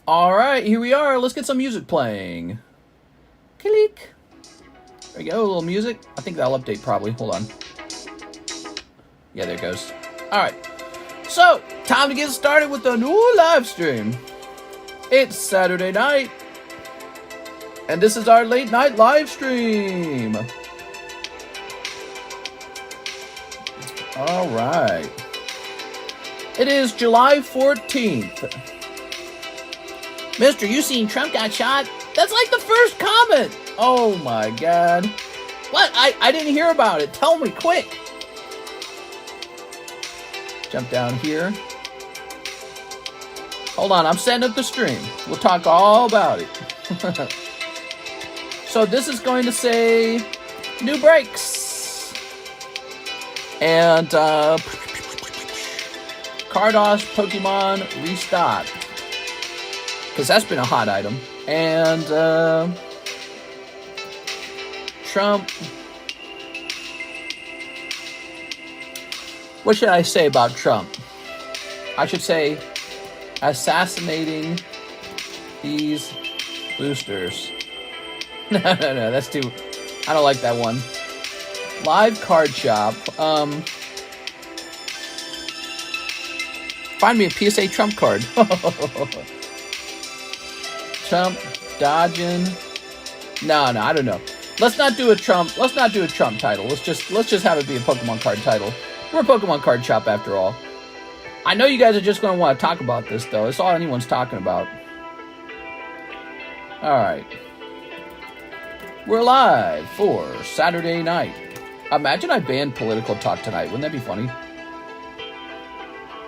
Alright, here we are. Let's get some music playing. Click. There we go, a little music. I think that'll update probably. Hold on. Yeah, there it goes. Alright. So, time to get started with the new live stream. It's Saturday night. And this is our late night live stream. Alright. It is July 14th. Mister, you seen Trump got shot? That's like the first comment. Oh my god. What? I didn't hear about it. Tell me quick. Jump down here. Hold on, I'm setting up the stream. We'll talk all about it. So this is going to say new breaks. And Carddass Pokemon Restocked. Because that's been a hot item. And Trump. What should I say about Trump? I should say assassinating these boosters. No, that's too... I don't like that one. Live card shop. Find me a PSA Trump card. Trump dodging. No, I don't know. Let's not do a Trump title. Let's just have it be a Pokemon card title. We're a Pokemon card shop after all. I know you guys are just going to want to talk about this though. It's all anyone's talking about. All right. We're live for Saturday night. Imagine I banned political talk tonight. Wouldn't that be funny?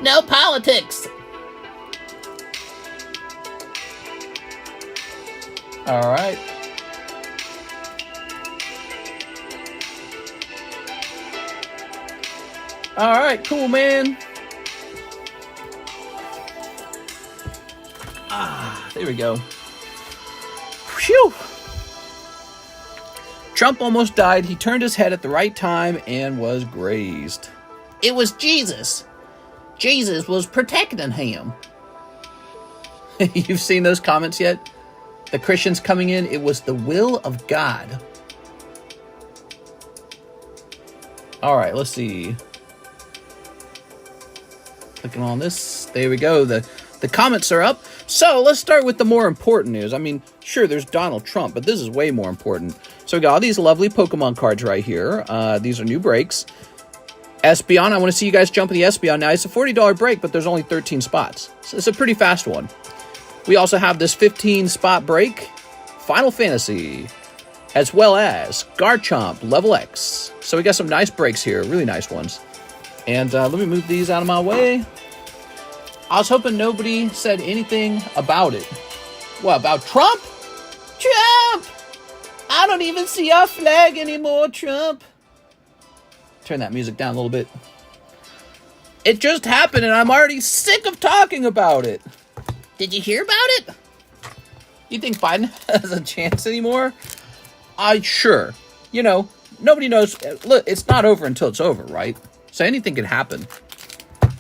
No politics. All right. All right, cool, man. There we go. Phew. Trump almost died. He turned his head at the right time and was grazed. It was Jesus. Jesus was protecting him. You've seen those comments yet? The Christians coming in, it was the will of God. All right, let's see. Clicking on this. There we go. The comments are up. So let's start with the more important news. I mean, sure, there's Donald Trump, but this is way more important. So we got all these lovely Pokemon cards right here. These are new breaks. Espeon, I want to see you guys jump in the Espeon. Now, it's a $40 break, but there's only 13 spots. So it's a pretty fast one. We also have this 15-spot break, Final Fantasy, as well as Garchomp, Level X. So we got some nice breaks here, really nice ones. And let me move these out of my way. I was hoping nobody said anything about it. What, about Trump? Trump! I don't even see our flag anymore, Trump. Turn that music down a little bit. It just happened and I'm already sick of talking about it. Did you hear about it? You think Biden has a chance anymore? Sure. You know, nobody knows. Look, it's not over until it's over, right? So anything can happen.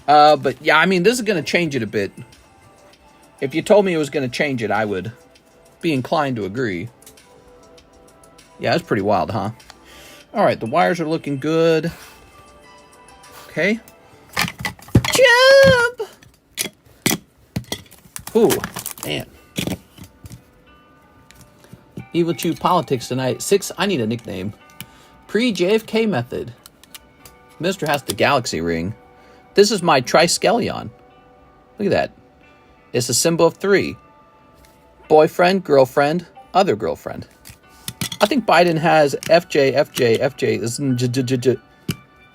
But yeah, I mean, this is going to change it a bit. If you told me it was going to change it, I would be inclined to agree. Yeah, that's pretty wild, huh? All right, the wires are looking good. Okay. Jump! Ooh, man. Evil Chew Politics tonight. 6, I need a nickname. Pre-JFK method. Mr. has the galaxy ring. This is my Triskelion. Look at that. It's a symbol of 3. Boyfriend, girlfriend, other girlfriend. I think Biden has FJ.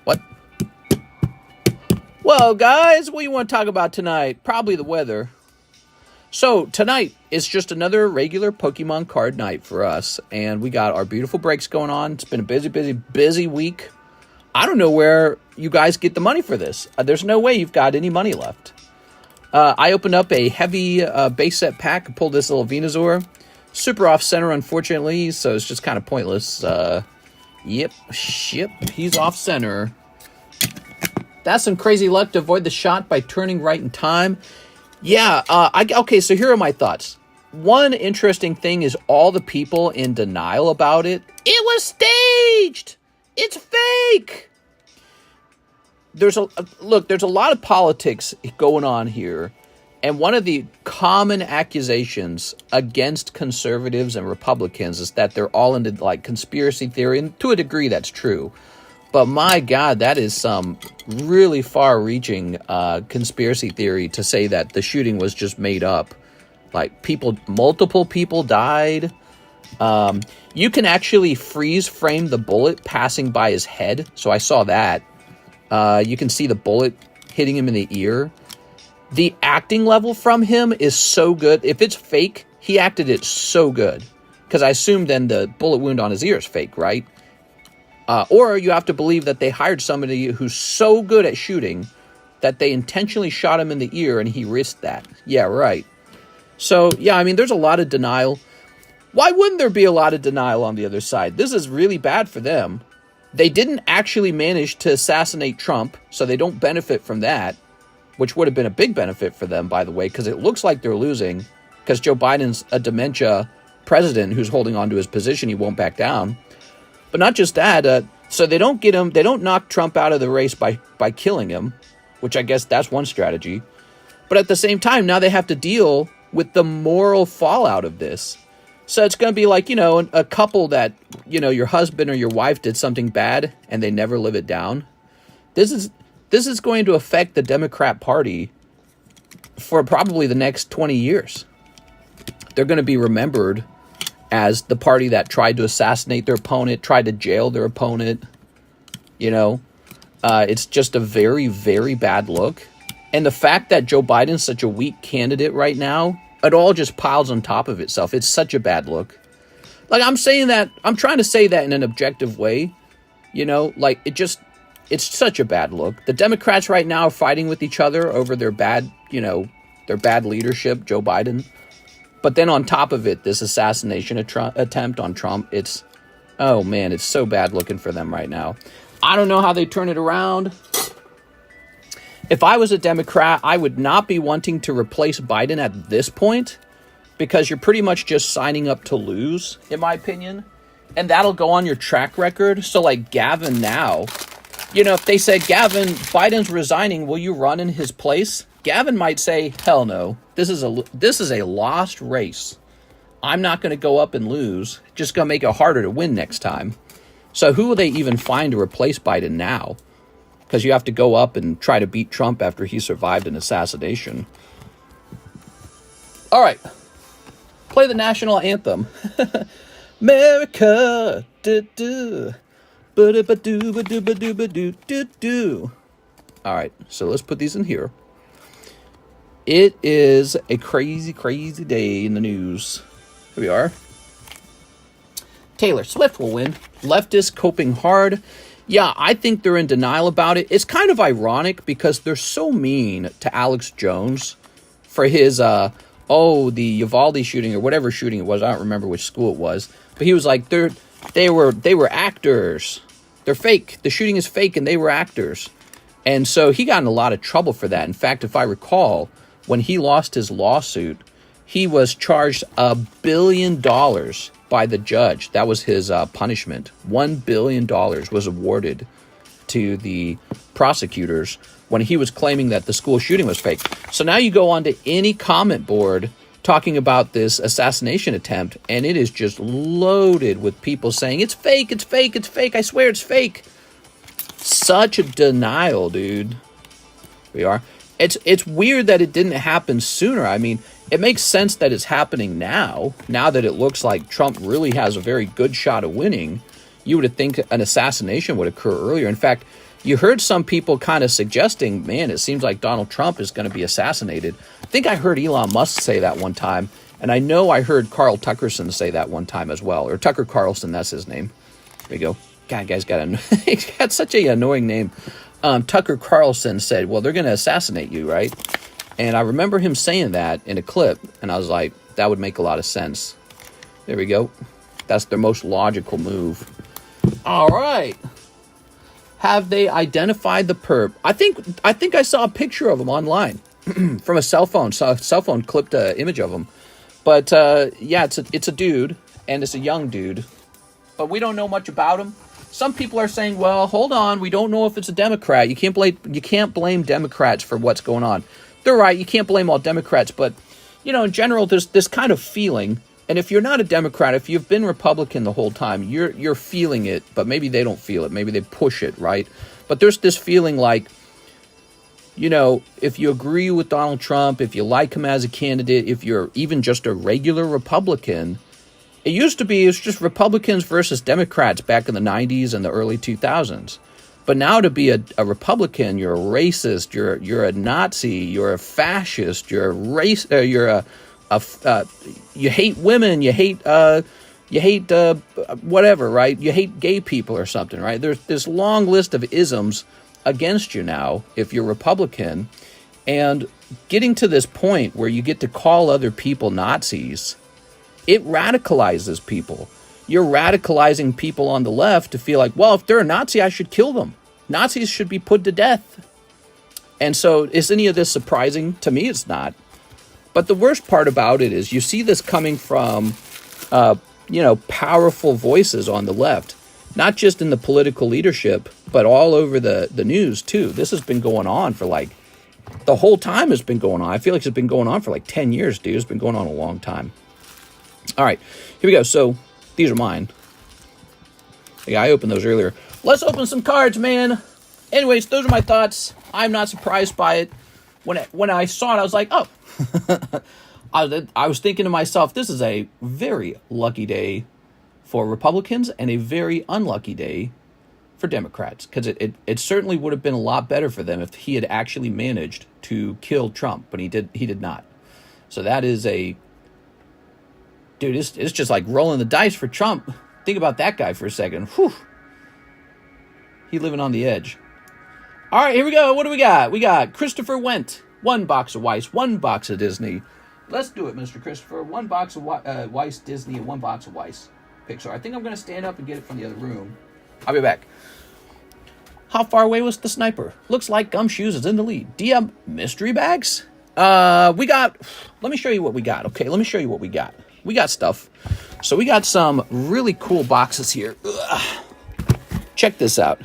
What? Well, guys, what do you want to talk about tonight? Probably the weather. So, tonight is just another regular Pokemon card night for us. And we got our beautiful breaks going on. It's been a busy week. I don't know where you guys get the money for this. There's no way you've got any money left. I opened up a heavy base set pack and pulled this little Venusaur. Super off center, unfortunately, so it's just kind of pointless. Yep, he's off center. That's some crazy luck to avoid the shot by turning right in time. Yeah, okay, so here are my thoughts. One interesting thing is all the people in denial about it. It was staged! It's fake! There's a lot of politics going on here. And one of the common accusations against conservatives and Republicans is that they're all into like conspiracy theory, and to a degree that's true. But my God, that is some really far-reaching conspiracy theory to say that the shooting was just made up. Like multiple people died. You can actually freeze frame the bullet passing by his head. So I saw that. You can see the bullet hitting him in the ear. The acting level from him is so good. If it's fake, he acted it so good. Because I assume then the bullet wound on his ear is fake, right? Or you have to believe that they hired somebody who's so good at shooting that they intentionally shot him in the ear and he risked that. Yeah, right. So, yeah, I mean, there's a lot of denial. Why wouldn't there be a lot of denial on the other side? This is really bad for them. They didn't actually manage to assassinate Trump, so they don't benefit from that, which would have been a big benefit for them, by the way, because it looks like they're losing, because Joe Biden's a dementia president who's holding on to his position. He won't back down. But not just that, so they don't get him, they don't knock Trump out of the race by killing him, which I guess that's one strategy. But at the same time, now they have to deal with the moral fallout of this. So it's going to be like, you know, a couple that, you know, your husband or your wife did something bad and they never live it down. This is going to affect the Democrat Party for probably the next 20 years. They're going to be remembered as the party that tried to assassinate their opponent, tried to jail their opponent. You know, it's just a very, very bad look. And the fact that Joe Biden's such a weak candidate right now, it all just piles on top of itself. It's such a bad look. Like, I'm trying to say that in an objective way. You know, like, it's such a bad look. The Democrats right now are fighting with each other over their bad leadership, Joe Biden. But then on top of it, this assassination attempt on Trump, oh man, it's so bad looking for them right now. I don't know how they turn it around. If I was a Democrat, I would not be wanting to replace Biden at this point, because you're pretty much just signing up to lose, in my opinion. And that'll go on your track record. So like Gavin now, you know, if they said, Gavin, Biden's resigning, will you run in his place? Gavin might say, hell no, this is a lost race. I'm not going to go up and lose. Just going to make it harder to win next time. So who will they even find to replace Biden now? Because you have to go up and try to beat Trump after he survived an assassination. All right. Play the national anthem. America. All right. So let's put these in here. It is a crazy, crazy day in the news. Here we are. Taylor Swift will win. Leftists coping hard. Yeah, I think they're in denial about it. It's kind of ironic because they're so mean to Alex Jones for his, the Uvalde shooting or whatever shooting it was. I don't remember which school it was. But he was like, they were actors. They're fake. The shooting is fake and they were actors. And so he got in a lot of trouble for that. In fact, if I recall, when he lost his lawsuit, he was charged $1 billion by the judge. That was his punishment. $1 billion was awarded to the prosecutors when he was claiming that the school shooting was fake. So now you go on to any comment board talking about this assassination attempt, and it is just loaded with people saying, it's fake, it's fake, it's fake, I swear it's fake. Such a denial, dude. We are. It's weird that it didn't happen sooner. I mean, it makes sense that it's happening now that it looks like Trump really has a very good shot of winning. You would think an assassination would occur earlier. In fact, you heard some people kind of suggesting, man, it seems like Donald Trump is going to be assassinated. I think I heard Elon Musk say that one time, and I know I heard Carl Tuckerson say that one time as well, or Tucker Carlson, that's his name. There you go. God, guy's he's got such an annoying name. Tucker Carlson said, well, they're going to assassinate you, right? And I remember him saying that in a clip, and I was like, that would make a lot of sense. There we go. That's their most logical move. All right. Have they identified the perp? I think I saw a picture of him online. from a cell phone. So a cell phone clipped an image of him. But yeah, it's a dude, and it's a young dude. But we don't know much about him. Some people are saying, well, hold on, we don't know if it's a Democrat. You can't blame Democrats for what's going on. They're right, you can't blame all Democrats, but in general, there's this kind of feeling. And if you're not a Democrat, if you've been Republican the whole time, you're feeling it, but maybe they don't feel it. Maybe they push it, right? But there's this feeling like, if you agree with Donald Trump, if you like him as a candidate, if you're even just a regular Republican, it used to be it's just Republicans versus Democrats back in the 90s and the early 2000s. But now to be a Republican, you're a racist, you're a Nazi, you're a fascist, you're a you hate women, you hate whatever, right? You hate gay people or something, right? There's this long list of isms against you now if you're Republican, and getting to this point where you get to call other people Nazis, it radicalizes people. You're radicalizing people on the left to feel like, well, if they're a Nazi, I should kill them. Nazis should be put to death. And so is any of this surprising? To me, it's not. But the worst part about it is you see this coming from, powerful voices on the left, not just in the political leadership, but all over the news, too. This has been going on for the whole time it's been going on. I feel like it's been going on for 10 years, dude. It's been going on a long time. All right, here we go. So these are mine. Yeah, I opened those earlier. Let's open some cards, man. Anyways, those are my thoughts. I'm not surprised by it. When I saw it, I was like, oh. I was thinking to myself, this is a very lucky day for Republicans and a very unlucky day for Democrats. Because it certainly would have been a lot better for them if he had actually managed to kill Trump. But he did not. So that is a... Dude, it's just like rolling the dice for Trump. Think about that guy for a second. Whew. He living on the edge. All right, here we go. What do we got? We got Christopher Wendt. 1 box of Weiss, 1 box of Disney. Let's do it, Mr. Christopher. 1 box of Weiss Disney and 1 box of Weiss Pixar. I think I'm going to stand up and get it from the other room. I'll be back. How far away was the sniper? Looks like Gumshoes is in the lead. DM mystery bags? Let me show you what we got. Okay, let me show you what we got. We got stuff. So we got some really cool boxes here. Ugh. Check this out.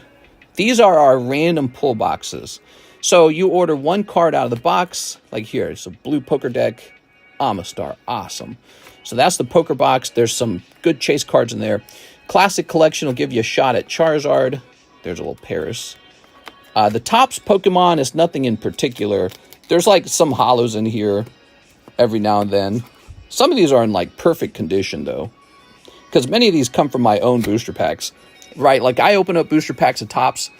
These are our random pull boxes. So you order 1 card out of the box, like here. It's a blue poker deck, Amistar, awesome. So that's the poker box. There's some good chase cards in there. Classic collection will give you a shot at Charizard. There's a little Paris. The Topps Pokemon is nothing in particular. There's some hollows in here every now and then. Some of these are in perfect condition though, because many of these come from my own booster packs, right? I open up booster packs of Topps,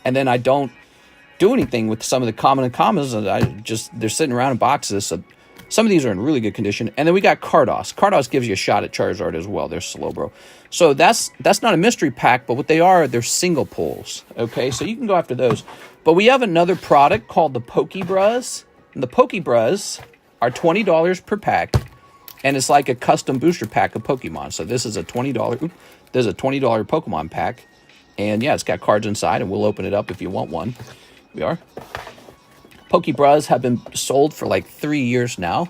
and then I don't do anything with some of the common and commons, and they're sitting around in boxes. So some of these are in really good condition. And then we got Carddass. Carddass gives you a shot at Charizard as well. They're Slowbro. So that's not a mystery pack, but what they are, they're single pulls. Okay, so you can go after those. But we have another product called the Pokebras. And the Pokebras are $20 per pack. And it's like a custom booster pack of Pokemon. So this is a $20. There's a $20 Pokemon pack. And yeah, it's got cards inside, and we'll open it up if you want one. We are. Pokebras have been sold for 3 years now.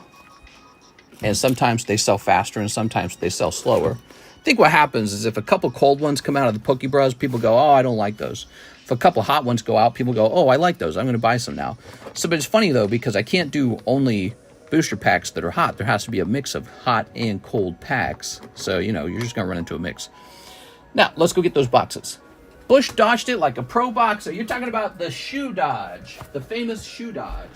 And sometimes they sell faster and sometimes they sell slower. I think what happens is if a couple cold ones come out of the Pokebras, people go, oh, I don't like those. If a couple hot ones go out, people go, oh, I like those. I'm going to buy some now. So, but it's funny, though, because I can't do only booster packs that are hot. There has to be a mix of hot and cold packs. So, you're just going to run into a mix. Now, let's go get those boxes. Bush dodged it like a pro boxer. You're talking about the shoe dodge. The famous shoe dodge.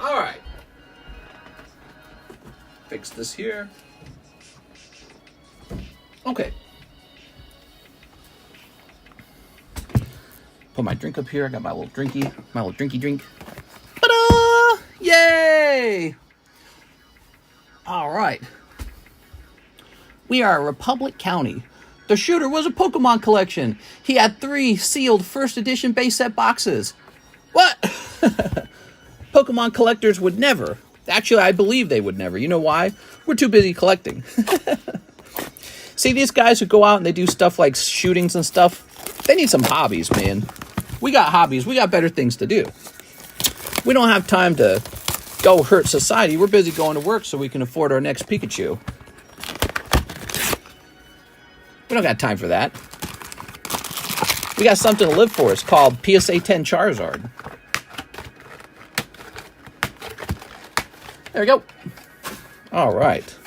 All right. Fix this here. Okay. Put my drink up here. I got my little drinky drink. Ta-da! Yay! All right. We are a Republic County. The shooter was a Pokemon collection. He had 3 sealed first edition base set boxes. What? Pokemon collectors would never. Actually, I believe they would never. You know why? We're too busy collecting. See, these guys who go out and they do stuff like shootings and stuff, they need some hobbies, man. We got hobbies. We got better things to do. We don't have time to go hurt society. We're busy going to work so we can afford our next Pikachu. We don't got time for that. We got something to live for. It's called PSA 10 Charizard. There we go. All right.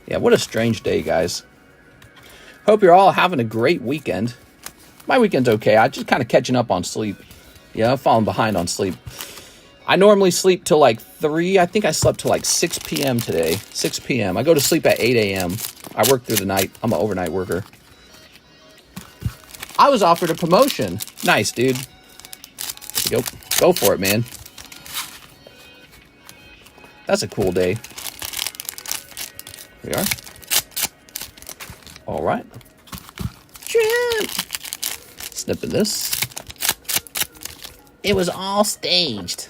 Yeah, what a strange day, guys. Hope you're all having a great weekend. My weekend's okay. I'm just kind of catching up on sleep. Yeah, I'm falling behind on sleep. I normally sleep till like 3. I think I slept till like 6 p.m. today. 6 p.m. I go to sleep at 8 a.m. I work through the night. I'm an overnight worker. I was offered a promotion. Nice, dude. Go for it, man. That's a cool day. Here we are. All right. Snipping this. It was all staged.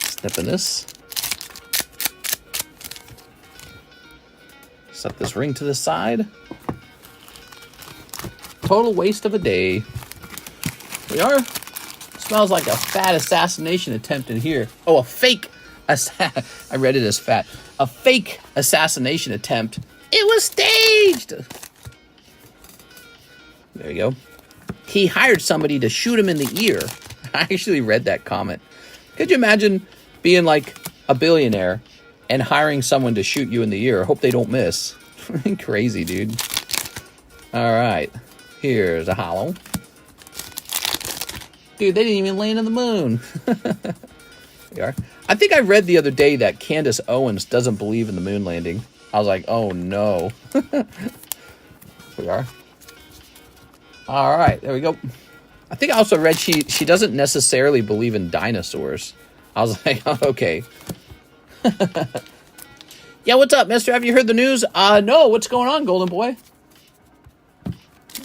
Snipping this. Set this ring to the side. Total waste of a day. Here we are. Smells like a fat assassination attempt in here. Oh, a fake. I read it as fat. A fake assassination attempt. It was staged. There you go. He hired somebody to shoot him in the ear. I actually read that comment. Could you imagine being like a billionaire and hiring someone to shoot you in the ear? Hope they don't miss. Crazy, dude. All right. Here's a hollow. Dude, they didn't even land on the moon. There you are. I think I read the other day that Candace Owens doesn't believe in the moon landing. I was like, oh no. Here we are. All right, there we go. I think I also read she doesn't necessarily believe in dinosaurs. I was like, oh, okay. Yeah, what's up, mister? Have you heard the news? No, what's going on, Golden Boy?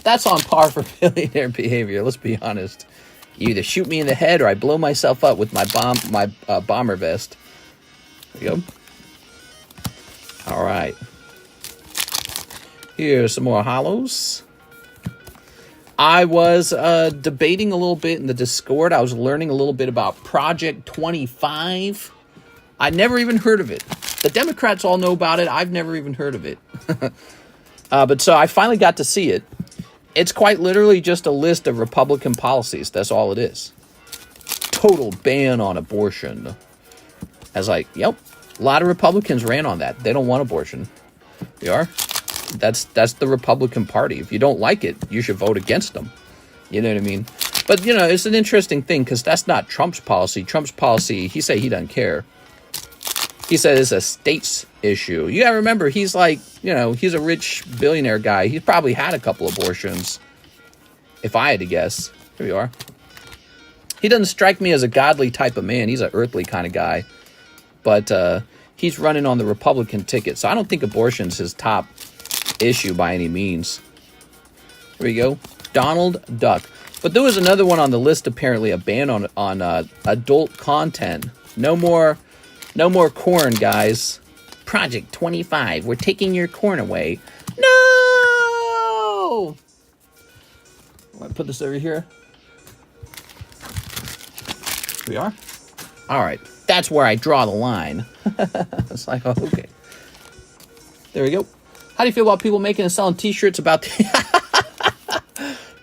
That's on par for billionaire behavior, let's be honest. You either shoot me in the head or I blow myself up with my bomber vest. There you go. All right. Here's some more hollows. I was debating a little bit in the Discord. I was learning a little bit about Project 25. I never even heard of it. The Democrats all know about it. I've never even heard of it. But so I finally got to see it. It's quite literally just a list of Republican policies. That's all it is. Total ban on abortion. I was like, yep. A lot of Republicans ran on that. They don't want abortion. They are. That's the Republican Party. If you don't like it, you should vote against them. You know what I mean? But, you know, it's an interesting thing because that's not Trump's policy. Trump's policy, he said he doesn't care. He said it's a state's issue. You gotta remember, he's like, you know, he's a rich billionaire guy. He's probably had a couple abortions, if I had to guess. Here we are. He doesn't strike me as a godly type of man. He's an earthly kind of guy. But he's running on the Republican ticket. So I don't think abortion's his top issue by any means. Here we go. Donald Duck. But there was another one on the list, apparently, a ban on adult content. No more corn, guys. Project 25. We're taking your corn away. No! I'm going to put this over here. Here we are. All right. That's where I draw the line. It's like, oh, okay. There we go. How do you feel about people making and selling t-shirts about the...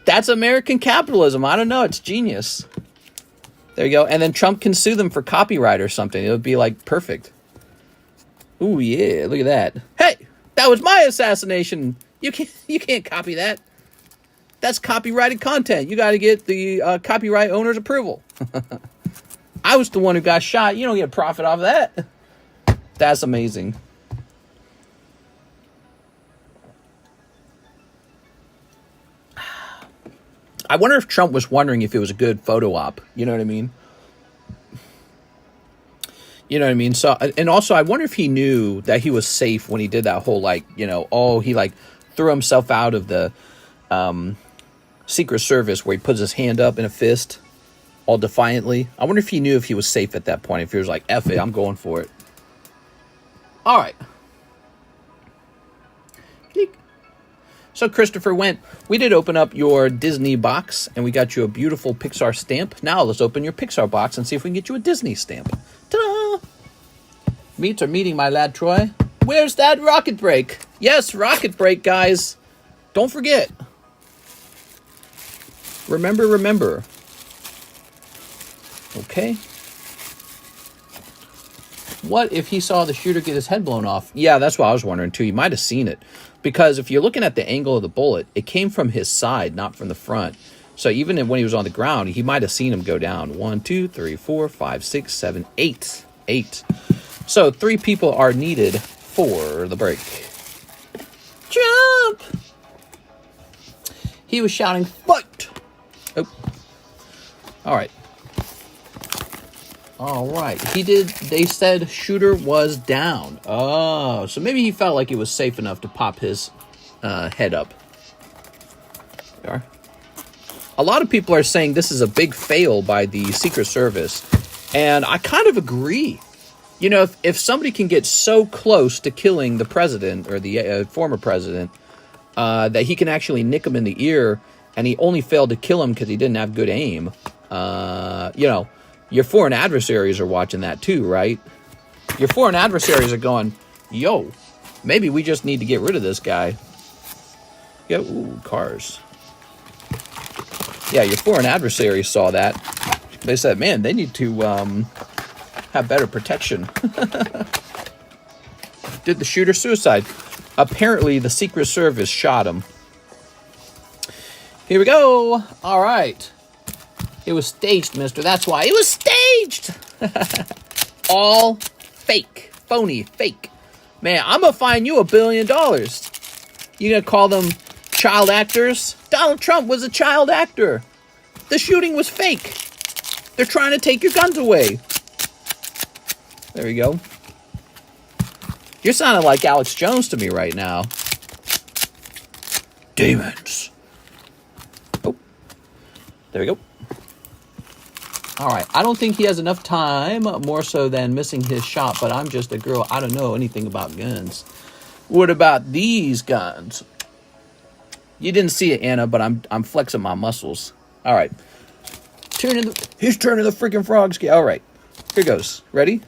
That's American capitalism. I don't know. It's genius. There you go. And then Trump can sue them for copyright or something. It would be like perfect. Ooh, yeah. Look at that. Hey, that was my assassination. You can't copy that. That's copyrighted content. You got to get the copyright owner's approval. I was the one who got shot. You don't get profit off of that. That's amazing. I wonder if Trump was wondering if it was a good photo op. You know what I mean? You know what I mean? So, and also, I wonder if he knew that he was safe when he did that whole, like, you know, oh, he, like, threw himself out of the Secret Service where he puts his hand up in a fist all defiantly. I wonder if he knew if he was safe at that point, if he was like, F it, I'm going for it. All right. So Christopher went, we did open up your Disney box, and we got you a beautiful Pixar stamp. Now let's open your Pixar box and see if we can get you a Disney stamp. Ta-da! Meets are meeting, my lad Troy. Where's that rocket break? Yes, rocket break, guys. Don't forget. Remember, remember. Okay. What if he saw the shooter get his head blown off? Yeah, that's what I was wondering, too. You might have seen it. Because if you're looking at the angle of the bullet, it came from his side, not from the front. So even when he was on the ground, he might have seen him go down. 1, 2, 3, 4, 5, 6, 7, 8. 8. So 3 people are needed for the break. Jump! He was shouting, fight! Oh. All right. All right. They said shooter was down. Oh, so maybe he felt like it was safe enough to pop his head up. There we are. A lot of people are saying this is a big fail by the Secret Service. And I kind of agree. You know, if somebody can get so close to killing the president or the former president that he can actually nick him in the ear, and he only failed to kill him because he didn't have good aim, you know, your foreign adversaries are watching that too, right? Your foreign adversaries are going, yo, maybe we just need to get rid of this guy. Yeah, ooh, cars. Yeah, your foreign adversaries saw that. They said, man, they need to have better protection. Did the shooter suicide? Apparently, the Secret Service shot him. Here we go. All right. It was staged, mister. That's why. It was staged! All fake. Phony. Fake. Man, I'm going to fine you $1 billion. You going to call them child actors? Donald Trump was a child actor. The shooting was fake. They're trying to take your guns away. There you go. You're sounding like Alex Jones to me right now. Demons. Oh. There we go. All right, I don't think he has enough time, more so than missing his shot, but I'm just a girl. I don't know anything about guns. What about these guns? You didn't see it, Anna, but I'm flexing my muscles. All right. He's turning the freaking frogs. All right, here goes. Ready?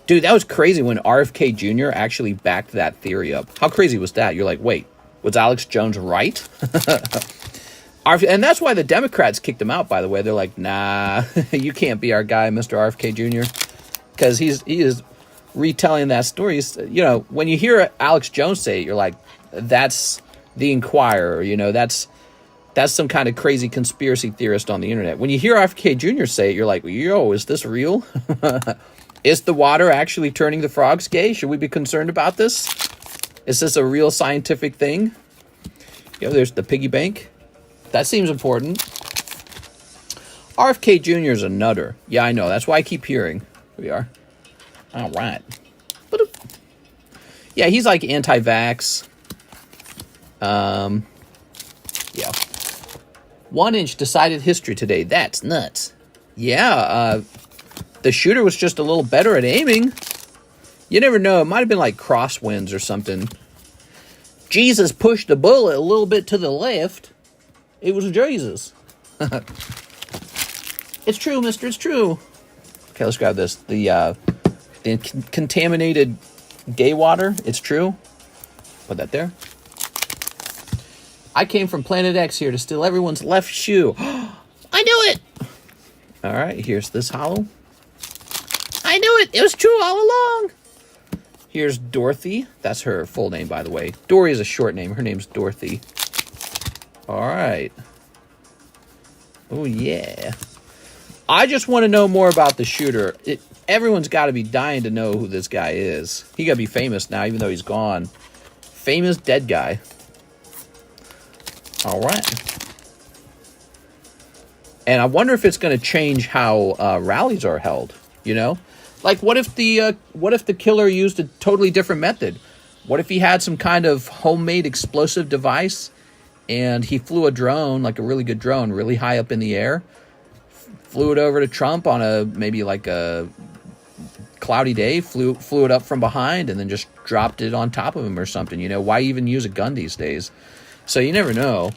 Dude, that was crazy when RFK Jr. actually backed that theory up. How crazy was that? You're like, wait, was Alex Jones right? And that's why the Democrats kicked him out, by the way. They're like, nah, you can't be our guy, Mr. RFK Jr. Because he is retelling that story. You know, when you hear Alex Jones say it, you're like, that's the Inquirer. You know, that's some kind of crazy conspiracy theorist on the internet. When you hear RFK Jr. say it, you're like, yo, is this real? Is the water actually turning the frogs gay? Should we be concerned about this? Is this a real scientific thing? You know, there's the piggy bank. That seems important. RFK Jr. is a nutter. Yeah, I know. That's why I keep hearing. Here we are. All right. Yeah, he's like anti-vax. Yeah. 1 inch decided history today. That's nuts. Yeah, the shooter was just a little better at aiming. You never know. It might have been like crosswinds or something. Jesus pushed the bullet a little bit to the left. It was Jesus. It's true, mister. It's true. Okay, let's grab this. The contaminated gay water. It's true. Put that there. I came from Planet X here to steal everyone's left shoe. I knew it. All right, here's this hollow. I knew it. It was true all along. Here's Dorothy. That's her full name, by the way. Dory is a short name. Her name's Dorothy. All right. Oh, yeah. I just want to know more about the shooter. Everyone's got to be dying to know who this guy is. He got to be famous now, even though he's gone. Famous dead guy. All right. And I wonder if it's going to change how rallies are held, you know? Like, what if the killer used a totally different method? What if he had some kind of homemade explosive device and he flew a drone, like a really good drone, really high up in the air, flew it over to Trump on maybe like a cloudy day, flew it up from behind and then just dropped it on top of him or something? You know, why even use a gun these days? So you never know.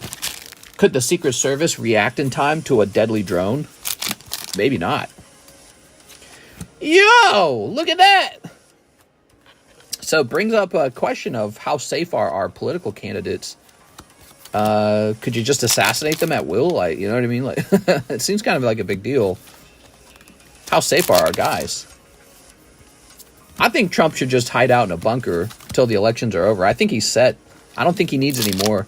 Could the Secret Service react in time to a deadly drone? Maybe not. Yo, look at that. So it brings up a question of how safe are our political candidates. Could you just assassinate them at will? Like, you know what I mean? Like, it seems kind of like a big deal. How safe are our guys? I think Trump should just hide out in a bunker until the elections are over. I think he's set. I don't think he needs any more.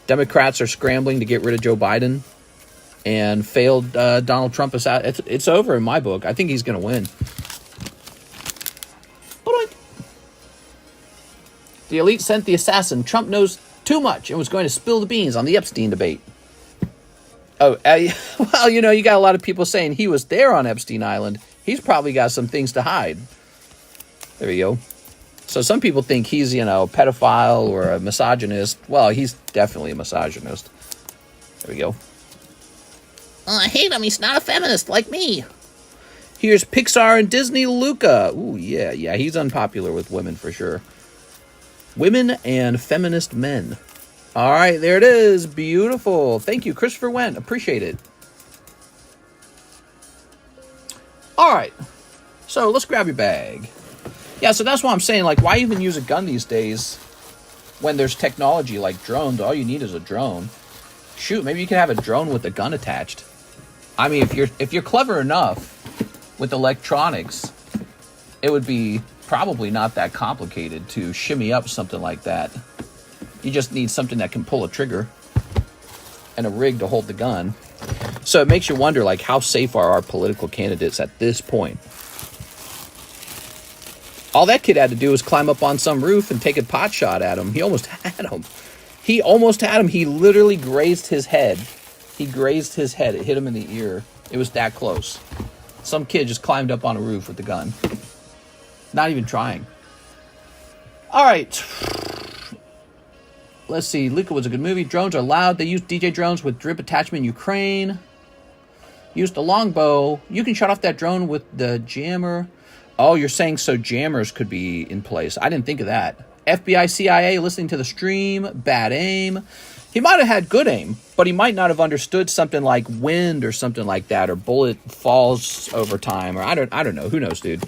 Democrats are scrambling to get rid of Joe Biden and failed Donald Trump. It's over in my book. I think he's going to win. The elite sent the assassin. Trump knows too much and was going to spill the beans on the Epstein debate. Oh, well, you know, you got a lot of people saying he was there on Epstein Island. He's probably got some things to hide. There you go. So some people think he's, you know, a pedophile or a misogynist. Well, he's definitely a misogynist. There we go. Oh, I hate him. He's not a feminist like me. Here's Pixar and Disney Luca. Ooh, yeah. He's unpopular with women for sure. Women and feminist men. All right, there it is. Beautiful. Thank you, Christopher Went. Appreciate it. All right. So let's grab your bag. Yeah, so that's why I'm saying, like, why even use a gun these days when there's technology like drones? All you need is a drone. Shoot, maybe you can have a drone with a gun attached. I mean, if you're clever enough with electronics, it would be probably not that complicated to shimmy up something like that. You just need something that can pull a trigger and a rig to hold the gun. So it makes you wonder, like, how safe are our political candidates at this point? All that kid had to do was climb up on some roof and take a pot shot at him. He almost had him. He literally grazed his head. He grazed his head. It hit him in the ear. It was that close. Some kid just climbed up on a roof with the gun. Not even trying. All right. Let's see. Luca was a good movie. Drones are loud. They used DJ drones with drip attachment in Ukraine. Used a longbow. You can shut off that drone with the jammer. Oh, you're saying so jammers could be in place. I didn't think of that. FBI, CIA listening to the stream. Bad aim. He might have had good aim, but he might not have understood something like wind or something like that, or bullet falls over time, or I don't know. Who knows, dude?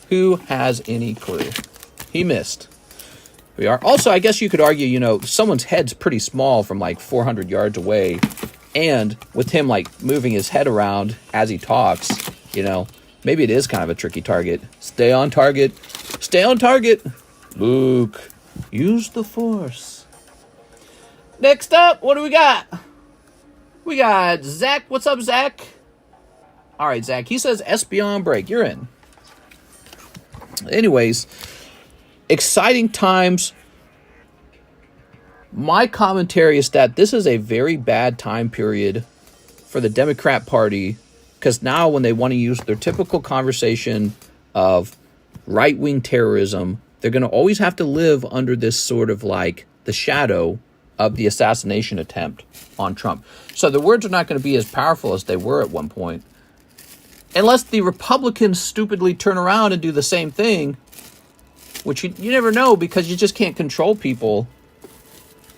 Who has any clue? He missed. We are. Also, I guess you could argue, you know, someone's head's pretty small from like 400 yards away, and with him like moving his head around as he talks, you know, maybe it is kind of a tricky target. Stay on target. Stay on target. Luke, use the Force. Next up, what do we got? We got Zach. What's up, Zach? All right, Zach. He says Espeon break. You're in. Anyways, exciting times. My commentary is that this is a very bad time period for the Democrat Party, because now when they want to use their typical conversation of right-wing terrorism, they're going to always have to live under this sort of like the shadow of the assassination attempt on Trump. So the words are not going to be as powerful as they were at one point. Unless the Republicans stupidly turn around and do the same thing, which you never know because you just can't control people.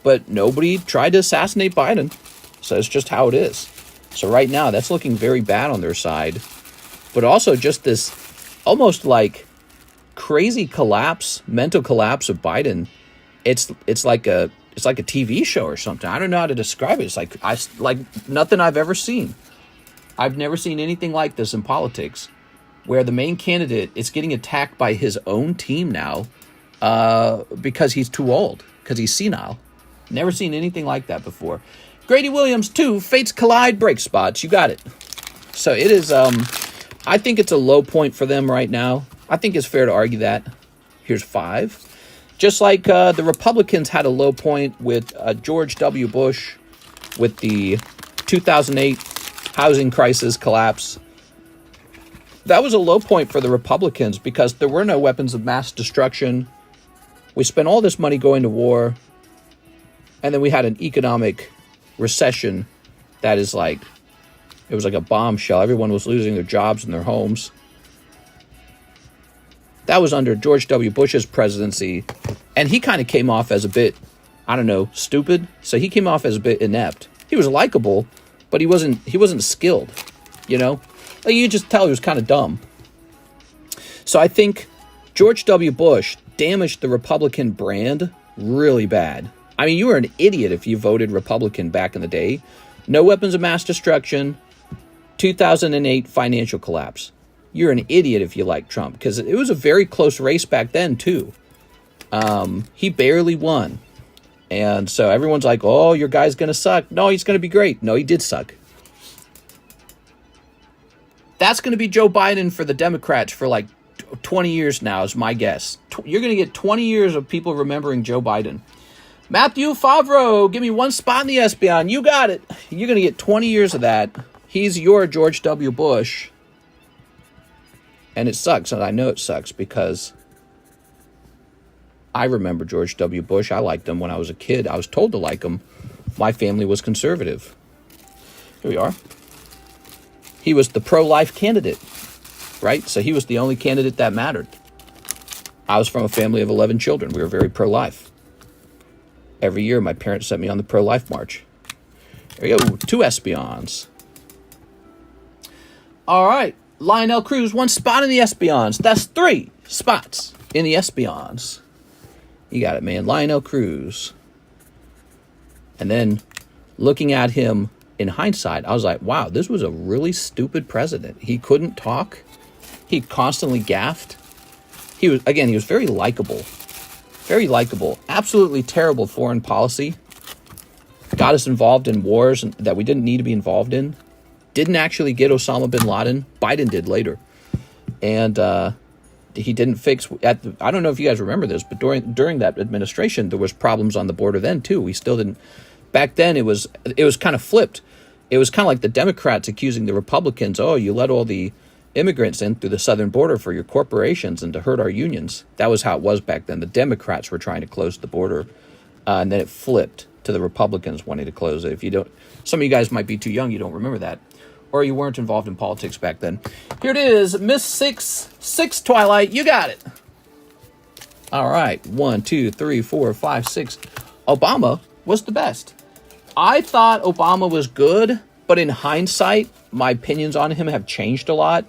But nobody tried to assassinate Biden. So it's just how it is. So right now, that's looking very bad on their side. But also just this almost like crazy collapse, mental collapse of Biden. It's like a TV show or something. I don't know how to describe it. It's like nothing I've ever seen. I've never seen anything like this in politics, where the main candidate is getting attacked by his own team now because he's too old, because he's senile. Never seen anything like that before. Grady Williams, 2, Fates Collide, break spots. You got it. So it is, I think it's a low point for them right now. I think it's fair to argue that. Here's 5. Just like the Republicans had a low point with George W. Bush with the 2008 housing crisis collapse. that was a low point for the Republicans because there were no weapons of mass destruction. We spent all this money going to war, and then we had an economic recession that is like, it was like a bombshell. Everyone was losing their jobs and their homes. That was under George W. Bush's presidency, and he kind of came off as a bit, I don't know, stupid. So he came off as a bit inept. He was likable, but he wasn't skilled, you know? Like, you could just tell he was kind of dumb. So I think George W. Bush damaged the Republican brand really bad. I mean, you were an idiot if you voted Republican back in the day. No weapons of mass destruction, 2008 financial collapse. You're an idiot if you like Trump, because it was a very close race back then, too. He barely won. And so everyone's like, oh, your guy's going to suck. No, he's going to be great. No, he did suck. That's going to be Joe Biden for the Democrats for like 20 years now, is my guess. You're going to get 20 years of people remembering Joe Biden. Matthew Favreau, give me one spot in the Espeon. You got it. You're going to get 20 years of that. He's your George W. Bush. And it sucks, and I know it sucks because I remember George W. Bush. I liked him when I was a kid. I was told to like him. My family was conservative. Here we are. He was the pro-life candidate, right? So he was the only candidate that mattered. I was from a family of 11 children. We were very pro-life. Every year, my parents sent me on the pro-life march. There we go. 2 Espeons. All right. Lionel Cruz, 1 spot in the Espeons. That's 3 spots in the Espeons. You got it, man. Lionel Cruz. And then looking at him in hindsight, I was like, wow, this was a really stupid president. He couldn't talk. He constantly gaffed. He was very likable. Very likable. Absolutely terrible foreign policy. Got us involved in wars that we didn't need to be involved in. Didn't actually get Osama bin Laden. Biden did later. And he didn't fix... I don't know if you guys remember this, but during that administration, there was problems on the border then, too. We still didn't... Back then, it was kind of flipped. It was kind of like the Democrats accusing the Republicans, oh, you let all the immigrants in through the southern border for your corporations and to hurt our unions. That was how it was back then. The Democrats were trying to close the border, and then it flipped to the Republicans wanting to close it. If you don't... Some of you guys might be too young, you don't remember that. Or you weren't involved in politics back then. Here it is, Miss 6 Twilight. You got it. All right. 1, 2, 3, 4, 5, 6. Obama was the best. I thought Obama was good, but in hindsight, my opinions on him have changed a lot.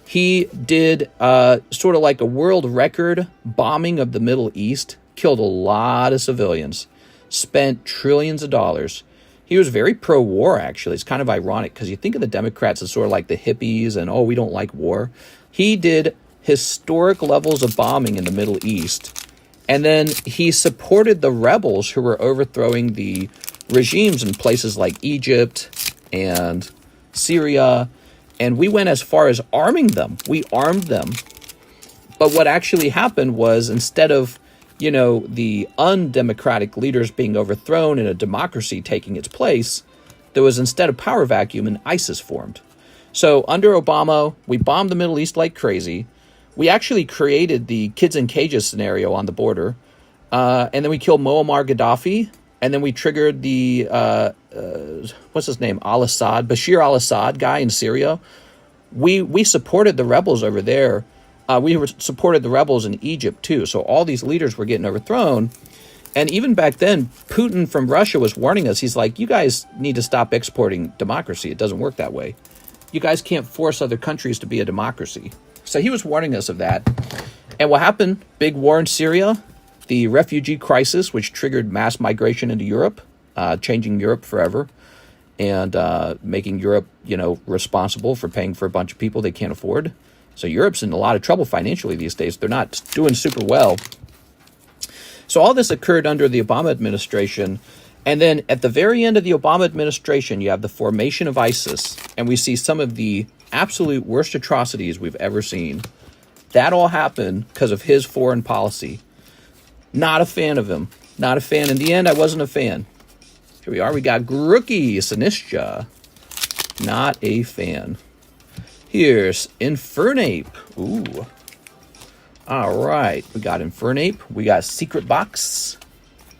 He did sort of like a world record bombing of the Middle East, killed a lot of civilians, spent trillions of dollars. He was very pro-war, actually. It's kind of ironic because you think of the Democrats as sort of like the hippies and, oh, we don't like war. He did historic levels of bombing in the Middle East. And then he supported the rebels who were overthrowing the regimes in places like Egypt and Syria. And we went as far as arming them. We armed them. But what actually happened was instead of the undemocratic leaders being overthrown and a democracy taking its place, there was instead a power vacuum and ISIS formed. So under Obama, we bombed the Middle East like crazy. We actually created the kids in cages scenario on the border. And then we killed Muammar Gaddafi. And then we triggered the, what's his name? Bashir al-Assad guy in Syria. We supported the rebels over there. We supported the rebels in Egypt, too. So all these leaders were getting overthrown. And even back then, Putin from Russia was warning us. He's like, you guys need to stop exporting democracy. It doesn't work that way. You guys can't force other countries to be a democracy. So he was warning us of that. And what happened? Big war in Syria. The refugee crisis, which triggered mass migration into Europe, changing Europe forever. And making Europe, responsible for paying for a bunch of people they can't afford. So Europe's in a lot of trouble financially these days. They're not doing super well. So all this occurred under the Obama administration. And then at the very end of the Obama administration, you have the formation of ISIS. And we see some of the absolute worst atrocities we've ever seen. That all happened because of his foreign policy. Not a fan of him. Not a fan. In the end, I wasn't a fan. Here we are. We got Grooky Sinistra. Not a fan. Here's Infernape. Ooh. All right. We got Infernape. We got Secret Box.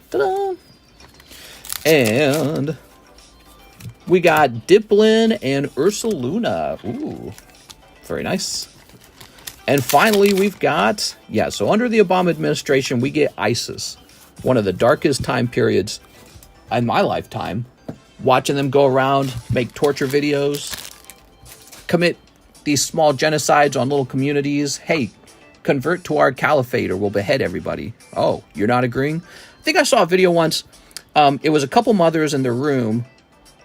Ta-da! And we got Diplin and Ursaluna. Ooh. Very nice. And finally, we've got, so under the Obama administration, we get ISIS. One of the darkest time periods in my lifetime. Watching them go around, make torture videos, commit these small genocides on little communities. Hey, convert to our caliphate or we'll behead everybody. Oh, you're not agreeing? I think I saw a video once. It was a couple mothers in their room.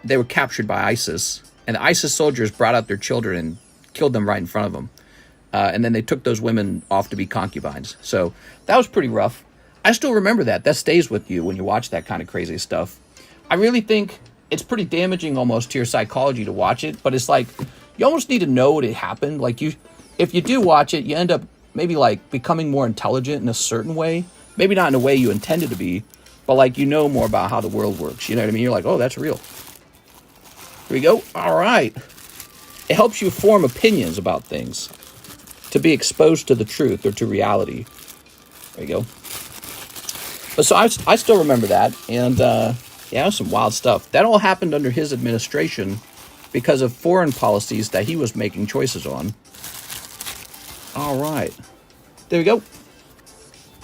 They were captured by ISIS. And the ISIS soldiers brought out their children and killed them right in front of them. And then they took those women off to be concubines. So that was pretty rough. I still remember that. That stays with you when you watch that kind of crazy stuff. I really think it's pretty damaging almost to your psychology to watch it. But it's like, you almost need to know what it happened. Like if you do watch it, you end up maybe like becoming more intelligent in a certain way. Maybe not in a way you intended to be, but like you know more about how the world works. You know what I mean? You're like, oh, that's real. Here we go. All right. It helps you form opinions about things, to be exposed to the truth or to reality. There you go. But so I still remember that. And yeah, some wild stuff. That all happened under his administration because of foreign policies that he was making choices on. All right. There we go.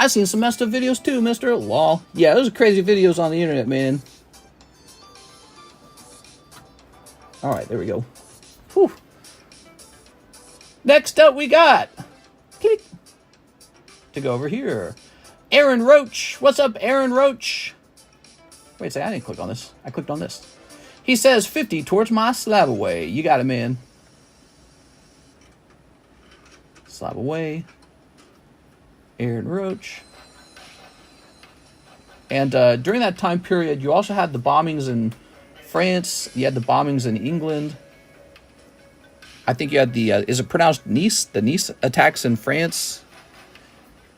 I've seen some messed up videos too, mister. Lol. Yeah, those are crazy videos on the internet, man. All right, there we go. Whew. Next up, we got... Click. To go over here. Aaron Roach. What's up, Aaron Roach? Wait a second, I didn't click on this. I clicked on this. He says 50 towards my slab away. You got it, man. Slab away. Aaron Roach. And during that time period, you also had the bombings in France. You had the bombings in England. I think you had the, is it pronounced Nice? The Nice attacks in France.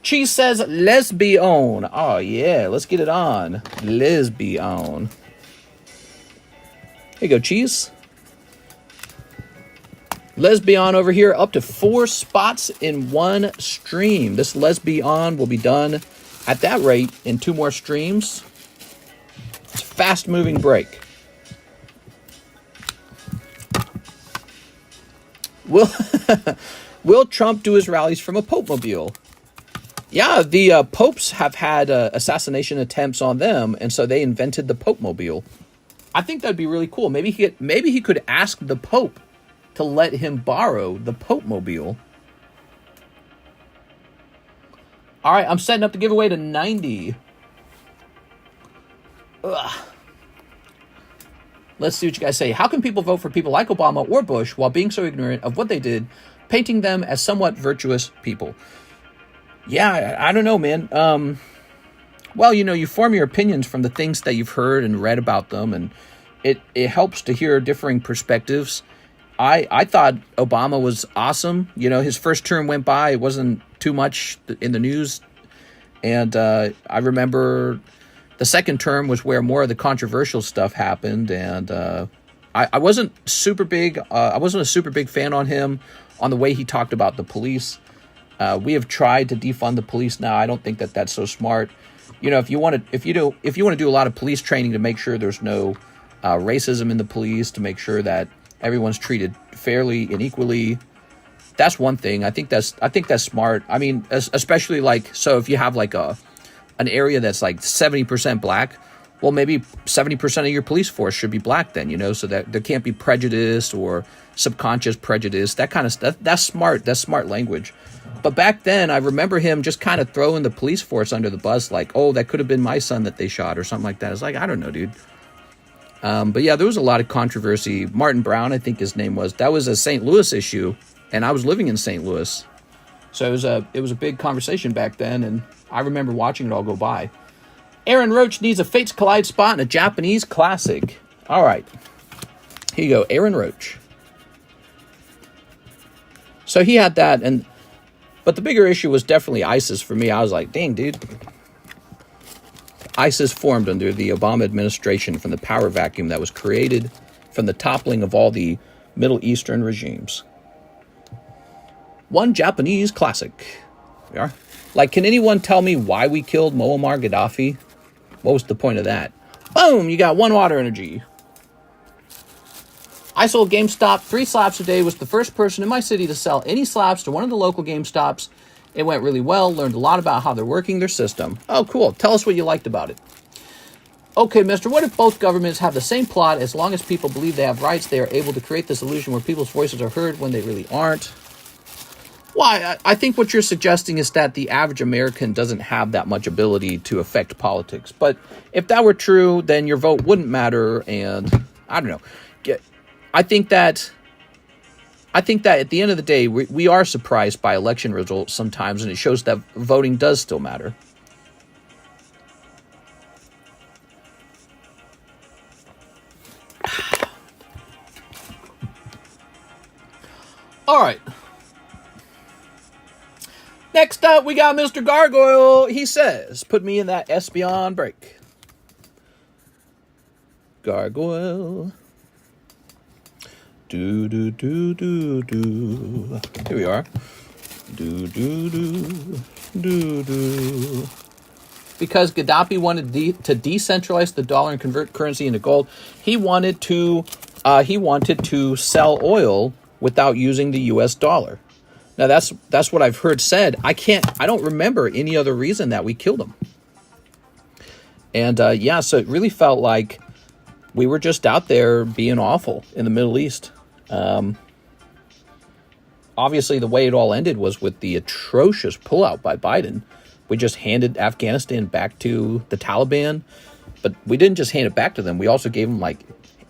Cheese says lesbian. Oh, yeah. Let's get it on. Lesbian. Here you go, Cheese. Lesbian over here, up to 4 spots in one stream. This lesbian will be done at that rate in 2 more streams. It's a fast-moving break. Will Trump do his rallies from a Pope-mobile? Yeah, the popes have had assassination attempts on them, and so they invented the Pope-mobile. I think that'd be really cool. Maybe he could ask the Pope to let him borrow the Pope-mobile. All right, I'm setting up the giveaway to 90. Ugh. Let's see what you guys say. How can people vote for people like Obama or Bush while being so ignorant of what they did, painting them as somewhat virtuous people? Yeah, I don't know, man. Well, you know, you form your opinions from the things that you've heard and read about them, and it helps to hear differing perspectives. I thought Obama was awesome. You know, his first term went by. It wasn't too much in the news. And I remember the second term was where more of the controversial stuff happened. And I wasn't super big. I wasn't a super big fan on him on the way he talked about the police. We have tried to defund the police now. I don't think that that's so smart. You know, if you want to do a lot of police training to make sure there's no racism in the police, to make sure that everyone's treated fairly and equally, that's one thing. I think that's smart. I mean, especially like, so if you have like an area that's like 70% black, well, maybe 70% of your police force should be black then, you know, so that there can't be prejudice or subconscious prejudice, that kind of stuff. That's smart. That's smart language. But back then, I remember him just kind of throwing the police force under the bus, like, oh, that could have been my son that they shot or something like that. It's like, I don't know, dude. But yeah, there was a lot of controversy. Martin Brown, I think his name was. That was a St. Louis issue, and I was living in St. Louis. So it was a big conversation back then, and I remember watching it all go by. Aaron Roach needs a Fates Collide spot in a Japanese classic. All right. Here you go, Aaron Roach. So he had that, but the bigger issue was definitely ISIS for me. I was like, dang, dude. ISIS formed under the Obama administration from the power vacuum that was created from the toppling of all the Middle Eastern regimes. One Japanese classic. We are. Like, can anyone tell me why we killed Muammar Gaddafi? What was the point of that? Boom! You got 1 water energy. I sold GameStop 3 slabs a day. Was the first person in my city to sell any slabs to one of the local GameStops. It went really well. Learned a lot about how they're working their system. Oh, cool. Tell us what you liked about it. Okay, mister, what if both governments have the same plot? As long as people believe they have rights, they are able to create this illusion where people's voices are heard when they really aren't. Why? I think what you're suggesting is that the average American doesn't have that much ability to affect politics. But if that were true, then your vote wouldn't matter. And I don't know. I think that at the end of the day, we are surprised by election results sometimes, and it shows that voting does still matter. All right. Next up, we got Mr. Gargoyle. He says, put me in that Espeon break. Gargoyle. Do, do, do, do, do. Here we are. Do, do, do, do, do. Because Gaddafi wanted to decentralize the dollar and convert currency into gold, he wanted to sell oil without using the U.S. dollar. Now that's what I've heard said. I don't remember any other reason that we killed him. And yeah, so it really felt like we were just out there being awful in the Middle East. Obviously, the way it all ended was with the atrocious pullout by Biden. We just handed Afghanistan back to the Taliban, but we didn't just hand it back to them. We also gave them like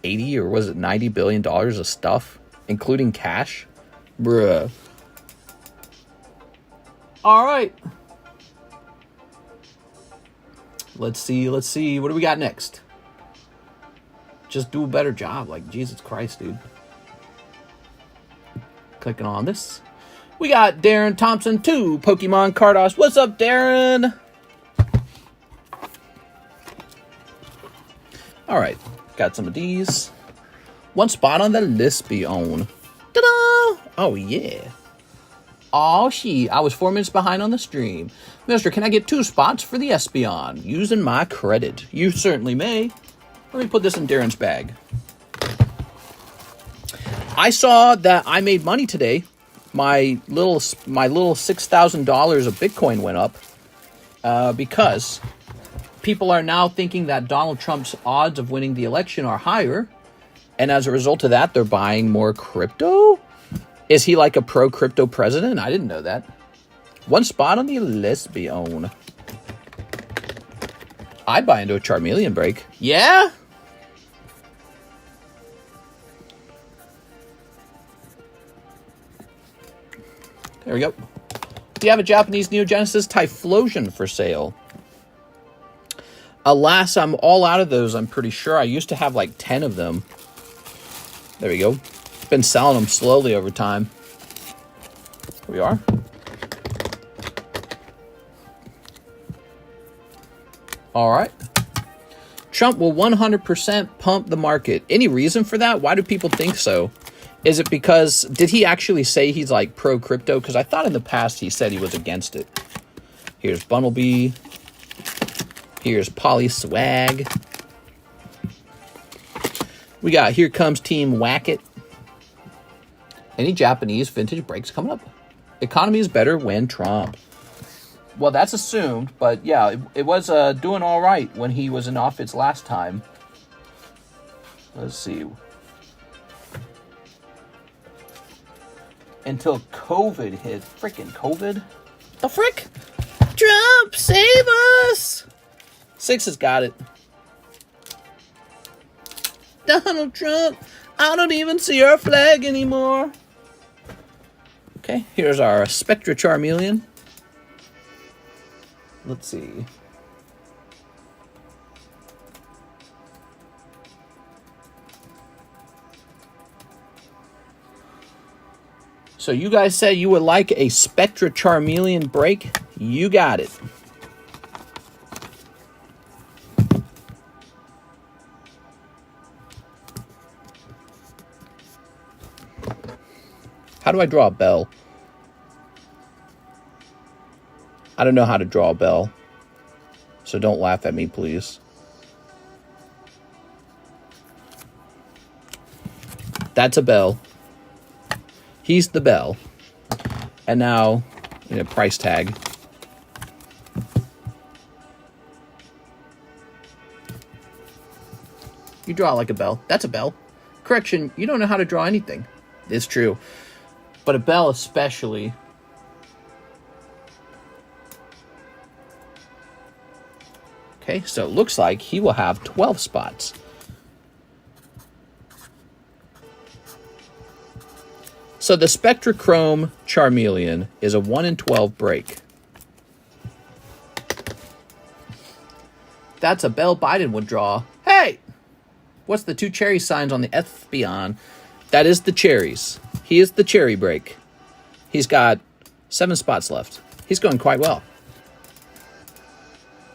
80 or was it $90 billion of stuff, including cash. Bruh. All right. Let's see. What do we got next? Just do a better job. Like, Jesus Christ, dude. Clicking on this. We got Darren Thompson 2, Pokemon Carddass. What's up, Darren? All right. Got some of these. 1 spot on the Lesbion. Ta-da! Oh, yeah. Oh, shit. I was 4 minutes behind on the stream. Mister, can I get 2 spots for the Espeon? Using my credit. You certainly may. Let me put this in Darren's bag. I saw that I made money today. My little $6,000 of Bitcoin went up because people are now thinking that Donald Trump's odds of winning the election are higher. And as a result of that, they're buying more crypto? Is he like a pro-crypto president? I didn't know that. 1 spot on the Lesbion. I'd buy into a Charmeleon break. Yeah? There we go. Do you have a Japanese Neo Genesis Typhlosion for sale? Alas, I'm all out of those, I'm pretty sure. I used to have like 10 of them. There we go. Been selling them slowly over time. Here we are. All right. Trump will 100% pump the market. Any reason for that? Why do people think so? Is it because, did he actually say he's like pro-crypto? Because I thought in the past he said he was against it. Here's Bumblebee. Here's Polyswag. We got Here Comes Team Whack It. Any Japanese vintage breaks coming up? Economy is better when Trump. Well, that's assumed, but yeah, it was doing all right when he was in office last time. Let's see. Until COVID hit. Freaking COVID. The frick? Trump, save us! 6 has got it. Donald Trump, I don't even see our flag anymore. Okay, here's our Spectra Charmeleon. Let's see. So you guys said you would like a Spectra Charmeleon break. You got it. How do I draw a bell? I don't know how to draw a bell, so don't laugh at me, please. That's a bell. He's the bell. And now, price tag. You draw like a bell. That's a bell. Correction, you don't know how to draw anything. It's true. But a bell especially. Okay, so it looks like he will have 12 spots. So the Spectrochrome Charmeleon is a 1 in 12 break. That's a bell Biden would draw. Hey! What's the 2 cherry signs on the Espion? That is the cherries. He is the cherry break. He's got 7 spots left. He's going quite well.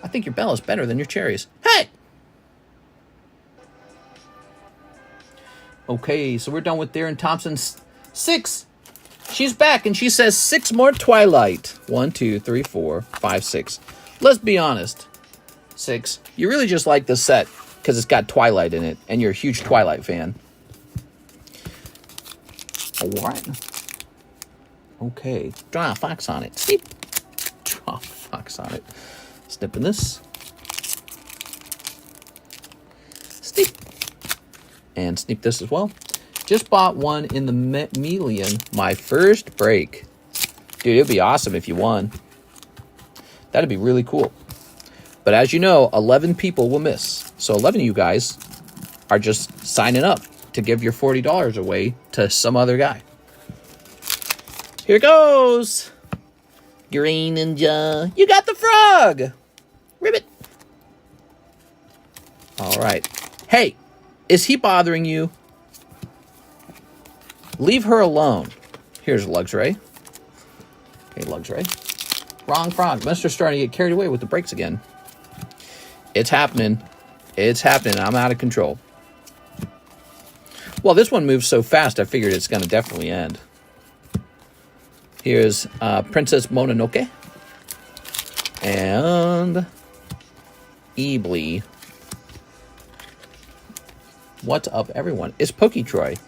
I think your bell is better than your cherries. Hey! Okay, so we're done with Darren Thompson's 6. She's back, and she says 6 more Twilight. 1, 2, 3, 4, 5, 6. Let's be honest. 6. You really just like the set because it's got Twilight in it, and you're a huge Twilight fan. All right. Okay. Draw a fox on it. Snip. Draw a fox on it. Snipping this. Snip. And snip this as well. Just bought one in the Melian. My first break. Dude, it'd be awesome if you won. That'd be really cool. But as you know, 11 people will miss. So 11 of you guys are just signing up to give your $40 away to some other guy. Here goes. Green Ninja. You got the frog. Ribbit. All right. Hey, is he bothering you? Leave her alone. Here's Luxray. Okay, Luxray. Wrong frog. Mister's starting to get carried away with the breaks again. It's happening. It's happening. I'm out of control. Well, this one moves so fast, I figured it's going to definitely end. Here's Princess Mononoke. And Eebly. What's up, everyone? It's Poketroy.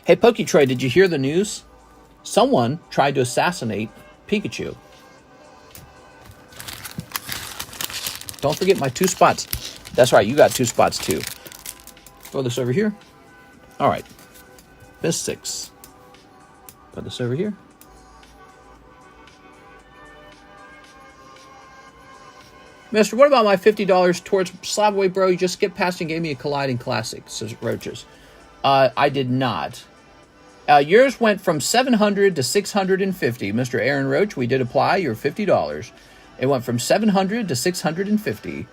Hey, Poketroy, did you hear the news? Someone tried to assassinate Pikachu. Don't forget my 2 spots. That's right, you got 2 spots too. Throw this over here. All right. Miss 6. Put this over here. Mister, what about my $50 towards Slab Away, bro? You just skipped past and gave me a Colliding Classic, says Roaches. I did not. Yours went from $700 to $650. Mr. Aaron Roach, we did apply your $50. It went from $700 to $650.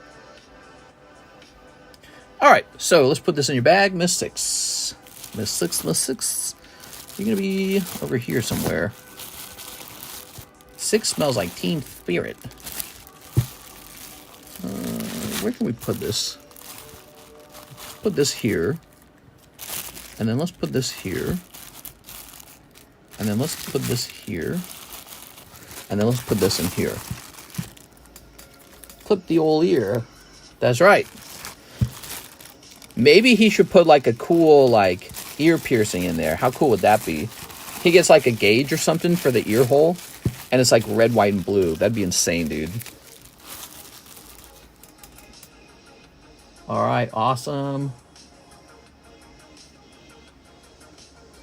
All right, so let's put this in your bag. Miss 6. Miss 6, Miss 6. You're going to be over here somewhere. 6 smells like Teen Spirit. Where can we put this? Put this here. And then let's put this here. And then let's put this here. And then let's put this in here. Clip the old ear. That's right. Maybe he should put like a cool like ear piercing in there. How cool would that be? He gets like a gauge or something for the ear hole. And it's like red, white, and blue. That'd be insane, dude. All right, awesome.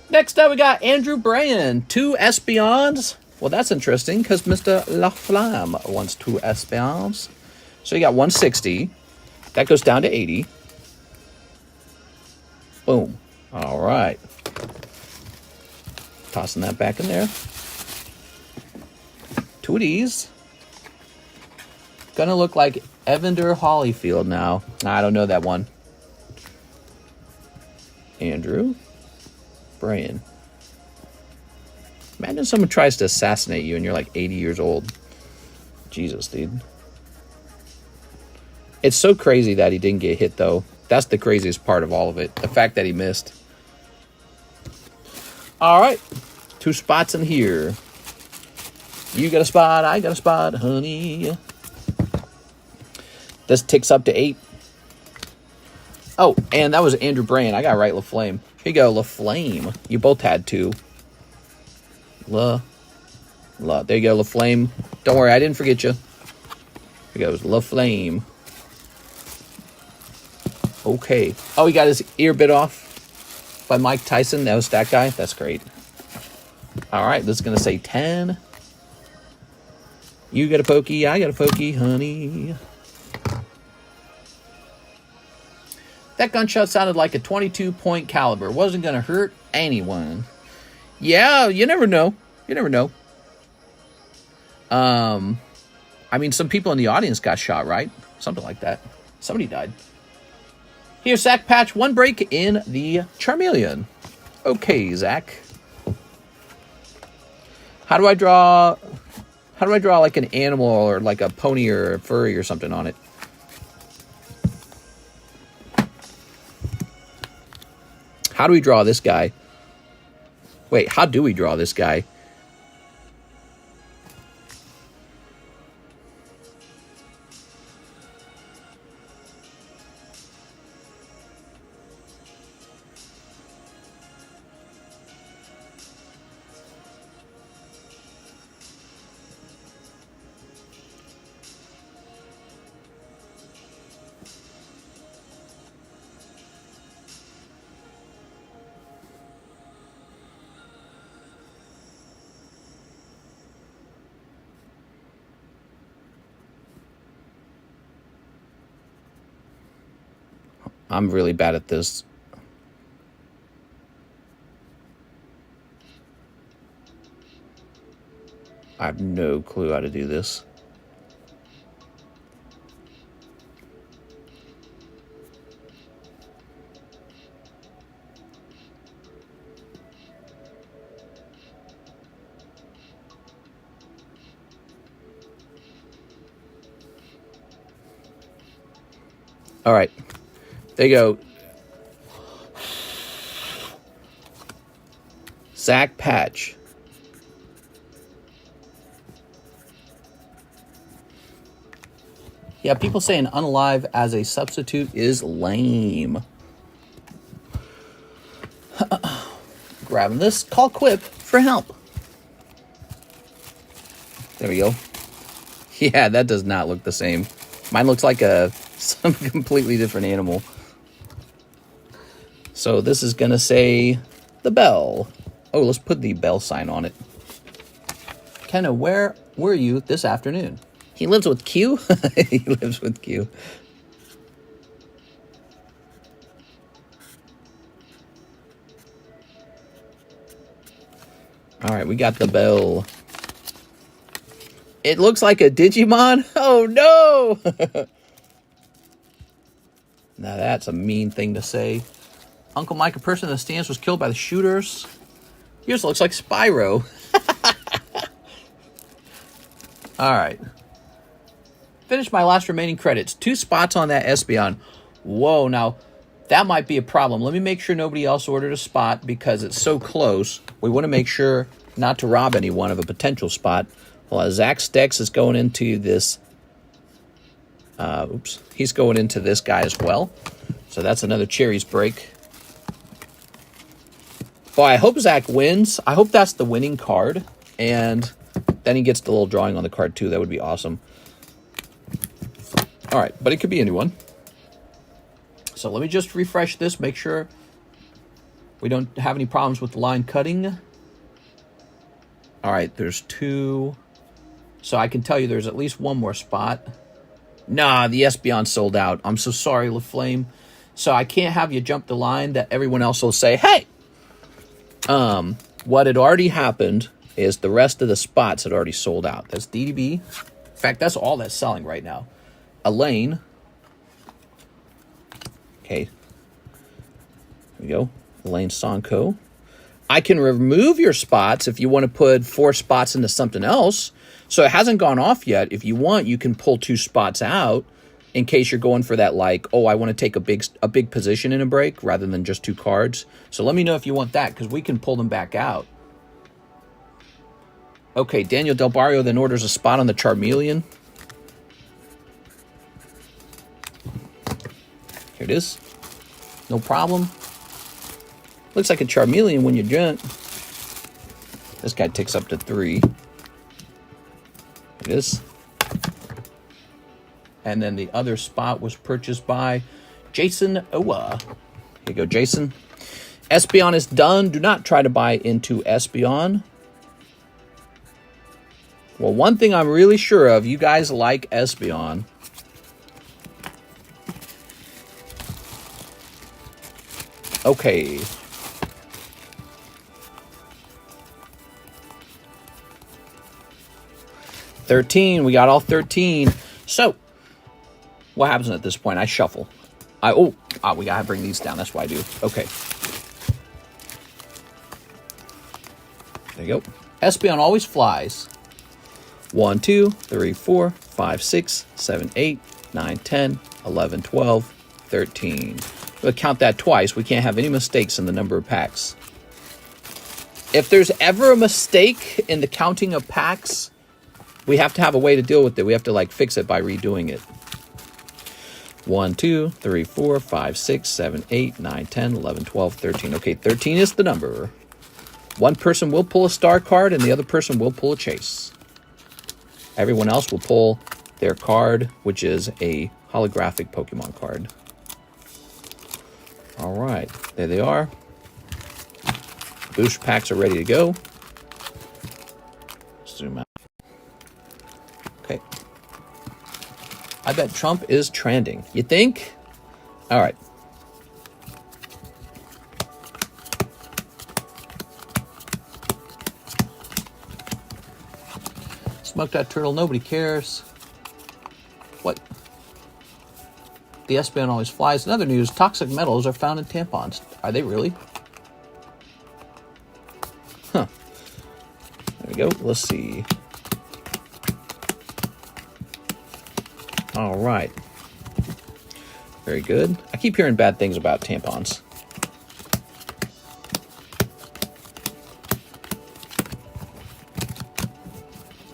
Next up, we got Andrew Bryan. 2 Espions. Well, that's interesting because Mr. Laflamme wants 2 Espions. So you got 160. That goes down to 80. Boom. All right. Tossing that back in there. 2 of these. Gonna look like Evander Holyfield now. I don't know that one. Andrew Bryan. Imagine someone tries to assassinate you and you're like 80 years old. Jesus, dude. It's so crazy that he didn't get hit, though. That's the craziest part of all of it. The fact that he missed. All right. 2 spots in here. You got a spot, I got a spot, honey. This ticks up to 8. Oh, and that was Andrew Brain. I got right, LaFlame. Here you go, LaFlame. You both had 2. There you go, LaFlame. Don't worry, I didn't forget you. Here goes LaFlame. Okay. Oh, he got his ear bit off by Mike Tyson. That was that guy. That's great. All right, this is going to say 10. You got a pokey, I got a pokey, honey. That gunshot sounded like a 22-point caliber. Wasn't going to hurt anyone. Yeah, you never know. You never know. I mean, some people in the audience got shot, right? Something like that. Somebody died. Here's Zach Patch. 1 break in the Charmeleon. Okay, Zach. How do I draw like an animal or like a pony or a furry or something on it? How do we draw this guy? Wait, how do we draw this guy? I'm really bad at this. I have no clue how to do this. All right. There you go. Zach Patch. Yeah, people saying unalive as a substitute is lame. Grabbing this. Call Quip for help. There we go. Yeah, that does not look the same. Mine looks like some completely different animal. So this is going to say the bell. Oh, let's put the bell sign on it. Kenna, where were you this afternoon? He lives with Q? He lives with Q. All right, we got the bell. It looks like a Digimon? Oh, no! Now, that's a mean thing to say. Uncle Mike, a person in the stands, was killed by the shooters. Yours looks like Spyro. All right. Finish my last remaining credits. 2 spots on that Espeon. Whoa, now, that might be a problem. Let me make sure nobody else ordered a spot because it's so close. We want to make sure not to rob anyone of a potential spot. Well, Zach Stex is going into this. He's going into this guy as well. So that's another Cherries break. Boy, I hope Zach wins. I hope that's the winning card. And then he gets the little drawing on the card too. That would be awesome. All right, but it could be anyone. So let me just refresh this. Make sure we don't have any problems with the line cutting. All right, there's 2. So I can tell you there's at least 1 more spot. Nah, the Espeon sold out. I'm so sorry, LaFlame. So I can't have you jump the line that everyone else will say, hey! What had already happened is the rest of the spots had already sold out. That's DDB. In fact, that's all that's selling right now. Elaine. Okay. Here we go. Elaine Sonko. I can remove your spots if you want to put 4 spots into something else. So it hasn't gone off yet. If you want, you can pull 2 spots out in case you're going for that, like, oh, I want to take a big position in a break rather than just 2 cards. So let me know if you want that because we can pull them back out. Okay, Daniel Del Barrio then orders a spot on the Charmeleon. Here it is. No problem. Looks like a Charmeleon when you grunt. This guy takes up to 3. Here it is. And then the other spot was purchased by Jason Owa. Here you go, Jason. Espeon is done. Do not try to buy into Espeon. Well, one thing I'm really sure of, you guys like Espeon. Okay. $13. We got all 13. So, what happens at this point? I shuffle. We gotta bring these down. That's why I do. Okay. There you go. Espeon always flies. 1, 2, 3, 4, 5, 6, 7, 8, 9, 10, 11, 12, 13. We'll count that twice. We can't have any mistakes in the number of packs. If there's ever a mistake in the counting of packs, we have to have a way to deal with it. We have to like fix it by redoing it. 1, 2, 3, 4, 5, 6, 7, 8, 9, 10, 11, 12, 13. Okay, 13 is the number. One person will pull a star card and the other person will pull a chase. Everyone else will pull their card, which is a holographic Pokemon card. All right, there they are. Boost packs are ready to go. Zoom out. Okay. I bet Trump is trending. You think? All right. Smoke that turtle. Nobody cares. What? The Espeon always flies. In other news, toxic metals are found in tampons. Are they really? Huh. There we go. Let's see. All right. Very good. I keep hearing bad things about tampons.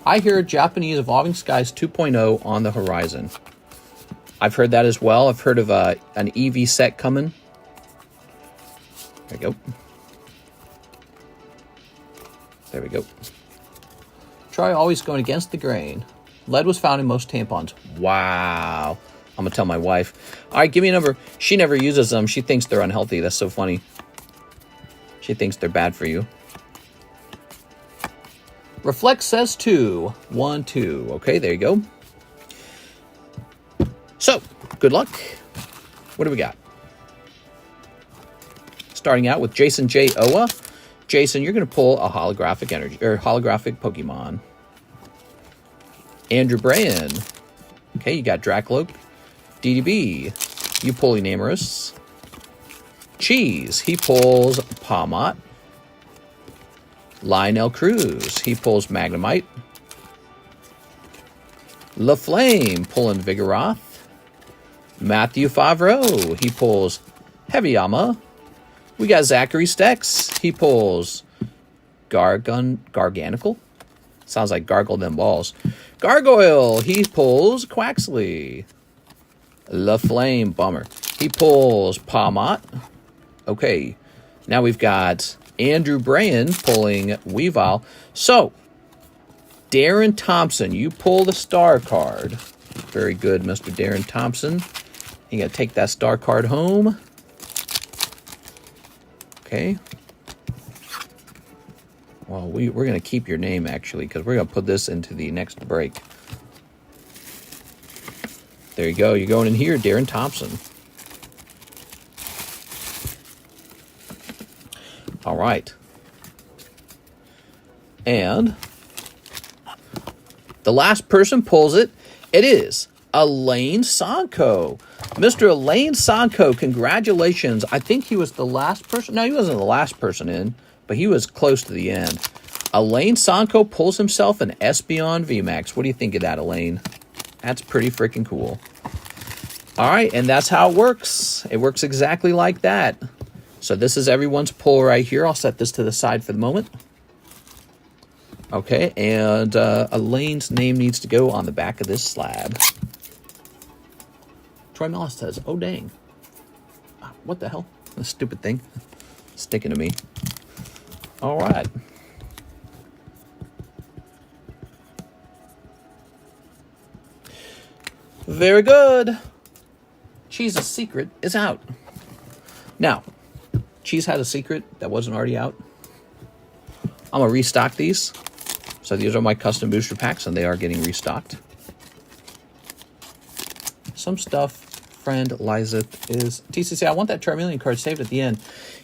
I hear Japanese Evolving Skies 2.0 on the horizon. I've heard that as well. I've heard of an EV set coming. There we go. There we go. Try always going against the grain. Lead was found in most tampons. Wow. I'm going to tell my wife. All right, give me a number. She never uses them. She thinks they're unhealthy. That's so funny. She thinks they're bad for you. Reflect says 2. 1, 2. Okay, there you go. So, good luck. What do we got? Starting out with Jason J. Owa. Jason, you're going to pull a holographic energy or holographic Pokemon. Andrew Brayan. Okay, you got Dracloak. DDB. You pull Enamorous. Cheese. He pulls Palmot. Lionel Cruz. He pulls Magnemite. LaFlame pulling Vigoroth. Matthew Favreau. He pulls Heavyyama. We got Zachary Stex. He pulls Garganical. Sounds like gargle them balls. Gargoyle. He pulls Quaxley. LaFlame. Bummer. He pulls Palmot. Okay. Now we've got Andrew Brayan pulling Weavile. So, Darren Thompson, you pull the star card. Very good, Mr. Darren Thompson. You got to take that star card home. Okay. Well, we're going to keep your name, actually, because we're going to put this into the next break. There you go. You're going in here, Darren Thompson. All right. And the last person pulls it. It is Elaine Sanko. Mr. Elaine Sanko, congratulations. I think he was the last person. No, he wasn't the last person in, but he was close to the end. Elaine Sanko pulls himself an Espeon VMAX. What do you think of that, Elaine? That's pretty freaking cool. All right, and that's how it works. It works exactly like that. So this is everyone's pull right here. I'll set this to the side for the moment. Okay, and Elaine's name needs to go on the back of this slab. Troy Mellis says, oh, dang. What the hell? This stupid thing. Sticking to me. All right. Very good. Cheese's secret is out. Now, Cheese had a secret that wasn't already out. I'm going to restock these. So these are my custom booster packs, and they are getting restocked. Some stuff, friend Lizeth, is... TCC, I want that Charmeleon card saved at the end.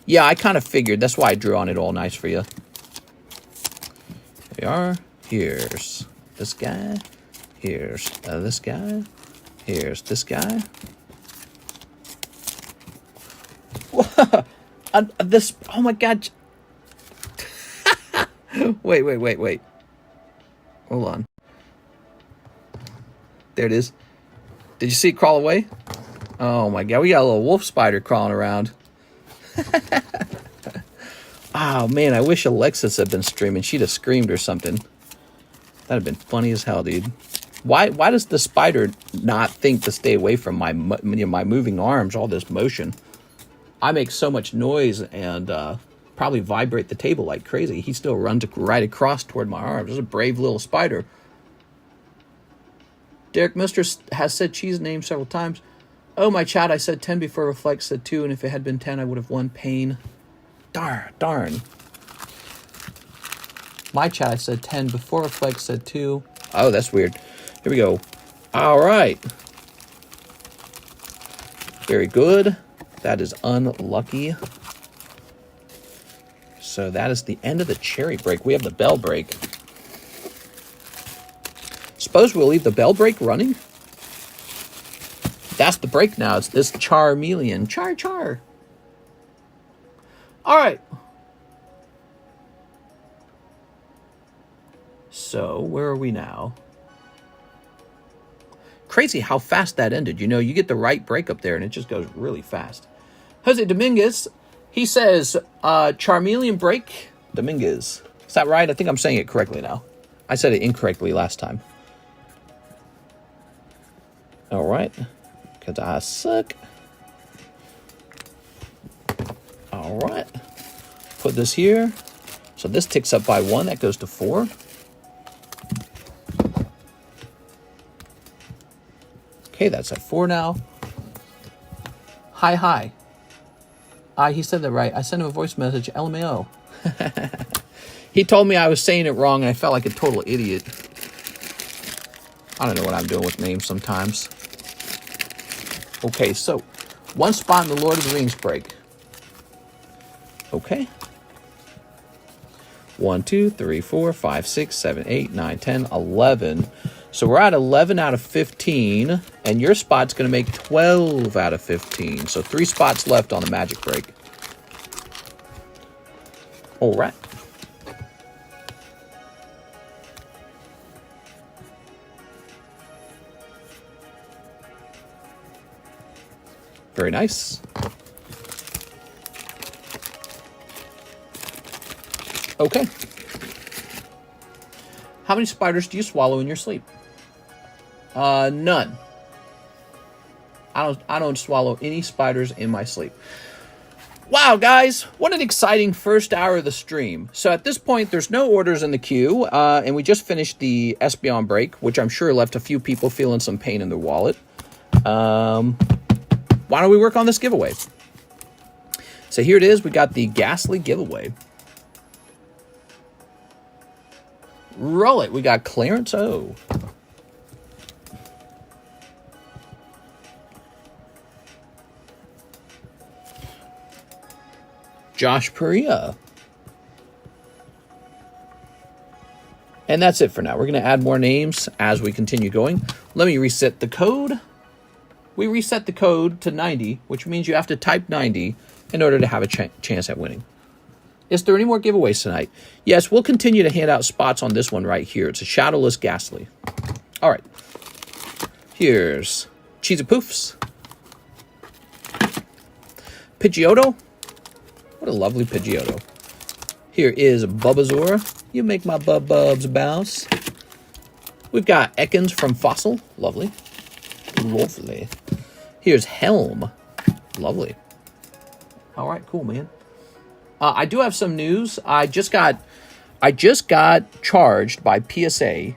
Yeah, I kind of figured. That's why I drew on it all nice for you. Here we are. Here's this guy. Here's this guy. Here's this guy. This... Oh, my God. Wait. Hold on. There it is. Did you see it crawl away? Oh my God, we got a little wolf spider crawling around. Oh man, I wish Alexis had been streaming. She'd have screamed or something. That'd have been funny as hell, dude. Why does the spider not think to stay away from my moving arms, all this motion? I make so much noise and probably vibrate the table like crazy. He still runs right across toward my arms. It's a brave little spider. Derek Monstrous has said Cheese name several times. Oh, my chat, I said 10 before Reflect said 2, and if it had been 10, I would have won pain. Darn. My chat, I said 10 before Reflect said 2. Oh, that's weird. Here we go. All right. Very good. That is unlucky. So that is the end of the cherry break. We have the bell break. Suppose we'll leave the bell break running? That's the break now. It's this Charmeleon. Char. All right. So, where are we now? Crazy how fast that ended. You know, you get the right break up there and it just goes really fast. Jose Dominguez, he says, Charmeleon break Dominguez. Is that right? I think I'm saying it correctly now. I said it incorrectly last time. All right. Because I suck. All right. Put this here. So this ticks up by 1. That goes to 4. Okay, that's at 4 now. Hi. He said that right. I sent him a voice message. LMAO. He told me I was saying it wrong, and I felt like a total idiot. I don't know what I'm doing with names sometimes. Okay, so 1 spot in the Lord of the Rings break. Okay. 1, 2, 3, 4, 5, 6, 7, 8, 9, 10, 11. So we're at 11 out of 15, and your spot's going to make 12 out of 15. So 3 spots left on the magic break. All right. Very nice. Okay. How many spiders do you swallow in your sleep? None. I don't swallow any spiders in my sleep. Wow, guys, what an exciting first hour of the stream. So at this point, there's no orders in the queue, and we just finished the Espeon break, which I'm sure left a few people feeling some pain in their wallet. Why don't we work on this giveaway? So here it is. We got the Ghastly giveaway. Roll it. We got Clarence O. Josh Perea. And that's it for now. We're going to add more names as we continue going. Let me reset the code. We reset the code to 90, which means you have to type 90 in order to have a chance at winning. Is there any more giveaways tonight? Yes, we'll continue to hand out spots on this one right here. It's a Shadowless Ghastly. All right. Here's Cheesy Poofs. Pidgeotto. What a lovely Pidgeotto. Here is Bulbasaur. You make my bubs bounce. We've got Ekans from Fossil. Lovely. Lovely. Here's Helm. Lovely. All right, cool, man. I do have some news. I just got charged by PSA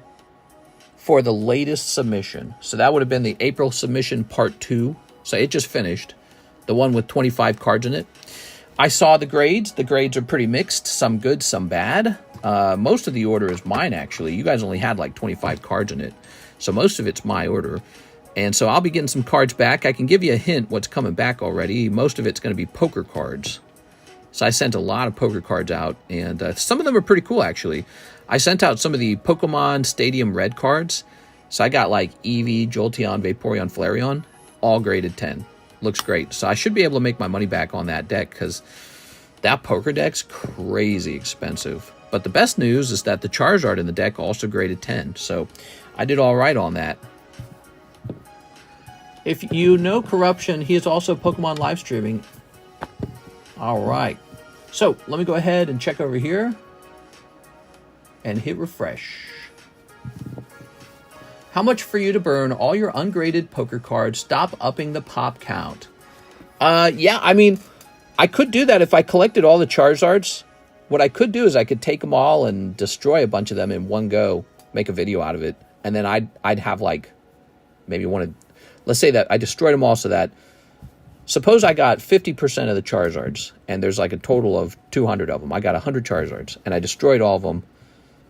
for the latest submission. So that would have been the April submission part 2. So it just finished. The one with 25 cards in it. I saw the grades. The grades are pretty mixed. Some good, some bad. Most of the order is mine, actually. You guys only had like 25 cards in it. So most of it's my order. And so I'll be getting some cards back. I can give you a hint what's coming back already. Most of it's going to be poker cards. So I sent a lot of poker cards out. And some of them are pretty cool, actually. I sent out some of the Pokemon Stadium Red cards. So I got like Eevee, Jolteon, Vaporeon, Flareon. All graded 10. Looks great. So I should be able to make my money back on that deck because that poker deck's crazy expensive. But the best news is that the Charizard in the deck also graded 10. So I did all right on that. If you know Corruption, he is also Pokemon live streaming. All right. So let me go ahead and check over here and hit refresh. How much for you to burn all your ungraded poker cards? Stop upping the pop count. Yeah, I mean, I could do that if I collected all the Charizards. What I could do is I could take them all and destroy a bunch of them in one go, make a video out of it, and then I'd have like maybe let's say that I destroyed them all so that, suppose I got 50% of the Charizards, and there's like a total of 200 of them. I got 100 Charizards, and I destroyed all of them.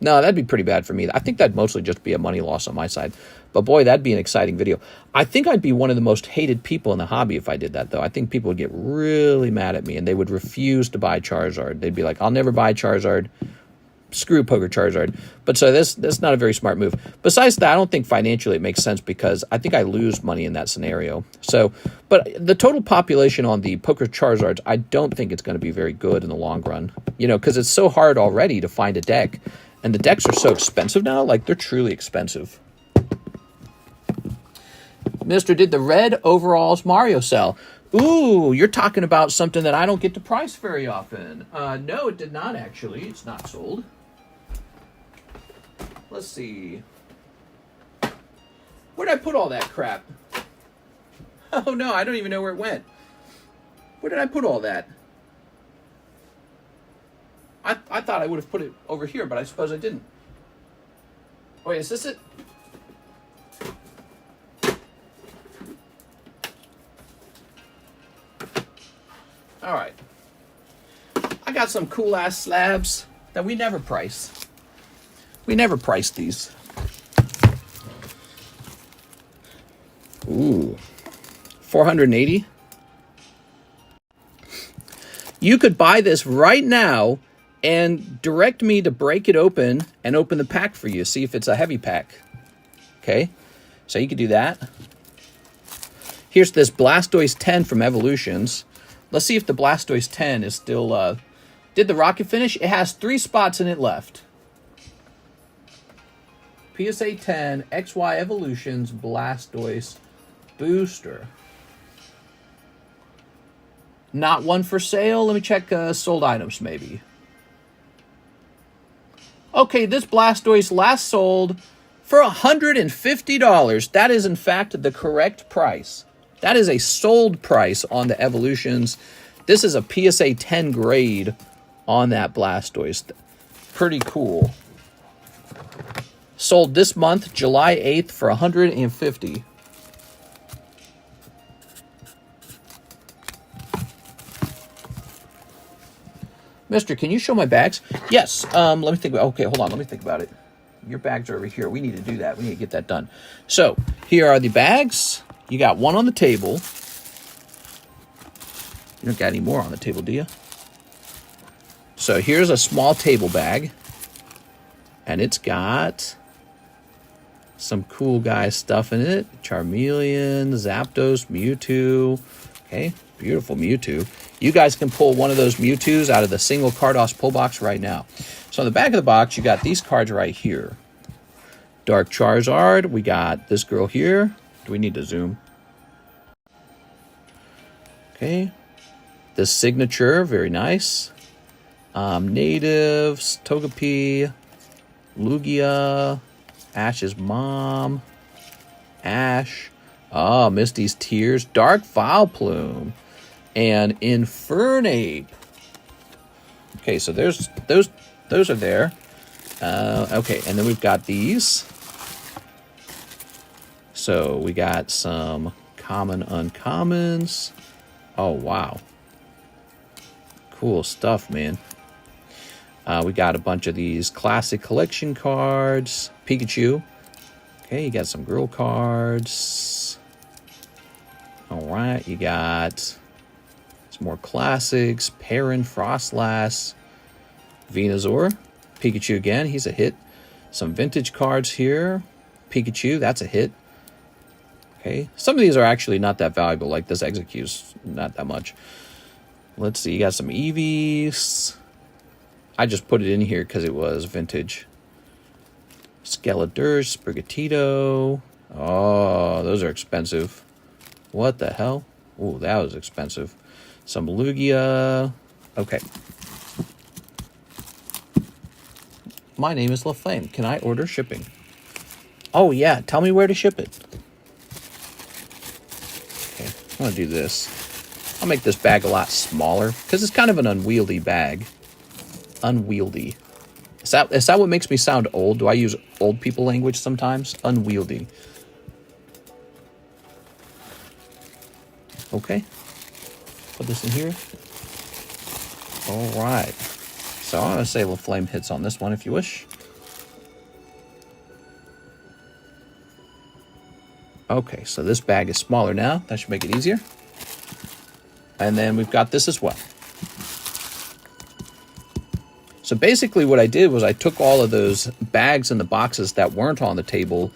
No, that'd be pretty bad for me. I think that'd mostly just be a money loss on my side. But boy, that'd be an exciting video. I think I'd be one of the most hated people in the hobby if I did that, though. I think people would get really mad at me, and they would refuse to buy Charizard. They'd be like, I'll never buy Charizard. Screw Poker Charizard. But so that's not a very smart move. Besides that, I don't think financially it makes sense because I think I lose money in that scenario. So, but the total population on the Poker Charizards, I don't think it's going to be very good in the long run. You know, because it's so hard already to find a deck. And the decks are so expensive now, like they're truly expensive. Mister, did the red overalls Mario sell? Ooh, you're talking about something that I don't get to price very often. No, it did not actually. It's not sold. Let's see. Where'd I put all that crap? Oh no, I don't even know where it went. Where did I put all that? I thought I would have put it over here, but I suppose I didn't. Wait, is this it? All right. I got some cool-ass slabs that we never price. We never price these. Ooh. 480. You could buy this right now and direct me to break it open and open the pack for you. See if it's a heavy pack. Okay? So you could do that. Here's this Blastoise 10 from Evolutions. Let's see if the Blastoise 10 is still... did the rocket finish? It has 3 spots in it left. PSA 10 XY Evolutions Blastoise Booster. Not one for sale. Let me check sold items, maybe. Okay, this Blastoise last sold for $150. That is, in fact, the correct price. That is a sold price on the Evolutions. This is a PSA 10 grade on that Blastoise. Pretty cool. Sold this month, July 8th, for $150. Mister, can you show my bags? Yes. Let me think about. Okay, hold on. Let me think about it. Your bags are over here. We need to do that. We need to get that done. So here are the bags. You got one on the table. You don't got any more on the table, do you? So here's a small table bag, and it's got some cool guy stuff in it. Charmeleon, Zapdos, Mewtwo. Okay, beautiful Mewtwo. You guys can pull one of those Mewtwo's out of the single Carddass pull box right now. So on the back of the box, you got these cards right here. Dark Charizard. We got this girl here. Do we need to zoom? Okay. This signature, very nice. Natives, Togepi, Lugia, Ash's mom, Ash, oh, Misty's Tears, Dark Vileplume, and Infernape. Okay, so those are there. Okay, and then we've got these. So we got some common uncommons. Oh, wow. Cool stuff, man. We got a bunch of these classic collection cards. Pikachu. Okay, you got some girl cards. All right, you got some more classics. Perrin, Frostlass, Venusaur. Pikachu again, he's a hit. Some vintage cards here. Pikachu, that's a hit. Okay, some of these are actually not that valuable, like this Execute's not that much. Let's see, you got some Eevees. I just put it in here because it was vintage. Skeledirge, Sprigatito. Oh, those are expensive. What the hell? Oh, that was expensive. Some Lugia. Okay. My name is LaFlame. Can I order shipping? Oh, yeah. Tell me where to ship it. Okay, I'm going to do this. I'll make this bag a lot smaller because it's kind of an unwieldy bag. Unwieldy. Is that what makes me sound old? Do I use old people language sometimes? Unwieldy. Okay. Put this in here. All right. So I'm going to say LaFlame hits on this one if you wish. Okay, so this bag is smaller now. That should make it easier. And then we've got this as well. So basically what I did was I took all of those bags and the boxes that weren't on the table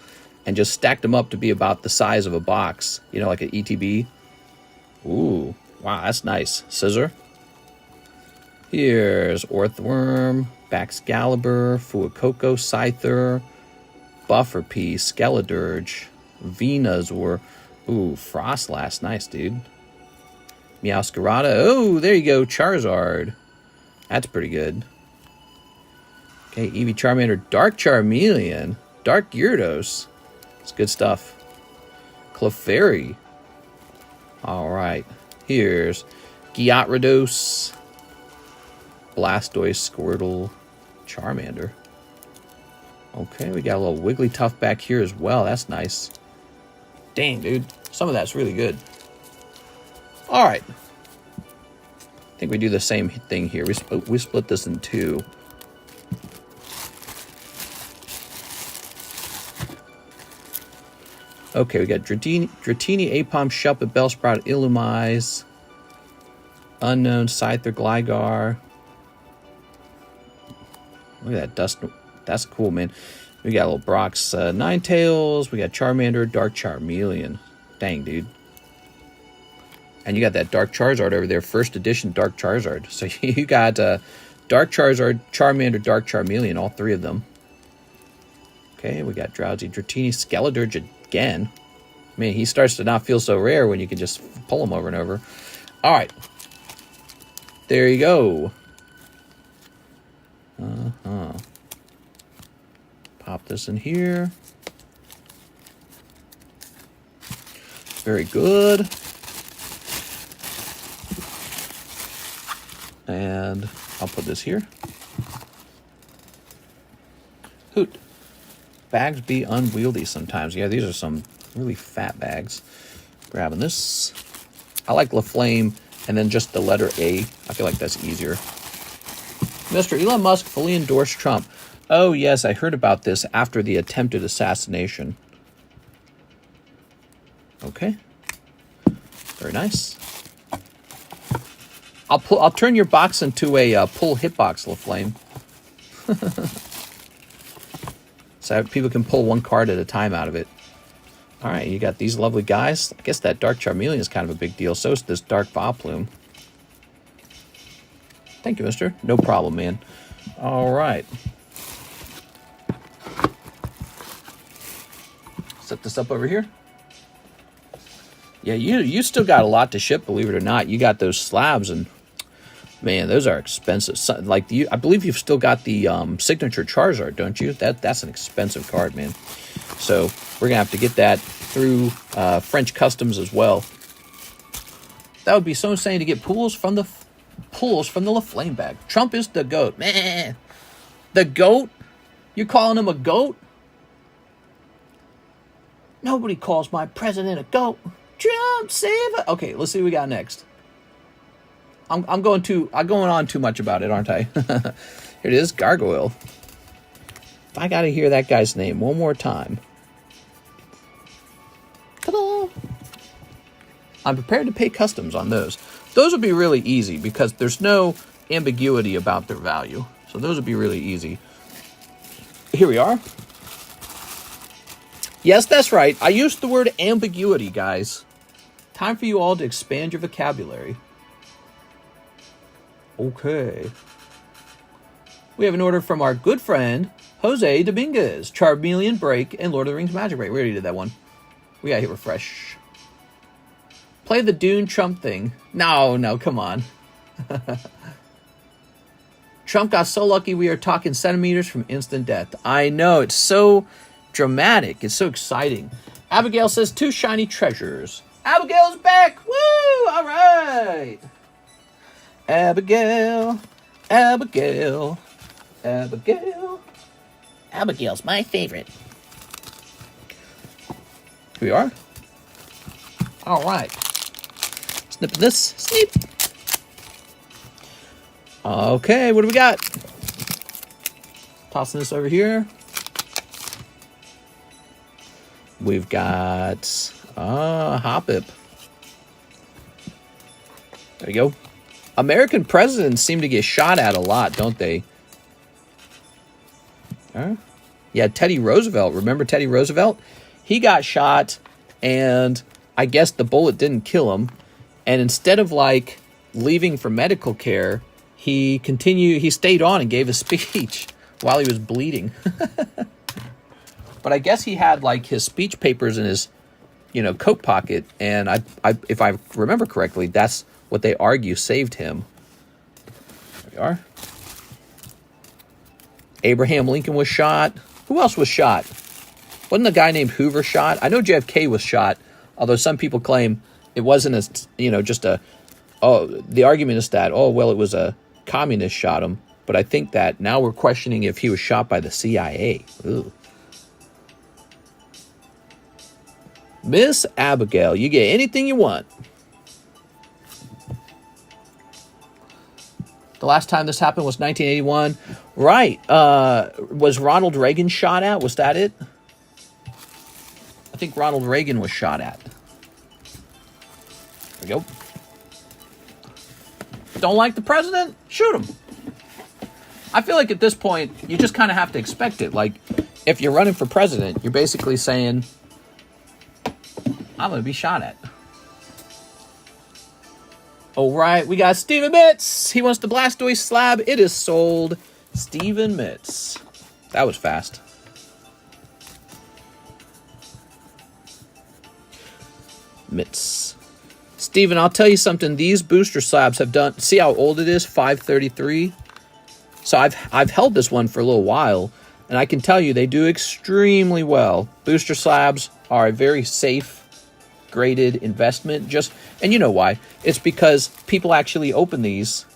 and just stacked them up to be about the size of a box. You know, like an ETB. Ooh, wow, that's nice. Scissor. Here's Orthworm, Baxcalibur, Fuecoco, Scyther, Bufferpea, Skeledirge, Venusaur. Ooh, Frostlass, nice, dude. Meowscarada. Oh, there you go, Charizard. That's pretty good. Okay, Eevee, Charmander, Dark Charmeleon, Dark Gyarados. It's good stuff. Clefairy. All right. Here's Gyarados, Blastoise, Squirtle, Charmander. Okay, we got a little Wigglytuff back here as well. That's nice. Dang, dude. Some of that's really good. All right. I think we do the same thing here. We split this in two. Okay, we got Dratini, Aipom, Shelpet, Bellsprout, Illumise, Unknown, Scyther, Gligar. Look at that dust. That's cool, man. We got little Brock's Ninetales. We got Charmander, Dark Charmeleon. Dang, dude. And you got that Dark Charizard over there. First edition Dark Charizard. So you got Dark Charizard, Charmander, Dark Charmeleon. All three of them. Okay, we got Drowsy, Dratini, Skeledirge again. I mean, he starts to not feel so rare when you can just pull him over and over. All right. There you go. Pop this in here. Very good. And I'll put this here. Hoot. Bags be unwieldy sometimes. Yeah, these are some really fat bags. Grabbing this. I like LaFlame and then just the letter A. I feel like that's easier. Mr. Elon Musk fully endorsed Trump. Oh, yes, I heard about this after the attempted assassination. Okay. Very nice. I'll turn your box into a pull hitbox, LaFlame. So people can pull one card at a time out of it. All right, you got these lovely guys. I guess that Dark Charmeleon is kind of a big deal. So is this Dark Vileplume. Thank you, mister. No problem, man. All right. Set this up over here. Yeah, you still got a lot to ship, believe it or not. You got those slabs, and Man, those are expensive. Like I believe you've still got the signature Charizard, don't you? That's an expensive card, man. So we're gonna have to get that through French customs as well. That would be so insane to get pools from the Flame bag. Trump is the GOAT, man. The GOAT? You're calling him a GOAT? Nobody calls my president a GOAT. Trump, save it. Okay, let's see what we got next. I'm going on too much about it, aren't I? Here it is, Gargoyle. I gotta hear that guy's name one more time. Ta-da! I'm prepared to pay customs on those. Those would be really easy because there's no ambiguity about their value. So those would be really easy. Here we are. Yes, that's right. I used the word ambiguity, guys. Time for you all to expand your vocabulary. Okay. We have an order from our good friend, Jose Dominguez. Charmeleon Break and Lord of the Rings Magic Break. We already did that one. We gotta hit refresh. Play the Dune Trump thing. No, come on. Trump got so lucky we are talking centimeters from instant death. I know, it's so dramatic. It's so exciting. Abigail says 2 shiny treasures. Abigail's back! Woo! All right! Abigail. Abigail's my favorite. Here we are. All right. Snipping this. Snip. Okay, what do we got? Tossing this over here. We've got Hoppip. There you go. American presidents seem to get shot at a lot, don't they? Yeah, Teddy Roosevelt. Remember Teddy Roosevelt? He got shot, and I guess the bullet didn't kill him. And instead of, like, leaving for medical care, he stayed on and gave a speech while he was bleeding. But I guess he had, like, his speech papers in his, coat pocket. And if I remember correctly, that's what they argue saved him. There we are. Abraham Lincoln was shot. Who else was shot? Wasn't a guy named Hoover shot? I know JFK was shot, although some people claim it wasn't the argument is that, it was a communist shot him. But I think that now we're questioning if he was shot by the CIA. Ooh. Miss Abigail, you get anything you want. The last time this happened was 1981. Right. Was Ronald Reagan shot at? Was that it? I think Ronald Reagan was shot at. There we go. Don't like the president? Shoot him. I feel like at this point, you just kind of have to expect it. Like, if you're running for president, you're basically saying, I'm going to be shot at. All right, we got Steven Mitz. He wants the Blastoise slab. It is sold. Steven Mitz. That was fast. Mitz. Steven, I'll tell you something. These booster slabs have done... See how old it is? 533. So I've held this one for a little while, and I can tell you they do extremely well. Booster slabs are a very safe, graded investment. And you know why? It's because people actually open these.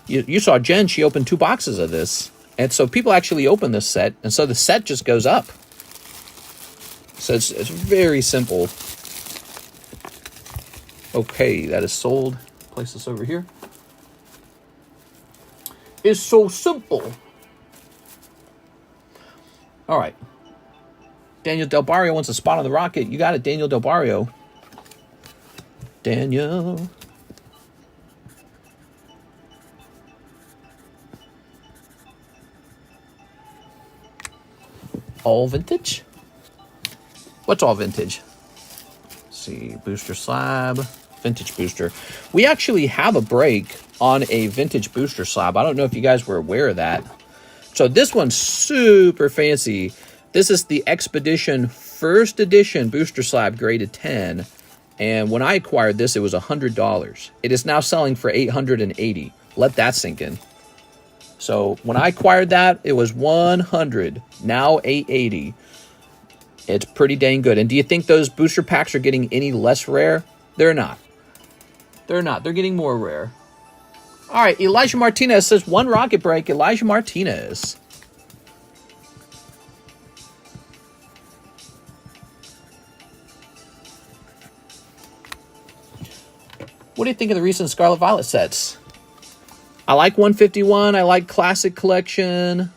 You saw Jen, she opened 2 boxes of this. And so people actually open this set, and so the set just goes up. So it's very simple. Okay, that is sold. Place this over here. It's so simple. All right. Daniel Del Barrio wants a spot on the rocket. You got it, Daniel Del Barrio. Daniel. All vintage? What's all vintage? Let's see, booster slab, vintage booster. We actually have a break on a vintage booster slab. I don't know if you guys were aware of that. So this one's super fancy. This is the Expedition First Edition booster slab graded 10. And when I acquired this, it was $100. It is now selling for $880. Let that sink in. So when I acquired that, it was 100. Now 880. It's pretty dang good. And do you think those booster packs are getting any less rare? They're not. They're not. They're getting more rare. All right, Elijah Martinez says, 1 rocket break. Elijah Martinez. What do you think of the recent Scarlet Violet sets? I like 151. I like Classic Collection.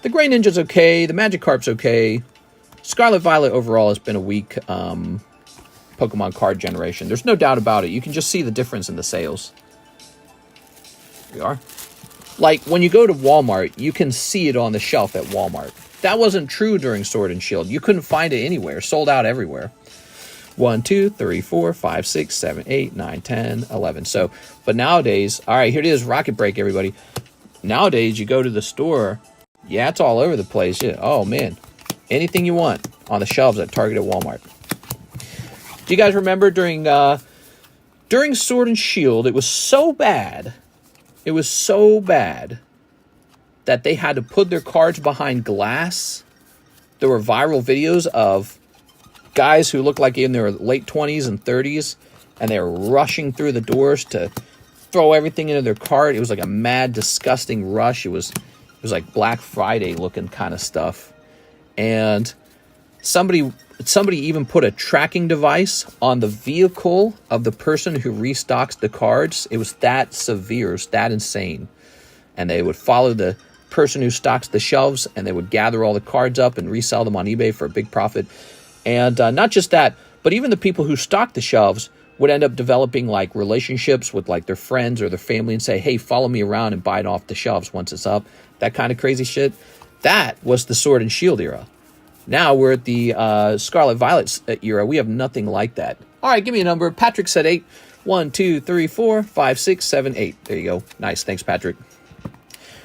The Grey Ninja's okay. The Magikarp's okay. Scarlet Violet overall has been a weak Pokemon card generation. There's no doubt about it. You can just see the difference in the sales. Here we are. Like, when you go to Walmart, you can see it on the shelf at Walmart. That wasn't true during Sword and Shield. You couldn't find it anywhere. Sold out everywhere. 1, 2, 3, 4, 5, 6, 7, 8, 9, 10, 11. So, but nowadays, all right, here it is, Rocket Break, everybody. Nowadays, you go to the store, yeah, it's all over the place. Yeah. Oh, man. Anything you want on the shelves at Target or Walmart. Do you guys remember during Sword and Shield, it was so bad. It was so bad that they had to put their cards behind glass. There were viral videos of guys who looked like in their late 20s and 30s, and they were rushing through the doors to throw everything into their cart. It was like a mad, disgusting rush. It was like Black Friday looking kind of stuff. And somebody even put a tracking device on the vehicle of the person who restocks the cards. It was that severe, it was that insane. And they would follow the person who stocks the shelves, and they would gather all the cards up and resell them on eBay for a big profit. And not just that, but even the people who stock the shelves would end up developing like relationships with like their friends or their family and say, hey, follow me around and buy it off the shelves once it's up. That kind of crazy shit. That was the Sword and Shield era. Now we're at the Scarlet Violet era. We have nothing like that. All right, give me a number. Patrick said 8. 1, 2, 3, 4, 5, 6, 7, 8. There you go. Nice. Thanks, Patrick.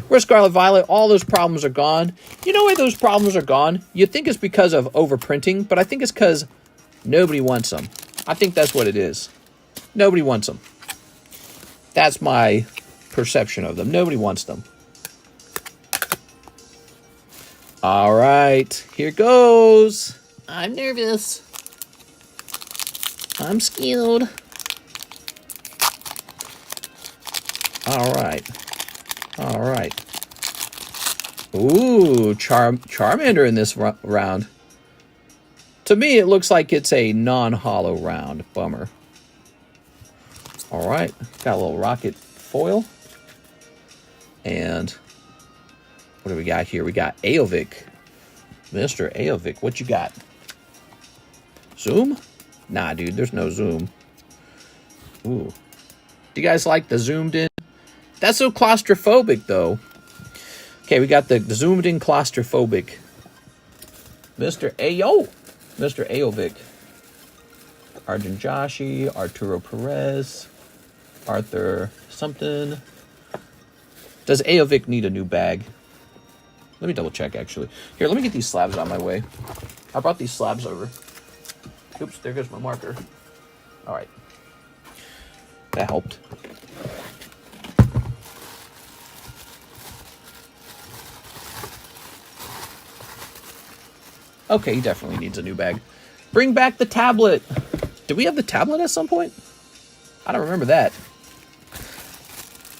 We're Scarlet Violet. All those problems are gone. You know why those problems are gone? You'd think it's because of overprinting, but I think it's because nobody wants them. I think that's what it is. Nobody wants them. That's my perception of them. Nobody wants them. All right, here goes. I'm nervous. I'm scared. All right. All right. Ooh, Charmander in this round. To me, it looks like it's a non-holo round. Bummer. All right. Got a little rocket foil. And what do we got here? We got Aovic. Mr. Aovic, what you got? Zoom? Nah, dude, there's no zoom. Ooh. Do you guys like the zoomed in? That's so claustrophobic, though. Okay, we got the zoomed in claustrophobic. Mr. Aovic. Arjun Joshi, Arturo Perez, Arthur something. Does Aovic need a new bag? Let me double check, actually. Here, let me get these slabs out of my way. I brought these slabs over. Oops, there goes my marker. All right. That helped. Okay, he definitely needs a new bag. Bring back the tablet. Did we have the tablet at some point? I don't remember that.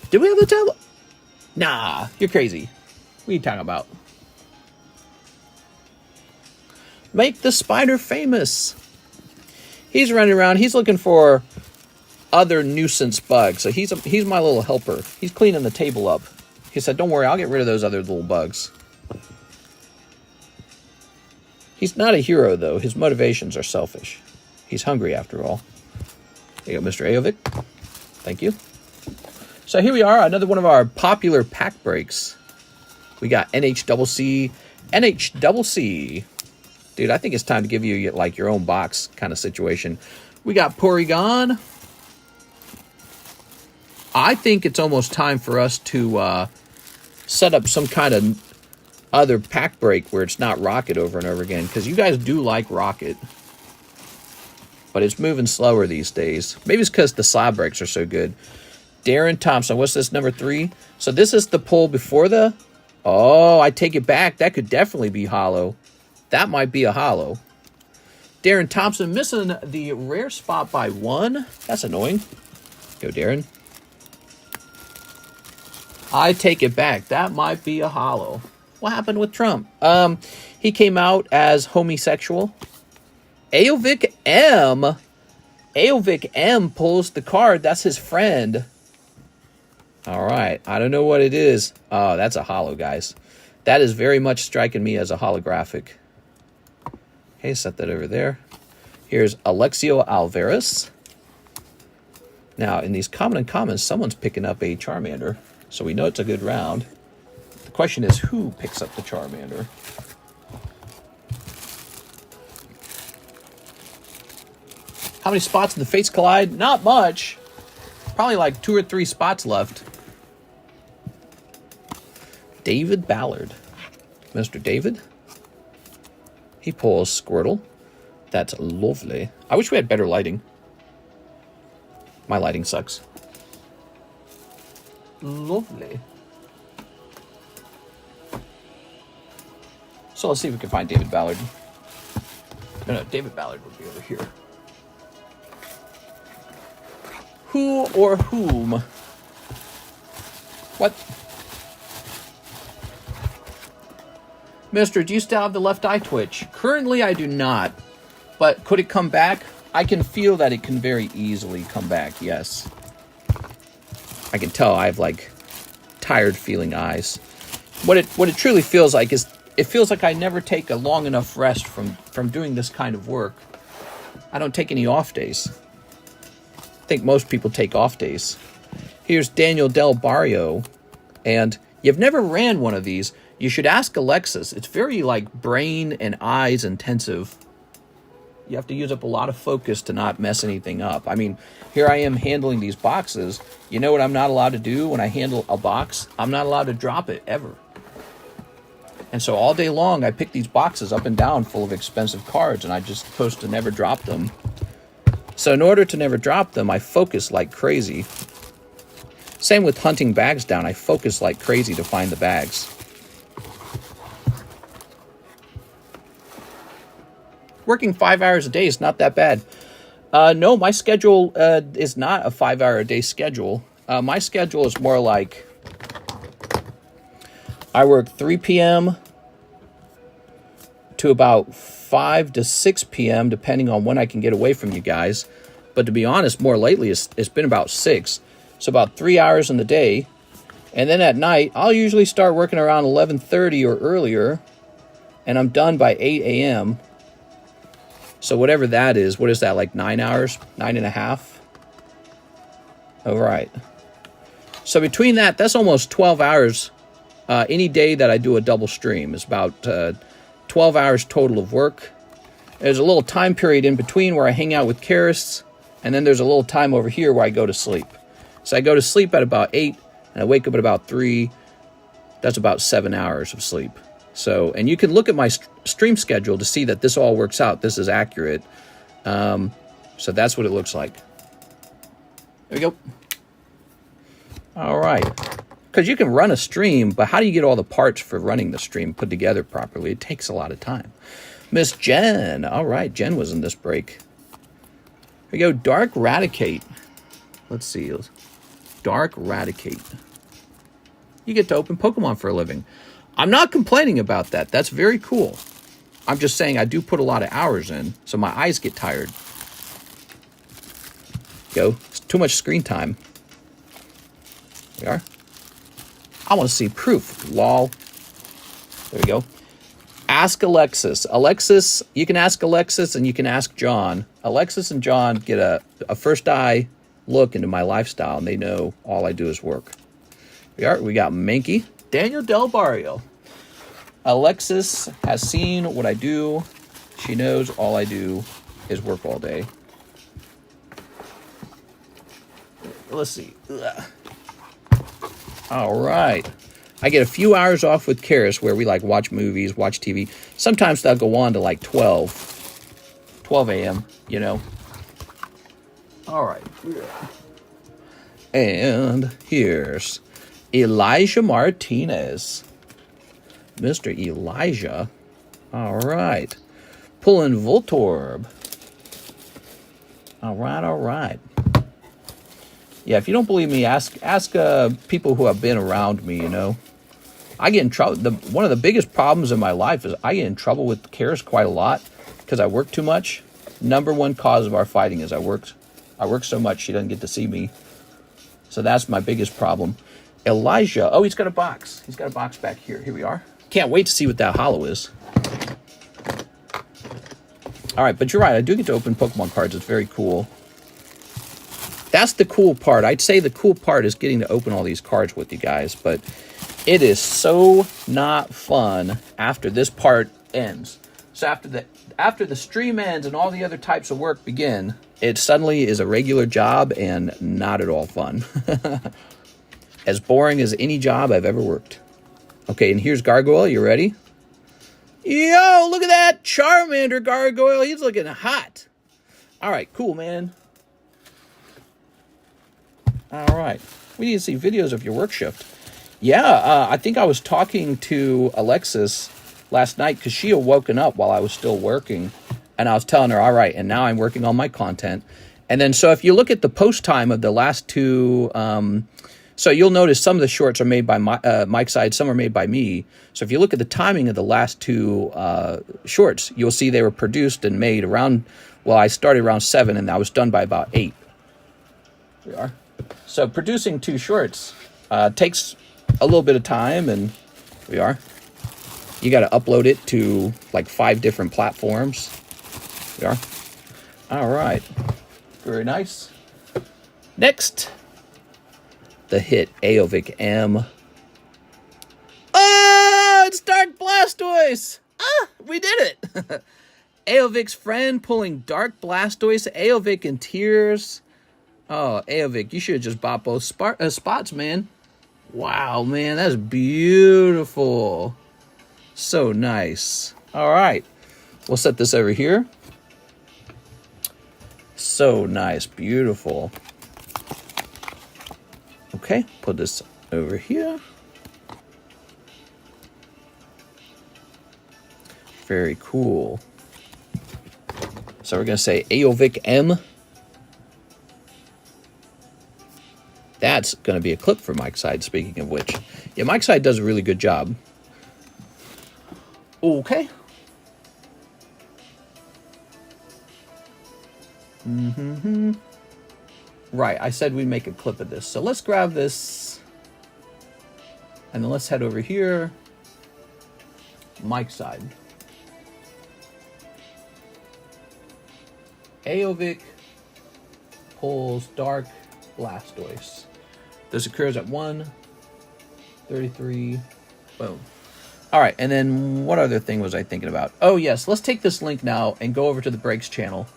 Did we have the tablet? Nah, you're crazy. What are you talking about? Make the spider famous. He's running around. He's looking for other nuisance bugs. So he's my little helper. He's cleaning the table up. He said, don't worry, I'll get rid of those other little bugs. He's not a hero, though. His motivations are selfish. He's hungry, after all. There you go, Mr. Aovic. Thank you. So here we are, another one of our popular pack breaks. We got NHCC. NHCC. Dude, I think it's time to give you, like, your own box kind of situation. We got Porygon. I think it's almost time for us to set up some kind of other pack break where it's not Rocket over and over again, because you guys do like Rocket, but it's moving slower these days. Maybe it's because the slab breaks are so good. Darren Thompson. What's this, number 3? So this is the pull before the... Oh, I take it back. That could definitely be hollow. That might be a hollow. Darren Thompson missing the rare spot by 1. That's annoying. Go, Darren. I take it back. That might be a hollow. What happened with Trump? He came out as homosexual. Aovic M. Aovic M pulls the card. That's his friend. All right. I don't know what it is. Oh, that's a hollow, guys. That is very much striking me as a holographic. Okay, set that over there. Here's Alexio Alvarez. Now, in these common and commons, someone's picking up a Charmander. So we know it's a good round. The question is, who picks up the Charmander? How many spots in the Fates Collide? Not much. Probably like 2 or 3 spots left. David Ballard. Mr. David. He pulls Squirtle. That's lovely. I wish we had better lighting. My lighting sucks. Lovely. So let's see if we can find David Ballard. No, David Ballard would be over here. Who or whom? What? Mister, do you still have the left eye twitch? Currently, I do not. But could it come back? I can feel that it can very easily come back, yes. I can tell I have, like, tired feeling eyes. What it truly feels like is, it feels like I never take a long enough rest from doing this kind of work. I don't take any off days. I think most people take off days. Here's Daniel Del Barrio. And you've never ran one of these. You should ask Alexis. It's very, like, brain and eyes intensive. You have to use up a lot of focus to not mess anything up. I mean, here I am handling these boxes. You know what I'm not allowed to do when I handle a box? I'm not allowed to drop it, ever. And so all day long, I pick these boxes up and down full of expensive cards, and I'm just supposed to never drop them. So in order to never drop them, I focus like crazy. Same with hunting bags down. I focus like crazy to find the bags. Working 5 hours a day is not that bad. No, my schedule is not a 5-hour-a-day schedule. My schedule is more like I work 3 p.m. to about 5 to 6 p.m., depending on when I can get away from you guys. But to be honest, more lately, it's been about 6. So about 3 hours in the day. And then at night, I'll usually start working around 11:30 or earlier. And I'm done by 8 a.m., so whatever that is, what is that, like 9 hours? 9.5? All right. So between that, that's almost 12 hours. Any day that I do a double stream is about 12 hours total of work. There's a little time period in between where I hang out with Carddass, and then there's a little time over here where I go to sleep. So I go to sleep at about 8, and I wake up at about 3. That's about 7 hours of sleep. So, and you can look at my stream schedule to see that this all works out. This is accurate. So that's what it looks like. There we go. All right. Because you can run a stream, but how do you get all the parts for running the stream put together properly? It takes a lot of time. Miss Jen. All right, Jen was in this break. Here we go. Dark Radicate. Let's see. Dark Radicate. You get to open Pokemon for a living. I'm not complaining about that. That's very cool. I'm just saying I do put a lot of hours in, so my eyes get tired. Go. It's too much screen time. There we are. I want to see proof. Lol. There we go. Ask Alexis. Alexis, you can ask Alexis and you can ask John. Alexis and John get a first eye look into my lifestyle, and they know all I do is work. We got Mankey. Daniel Del Barrio. Alexis has seen what I do. She knows all I do is work all day. Let's see. Ugh. All right. I get a few hours off with Carddass where we like watch movies, watch TV. Sometimes they'll go on to like 12 a.m., you know. All right. And here's Elijah Martinez. Mr. Elijah. All right. Pulling Voltorb. All right, all right. Yeah, if you don't believe me, ask people who have been around me, you know. I get in trouble. One of the biggest problems in my life is I get in trouble with Karis quite a lot because I work too much. Number one cause of our fighting is I work so much she doesn't get to see me. So that's my biggest problem. Elijah. Oh, he's got a box. He's got a box back here. Here we are. Can't wait to see what that holo is. All right, but you're right. I do get to open Pokemon cards. It's very cool. That's the cool part. I'd say the cool part is getting to open all these cards with you guys, but it is so not fun after this part ends. So after the stream ends and all the other types of work begin, it suddenly is a regular job and not at all fun. As boring as any job I've ever worked. Okay, and here's Gargoyle. You ready? Yo, look at that Charmander Gargoyle. He's looking hot. All right, cool, man. All right. We need to see videos of your work shift. Yeah, I think I was talking to Alexis last night because she had woken up while I was still working. And I was telling her, all right, and now I'm working on my content. And then, so if you look at the post time of the last two, so you'll notice some of the shorts are made by Mike's side, some are made by me. So if you look at the timing of the last two shorts, you'll see they were produced and made around, well, I started around 7 and I was done by about 8. Here we are. So producing 2 shorts takes a little bit of time, and here we are. You got to upload it to like 5 different platforms. Here we are. All right. Very nice. Next, the hit Aovic M. Oh, it's Dark Blastoise! Ah, we did it! Aovic's friend pulling Dark Blastoise. Aovic in tears. Oh, Aovic, you should have just bought both spots, man. Wow, man, that's beautiful. So nice. All right, we'll set this over here. So nice, beautiful. Okay, put this over here. Very cool. So we're going to say Aovic M. That's going to be a clip for Mike's side, speaking of which. Yeah, Mike's side does a really good job. Okay. Right, I said we'd make a clip of this. So let's grab this. And then let's head over here. Mike's side. Aovic pulls Dark Blastoise. This occurs at 1:33. Boom. All right, and then what other thing was I thinking about? Oh, yes, let's take this link now and go over to the Breaks channel,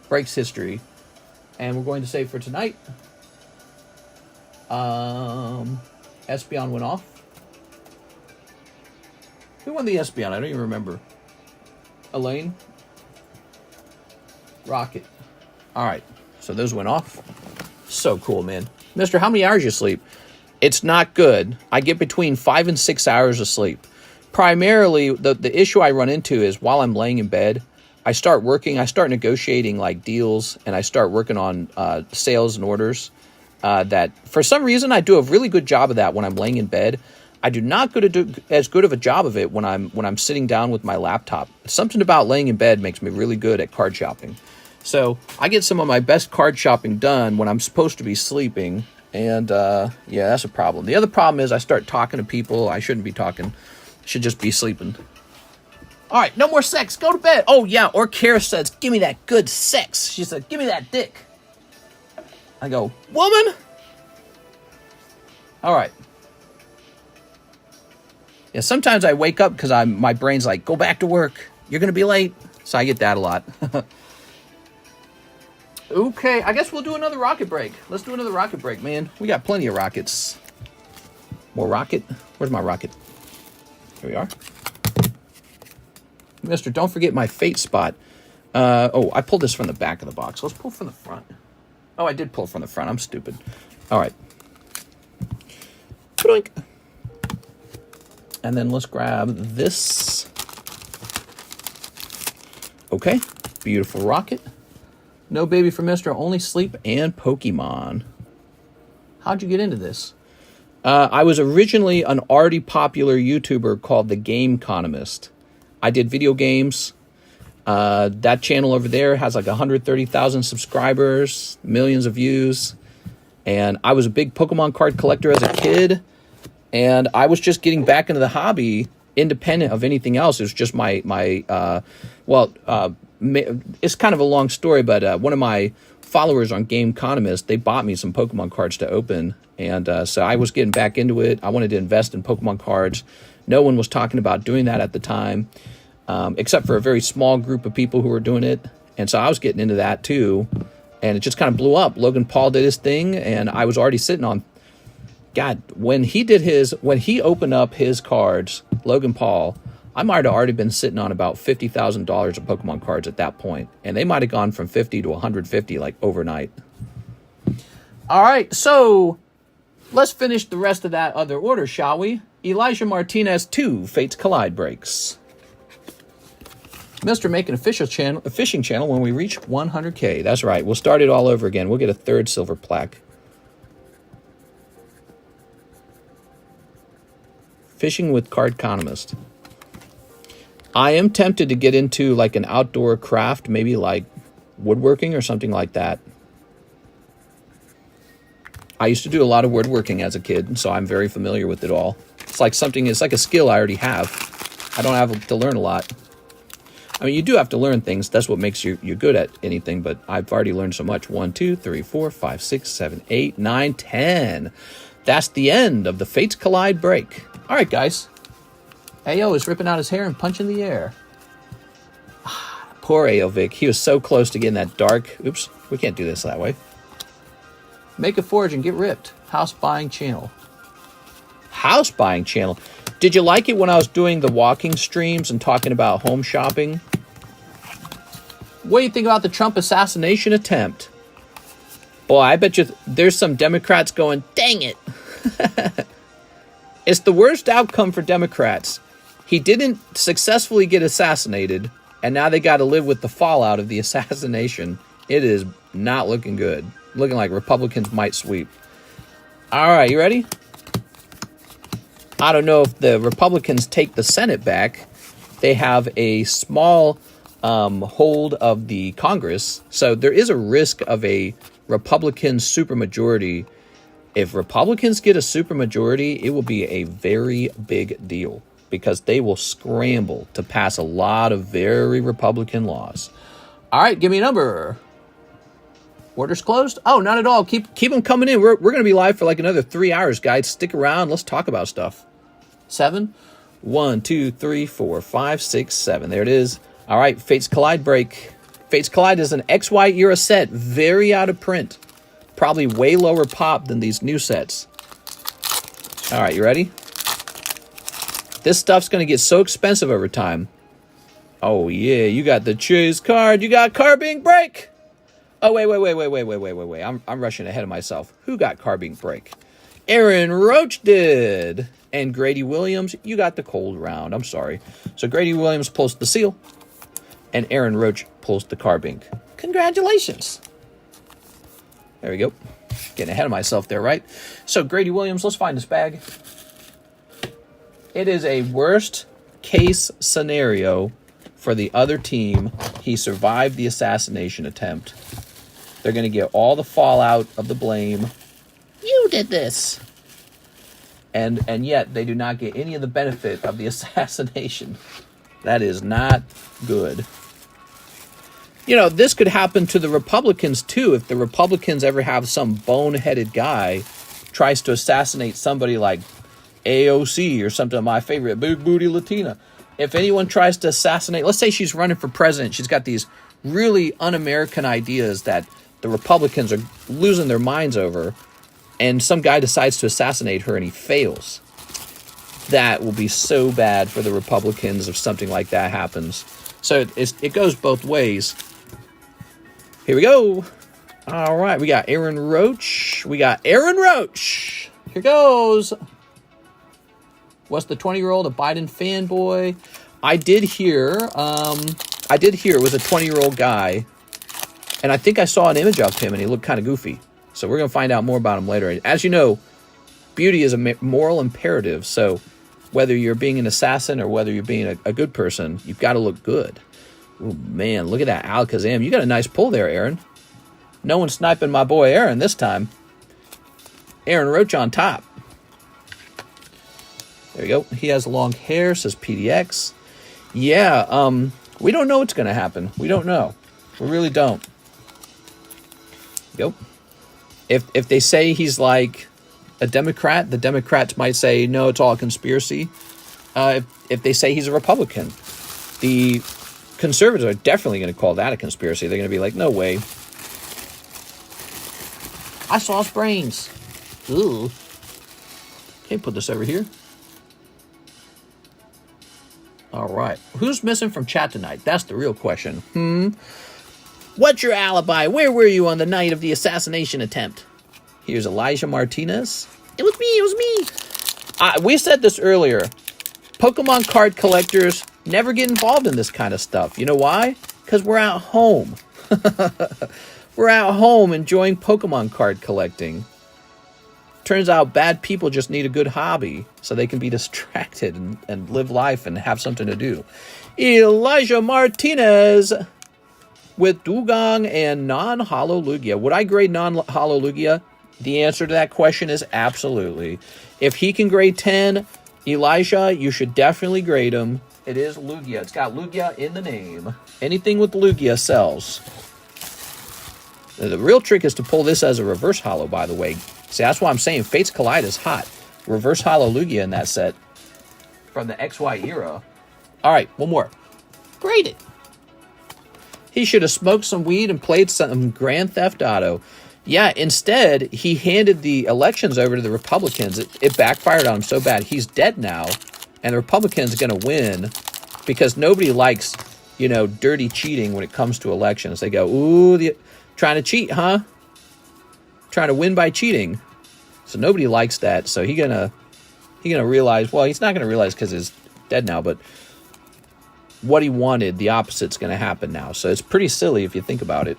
Breaks History, and we're going to say for tonight, Espeon went off. Who won the Espeon? I don't even remember. Elaine? Rocket. All right, so those went off. So cool, man. Mister, how many hours you sleep? It's not good. I get between 5 and 6 hours of sleep. Primarily, the issue I run into is while I'm laying in bed, I start negotiating like deals, and I start working on sales and orders. That for some reason I do a really good job of that when I'm laying in bed. I do not do as good of a job of it when I'm sitting down with my laptop. Something about laying in bed makes me really good at card shopping. So I get some of my best card shopping done when I'm supposed to be sleeping, and yeah, that's a problem. The other problem is I start talking to people I shouldn't be talking. Should just be sleeping. All right, no more sex. Go to bed. Oh, yeah, or Kara says, give me that good sex. She said, give me that dick. I go, woman? All right. Yeah, sometimes I wake up because my brain's like, go back to work. You're going to be late. So I get that a lot. Okay, I guess we'll do another rocket break. Let's do another rocket break, man. We got plenty of rockets. More rocket? Where's my rocket? Here we are. Mister, don't forget my fate spot. Oh, I pulled this from the back of the box. Let's pull from the front. Oh, I did pull from the front. I'm stupid. All right. Boink. And then let's grab this. Okay. Beautiful rocket. No baby for Mr. Only Sleep and Pokemon. How'd you get into this? I was originally an already popular YouTuber called The TheCardconomist. I did video games. That channel over there has like 130,000 subscribers, millions of views. And I was a big Pokemon card collector as a kid. And I was just getting back into the hobby independent of anything else. It was just it's kind of a long story, but one of my followers on TheCardconomist, they bought me some Pokemon cards to open. And so I was getting back into it. I wanted to invest in Pokemon cards. No one was talking about doing that at the time, except for a very small group of people who were doing it. And so I was getting into that too. And it just kind of blew up. Logan Paul did his thing, and I was already sitting on... God, when he opened up his cards, Logan Paul, I might have already been sitting on about $50,000 of Pokemon cards at that point. And they might have gone from 50 to 150 like overnight. All right, so let's finish the rest of that other order, shall we? Elijah Martinez 2, Fates Collide breaks. Mr. Make an a fishing channel when we reach 100K. That's right. We'll start it all over again. We'll get a third silver plaque. Fishing with Carddass. I am tempted to get into like an outdoor craft, maybe like woodworking or something like that. I used to do a lot of woodworking as a kid, so I'm very familiar with it all. It's like a skill I already have. I don't have to learn a lot. I mean, you do have to learn things. That's what makes you good at anything, but I've already learned so much. 1, 2, 3, 4, 5, 6, 7, 8, 9, 10. That's the end of the Fates Collide break. All right, guys. Ayo is ripping out his hair and punching the air. Poor Ayovic. He was so close to getting that dark. Oops, we can't do this that way. Make a forge and get ripped. House buying channel. House buying channel. Did you like it when I was doing the walking streams and talking about home shopping? What do you think about the Trump assassination attempt? Boy, I bet you there's some Democrats going, dang it. It's the worst outcome for Democrats. He didn't successfully get assassinated, and now they got to live with the fallout of the assassination. It is not looking good. Looking like Republicans might sweep. All right, you ready? I don't know if the Republicans take the Senate back. They have a small hold of the Congress, so there is a risk of a Republican supermajority. If Republicans get a supermajority, it will be a very big deal because they will scramble to pass a lot of very Republican laws. All right, give me a number. Orders closed? Oh, not at all. Keep them coming in. We're going to be live for like another 3 hours, guys. Stick around. Let's talk about stuff. 7. 1, 2, 3, 4, 5, 6, 7. There it is. All right, Fates Collide break. Fates Collide is an XY era set, very out of print. Probably way lower pop than these new sets. All right, you ready? This stuff's going to get so expensive over time. Oh, yeah, you got the Chase card. You got Carbink break. Oh, wait. I'm rushing ahead of myself. Who got Carbink break? Aaron Roach did. And Grady Williams, you got the cold round. I'm sorry. So Grady Williams pulls the seal. And Aaron Roach pulls the Carbink. Congratulations. There we go. Getting ahead of myself there, right? So Grady Williams, let's find this bag. It is a worst case scenario for the other team. He survived the assassination attempt. They're going to get all the fallout of the blame. You did this. And yet they do not get any of the benefit of the assassination. That is not good. You know, this could happen to the Republicans, too. If the Republicans ever have some boneheaded guy tries to assassinate somebody like AOC or something, my favorite, Big Booty Latina. If anyone tries to assassinate, let's say she's running for president. She's got these really un-American ideas that the Republicans are losing their minds over. And some guy decides to assassinate her and he fails. That will be so bad for the Republicans if something like that happens. So it goes both ways. Here we go. All right, we got Aaron Roach. Here goes. What's the 20-year-old, a Biden fanboy? I did hear it was a 20-year-old guy, and I think I saw an image of him, and he looked kind of goofy. So we're going to find out more about him later. As you know, beauty is a moral imperative, so whether you're being an assassin or whether you're being a good person, you've got to look good. Oh, man, look at that Alakazam. You got a nice pull there, Aaron. No one's sniping my boy Aaron this time. Aaron Roach on top. There you go. He has long hair, says PDX. Yeah, we don't know what's going to happen. We don't know. We really don't. Yep. If they say he's like a Democrat, the Democrats might say, no, it's all a conspiracy. If they say he's a Republican, the conservatives are definitely going to call that a conspiracy. They're going to be like, no way. I saw his brains. Ooh. Okay, put this over here. All right. Who's missing from chat tonight? That's the real question. What's your alibi? Where were you on the night of the assassination attempt? Here's Elijah Martinez. It was me. We said this earlier. Pokemon card collectors never get involved in this kind of stuff. You know why? Because we're at home. We're at home enjoying Pokemon card collecting. Turns out bad people just need a good hobby so they can be distracted and live life and have something to do. Elijah Martinez with Dugong and non-Holo Lugia. Would I grade non-Holo Lugia? The answer to that question is absolutely. If he can grade 10, Elijah, you should definitely grade him. It is Lugia. It's got Lugia in the name. Anything with Lugia sells. The real trick is to pull this as a reverse holo, by the way. See, that's why I'm saying Fates Collide is hot. Reverse holo Lugia in that set from the XY era. All right, one more. Grade it. He should have smoked some weed and played some Grand Theft Auto. Yeah, instead, he handed the elections over to the Republicans. It backfired on him so bad. He's dead now, and the Republicans are going to win because nobody likes, dirty cheating when it comes to elections. They go, ooh, trying to cheat, huh? Trying to win by cheating. So nobody likes that. So he's gonna realize, well, he's not going to realize because he's dead now, but what he wanted, the opposite's going to happen now. So it's pretty silly if you think about it.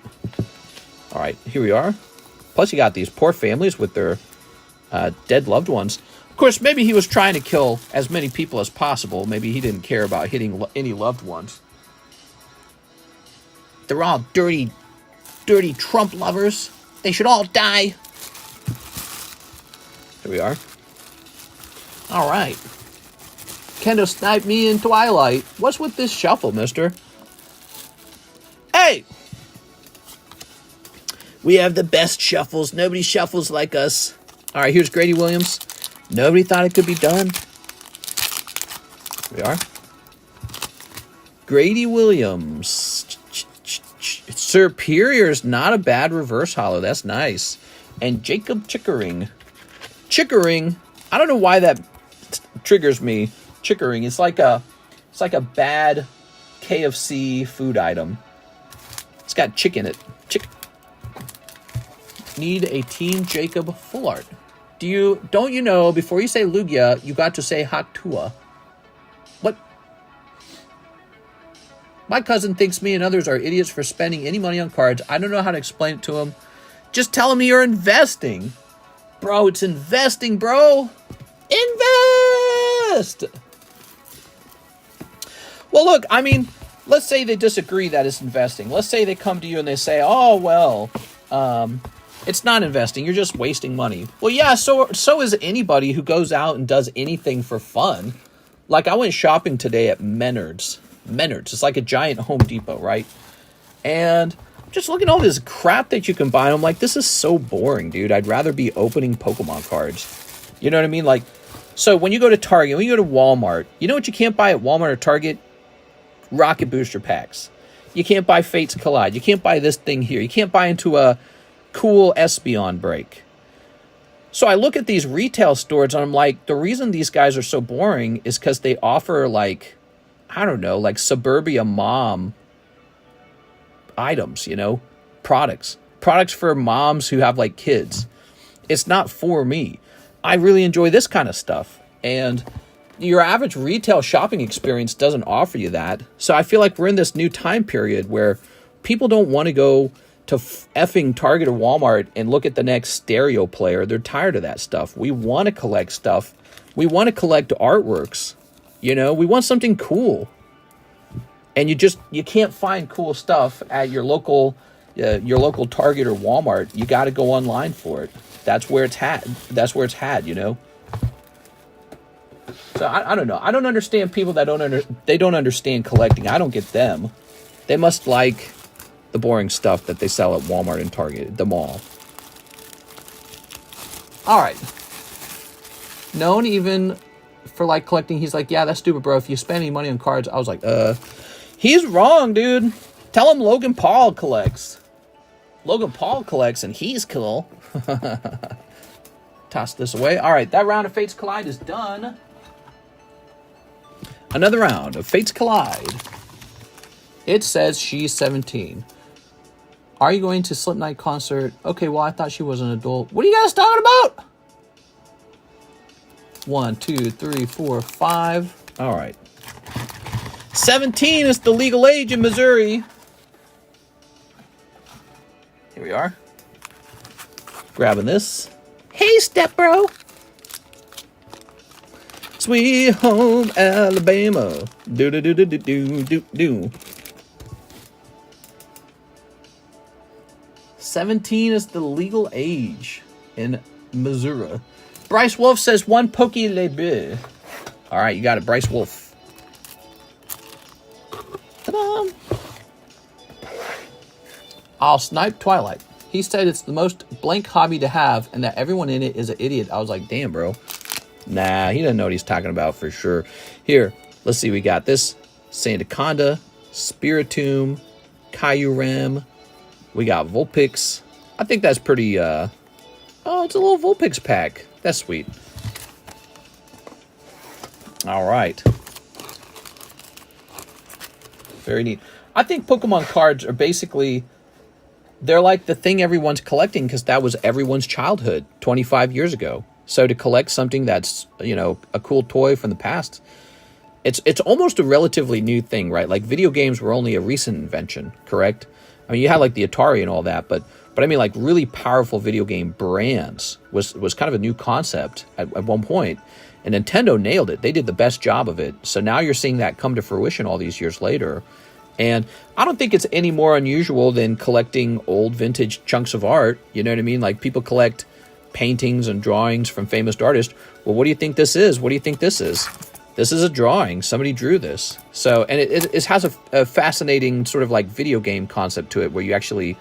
All right, here we are. Plus, you got these poor families with their dead loved ones. Of course, maybe he was trying to kill as many people as possible. Maybe he didn't care about hitting any loved ones. They're all dirty Trump lovers. They should all die. Here we are. All right. Kendo sniped me in Twilight. What's with this shuffle, mister? Hey! We have the best shuffles. Nobody shuffles like us. All right, here's Grady Williams. Nobody thought it could be done. Here we are. Grady Williams. Superior's not a bad reverse holo. That's nice. And Jacob Chickering. I don't know why that triggers me. Chickering. It's like a bad KFC food item. It's got chick in it. Chick. Need a Team Jacob full art. Don't you know, before you say Lugia, you got to say Hatua. What? My cousin thinks me and others are idiots for spending any money on cards. I don't know how to explain it to him. Just tell him you're investing. Bro, it's investing, bro. Invest! Well, look, I mean, let's say they disagree that it's investing. Let's say they come to you and they say, oh, well, it's not investing. You're just wasting money. Well, yeah, so is anybody who goes out and does anything for fun. Like, I went shopping today at Menards. It's like a giant Home Depot, right? And just looking at all this crap that you can buy. I'm like, this is so boring, dude. I'd rather be opening Pokemon cards. You know what I mean? Like, so when you go to Target, when you go to Walmart, you know what you can't buy at Walmart or Target? Rocket booster packs. You can't buy Fates Collide. You can't buy this thing here. You can't buy into a cool Espeon break. So I look at these retail stores and I'm like, the reason these guys are so boring is because they offer like, I don't know, like suburbia mom items, products. products for moms who have like kids. It's not for me. I really enjoy this kind of stuff. And your average retail shopping experience doesn't offer you that. So I feel like we're in this new time period where people don't want to go to effing Target or Walmart and look at the next stereo player. They're tired of that stuff. We want to collect stuff. We want to collect artworks. You know, we want something cool. And you can't find cool stuff at your local Target or Walmart. You got to go online for it. That's where it's had, you know. So I don't know. I don't understand people that don't understand collecting. I don't get them. They must like the boring stuff that they sell at Walmart and Target, the mall. All right. Known even for like collecting, he's like, yeah, that's stupid, bro. If you spend any money on cards, I was like, he's wrong, dude. Tell him Logan Paul collects. Logan Paul collects and he's cool. Toss this away. All right, that round of Fates Collide is done. Another round of Fates Collide. It says she's 17. Are you going to Slipknot concert? Okay, well, I thought she was an adult. What are you guys talking about? 1, 2, 3, 4, 5. All right. 17 is the legal age in Missouri. Here we are. Grabbing this. Hey, step bro. Sweet home Alabama. Do do do do do do do do. 17 is the legal age in Missouri. Bryce Wolf says one Pokey Le Bleu. All right, you got it, Bryce Wolf. Ta-da! I'll snipe Twilight. He said it's the most blank hobby to have and that everyone in it is an idiot. I was like, damn, bro. Nah, he doesn't know what he's talking about for sure. Here, let's see. We got this. Sandaconda, Spiritomb, Kyurem. We got Vulpix. I think that's pretty, oh, it's a little Vulpix pack. That's sweet. All right. Very neat. I think Pokemon cards are basically, they're like the thing everyone's collecting because that was everyone's childhood 25 years ago. So to collect something that's, you know, a cool toy from the past, it's almost a relatively new thing, right? Like video games were only a recent invention, correct? I mean, you had like the Atari and all that, but I mean, like really powerful video game brands was kind of a new concept at one point. And Nintendo nailed it. They did the best job of it. So now you're seeing that come to fruition all these years later. And I don't think it's any more unusual than collecting old vintage chunks of art. You know what I mean? Like people collect paintings and drawings from famous artists. Well, what do you think this is? What do you think this is? This is a drawing. Somebody drew this. So, and it has a fascinating sort of like video game concept to it where you actually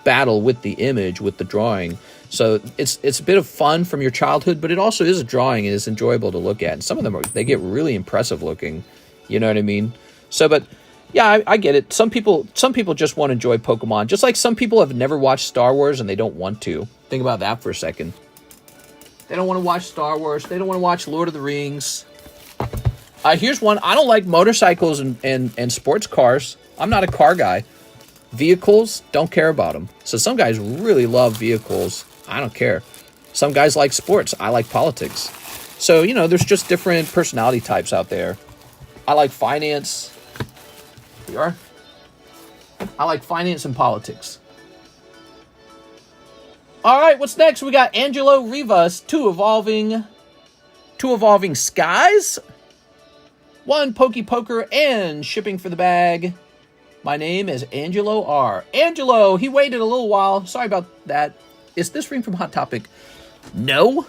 battle with the image, with the drawing. So it's a bit of fun from your childhood, but it also is a drawing and it's enjoyable to look at. And some of them they get really impressive looking. You know what I mean? So, but yeah, I get it. Some people just want to enjoy Pokemon, just like some people have never watched Star Wars and they don't want to. Think about that for a second. They don't want to watch Star Wars. They don't want to watch Lord of the Rings. Here's one. I don't like motorcycles and sports cars. I'm not a car guy. Vehicles, don't care about them. So some guys really love vehicles. I don't care. Some guys like sports. I like politics. So, you know, there's just different personality types out there. I like finance. We are. I like finance and politics. All right, what's next? We got Angelo Rivas, two evolving skies, one Pokey Poker, and shipping for the bag. My name is Angelo R. Angelo, he waited a little while. Sorry about that. Is this ring from Hot Topic? No.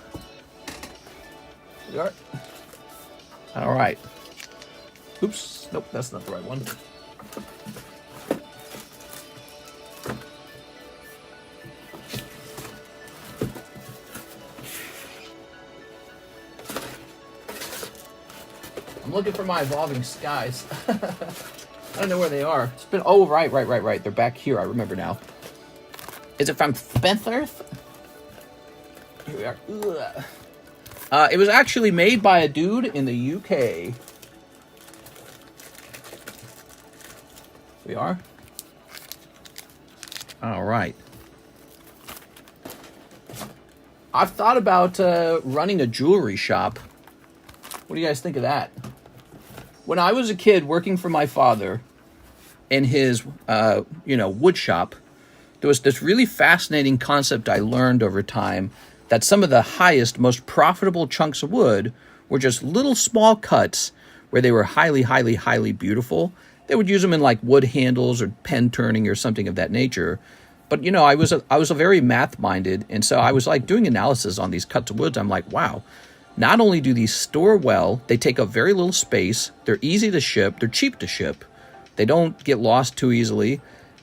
All right. Oops. Nope, that's not the right one. I'm looking for my evolving skies. I don't know where they are. It's been, oh, right. They're back here. I remember now. Is it from Spencer's? Here we are. Ugh. It was actually made by a dude in the UK. Here we are. All right. I've thought about running a jewelry shop. What do you guys think of that? When I was a kid working for my father in his, wood shop, there was this really fascinating concept I learned over time that some of the highest, most profitable chunks of wood were just little small cuts where they were highly, highly, highly beautiful. They would use them in like wood handles or pen turning or something of that nature. But, I was a very math-minded, and so I was like doing analysis on these cuts of woods. I'm like, wow, not only do these store well, they take up very little space, they're easy to ship, they're cheap to ship, they don't get lost too easily,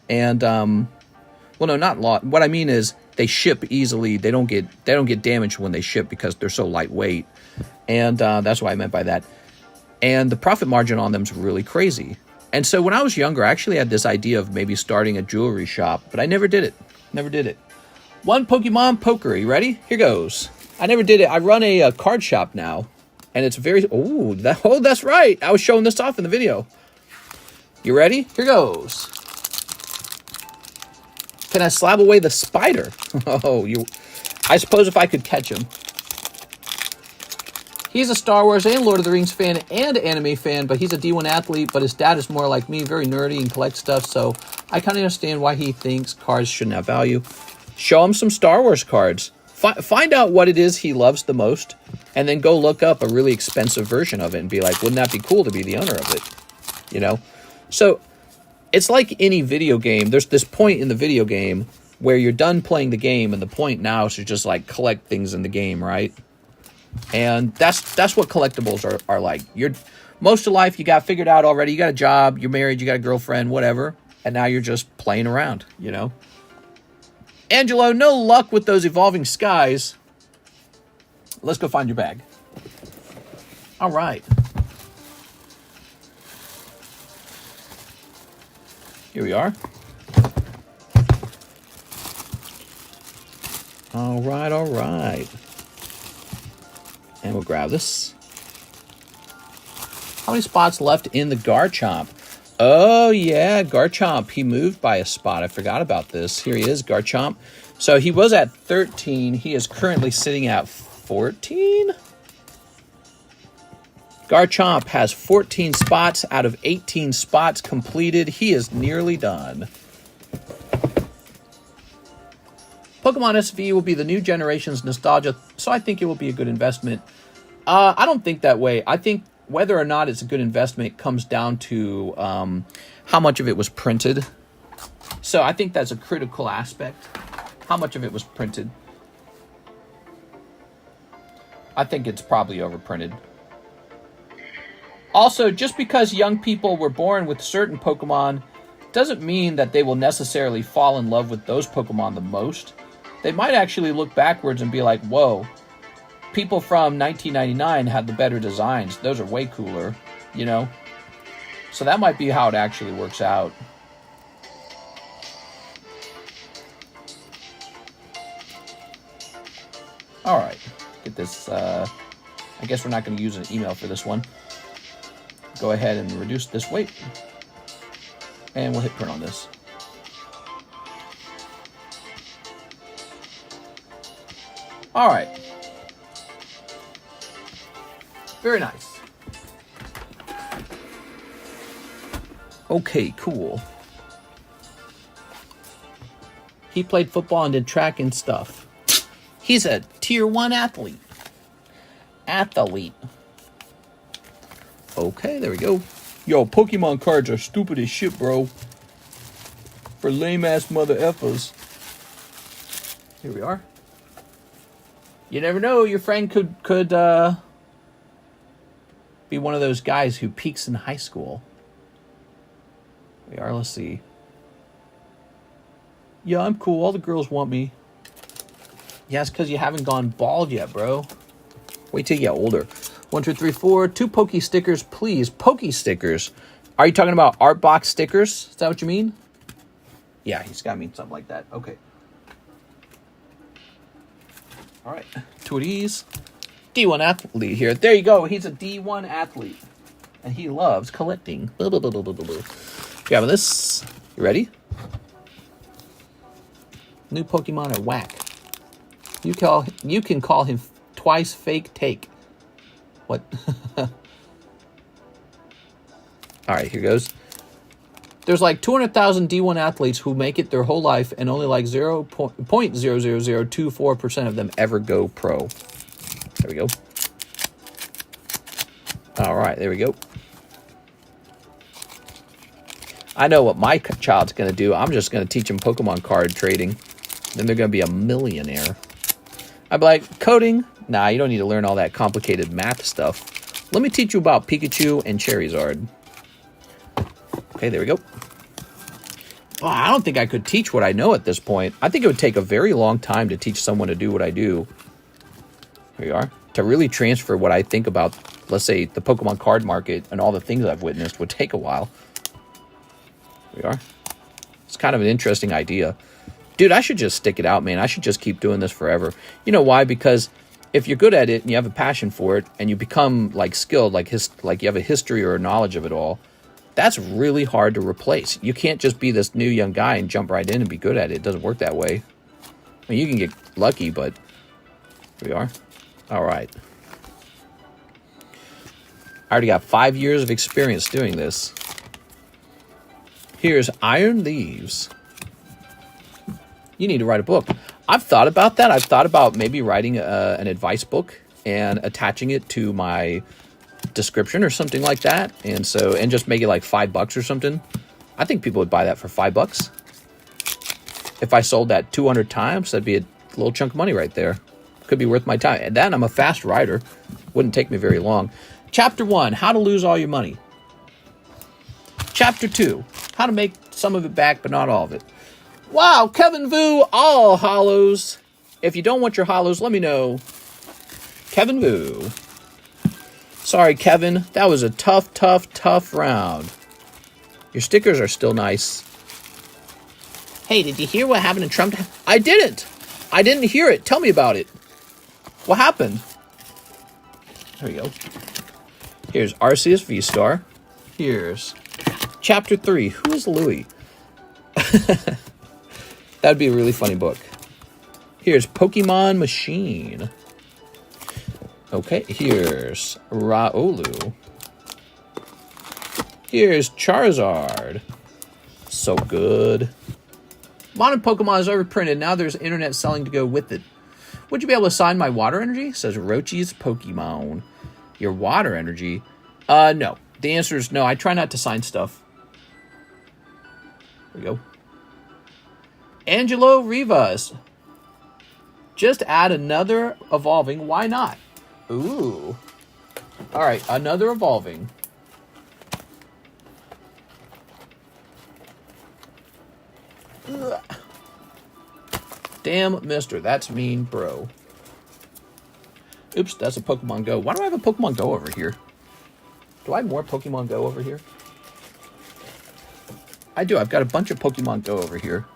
and, well, no, not lost. What I mean is they ship easily, they don't get damaged when they ship because they're so lightweight, and that's what I meant by that. And the profit margin on them is really crazy. And so when I was younger, I actually had this idea of maybe starting a jewelry shop, but I never did it. Never did it. One Pokemon poker. You ready? Here goes. I never did it. I run a card shop now, and it's very... Oh, that's right. I was showing this off in the video. You ready? Here goes. Can I slab away the spider? I suppose if I could catch him. He's a Star Wars and Lord of the Rings fan and anime fan, but he's a D1 athlete, but his dad is more like me, very nerdy and collects stuff, so I kind of understand why he thinks cards shouldn't have value. Show him some Star Wars cards. Find out what it is he loves the most, and then go look up a really expensive version of it and be like, wouldn't that be cool to be the owner of it? So it's like any video game. There's this point in the video game where you're done playing the game, and the point now is to just like collect things in the game, right? And that's what collectibles are like. Most of life you got figured out already. You got a job, you're married, you got a girlfriend, whatever, and now you're just playing around, Angelo, no luck with those evolving skies. Let's go find your bag. All right. Here we are. All right. And we'll grab this. How many spots left in the Garchomp? Oh, yeah, Garchomp. He moved by a spot. I forgot about this. Here he is, Garchomp. So he was at 13. He is currently sitting at 14. Garchomp has 14 spots out of 18 spots completed. He is nearly done. Pokemon SV will be the new generation's nostalgia, so I think it will be a good investment. I don't think that way. I think whether or not it's a good investment comes down to how much of it was printed. So I think that's a critical aspect. How much of it was printed? I think it's probably overprinted. Also, just because young people were born with certain Pokemon doesn't mean that they will necessarily fall in love with those Pokemon the most. They might actually look backwards and be like, whoa, people from 1999 had the better designs. Those are way cooler, So that might be how it actually works out. All right, get this. I guess we're not going to use an email for this one. Go ahead and reduce this weight. And we'll hit print on this. All right. Very nice. Okay, cool. He played football and did track and stuff. He's a tier 1 athlete. Okay, there we go. Yo, Pokemon cards are stupid as shit, bro. For lame-ass mother effers. Here we are. You never know, your friend could be one of those guys who peaks in high school. We are, let's see. Yeah, I'm cool. All the girls want me. Yeah, it's because you haven't gone bald yet, bro. Wait till you get older. 1, 2, 3, 4. 2 Poke stickers, please. Poke stickers. Are you talking about art box stickers? Is that what you mean? Yeah, he's got to mean something like that. Okay. All right. 2 of these. D1 athlete here. There you go. He's a D1 athlete. And he loves collecting. Grabbing this. You ready? New Pokemon are whack. You can call him twice fake take. What? All right, here goes. There's like 200,000 D1 athletes who make it their whole life, and only like 0.00024% of them ever go pro. There we go. All right, there we go. I know what my child's going to do. I'm just going to teach him Pokemon card trading. Then they're going to be a millionaire. I'd be like, coding? Nah, you don't need to learn all that complicated math stuff. Let me teach you about Pikachu and Charizard. Okay, there we go. Well, I don't think I could teach what I know at this point. I think it would take a very long time to teach someone to do what I do. Here we are. To really transfer what I think about, let's say, the Pokemon card market and all the things I've witnessed would take a while. Here we are. It's kind of an interesting idea. Dude, I should just stick it out, man. I should just keep doing this forever. You know why? Because if you're good at it and you have a passion for it and you become like skilled, like you have a history or a knowledge of it all, that's really hard to replace. You can't just be this new young guy and jump right in and be good at it. It doesn't work that way. I mean, you can get lucky, but here we are. All right. I already got 5 years of experience doing this. Here's Iron Leaves. You need to write a book. I've thought about that. I've thought about maybe writing an advice book and attaching it to my description or something like that. And just make it like $5 or something. I think people would buy that for $5. If I sold that 200 times, that'd be a little chunk of money right there. Could be worth my time. And then I'm a fast writer. Wouldn't take me very long. Chapter 1, how to lose all your money. Chapter 2, how to make some of it back, but not all of it. Wow, Kevin Vu, all hollows. If you don't want your hollows, let me know. Kevin Vu. Sorry, Kevin. That was a tough round. Your stickers are still nice. Hey, did you hear what happened in Trump? I didn't. I didn't hear it. Tell me about it. What happened? There we go. Here's Arceus V-Star. Here's Chapter 3. Who is Louis? That'd be a really funny book. Here's Pokemon Machine. Okay, here's Raolu. Here's Charizard. So good. Modern Pokemon is overprinted. Now there's internet selling to go with it. Would you be able to sign my water energy? Says Rochi's Pokemon. Your water energy? No. The answer is no. I try not to sign stuff. There we go. Angelo Rivas. Just add another evolving. Why not? Ooh. All right, another evolving. Ugh. Damn, mister. That's mean, bro. Oops, that's a Pokemon Go. Why do I have a Pokemon Go over here? Do I have more Pokemon Go over here? I do. I've got a bunch of Pokemon Go over here.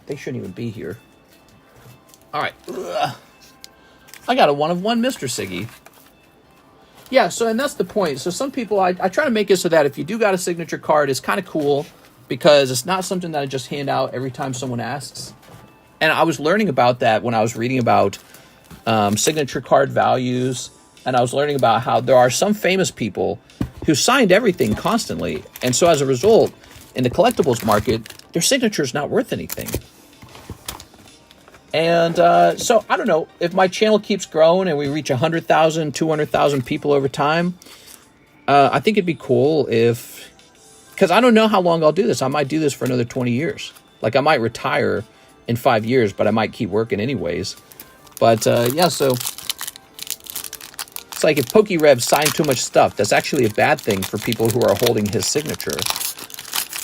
They shouldn't even be here. All right. Ugh. I got a 1-of-1 Mr. Siggy. Yeah, so, and that's the point. So some people, I try to make it so that if you do got a signature card, it's kind of cool because it's not something that I just hand out every time someone asks. And I was learning about that when I was reading about signature card values. And I was learning about how there are some famous people who signed everything constantly. And so as a result, in the collectibles market, their signature is not worth anything. And so, I don't know, if my channel keeps growing and we reach 100,000, 200,000 people over time, I think it'd be cool if, because I don't know how long I'll do this. I might do this for another 20 years. Like, I might retire in 5 years, but I might keep working anyways. But, yeah, so, it's like if PokeRev signed too much stuff, that's actually a bad thing for people who are holding his signature.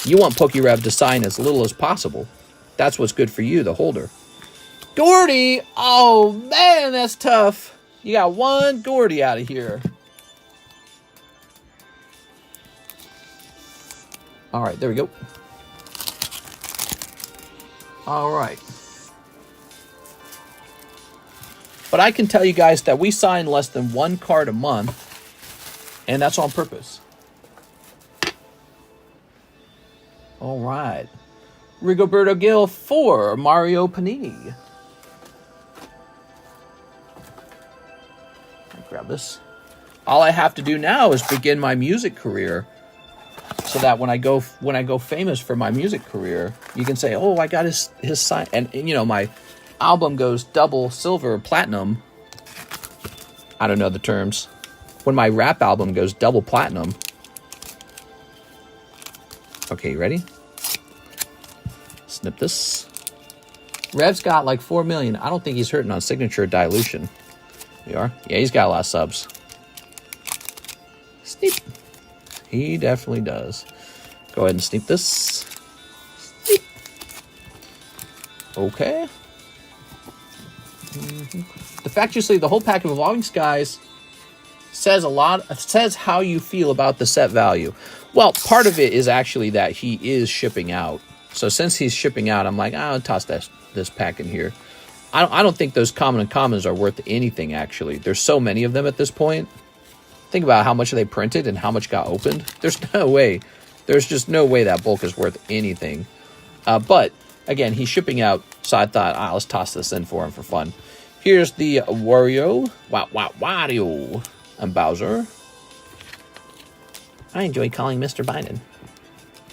You want PokeRev to sign as little as possible. That's what's good for you, the holder. Gordy! Oh, man, that's tough. You got one Gordy out of here. All right, there we go. All right. But I can tell you guys that we sign less than 1 card a month, and that's on purpose. All right. Rigoberto Gil 4, Mario Panini. Grab this. All I have to do now is begin my music career, so that when I go famous for my music career, you can say, "Oh, I got his sign," and you know my album goes double silver, platinum. I don't know the terms. When my rap album goes double platinum. Okay, you ready? Snip this. Rev's got like 4 million. I don't think he's hurting on signature dilution. We are? Yeah, he's got a lot of subs. Sneep. He definitely does. Go ahead and sneak this. Sneep. Okay. The fact you see the whole pack of Evolving Skies says a lot. Says how you feel about the set value. Well, part of it is actually that he is shipping out. So since he's shipping out, I'm like, I'll toss this pack in here. I don't think those common and commons are worth anything, actually. There's so many of them at this point. Think about how much they printed and how much got opened. There's no way. There's just no way that bulk is worth anything. But, again, he's shipping out, so I thought, let's toss this in for him for fun. Here's the Wario. Wario. And Bowser. I enjoy calling Mr. Biden.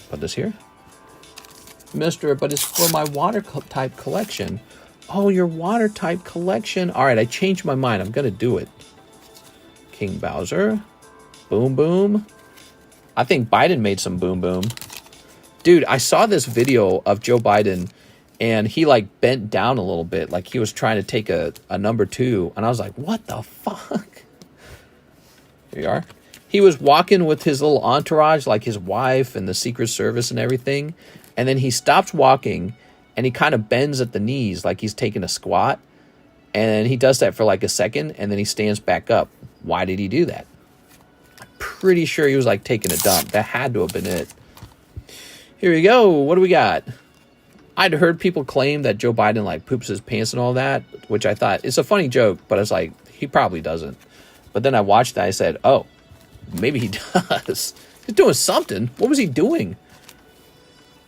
Put this here. But it's for my water type collection. Oh, your water type collection. All right, I changed my mind. I'm going to do it. King Bowser. Boom, boom. I think Biden made some boom, boom. Dude, I saw this video of Joe Biden, and he, like, bent down a little bit. Like, he was trying to take a number 2. And I was like, what the fuck? Here you are. He was walking with his little entourage, like his wife and the Secret Service and everything. And then he stops walking, and he kind of bends at the knees like he's taking a squat. And he does that for like a second, and then he stands back up. Why did he do that? I'm pretty sure he was like taking a dump. That had to have been it. Here we go. What do we got? I'd heard people claim that Joe Biden like poops his pants and all that, which I thought, it's a funny joke, but I was like, he probably doesn't. But then I watched that. I said, oh, maybe he does. He's doing something. What was he doing?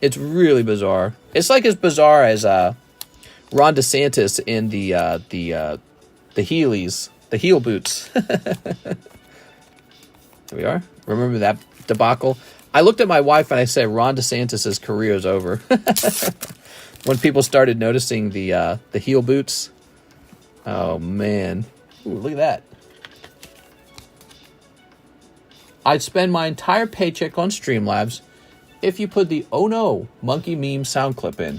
It's really bizarre. It's like as bizarre as Ron DeSantis in the Heelys, the heel boots. Here we are. Remember that debacle? I looked at my wife and I said, Ron DeSantis' career is over. When people started noticing the heel boots. Oh, man. Ooh, look at that. I'd spend my entire paycheck on Streamlabs if you put the "Oh No" monkey meme sound clip in.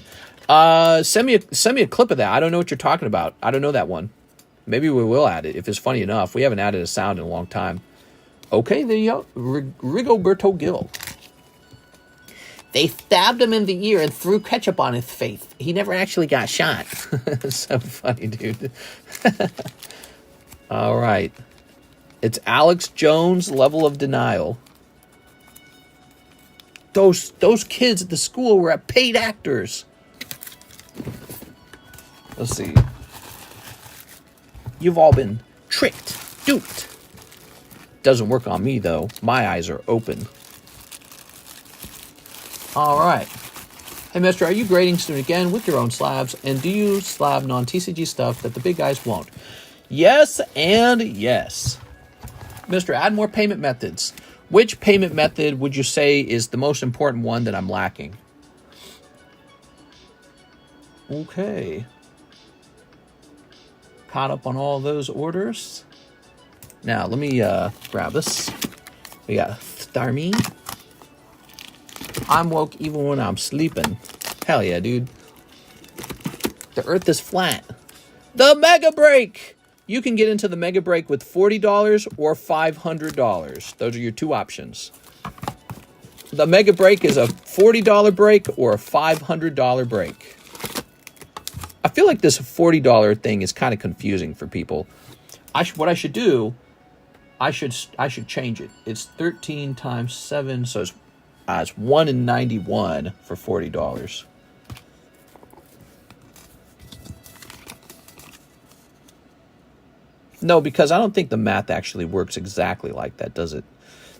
Send me a clip of that. I don't know what you're talking about. I don't know that one. Maybe we will add it if it's funny enough. We haven't added a sound in a long time. Okay, there you go. Rigoberto Gil. They stabbed him in the ear and threw ketchup on his face. He never actually got shot. So funny, dude. All right. It's Alex Jones' level of denial. Those kids at the school were paid actors. Let's see. You've all been tricked, duped. Doesn't work on me, though. My eyes are open. All right. Hey, mister, are you grading soon again with your own slabs? And do you slab non-TCG stuff that the big guys won't? Yes and yes. Mister, add more payment methods. Which payment method would you say is the most important one that I'm lacking? Okay. Caught up on all those orders. Now, let me grab this. We got Starmie. I'm woke even when I'm sleeping. Hell yeah, dude. The earth is flat. The Mega Break! You can get into the Mega Break with $40 or $500. Those are your two options. The Mega Break is a $40 break or a $500 break. I feel like this $40 thing is kind of confusing for people. What I should do, I should change it. It's 13 times 7, so it's 1 in 91 for $40. No, because I don't think the math actually works exactly like that, does it?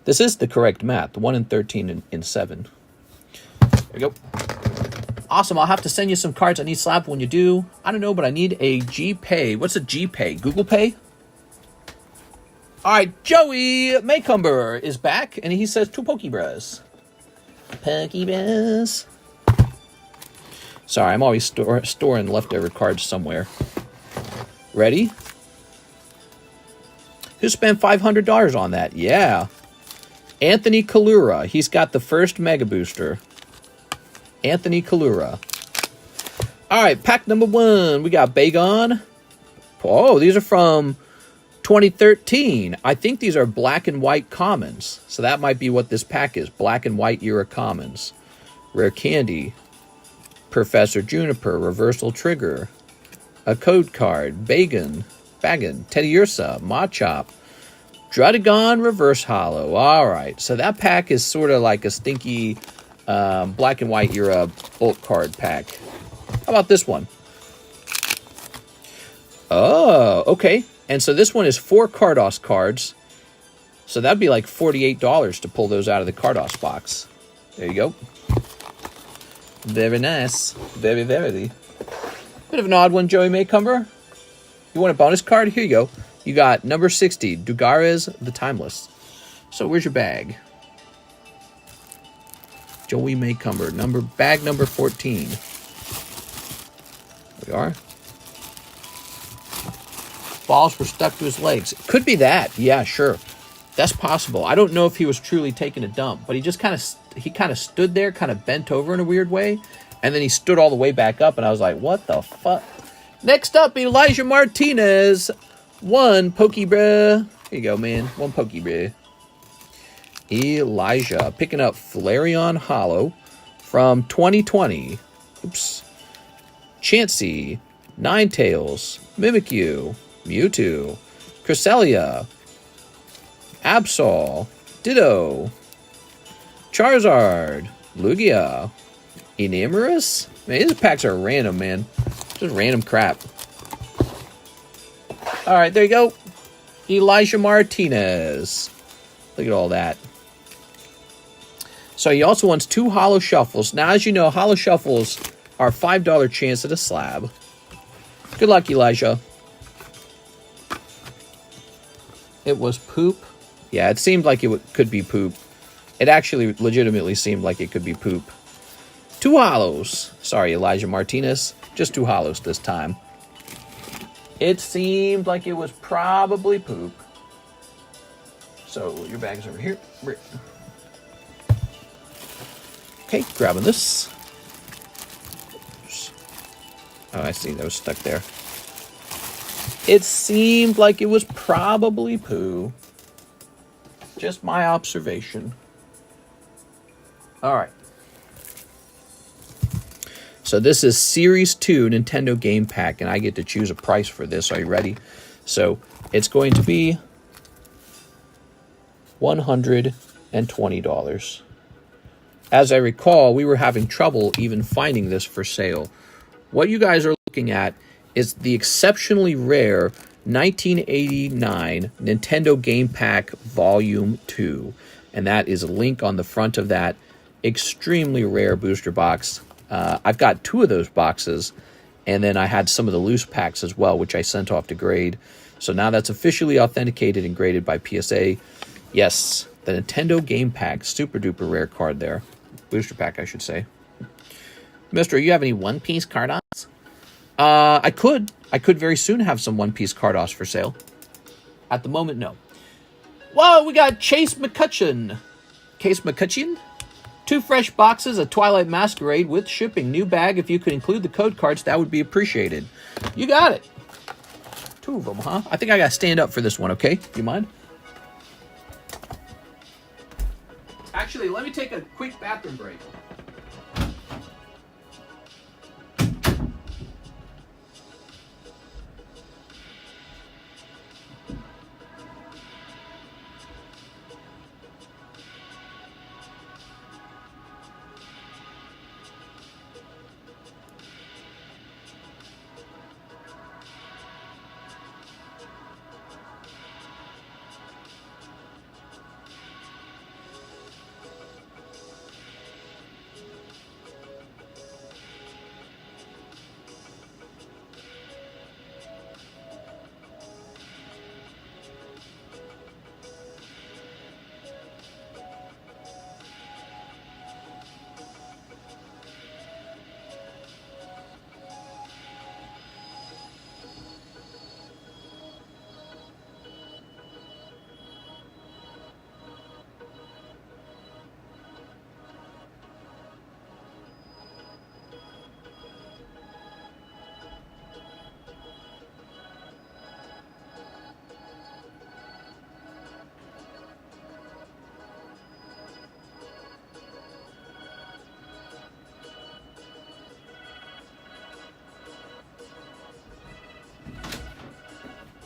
This is the correct math. The 1 in 13 in 7. There we go. Awesome. I'll have to send you some cards. I need slab when you do. I don't know, but I need a GPay. What's a GPay? Google Pay? All right, Joey Maycumber is back, and he says 2 Pokebras. Pokebras. Sorry, I'm always storing leftover cards somewhere. Ready? Who spent $500 on that? Yeah. Anthony Kalura. He's got the first Mega Booster. Anthony Kalura. All right, pack number 1. We got Bagon. Oh, these are from 2013. I think these are black and white commons. So that might be what this pack is. Black and white era commons. Rare Candy. Professor Juniper. Reversal Trigger. A code card. Bagon. Teddy Ursa. Machop. Druddigon Reverse Hollow. All right. So that pack is sort of like a stinky black and white era bulk card pack. How about this one? Oh, okay. And so this one is 4 Carddass cards. So that'd be like $48 to pull those out of the Carddass box. There you go. Very nice. Very, very. Bit of an odd one, Joey Maycumber. You want a bonus card? Here you go. You got number 60, Dugares the Timeless. So where's your bag? Joey Maycumber, bag number 14. There we are. Balls were stuck to his legs. Could be that. Yeah, sure. That's possible. I don't know if he was truly taking a dump, but he just kind of stood there, kind of bent over in a weird way, and then he stood all the way back up, and I was like, what the fuck? Next up, Elijah Martinez. 1 Pokebra. Here you go, man. 1 Pokebra. Elijah. Picking up Flareon Hollow from 2020. Oops. Chansey. Ninetales. Mimikyu. Mewtwo. Cresselia. Absol. Ditto. Charizard. Lugia. Enamorous? Man, these packs are random, man. Just random crap. Alright, there you go. Elijah Martinez. Look at all that. So he also wants 2 Holo Shuffles. Now, as you know, Holo Shuffles are $5 chance at a slab. Good luck, Elijah. It was poop. Yeah, it seemed like it could be poop. It actually legitimately seemed like it could be poop. 2 Holos. Sorry, Elijah Martinez. Just 2 Holos this time. It seemed like it was probably poop. So your bag's over here. Okay, grabbing this. Oh, I see. That was stuck there. It seemed like it was probably poo. Just my observation. All right. So this is Series 2 Nintendo Game Pack, and I get to choose a price for this. Are you ready? So it's going to be $120. As I recall, we were having trouble even finding this for sale. What you guys are looking at is the exceptionally rare 1989 Nintendo Game Pack Volume 2. And that is a link on the front of that extremely rare booster box. I've got 2 of those boxes, and then I had some of the loose packs as well, which I sent off to grade. So now that's officially authenticated and graded by PSA. Yes, the Nintendo Game Pack, super duper rare card there. Booster pack, I should say. Mister, you have any One Piece Carddass? I could very soon have some One Piece Carddass for sale. At the moment, no. Whoa, we got Chase McCutcheon. Case McCutcheon? 2 fresh boxes of Twilight Masquerade with shipping. New bag. If you could include the code cards, that would be appreciated. You got it. 2 of them, huh? I think I got to stand up for this one, okay? You mind? Actually, let me take a quick bathroom break.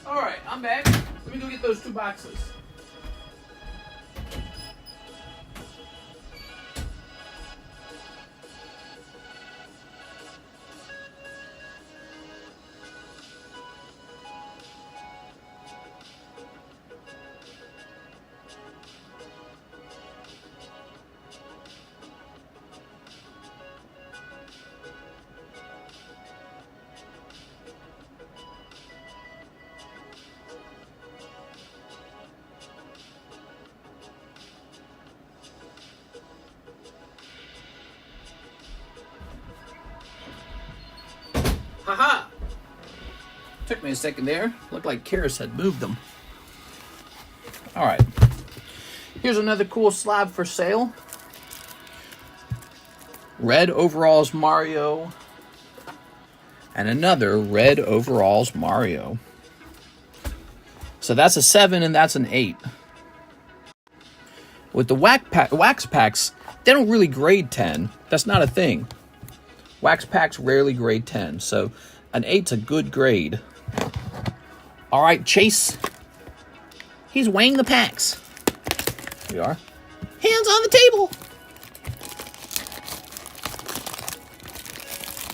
All right, I'm back. Let me go get those 2 boxes. Haha! Took me a second there. Looked like Karis had moved them. Alright. Here's another cool slab for sale. Red overalls Mario. And another red overalls Mario. So that's a 7 and that's an 8. With the wax packs, they don't really grade 10. That's not a thing. Wax packs rarely grade 10, so an 8's a good grade. All right, Chase. He's weighing the packs. Here we are. Hands on the table.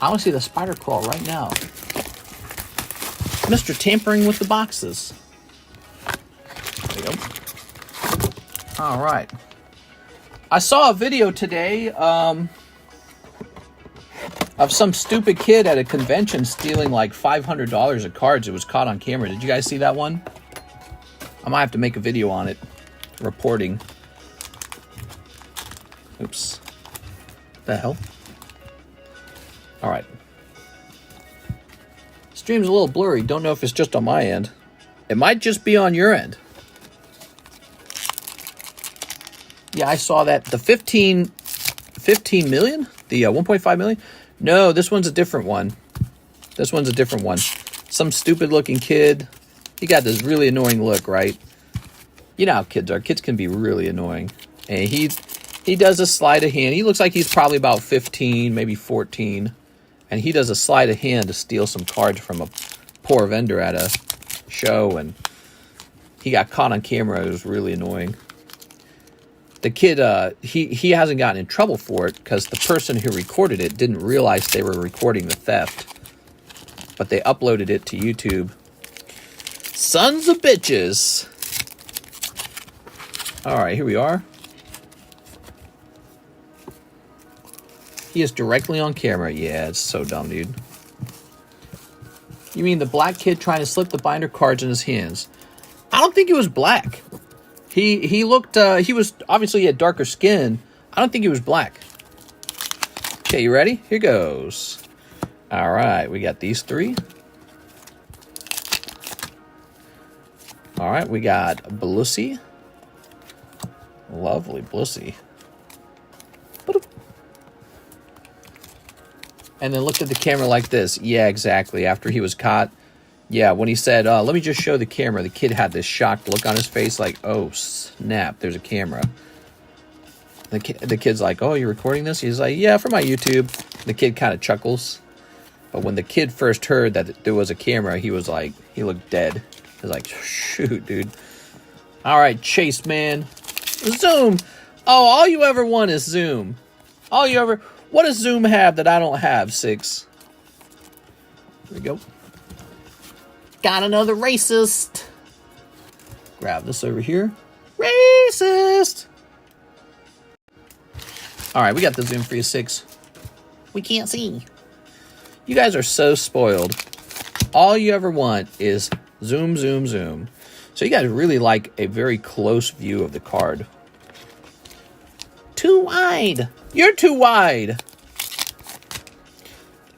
I want to see the spider crawl right now. Mr. Tampering with the boxes. There we go. All right. I saw a video today of some stupid kid at a convention stealing like $500 of cards. It was caught on camera. Did you guys see that one? I might have to make a video on it. Reporting. Oops. The hell? Alright. Stream's a little blurry. Don't know if it's just on my end. It might just be on your end. Yeah, I saw that. The 15 million? The 1.5 million? No, this one's a different one. This one's a different one. Some stupid looking kid. He got this really annoying look, right? You know how kids are. Kids can be really annoying. And he does a sleight of hand. He looks like he's probably about 15, maybe 14. And he does a sleight of hand to steal some cards from a poor vendor at a show. And he got caught on camera. It was really annoying. The kid, he hasn't gotten in trouble for it because the person who recorded it didn't realize they were recording the theft. But they uploaded it to YouTube. Sons of bitches. All right, here we are. He is directly on camera. Yeah, it's so dumb, dude. You mean the black kid trying to slip the binder cards in his hands? I don't think he was black. He looked, he was, obviously he had darker skin. I don't think he was black. Okay, you ready? Here goes. All right, we got these 3. All right, we got Blussy. Lovely Blussy. And then look at the camera like this. Yeah, exactly. After he was caught. Yeah, when he said, let me just show the camera, the kid had this shocked look on his face like, oh, snap, there's a camera. The kid's like, oh, you're recording this? He's like, yeah, for my YouTube. The kid kind of chuckles. But when the kid first heard that there was a camera, he was like, he looked dead. He was like, shoot, dude. All right, Chase, man. Zoom. Oh, all you ever want is Zoom. All you ever... What does Zoom have that I don't have, 6? There we go. Got another racist. Grab this over here. Racist. All right, we got the Zoom for you, 6. We can't see. You guys are so spoiled. All you ever want is zoom, zoom, zoom. So you guys really like a very close view of the card. Too wide. You're too wide.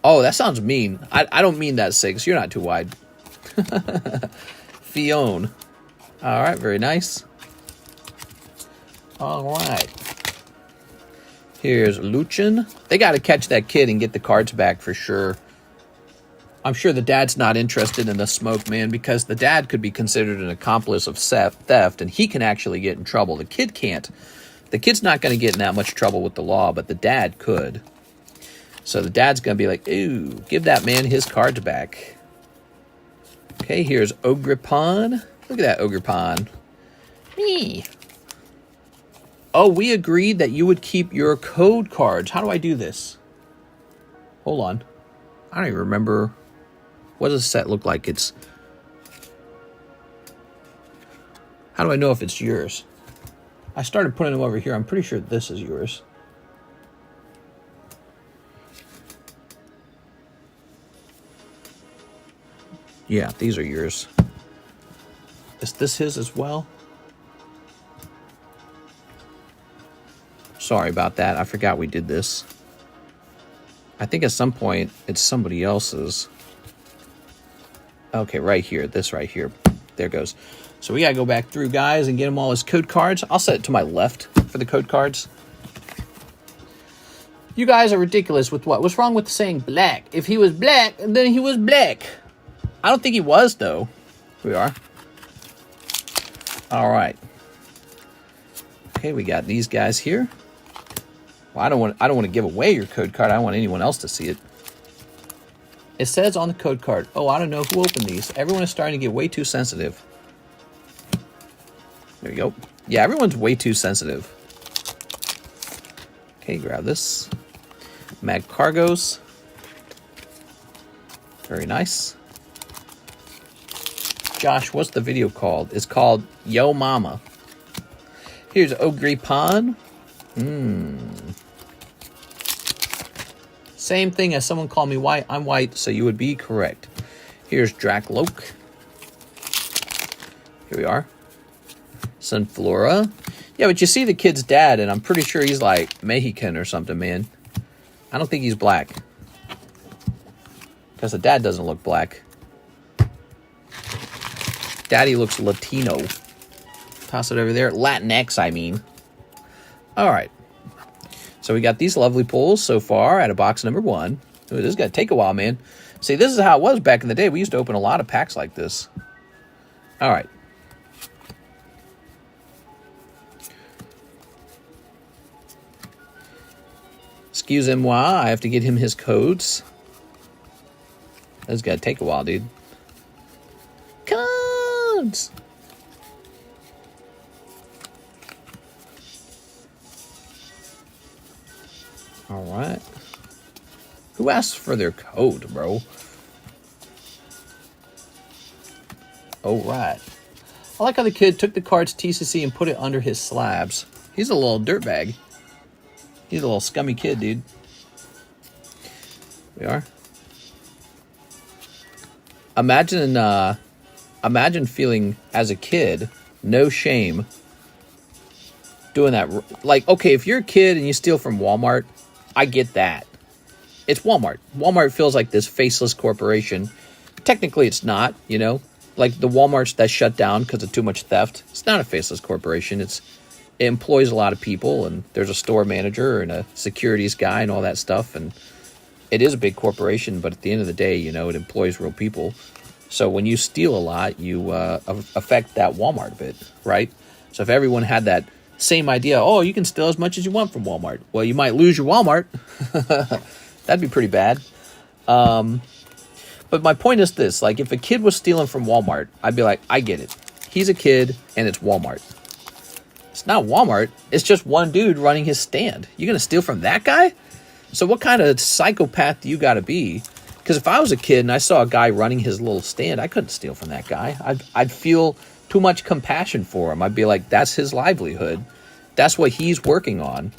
Oh, that sounds mean. I don't mean that, 6. You're not too wide. Fion. All right, very nice. All right. Here's Luchin. They got to catch that kid and get the cards back for sure. I'm sure the dad's not interested in the smoke, man, because the dad could be considered an accomplice of theft, and he can actually get in trouble. The kid can't. The kid's not going to get in that much trouble with the law, but the dad could. So the dad's going to be like, ooh, give that man his cards back. Okay, here's Ogripon. Look at that Ogripon. Me. Oh, we agreed that you would keep your code cards. How do I do this? Hold on. I don't even remember. What does the set look like? It's... How do I know if it's yours? I started putting them over here. I'm pretty sure this is yours. Yeah, these are yours. Is this his as well? Sorry about that. I forgot we did this. I think at some point it's somebody else's. Okay, right here. This right here. There it goes. So we got to go back through, guys, and get him all his code cards. I'll set it to my left for the code cards. You guys are ridiculous with what? What's wrong with saying black? If he was black, then he was black. I don't think he was, though. Here we are. All right. Okay, we got these guys here. Well, I don't want to give away your code card. I don't want anyone else to see it. It says on the code card. Oh, I don't know who opened these. Everyone is starting to get way too sensitive. There you go. Yeah, everyone's way too sensitive. Okay, grab this. Mag Cargos. Very nice. Josh, what's the video called? It's called Yo Mama. Here's Ogripon. Same thing as someone called me white. I'm white, so you would be correct. Here's Dracloak. Here we are. Sunflora. Yeah, but you see the kid's dad, and I'm pretty sure he's like Mexican or something, man. I don't think he's black. Because the dad doesn't look black. Daddy looks Latino. Toss it over there. Latinx, I mean. All right. So we got these lovely pulls so far out of box number 1. Ooh, this is going to take a while, man. See, this is how it was back in the day. We used to open a lot of packs like this. All right. Excuse-moi, I have to get him his codes. This is going to take a while, dude. Codes! All right. Who asked for their code, bro? Oh, right. I like how the kid took the card's TCC and put it under his slabs. He's a little dirtbag. He's a little scummy kid, dude. We are. Imagine feeling as a kid, no shame, doing that. Like, okay, if you're a kid and you steal from Walmart, I get that. It's Walmart. Walmart feels like this faceless corporation. Technically, it's not, you know. Like the Walmarts that shut down because of too much theft. It's not a faceless corporation. It employs a lot of people, and there's a store manager and a securities guy and all that stuff. And it is a big corporation, but at the end of the day, you know, it employs real people. So when you steal a lot, you affect that Walmart a bit, right? So if everyone had that same idea, oh, you can steal as much as you want from Walmart. Well, you might lose your Walmart. That'd be pretty bad. But my point is this, like if a kid was stealing from Walmart, I'd be like, I get it. He's a kid and it's Walmart. It's not Walmart. It's just one dude running his stand. You're going to steal from that guy? So what kind of psychopath do you got to be? Because if I was a kid and I saw a guy running his little stand, I couldn't steal from that guy. I'd feel too much compassion for him. I'd be like, that's his livelihood. That's what he's working on.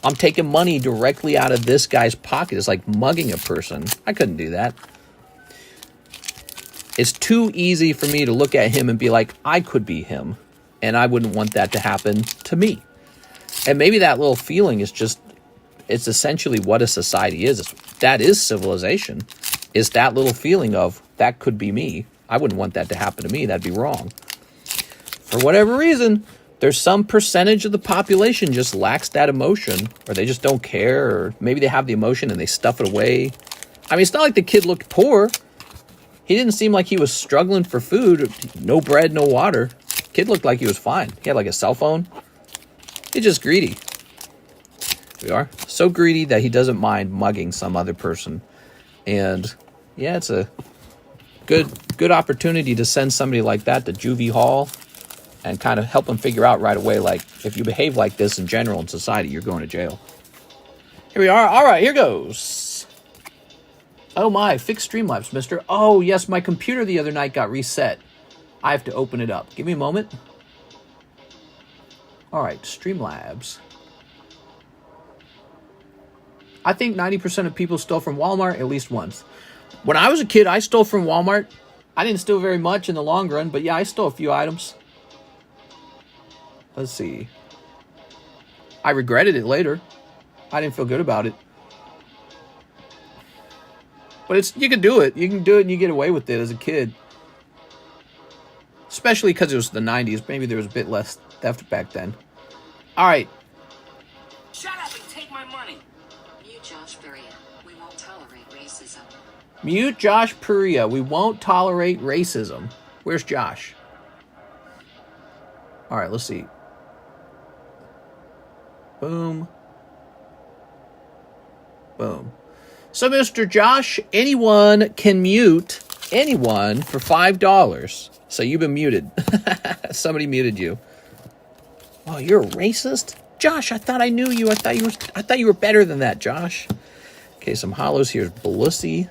I'm taking money directly out of this guy's pocket. It's like mugging a person. I couldn't do that. It's too easy for me to look at him and be like, I could be him. And I wouldn't want that to happen to me. And maybe that little feeling is just, it's essentially what a society is. That is civilization. Is that little feeling of, that could be me. I wouldn't want that to happen to me. That'd be wrong. For whatever reason, there's some percentage of the population just lacks that emotion, or they just don't care, or maybe they have the emotion and they stuff it away. I mean, it's not like the kid looked poor. He didn't seem like he was struggling for food. No bread, no water. Kid looked like he was fine. He had like a cell phone. He's just greedy. We are. So greedy that he doesn't mind mugging some other person. And yeah, it's a good opportunity to send somebody like that to juvie hall and kind of help them figure out right away, like, if you behave like this in general in society, you're going to jail. Here we are. All right, here goes. Oh my, fix Streamlabs, mister. Oh, yes, my computer the other night got reset. I have to open it up. Give me a moment. All right, Streamlabs. I think 90% of people stole from Walmart at least once. When I was a kid, I stole from Walmart. I didn't steal very much in the long run, but yeah, I stole a few items. Let's see. I regretted it later. I didn't feel good about it. But you can do it. You can do it and you get away with it as a kid. Especially because it was the 90s. Maybe there was a bit less theft back then. All right. Shut up and take my money. Mute Josh Perea. We won't tolerate racism. Mute Josh Perea. We won't tolerate racism. Where's Josh? All right, let's see. Boom. Boom. So, Mr. Josh, anyone can mute anyone for $5. So you've been muted. Somebody muted you. Oh, you're a racist? Josh, I thought I knew you. I thought you were better than that, Josh. Okay, some hollows. Here's Belusi.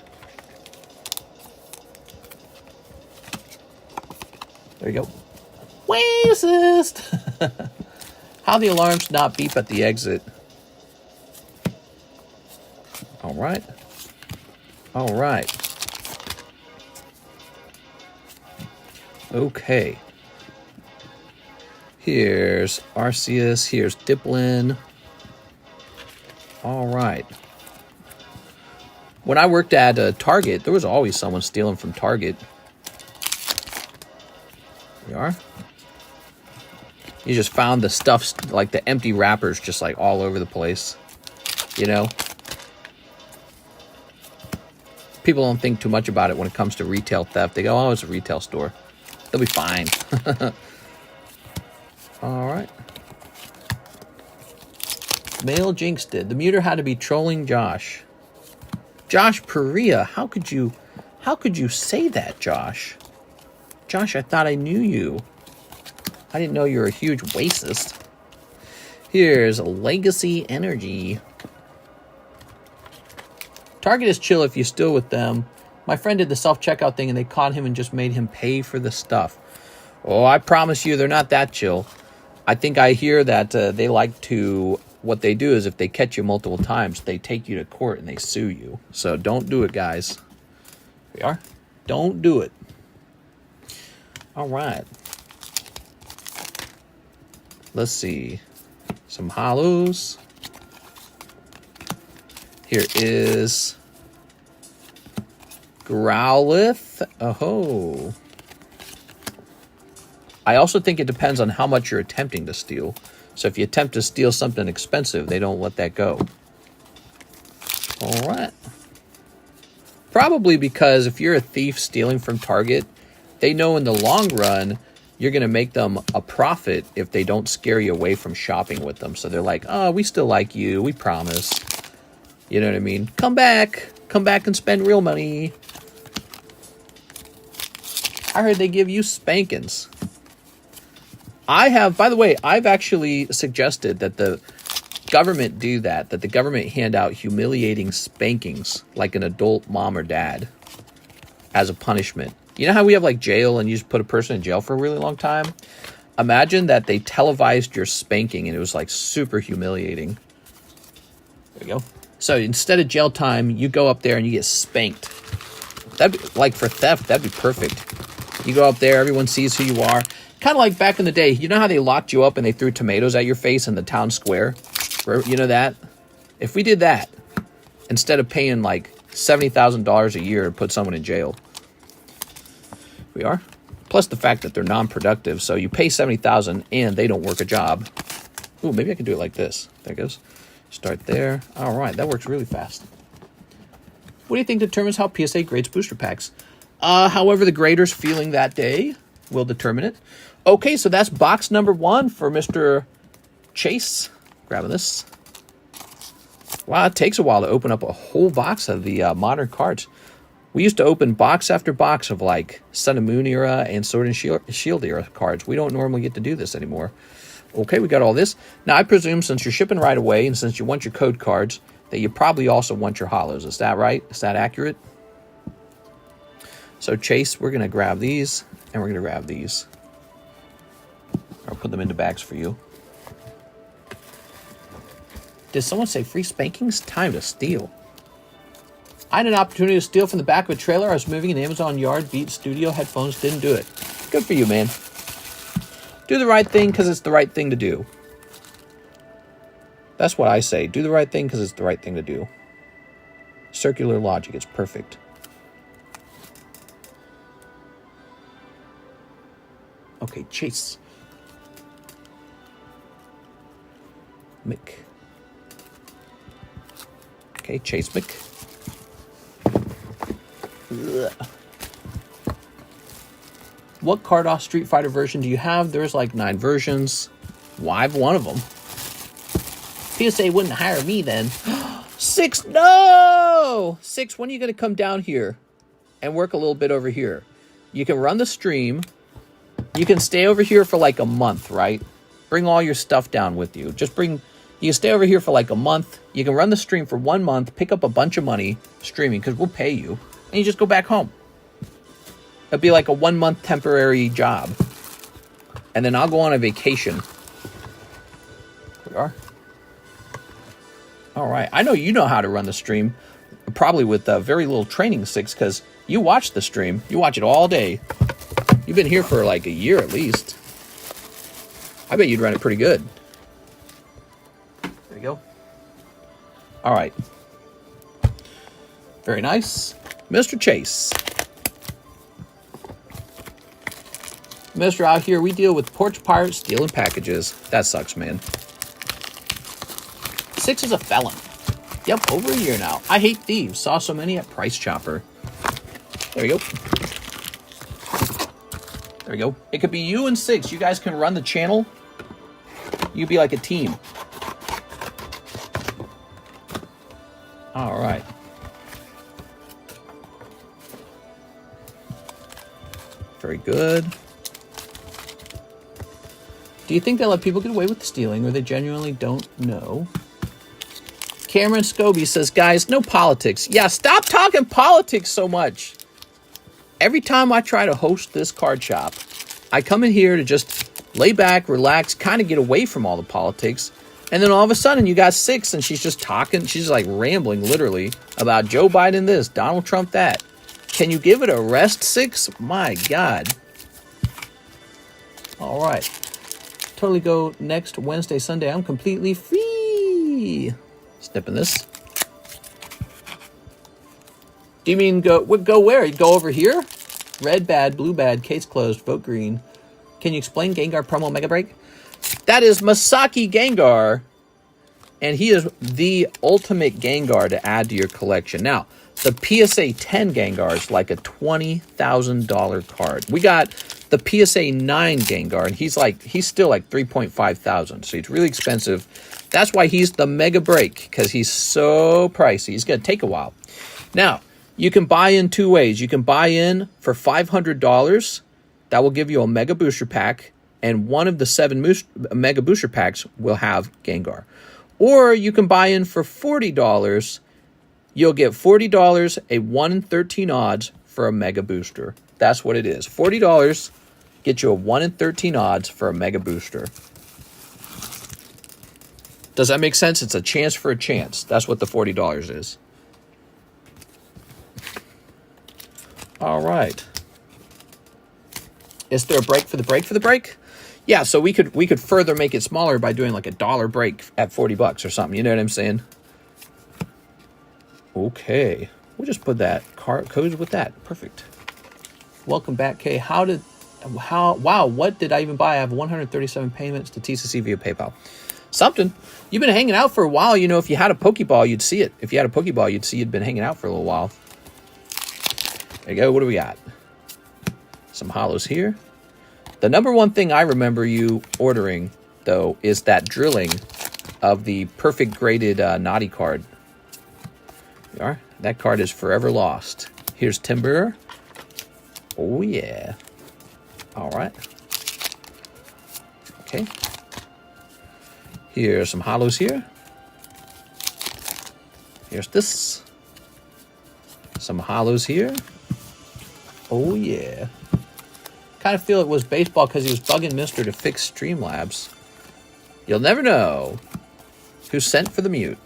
There you go. Racist! How the alarms not beep at the exit. All right. All right. Okay. Here's Arceus. Here's Diplin. All right. When I worked at Target, there was always someone stealing from Target. There we are. You just found the stuff, like the empty wrappers, just like all over the place. You know? People don't think too much about it when it comes to retail theft. They go, oh, it's a retail store. They'll be fine. All right. Male Jinx did. The muter had to be trolling Josh. Josh Perea, how could you say that, Josh? Josh, I thought I knew you. I didn't know you were a huge racist. Here's Legacy Energy. Target is chill if you steal with them. My friend did the self-checkout thing and they caught him and just made him pay for the stuff. Oh, I promise you they're not that chill. I think I hear that they like to... What they do is if they catch you multiple times, they take you to court and they sue you. So don't do it, guys. Here we are. Don't do it. All right. Let's see. Some hollows. Here is Growlithe. Oh. I also think it depends on how much you're attempting to steal. So if you attempt to steal something expensive, they don't let that go. All right. Probably because if you're a thief stealing from Target, they know in the long run, you're going to make them a profit if they don't scare you away from shopping with them. So they're like, oh, we still like you. We promise. You know what I mean? Come back. Come back and spend real money. I heard they give you spankings. I have, by the way, I've actually suggested that the government do that the government hand out humiliating spankings like an adult mom or dad as a punishment. You know how we have like jail and you just put a person in jail for a really long time? Imagine that they televised your spanking and it was like super humiliating. There you go. So instead of jail time, you go up there and you get spanked. That'd be, like for theft, that'd be perfect. You go up there, everyone sees who you are. Kind of like back in the day, you know how they locked you up and they threw tomatoes at your face in the town square? You know that? If we did that, instead of paying like $70,000 a year to put someone in jail. We are. Plus the fact that they're non-productive, so you pay $70,000 and they don't work a job. Ooh, maybe I can do it like this. There it goes. Start there. All right, that works really fast. What do you think determines how PSA grades booster packs? However the grader's feeling that day will determine it. Okay, so that's box number 1 for Mr. Chase. Grabbing this. Wow, it takes a while to open up a whole box of the modern cards. We used to open box after box of like Sun and Moon era and Sword and Shield era cards. We don't normally get to do this anymore. Okay, we got all this. Now, I presume since you're shipping right away and since you want your code cards, that you probably also want your holos. Is that right? Is that accurate? So, Chase, we're going to grab these, and we're going to grab these. I'll put them into bags for you. Did someone say free spankings? Time to steal. I had an opportunity to steal from the back of a trailer. I was moving in Amazon Yard, Beat Studio, headphones, didn't do it. Good for you, man. Do the right thing because it's the right thing to do. That's what I say. Do the right thing because it's the right thing to do. Circular logic. It's perfect. Okay, Chase. Mick. Okay, Chase Mick. Ugh. What Carddass Street Fighter version do you have? There's like 9 versions. Well, I have one of them. PSA wouldn't hire me then. 6, no! 6, when are you going to come down here and work a little bit over here? You can run the stream. You can stay over here for like a month, right? Bring all your stuff down with you. You can stay over here for like a month. You can run the stream for 1 month, pick up a bunch of money streaming because we'll pay you. And you just go back home. It'd be like a 1 month temporary job. And then I'll go on a vacation. We are. All right. I know you know how to run the stream. Probably with very little training, 6, because you watch the stream. You watch it all day. You've been here for like a year at least. I bet you'd run it pretty good. There you go. All right. Very nice. Mr. Chase. Mr. Out here, we deal with porch pirates stealing packages. That sucks, man. 6 is a felon. Yep, over a year now. I hate thieves. Saw so many at Price Chopper. There we go. There we go. It could be you and 6. You guys can run the channel. You'd be like a team. All right. Very good. Do you think they let people get away with stealing, or they genuinely don't know? Cameron Scobie says, guys, no politics. Yeah, stop talking politics so much. Every time I try to host this card shop, I come in here to just lay back, relax, kind of get away from all the politics. And then all of a sudden you got 6 and she's just talking. She's like rambling literally about Joe Biden this, Donald Trump that. Can you give it a rest, 6? My God. All right. Totally go next Wednesday, Sunday. I'm completely free. Snipping this. Do you mean go where? You go over here? Red bad, blue bad, case closed, vote green. Can you explain Gengar promo Mega Break? That is Masaki Gengar. And he is the ultimate Gengar to add to your collection. Now, the PSA 10 Gengar is like a $20,000 card. We got the PSA 9 Gengar, and he's still like 3,500. So he's really expensive. That's why he's the Mega Break, because he's so pricey. He's going to take a while. Now, you can buy in 2 ways. You can buy in for $500. That will give you a Mega Booster Pack, and one of the 7 Mega Booster Packs will have Gengar. Or you can buy in for $40. You'll get $40, a 1 in 13 odds for a Mega Booster. That's what it is. $40 get you a 1 in 13 odds for a Mega Booster. Does that make sense? It's a chance for a chance. That's what the $40 is. All right. Is there a break for the break for the break? Yeah, so we could further make it smaller by doing like a $1 break at $40 or something. You know what I'm saying? Okay. We'll just put that codes with that. Perfect. Welcome back, Kay. Wow, what did I even buy? I have 137 payments to TCC via PayPal. Something. You've been hanging out for a while. You know, if you had a Pokeball, you'd see it. If you had a Pokeball, you'd see you'd been hanging out for a little while. There you go. What do we got? Some hollows here. The number one thing I remember you ordering, though, is that drilling of the perfect graded Naughty card. There you are. That card is forever lost. Here's timber. Oh, yeah. All right. Okay. Here's some hollows here. Here's this. Some hollows here. Oh, yeah. Kind of feel it was baseball because he was bugging Mister to fix Streamlabs. You'll never know who sent for the mute.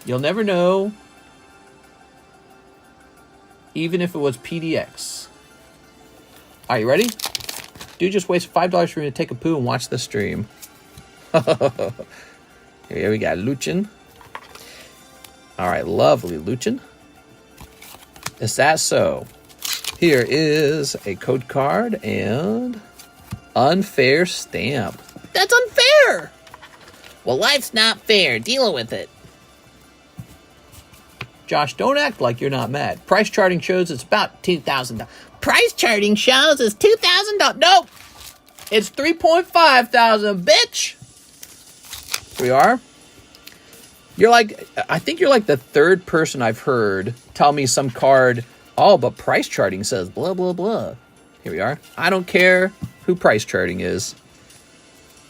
You'll never know, even if it was PDX. Are you ready? Dude just wasted $5 for me to take a poo and watch the stream. Here we got Luchin. All right, lovely Luchin. Is that so? Here is a code card and unfair stamp. That's unfair! Well, life's not fair. Deal with it. Josh, don't act like you're not mad. Price charting shows it's about $2,000. Price charting shows is $2,000. Nope! It's $3,500, bitch! Here we are. I think you're like the third person I've heard tell me some card, oh, but price charting says blah, blah, blah. Here we are. I don't care who price charting is.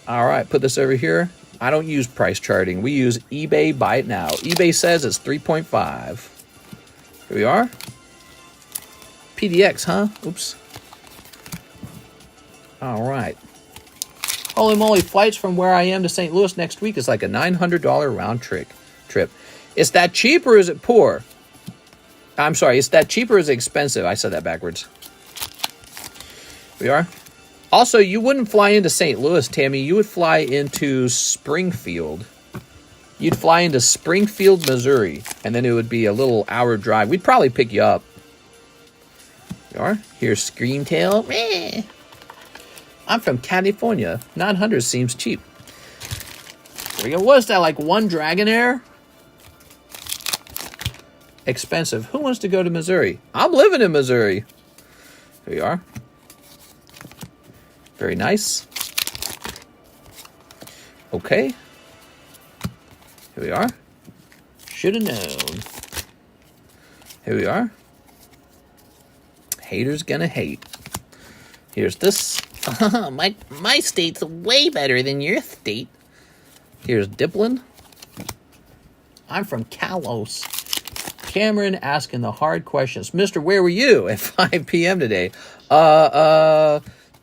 All right, put this over here. I don't use price charting. We use eBay Buy It Now. eBay says it's 3.5. Here we are. PDX, huh? Oops. All right. Holy moly, flights from where I am to St. Louis next week is like a $900 round trip. Is that cheap or is it poor? I'm sorry, is that cheap or is it expensive? I said that backwards. Here we are. Also, you wouldn't fly into St. Louis, Tammy. You would fly into Springfield. You'd fly into Springfield, Missouri, and then it would be a little hour drive. We'd probably pick you up. Here you are. Here's Screamtail. Meh. I'm from California. 900 seems cheap. There we go. What is that, like one Dragonair? Expensive. Who wants to go to Missouri? I'm living in Missouri. Here we are. Very nice. Okay. Here we are. Should have known. Here we are. Haters gonna hate. Here's this. My state's way better than your state. Here's Diplin. I'm from Kalos. Cameron asking the hard questions. Mister, where were you at 5 p.m. today?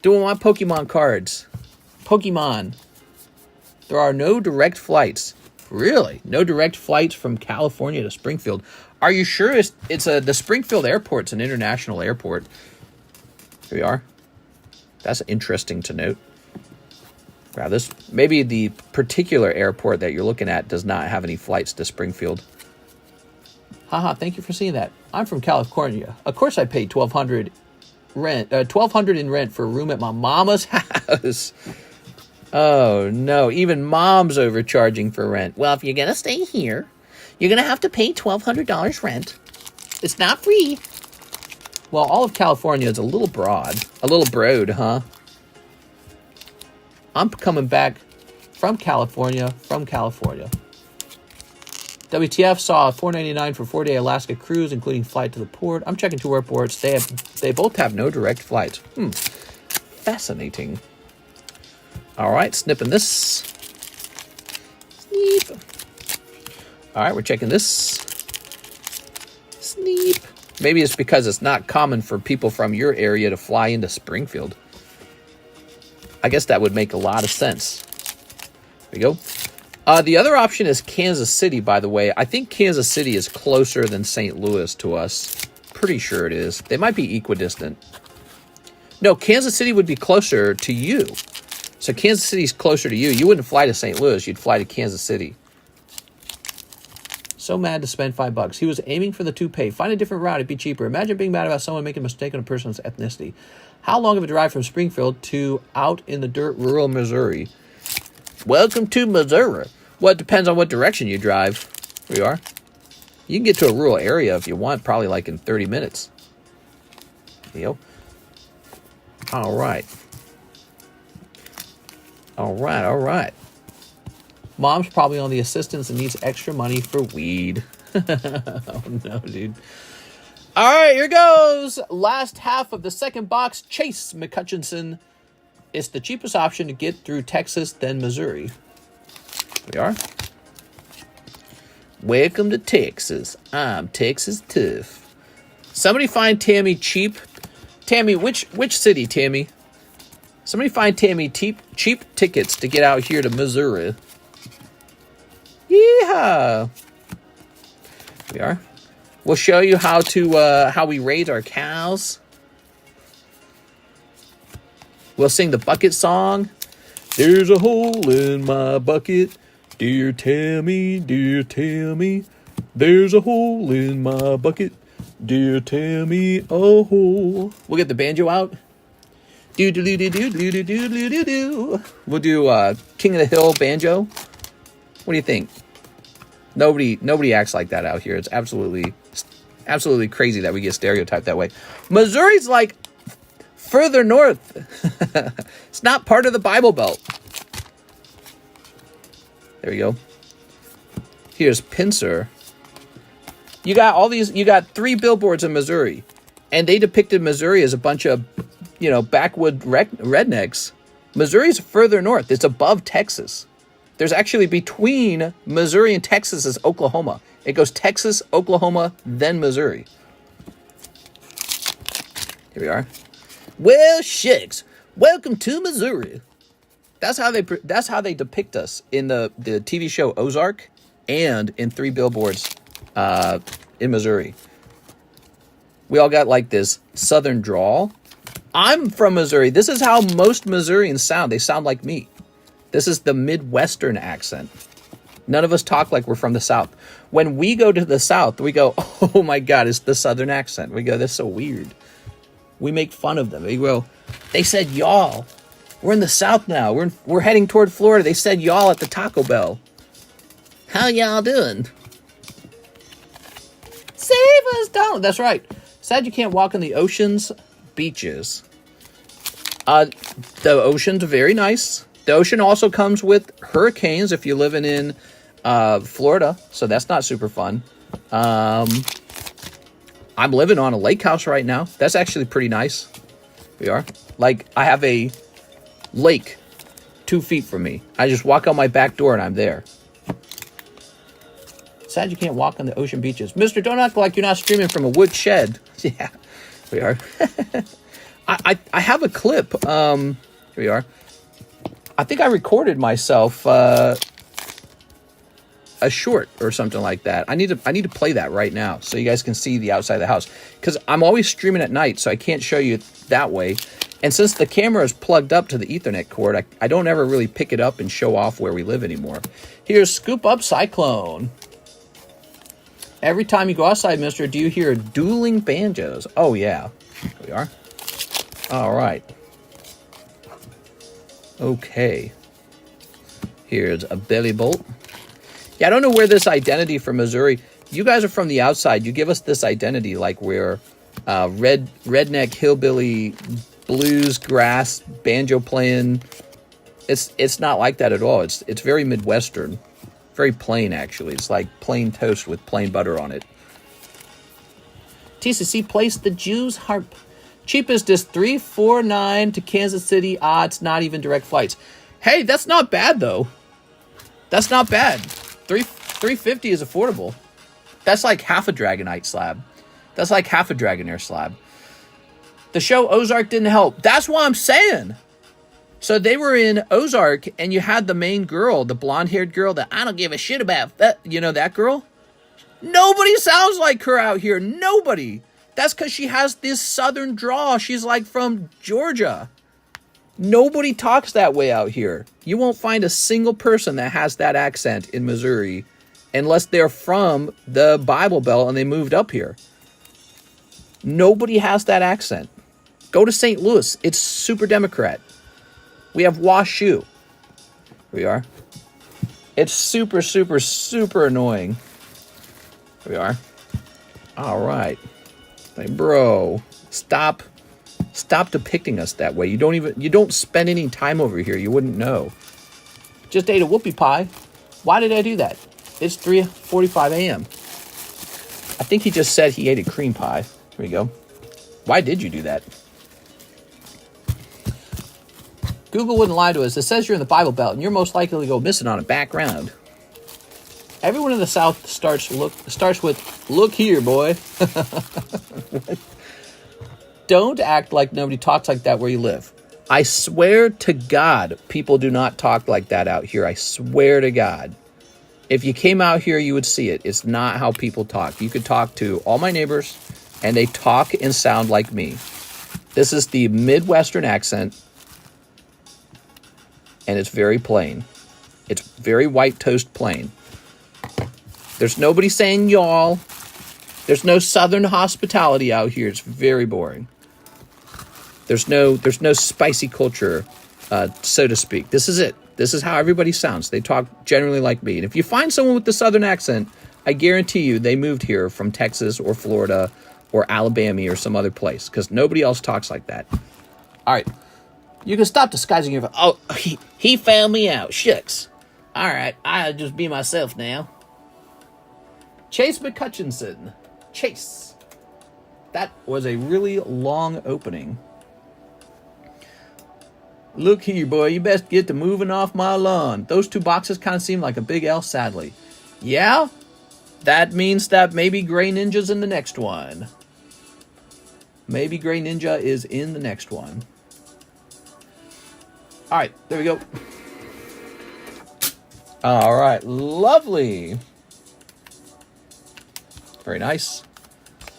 Doing my Pokemon cards. Pokemon. There are no direct flights. Really? No direct flights from California to Springfield. Are you sure the Springfield airport's an international airport? Here we are. That's interesting to note. Wow, maybe the particular airport that you're looking at does not have any flights to Springfield. Haha, thank you for seeing that. I'm from California. Of course I paid $1,200 in rent for a room at my mama's house. Oh no, even mom's overcharging for rent. Well, if you're going to stay here, you're going to have to pay $1,200 rent. It's not free. Well, all of California is a little broad. A little broad, huh? I'm coming back from California. WTF saw a $4.99 for 4-day Alaska cruise, including flight to the port. I'm checking 2 airports. They both have no direct flights. Fascinating. All right, snipping this. Sneep. All right, we're checking this. Sneep. Maybe it's because it's not common for people from your area to fly into Springfield. I guess that would make a lot of sense. There we go. The other option is Kansas City, by the way. I think Kansas City is closer than St. Louis to us. Pretty sure it is. They might be equidistant. No, Kansas City would be closer to you. So Kansas City's closer to you. You wouldn't fly to St. Louis. You'd fly to Kansas City. So mad to spend $5. He was aiming for the toupee. Find a different route. It'd be cheaper. Imagine being mad about someone making a mistake on a person's ethnicity. How long of a drive from Springfield to out in the dirt rural Missouri? Welcome to Missouri. Well, it depends on what direction you drive. Here you are. You can get to a rural area if you want, probably like in 30 minutes. All right. All right. Mom's probably on the assistance and needs extra money for weed. Oh, no, dude. All right, here goes. Last half of the second box. Chase McCutcheon. It's the cheapest option to get through Texas than Missouri. Here we are. Welcome to Texas. I'm Texas Tough. Somebody find Tammy cheap. Tammy, which city, Tammy? Somebody find Tammy cheap tickets to get out here to Missouri. Yeehaw. Here we are. We'll show you how we raise our cows. We'll sing the bucket song. There's a hole in my bucket. Dear Tammy, there's a hole in my bucket. Dear Tammy, a hole. We'll get the banjo out. We'll do King of the Hill banjo. What do you think? Nobody acts like that out here. It's absolutely crazy that we get stereotyped that way. Missouri's like further north. It's not part of the Bible Belt. There we go. Here's Pincer. You got 3 billboards in Missouri, and they depicted Missouri as a bunch of, backwood rednecks. Missouri's further north. It's above Texas. There's actually between Missouri and Texas is Oklahoma. It goes Texas, Oklahoma, then Missouri. Here we are. Well, shucks. Welcome to Missouri. That's how they depict us in the TV show Ozark and in 3 billboards in Missouri. We all got like this southern drawl. I'm from Missouri. This is how most Missourians sound. They sound like me. This is the Midwestern accent. None of us talk like we're from the South. When we go to the South, we go, oh my God, it's the Southern accent. We go, that's so weird. We make fun of them. We go, they said y'all. We're in the South now. We're heading toward Florida. They said y'all at the Taco Bell. How y'all doing? Save us, Donald. That's right. Sad you can't walk on the ocean's beaches. The ocean's very nice. The ocean also comes with hurricanes if you're living in Florida, so that's not super fun. I'm living on a lake house right now. That's actually pretty nice. We are. Like, I have a lake 2 feet from me. I just walk out my back door and I'm there. Sad you can't walk on the ocean beaches. Mister, don't act like you're not streaming from a wood shed. Yeah, we are. I have a clip. Here we are. I think I recorded myself a short or something like that. I need to play that right now so you guys can see the outside of the house, because I'm always streaming at night, so I can't show you that way. And since the camera is plugged up to the Ethernet cord, I don't ever really pick it up and show off where we live anymore. Here's Scoop Up Cyclone. Every time you go outside, mister, do you hear dueling banjos? Oh, yeah. Here we are. All right. Okay. Here's a belly bolt. Yeah, I don't know where this identity from Missouri. You guys are from the outside. You give us this identity like we're redneck, hillbilly, blues, grass, banjo playing. It's not like that at all. It's very Midwestern. Very plain, actually. It's like plain toast with plain butter on it. TCC placed the Jews harp. Cheapest is $349 to Kansas City. It's not even direct flights. Hey, that's not bad though. That's not bad. $350 is affordable. That's like half a Dragonite slab. That's like half a Dragonair slab. The show Ozark didn't help. That's what I'm saying. So they were in Ozark, and you had the main girl, the blonde-haired girl that I don't give a shit about. That girl? Nobody sounds like her out here. Nobody. That's because she has this southern drawl. She's like from Georgia. Nobody talks that way out here. You won't find a single person that has that accent in Missouri unless they're from the Bible Belt and they moved up here. Nobody has that accent. Go to St. Louis. It's super Democrat. We have WashU. Here we are. It's super, super, super annoying. Here we are. All right. Like, bro, stop depicting us that way. You don't spend any time over here. You wouldn't know. Just ate a whoopie pie. Why did I do that? It's 3:45 a.m. I think he just said he ate a cream pie. Here we go. Why did you do that? Google wouldn't lie to us. It says you're in the Bible Belt, and you're most likely to go missing on a background. Everyone in the South starts with, look here, boy. Don't act like nobody talks like that where you live. I swear to God, people do not talk like that out here. I swear to God. If you came out here, you would see it. It's not how people talk. You could talk to all my neighbors, and they talk and sound like me. This is the Midwestern accent, and it's very plain. It's very white toast plain. There's nobody saying y'all. There's no Southern hospitality out here. It's very boring. There's no spicy culture, so to speak. This is it. This is how everybody sounds. They talk generally like me. And if you find someone with the Southern accent, I guarantee you they moved here from Texas or Florida or Alabama or some other place, because nobody else talks like that. All right. You can stop disguising your... Oh, he found me out. Shucks. All right. I'll just be myself now. Chase McCutchinson. Chase. That was a really long opening. Look here, boy. You best get to moving off my lawn. Those two boxes kind of seem like a big L, sadly. Yeah? That means that maybe Gray Ninja's in the next one. Maybe Gray Ninja is in the next one. All right. There we go. All right. Lovely. Very nice.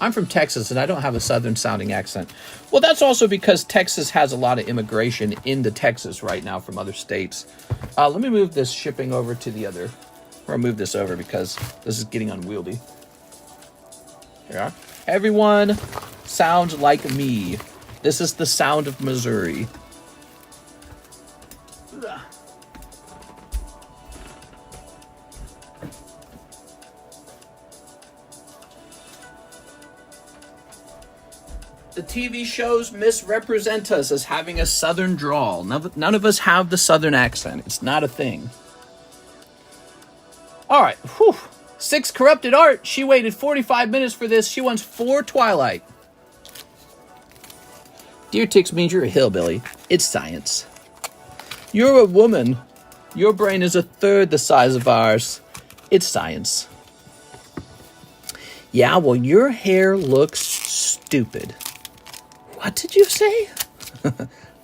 I'm from Texas, and I don't have a Southern-sounding accent. Well, that's also because Texas has a lot of immigration into Texas right now from other states. Let me move this shipping over to the other. Or I'll move this over because this is getting unwieldy. Here we are. Everyone sounds like me. This is the sound of Missouri. The TV shows misrepresent us as having a Southern drawl. None of us have the Southern accent. It's not a thing. All right. Whew. 6 Corrupted Art. She waited 45 minutes for this. She wants 4 Twilight. Deer ticks means you're a hillbilly. It's science. You're a woman. Your brain is a third the size of ours. It's science. Yeah, well, your hair looks stupid. What did you say?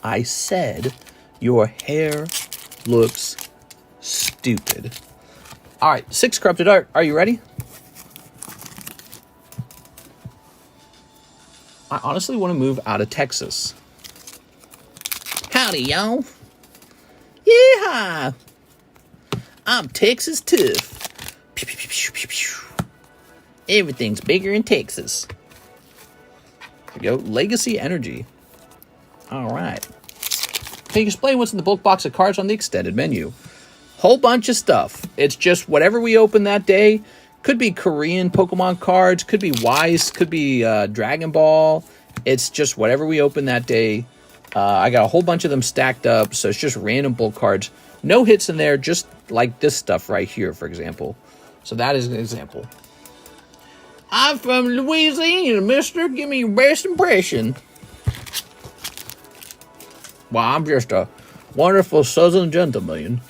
I said your hair looks stupid. All right, 6 Corrupted Art. Are you ready? I honestly want to move out of Texas. Howdy, y'all. Yeehaw. I'm Texas tough. Everything's bigger in Texas. There we go. Legacy Energy. All right. Can you explain what's in the bulk box of cards on the extended menu? Whole bunch of stuff. It's just whatever we open that day. Could be Korean Pokemon cards. Could be Weiss. Could be Dragon Ball. It's just whatever we open that day. I got a whole bunch of them stacked up. So it's just random bulk cards. No hits in there. Just like this stuff right here, for example. So that is an example. I'm from Louisiana, mister. Give me your best impression. Well, I'm just a wonderful Southern gentleman.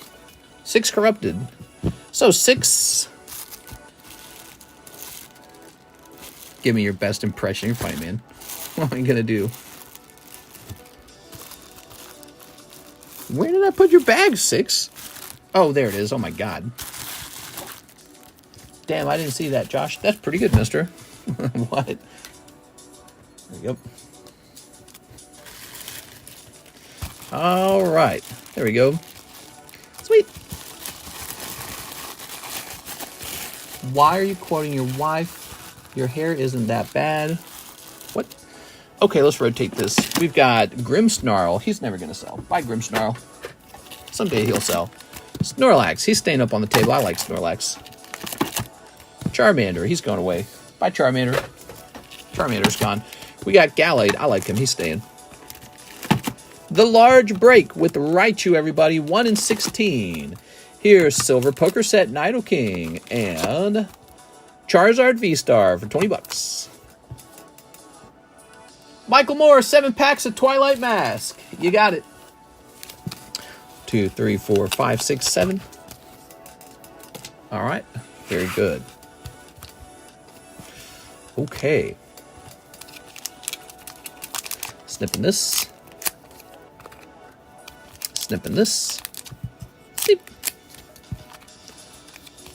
6 Corrupted. So 6. Give me your best impression. You're funny, man. What am I going to do? Where did I put your bag, 6? Oh, there it is. Oh, my God. Damn, I didn't see that, Josh. That's pretty good, mister. What? There we go. All right. There we go. Sweet. Why are you quoting your wife? Your hair isn't that bad. What? Okay, let's rotate this. We've got Grimmsnarl. He's never going to sell. Bye, Grimmsnarl. Someday he'll sell. Snorlax. He's staying up on the table. I like Snorlax. Charmander, he's going away. Bye, Charmander. Charmander's gone. We got Gallade. I like him. He's staying. The Large Break with Raichu, everybody. 1 in 16. Here's Silver Poker Set Nido King and Charizard V-Star for $20. Michael Moore, 7 packs of Twilight Mask. You got it. 2, 3, 4, 5, 6, 7. All right. Very good. Okay. Snipping this. Snipping this. Snip.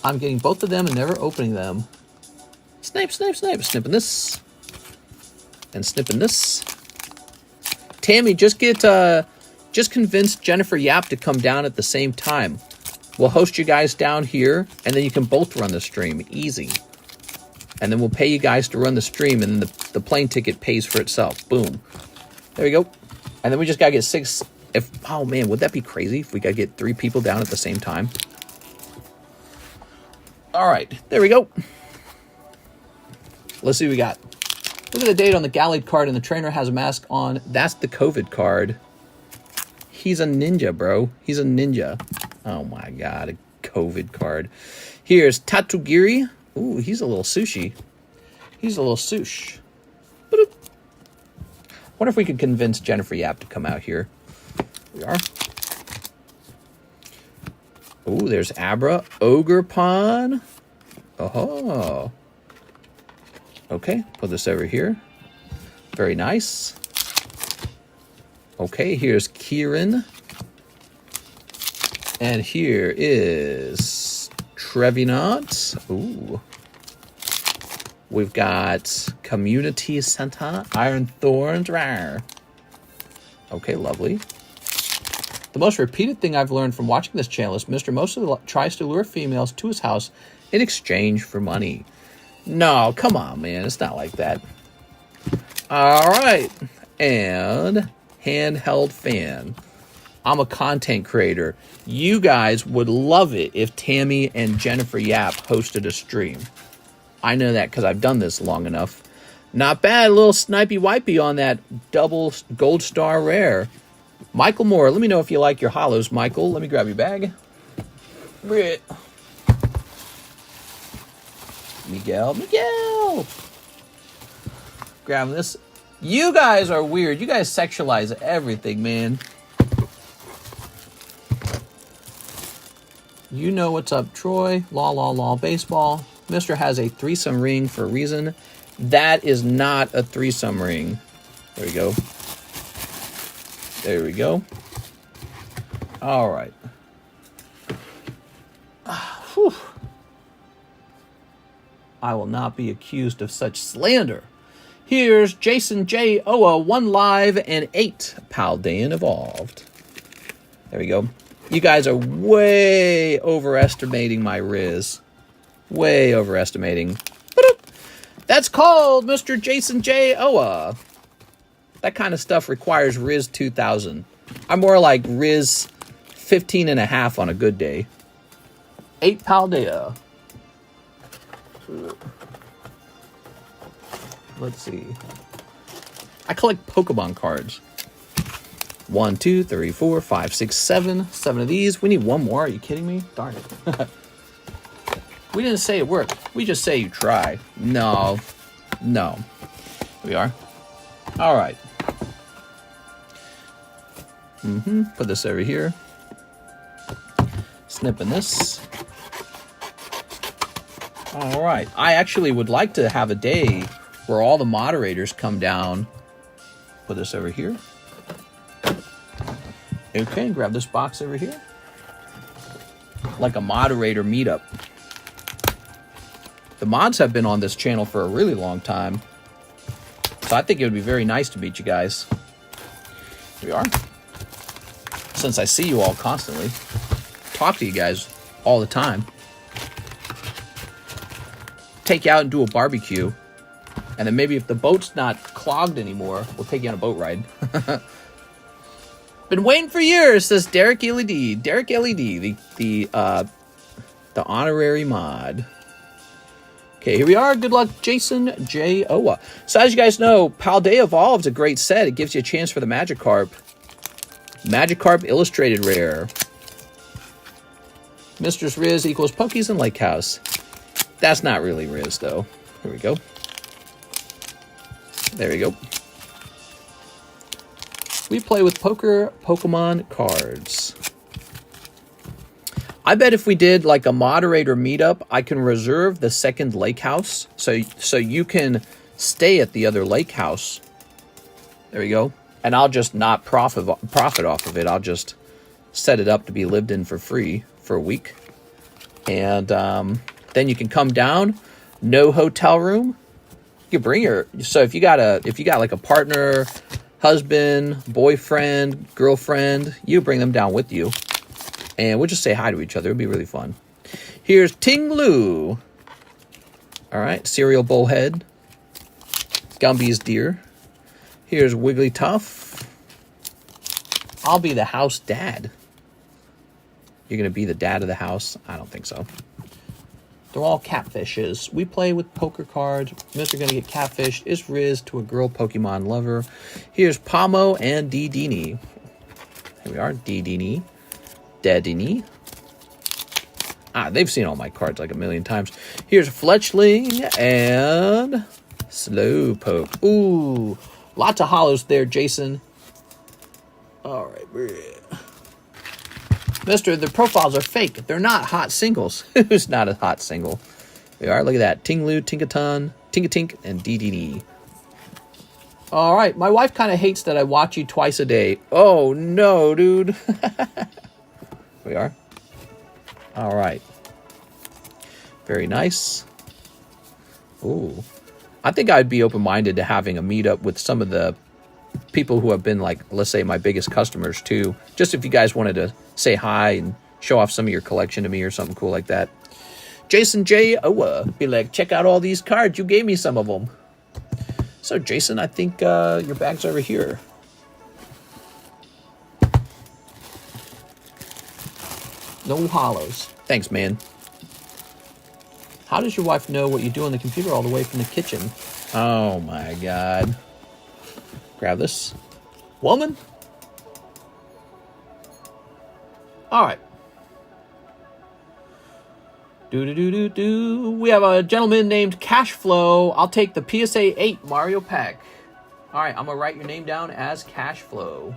I'm getting both of them and never opening them. Snipe, snipe, snipe. Snipping this. And snipping this. Tammy, just convince Jennifer Yap to come down at the same time. We'll host you guys down here, and then you can both run the stream. Easy. And then we'll pay you guys to run the stream, and then the plane ticket pays for itself. Boom. There we go. And then we just gotta get 6. Oh man, would that be crazy if we gotta get 3 people down at the same time? All right, there we go. Let's see what we got. Look at the date on the Gallade card, and the trainer has a mask on. That's the COVID card. He's a ninja, bro. He's a ninja. Oh my god, a COVID card. Here's Tatugiri. Ooh, he's a little sushi. He's a little sush. Boop. Wonder if we could convince Jennifer Yap to come out here. We are. Ooh, there's Abra. Ogre Pawn. Oh. Okay, put this over here. Very nice. Okay, here's Kieran. And here is Trevenant. Ooh. We've got Community Center, Iron Thorns. Rawr. Okay, lovely. The most repeated thing I've learned from watching this channel is Mr. mostly tries to lure females to his house in exchange for money. No, come on, man. It's not like that. All right. And handheld fan. I'm a content creator. You guys would love it if Tammy and Jennifer Yap hosted a stream. I know that because I've done this long enough. Not bad. A little snipey wipey on that double gold star rare. Michael Moore, let me know if you like your hollows, Michael. Let me grab your bag. Miguel. Grabbing this. You guys are weird. You guys sexualize everything, man. You know what's up, Troy. Law, baseball. Mister has a threesome ring for a reason. That is not a threesome ring. There we go. There we go. All right. Whew. I will not be accused of such slander. Here's Jason J. Oa, 1 live and 8 Paldean evolved. There we go. You guys are way overestimating my Riz. Way overestimating. That's called Mr. Jason J. Oa. That kind of stuff requires Riz 2000. I'm more like Riz 15.5 on a good day. 8 Paldea. Let's see. I collect Pokemon cards. 1, 2, 3, 4, 5, 6, 7. 7 of these. We need 1 more. Are you kidding me? Darn it. We didn't say it worked. We just say you try. No. No. We are. All right. Put this over here. Snipping this. All right. I actually would like to have a day where all the moderators come down. Put this over here. Okay, grab this box over here. Like a moderator meetup. The mods have been on this channel for a really long time. So I think it would be very nice to meet you guys. Here we are. Since I see you all constantly. Talk to you guys all the time. Take you out and do a barbecue. And then maybe if the boat's not clogged anymore, we'll take you on a boat ride. Been waiting for years, says Derek LED. Derek LED, the honorary mod. Okay, here we are. Good luck, Jason J. Owa. So as you guys know, Paldea Evolved's a great set. It gives you a chance for the Magikarp. Magikarp Illustrated Rare. Mistress Riz equals Pokies and Lake House. That's not really Riz, though. Here we go. There we go. We play with poker Pokemon cards. I bet if we did like a moderator meetup, I can reserve the second lake house. So you can stay at the other lake house. There you go. And I'll just not profit off of it. I'll just set it up to be lived in for free for a week. And then you can come down. No hotel room. You can bring your, so if you got like a partner, husband, boyfriend, girlfriend, you bring them down with you. And we'll just say hi to each other. It'll be really fun. Here's Ting Lu. All right, Cereal Bullhead. Gumby's Deer. Here's Wigglytuff. I'll be the house dad. You're going to be the dad of the house? I don't think so. They're all catfishes. We play with poker cards. Mr. Gonna get catfished is Riz to a girl Pokemon lover. Here's Pomo and Dedini. Here we are, Dedini. Dedini. Ah, they've seen all my cards like a million times. Here's Fletchling and Slowpoke. Ooh, lots of hollows there, Jason. All right, Mister, the profiles are fake. They're not hot singles. Who's not a hot single? We are. Look at that. Tinglu, Tinkaton, Tinkatink, and DDD. All right. My wife kind of hates that I watch you twice a day. Oh, no, dude. We are. All right. Very nice. Ooh. I think I'd be open-minded to having a meetup with some of the people who have been, like, let's say, my biggest customers, too. Just if you guys wanted to say hi and show off some of your collection to me or something cool like that. Jason J. Owa. Be like, check out all these cards. You gave me some of them. So, Jason, I think your bag's over here. No hollows. Thanks, man. How does your wife know what you do on the computer all the way from the kitchen? Oh, my God. Grab this. Woman. All right. We have a gentleman named Cashflow. I'll take the PSA 8 Mario pack. All right, I'm going to write your name down as Cashflow.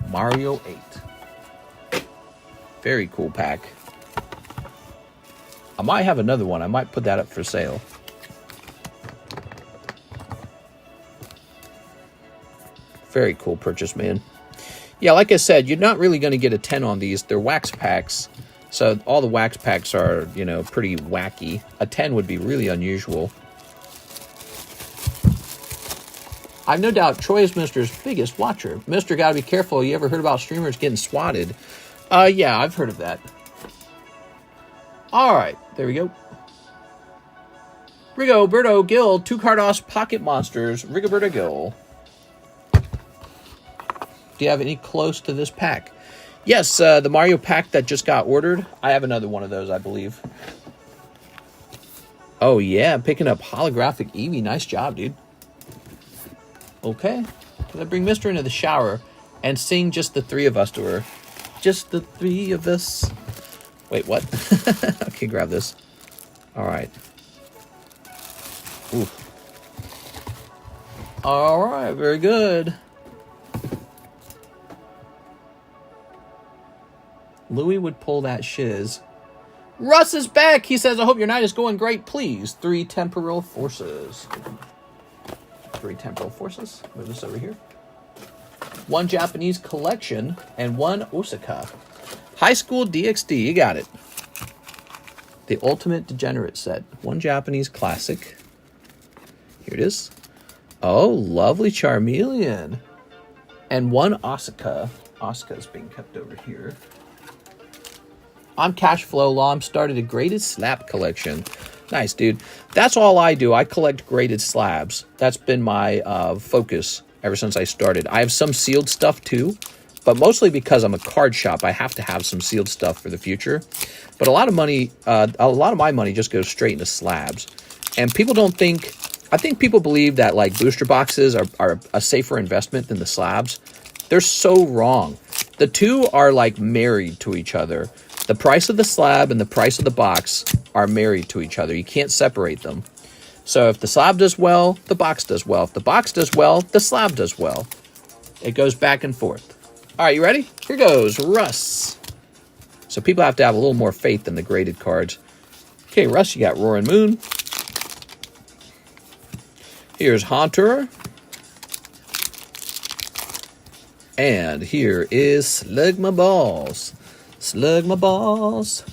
Mario 8. Very cool pack. I might have another one. I might put that up for sale. Very cool purchase, man. Yeah, like I said, you're not really going to get a 10 on these. They're wax packs. So all the wax packs are, you know, pretty wacky. A 10 would be really unusual. I've no doubt Troy is Mister's biggest watcher. Mister, gotta be careful. You ever heard about streamers getting swatted? Yeah, I've heard of that. All right, there we go. Rigoberto Gil, 2 Carddass Pocket Monsters. Rigoberto Gil. Do you have any close to this pack? Yes, the Mario pack that just got ordered. I have another one of those, I believe. Oh, yeah, picking up holographic Eevee. Nice job, dude. Okay. Let's bring Mister into the shower and sing Just the Three of Us to her. Just the three of us. Wait, what? Okay, grab this. All right. Ooh. All right, very good. Louis would pull that shiz. Russ is back. He says, I hope your night is going great. Please. 3 temporal forces. 3 temporal forces. Move this over here. 1 Japanese collection and 1 Osaka. High School DxD. You got it. The Ultimate Degenerate set. 1 Japanese classic. Here it is. Oh, lovely Charmeleon. And 1 Osaka. Osaka's being kept over here. I'm Cashflow Law. I'm started a graded slab collection. Nice, dude. That's all I do. I collect graded slabs. That's been my focus ever since I started. I have some sealed stuff too, but mostly because I'm a card shop, I have to have some sealed stuff for the future. But a lot of my money just goes straight into slabs. And people don't think, I think people believe that like booster boxes are a safer investment than the slabs. They're so wrong. The two are like married to each other. The price of the slab and the price of the box are married to each other. You can't separate them. So if the slab does well, the box does well. If the box does well, the slab does well. It goes back and forth. All right, you ready? Here goes Russ. So people have to have a little more faith in the graded cards. Okay, Russ, you got Roaring Moon. Here's Haunter. And here is Slug My Balls. Slug My Balls.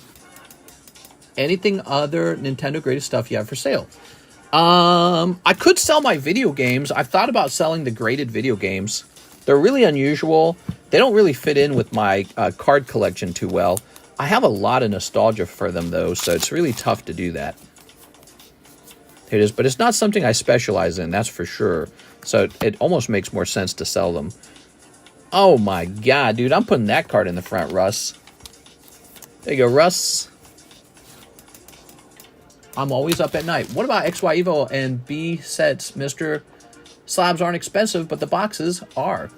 Anything other Nintendo graded stuff you have for sale? I could sell my video games. I've thought about selling the graded video games. They're really unusual. They don't really fit in with my card collection too well. I have a lot of nostalgia for them, though, so it's really tough to do that. Here it is, but it's not something I specialize in, that's for sure. So it almost makes more sense to sell them. Oh my god, dude, I'm putting that card in the front, Russ. There you go, Russ. I'm always up at night. What about XY Evo and B sets, Mr. Slabs aren't expensive, but the boxes are.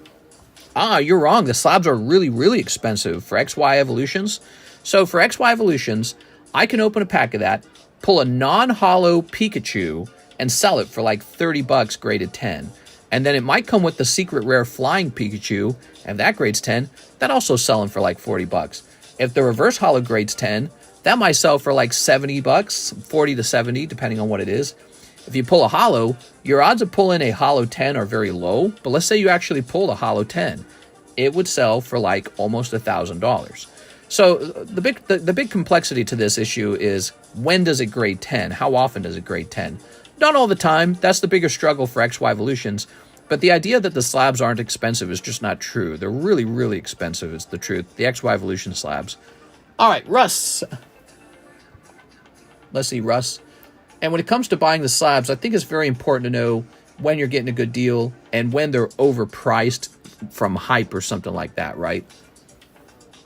Ah, you're wrong. The slabs are really, really expensive for XY Evolutions. So for XY Evolutions, I can open a pack of that, pull a non-hollow Pikachu, and sell it for like 30 bucks graded 10. And then it might come with the secret rare flying Pikachu, and that grades 10, that also selling for like 40 bucks. If the reverse hollow grades 10, that might sell for like 70 bucks, 40 to 70, depending on what it is. If you pull a hollow, your odds of pulling a hollow 10 are very low, but let's say you actually pulled a hollow 10. It would sell for like almost $1,000. So the big complexity to this issue is, when does it grade 10? How often does it grade 10? Not all the time. That's the bigger struggle for XY Evolutions. But the idea that the slabs aren't expensive is just not true. They're really, really expensive, is the truth. The XY Evolution slabs. All right, Russ. Let's see, Russ. And when it comes to buying the slabs, I think it's very important to know when you're getting a good deal and when they're overpriced from hype or something like that, right?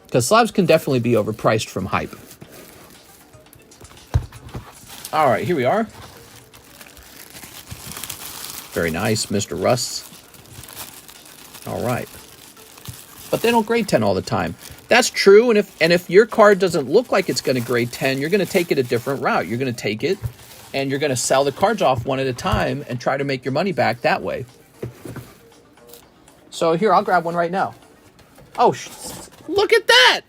Because slabs can definitely be overpriced from hype. All right, here we are. Very nice, Mr. Russ. All right. But they don't grade 10 all the time. That's true, and if your card doesn't look like it's going to grade 10, you're going to take it a different route. You're going to take it, and you're going to sell the cards off one at a time and try to make your money back that way. So here, I'll grab one right now. Oh, look at that!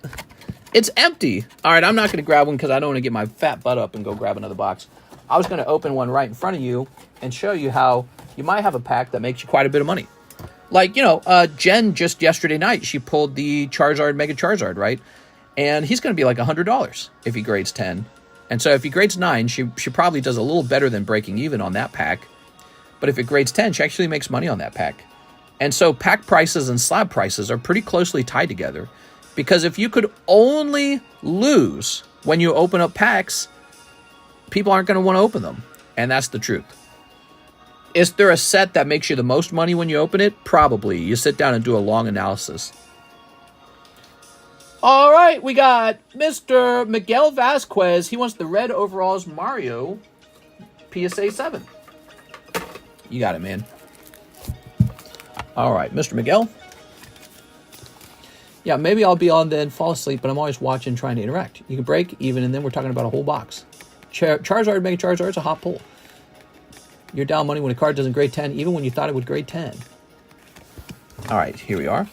It's empty. All right, I'm not going to grab one because I don't want to get my fat butt up and go grab another box. I was going to open one right in front of you and show you how you might have a pack that makes you quite a bit of money. Like, you know, Jen just yesterday night, she pulled the Charizard, Mega Charizard, right? And he's going to be like $100 if he grades 10. And so if he grades 9, she probably does a little better than breaking even on that pack. But if it grades 10, she actually makes money on that pack. And so pack prices and slab prices are pretty closely tied together. Because if you could only lose when you open up packs, people aren't going to want to open them. And that's the truth. Is there a set that makes you the most money when you open it? Probably. You sit down and do a long analysis. All right, we got Mr. Miguel Vasquez. He wants the red overalls Mario PSA 7. You got it, man. All right, Mr. Miguel. Yeah, maybe I'll be on then, fall asleep, but I'm always watching, trying to interact. You can break even, and then we're talking about a whole box. Charizard, Mega Charizard, it's a hot pull. You're down money when a card doesn't grade 10, even when you thought it would grade 10. All right, here we are.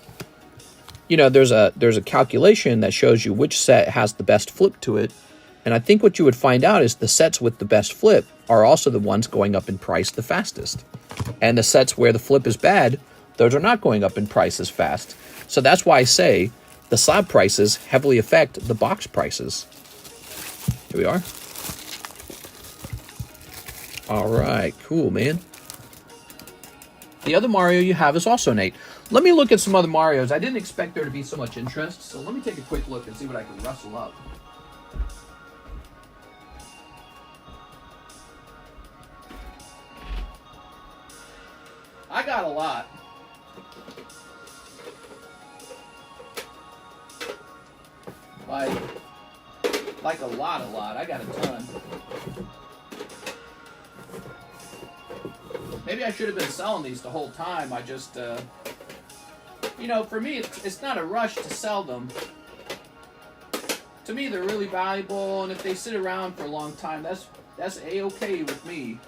You know, there's a calculation that shows you which set has the best flip to it. And I think what you would find out is the sets with the best flip are also the ones going up in price the fastest. And the sets where the flip is bad, those are not going up in price as fast. So that's why I say the slab prices heavily affect the box prices. Here we are. All right, cool, man. The other Mario you have is also Nate. Let me look at some other Marios. I didn't expect there to be so much interest, so let me take a quick look and see what I can rustle up. I got a lot. Like a lot. I got a ton. Maybe I should have been selling these the whole time. I just, you know, for me, it's not a rush to sell them. To me, they're really valuable, and if they sit around for a long time, that's A-okay with me.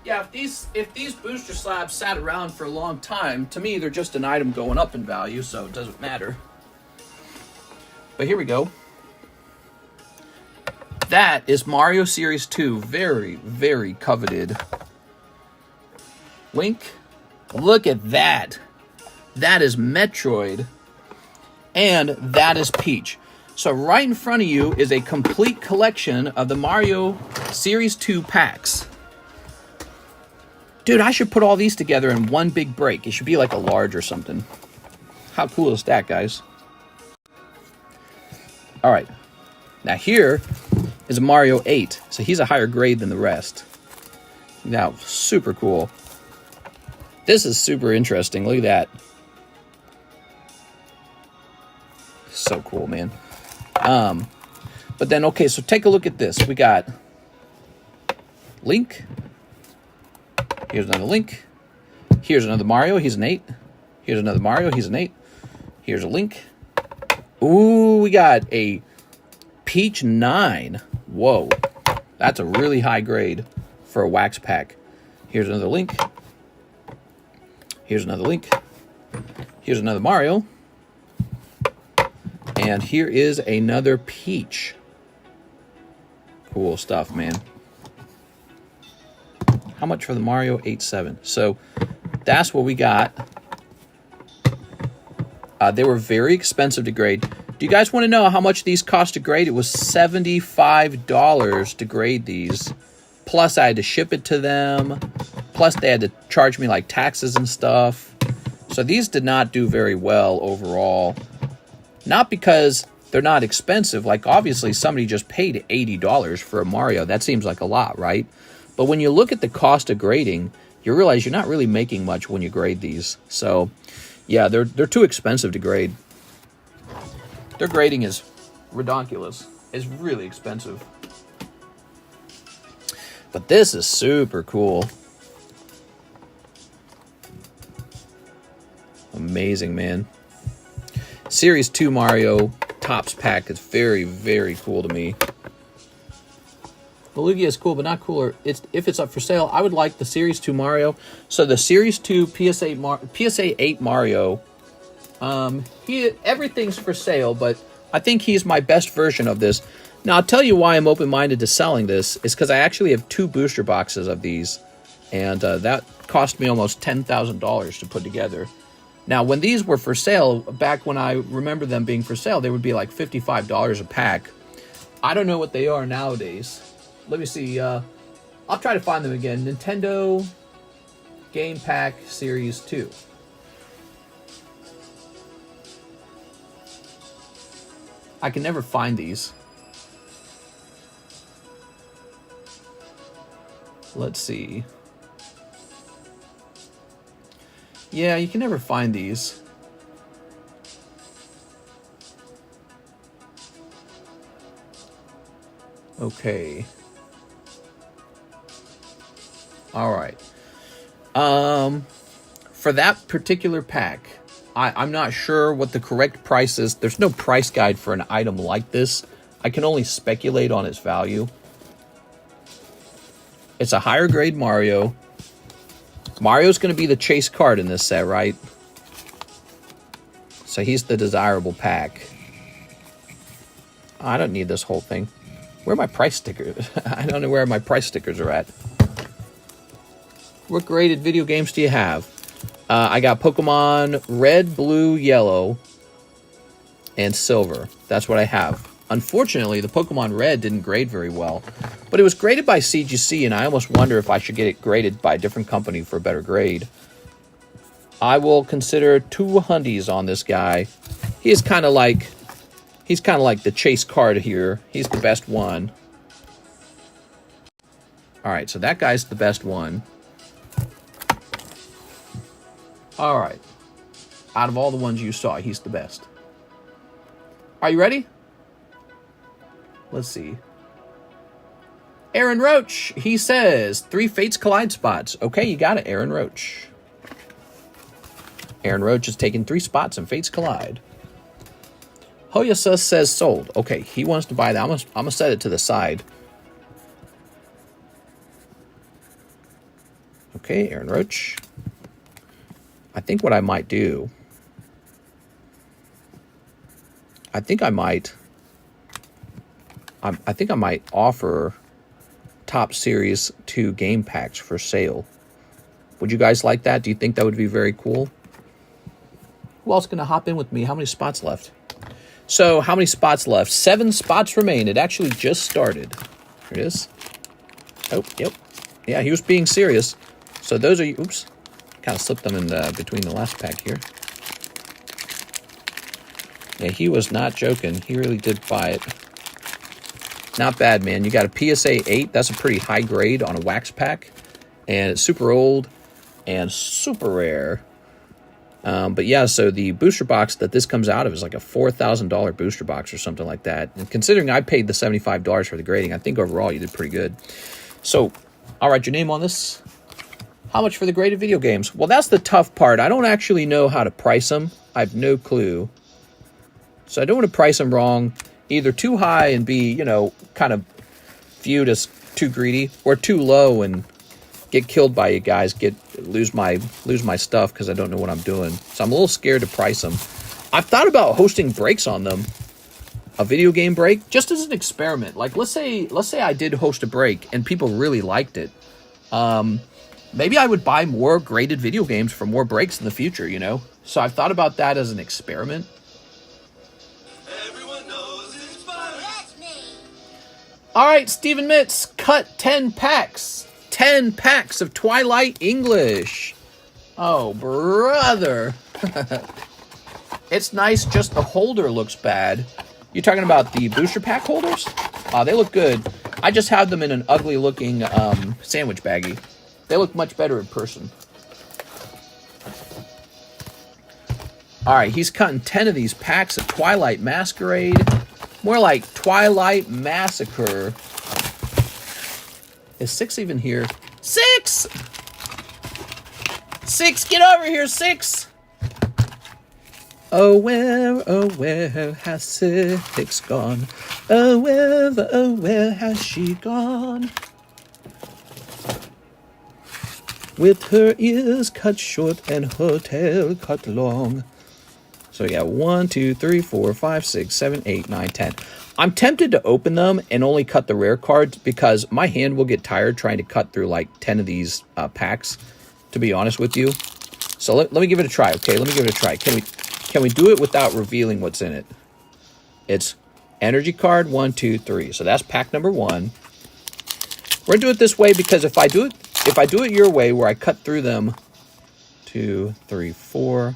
Yeah, if these booster slabs sat around for a long time, to me they're just an item going up in value, so it doesn't matter. But here we go. That is Mario Series 2. Very, very coveted. Link. Look at that. That is Metroid. And that is Peach. So right in front of you is a complete collection of the Mario Series 2 packs. Dude, I should put all these together in one big break. It should be like a large or something. How cool is that, guys? All right. Now here is a Mario 8. So he's a higher grade than the rest. Now, super cool. This is super interesting. Look at that. So cool, man. But then, okay, so take a look at this. We got Link. Here's another Link. Here's another Mario. He's an 8. Here's another Mario. He's an 8. Here's a Link. Ooh, we got a Peach 9. Whoa. That's a really high grade for a wax pack. Here's another Link. Here's another Link. Here's another Mario. And here is another Peach. Cool stuff, man. How much for the Mario 8-7? So that's what we got. They were very expensive to grade. Do you guys want to know how much these cost to grade? It was $75 to grade these. Plus I had to ship it to them. Plus they had to charge me like taxes and stuff. So these did not do very well overall. Not because they're not expensive. Like obviously somebody just paid $80 for a Mario. That seems like a lot, right? But when you look at the cost of grading, you realize you're not really making much when you grade these. So yeah, they're too expensive to grade. Their grading is redonkulous. It's really expensive. But this is super cool. Amazing, man. Series 2 Mario Topps pack is very, very cool to me. The Lugia is cool, but not cooler. If it's up for sale, I would like the Series 2 Mario. So the Series 2 PSA 8 Mario, everything's for sale, but I think he's my best version of this. Now, I'll tell you why I'm open-minded to selling this. Is because I actually have 2 booster boxes of these, and that cost me almost $10,000 to put together. Now, when these were for sale, back when I remember them being for sale, they would be like $55 a pack. I don't know what they are nowadays. Let me see. I'll try to find them again. Nintendo Game Pack Series 2. I can never find these. Let's see. Yeah, you can never find these. Okay. All right. For that particular pack, I'm not sure what the correct price is. There's no price guide for an item like this. I can only speculate on its value. It's a higher grade Mario. Mario's going to be the chase card in this set, right? So he's the desirable pack. I don't need this whole thing. Where are my price stickers? I don't know where my price stickers are at. What graded video games do you have? I got Pokemon Red, Blue, Yellow, and Silver. That's what I have. Unfortunately, the Pokemon Red didn't grade very well. But it was graded by CGC, and I almost wonder if I should get it graded by a different company for a better grade. I will consider 2 hundies on this guy. He's kind of like the chase card here. He's the best one. All right, so that guy's the best one. All right. Out of all the ones you saw, he's the best. Are you ready? Let's see. Aaron Roach, he says, 3 Fates Collide spots. Okay, you got it, Aaron Roach. Aaron Roach is taking 3 spots in Fates Collide. Hoyasus says sold. Okay, he wants to buy that. I'm gonna set it to the side. Okay, Aaron Roach. I think what I might do, I think I might offer Top Series 2 game packs for sale. Would you guys like that? Do you think that would be very cool? Who else is going to hop in with me? How many spots left? So, how many spots left? 7 spots remain. It actually just started. Here it is. Oh, yep. Yeah, he was being serious. So those are... Oops. Kind of slipped them in between the last pack here. Yeah, he was not joking. He really did buy it. Not bad, man. You got a PSA 8. That's a pretty high grade on a wax pack. And it's super old and super rare. But yeah, so the booster box that this comes out of is like a $4,000 booster box or something like that. And considering I paid the $75 for the grading, I think overall you did pretty good. So, I'll write your name on this. How much for the graded video games? Well, that's the tough part. I don't actually know how to price them. I have no clue. So I don't want to price them wrong. Either too high and be, you know, kind of viewed as too greedy, or too low and get killed by you guys, lose my stuff because I don't know what I'm doing. So I'm a little scared to price them. I've thought about hosting breaks on them. A video game break, just as an experiment. Like, let's say I did host a break and people really liked it. Maybe I would buy more graded video games for more breaks in the future, you know? So I've thought about that as an experiment. Everyone knows it's fun. That's me. All right, Stephen Mitz, cut 10 packs. 10 packs of Twilight English. Oh, brother. It's nice, just the holder looks bad. You talking about the booster pack holders? They look good. I just have them in an ugly looking sandwich baggie. They look much better in person. All right, he's cutting 10 of these packs of Twilight Masquerade. More like Twilight Massacre. Is 6 even here? 6! 6, get over here, 6! Oh, where has 6 gone? Oh, where has she gone? With her ears cut short and her tail cut long. So we got 1, 2, 3, 4, 5, 6, 7, 8, 9, 10. I'm tempted to open them and only cut the rare cards because my hand will get tired trying to cut through like 10 of these packs, to be honest with you. So let me give it a try, okay? Let me give it a try. Can we do it without revealing what's in it? It's energy card 1, 2, 3. So that's pack number 1. We're gonna do it this way because if I do it your way, where I cut through them, 2, 3, 4.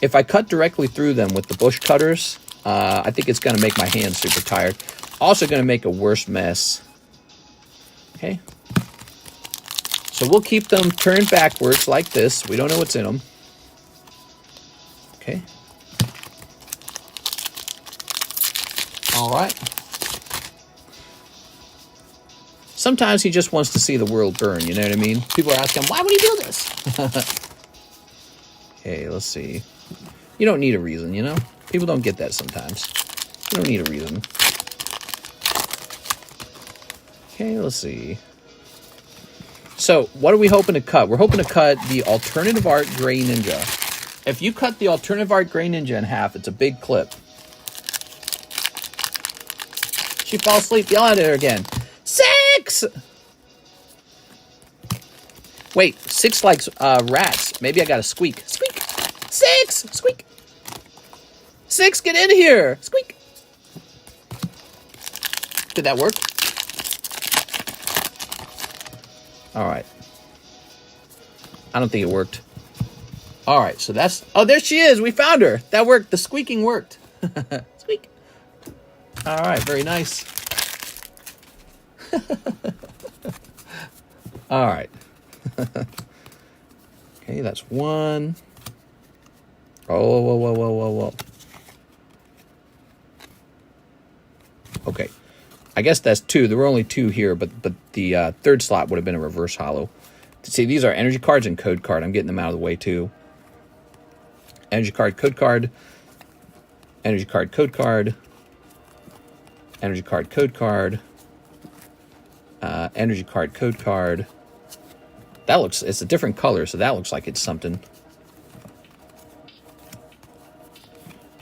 If I cut directly through them with the bush cutters, I think it's going to make my hands super tired. Also going to make a worse mess. Okay. So we'll keep them turned backwards like this. We don't know what's in them. Okay. All right. Sometimes he just wants to see the world burn, you know what I mean? People are asking, why would he do this? Okay, let's see. You don't need a reason, you know? People don't get that sometimes. You don't need a reason. Okay, let's see. So, what are we hoping to cut? We're hoping to cut the Alternative Art Grey Ninja. If you cut the Alternative Art Grey Ninja in half, it's a big clip. She fell asleep. Yell at her again. 6! Wait, 6 likes rats. Maybe I got to squeak. Squeak! 6! Squeak! 6, get in here! Squeak! Did that work? Alright. I don't think it worked. Alright, so that's... Oh, there she is! We found her! That worked. The squeaking worked. Squeak! Alright, very nice. Alright. Okay, that's 1. Oh, whoa. Okay. I guess that's 2. There were only 2 here, but the third slot would have been a reverse hollow. See, these are energy cards and code card. I'm getting them out of the way, too. Energy card, code card. Energy card, code card. Energy card, code card. Energy card, code card. That looks, it's a different color, so that looks like it's something.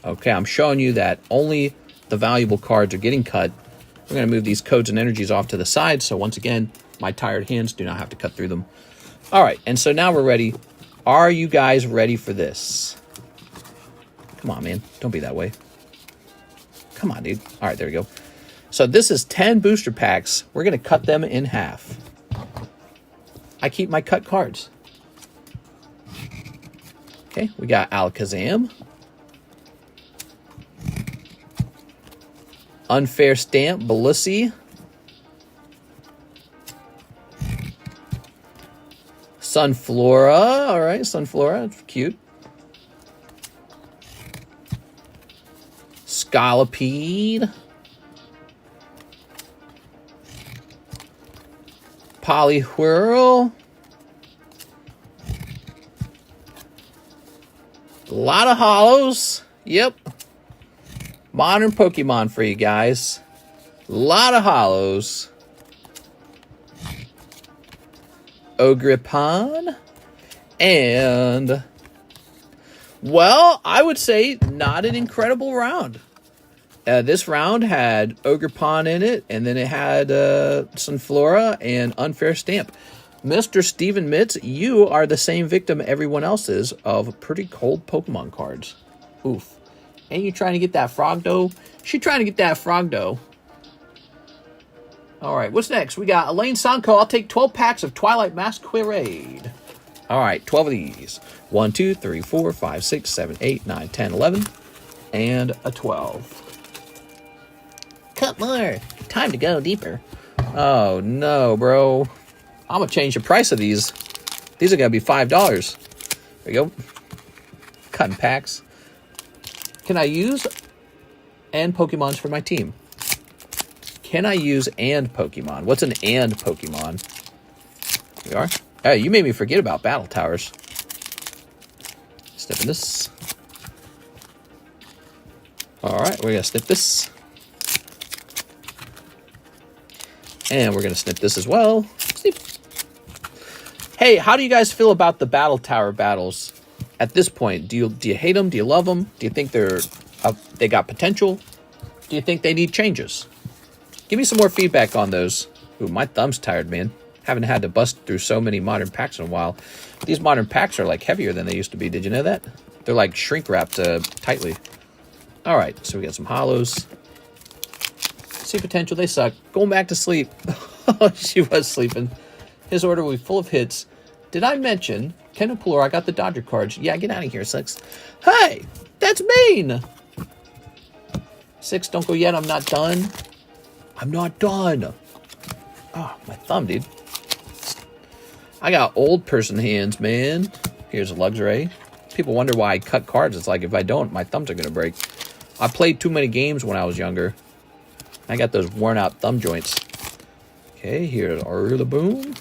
Okay, I'm showing you that only the valuable cards are getting cut. We're going to move these codes and energies off to the side, so once again, my tired hands do not have to cut through them. All right, and so now we're ready. Are you guys ready for this? Come on, man. Don't be that way. Come on, dude. All right, there we go. So this is 10 booster packs. We're going to cut them in half. I keep my cut cards. Okay, we got Alakazam. Unfair Stamp, Belissi. Sunflora. All right, Sunflora. Cute. Scolipede. Poliwhirl. A lot of hollows. Yep. Modern Pokemon for you guys. A lot of hollows. Ogrepon. And, well, I would say not an incredible round. This round had Ogrepon in it, and then it had Sunflora and Unfair Stamp. Mr. Steven Mitz, you are the same victim everyone else is of pretty cold Pokemon cards. Oof. Ain't you trying to get that Frogdo? She trying to get that Frogdo. All right, what's next? We got Elaine Sanko. I'll take 12 packs of Twilight Masquerade. All right, 12 of these. 1, 2, 3, 4, 5, 6, 7, 8, 9, 10, 11. And a 12. Cut more. Time to go deeper. Oh, no, bro. I'm going to change the price of these. These are going to be $5. There you go. Cutting packs. Can I use and Pokemons for my team? Can I use and Pokemon? What's an and Pokemon? Here we are. Hey, you made me forget about Battle Towers. Snipping this. All right, we're going to snip this. And we're going to snip this as well. Snip. Hey, how do you guys feel about the Battle Tower battles at this point? Do you hate them? Do you love them? Do you think they got potential? Do you think they need changes? Give me some more feedback on those. Ooh, my thumb's tired, man. Haven't had to bust through so many modern packs in a while. These modern packs are like heavier than they used to be. Did you know that? They're like shrink wrapped tightly. All right, so we got some hollows. See potential, they suck. Going back to sleep. She was sleeping. His order will be full of hits. Did I mention Ken and Puller? I got the Dodger cards. Yeah, get out of here, Six. Hey, that's mean. Six, don't go yet. I'm not done. I'm not done. Oh, my thumb, dude. I got old person hands, man. Here's a Luxray. People wonder why I cut cards. It's like if I don't, my thumbs are going to break. I played too many games when I was younger. I got those worn out thumb joints. Okay, here's Rillaboom.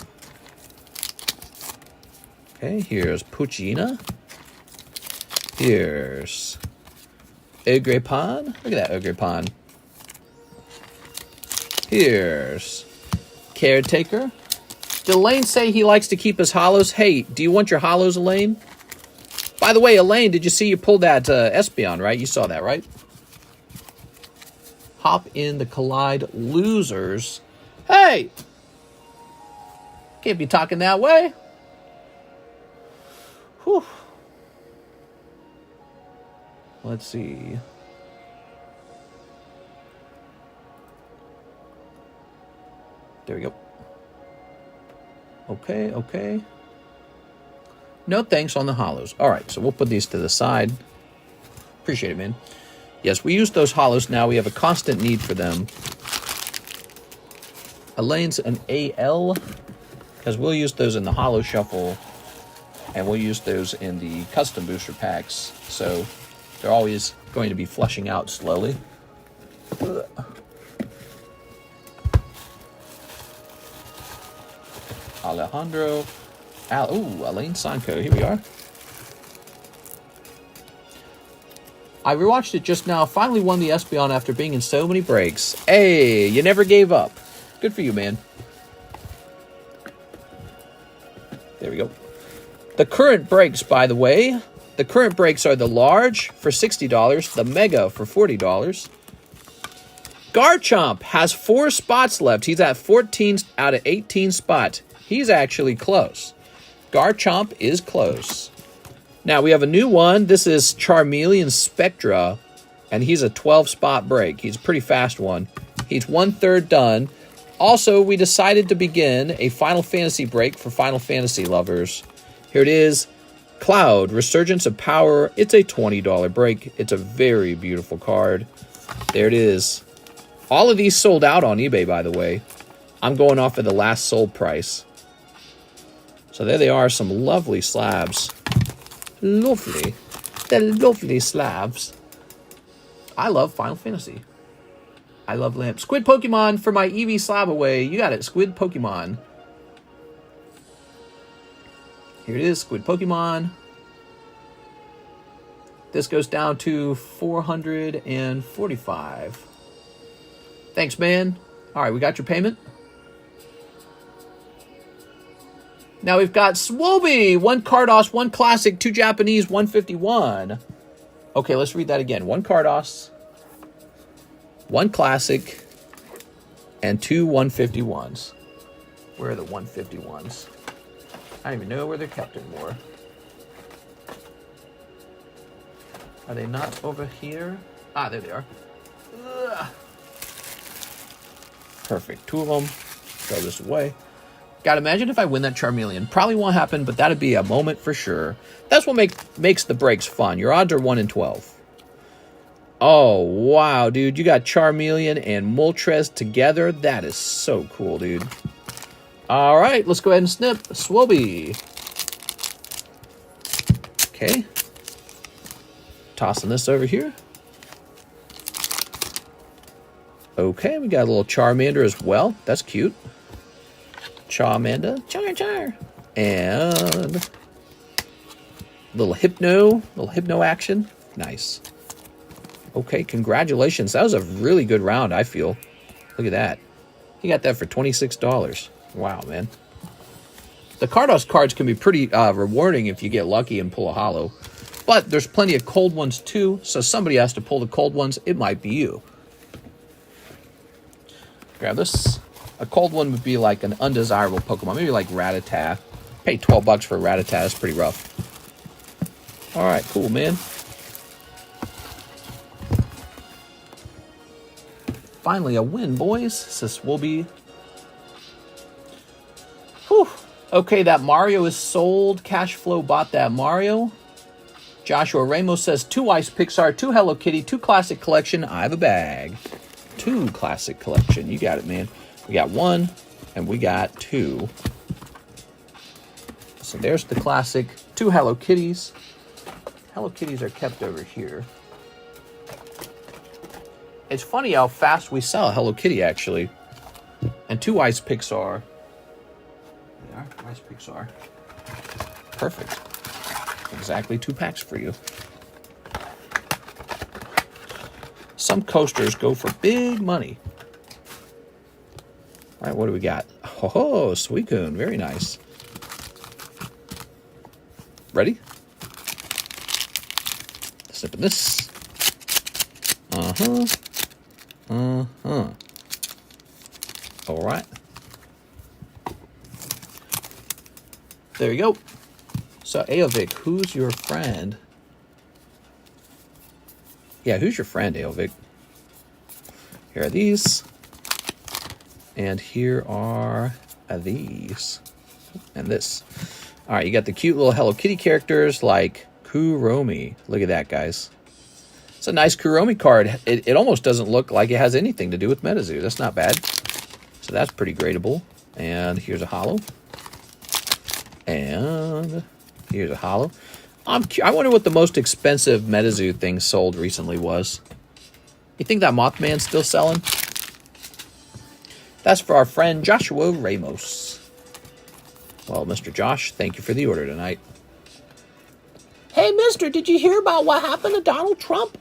Okay, here's Poochyena. Here's Ogrepon. Look at that Ogrepon. Here's Caretaker. Did Elaine say he likes to keep his hollows? Hey, do you want your hollows, Elaine? By the way, Elaine, did you see you pulled that Espeon, right? You saw that, right? Hop in the Collide losers. Hey! Can't be talking that way. Whew. Let's see. There we go. Okay, okay. No thanks on the hollows. All right, so we'll put these to the side. Appreciate it, man. Yes, we use those hollows now. We have a constant need for them. Elaine's an AL, because we'll use those in the hollow shuffle, and we'll use those in the custom booster packs. So they're always going to be flushing out slowly. Alejandro. Elaine Sanko. Here we are. I rewatched it just now. Finally won the Espeon after being in so many breaks. Hey, you never gave up. Good for you, man. There we go. The current breaks, by the way. The current breaks are the large for $60, the mega for $40. Garchomp has 4 spots left. He's at 14 out of 18 spots. He's actually close. Garchomp is close. Now we have a new one. This is Charmeleon Spectra, and he's a 12-spot break. He's a pretty fast one. He's 1/3 done. Also, we decided to begin a Final Fantasy break for Final Fantasy lovers. Here it is. Cloud, Resurgence of Power. It's a $20 break. It's a very beautiful card. There it is. All of these sold out on eBay, by the way. I'm going off of the last sold price. So there they are, some lovely slabs. Lovely. They're lovely slabs. I love Final Fantasy. I love Lamp. Squid Pokemon for my Eevee slab away. You got it, Squid Pokemon. Here it is, Squid Pokemon. This goes down to 445. Thanks, man. All right, we got your payment. Now we've got Swoby. 1 Carddass, 1 Classic, 2 Japanese, 151. Okay, let's read that again. 1 Carddass, 1 Classic, and 2 151s. Where are the 151s? I don't even know where they're kept anymore. Are they not over here? Ah, there they are. Ugh. Perfect. 2 of them. Throw this away. God, imagine if I win that Charmeleon. Probably won't happen, but that'd be a moment for sure. That's what makes the breaks fun. Your odds are 1 in 12. Oh, wow, dude. You got Charmeleon and Moltres together. That is so cool, dude. All right, let's go ahead and snip Swoby. Okay. Tossing this over here. Okay, we got a little Charmander as well. That's cute. Charmander. Char. And little hypno action. Nice. Okay, congratulations. That was a really good round, I feel. Look at that. You got that for $26. Wow, man. The Carddass cards can be pretty rewarding if you get lucky and pull a holo. But there's plenty of cold ones too, so somebody has to pull the cold ones. It might be you. Grab this. A cold one would be like an undesirable Pokemon. Maybe like Rattata. Pay $12 for a Rattata. That's pretty rough. Alright, cool, man. Finally a win, boys. This will be... Whew. Okay, that Mario is sold. Cashflow bought that Mario. Joshua Ramos says 2 Ice Pixar, 2 Hello Kitty, 2 Classic Collection. I have a bag. 2 Classic Collection. You got it, man. We got 1 and we got 2. So there's the Classic. 2 Hello Kitties. Hello Kitties are kept over here. It's funny how fast we sell Hello Kitty, actually. And 2 Ice Pixar. There are Ice Pixar. Perfect. Exactly 2 packs for you. Some coasters go for big money. All right, what do we got? Oh, Suicune. Very nice. Ready? Snipping this. All right. There you go. So, Aovic, who's your friend? Yeah, who's your friend, Aovic? Here are these. And here are these. And this. All right, you got the cute little Hello Kitty characters like Kuromi. Look at that, guys. It's a nice Kuromi card. It almost doesn't look like it has anything to do with Metazoo. That's not bad. So that's pretty gradable. And here's a holo. And here's a holo. I wonder what the most expensive Metazoo thing sold recently was. You think that Mothman's still selling? That's for our friend Joshua Ramos. Well, Mr. Josh, thank you for the order tonight. Hey, mister, did you hear about what happened to Donald Trump?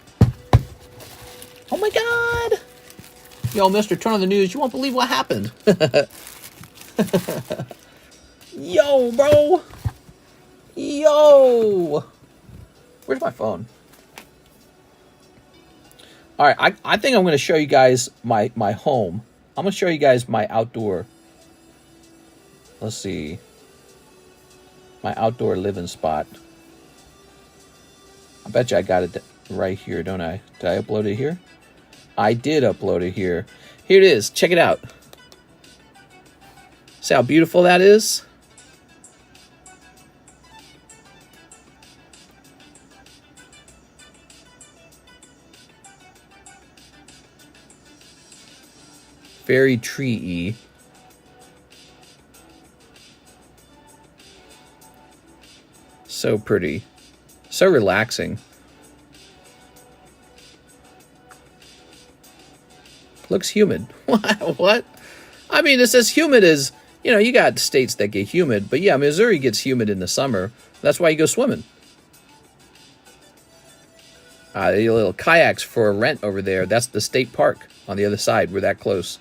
Oh, my God. Yo, mister, turn on the news. You won't believe what happened. Yo, bro. Yo. Where's my phone? All right, I think I'm going to show you guys my home. I'm going to show you guys my outdoor. Let's see. My outdoor living spot. I bet you I got it right here, don't I? Did I upload it here? I did upload it here. Here it is. Check it out. See how beautiful that is? Very tree-y. So pretty. So relaxing. Looks humid. What? I mean, it's as humid as, you know, you got states that get humid. But yeah, Missouri gets humid in the summer. That's why you go swimming. The little kayaks for rent over there. That's the state park on the other side. We're that close.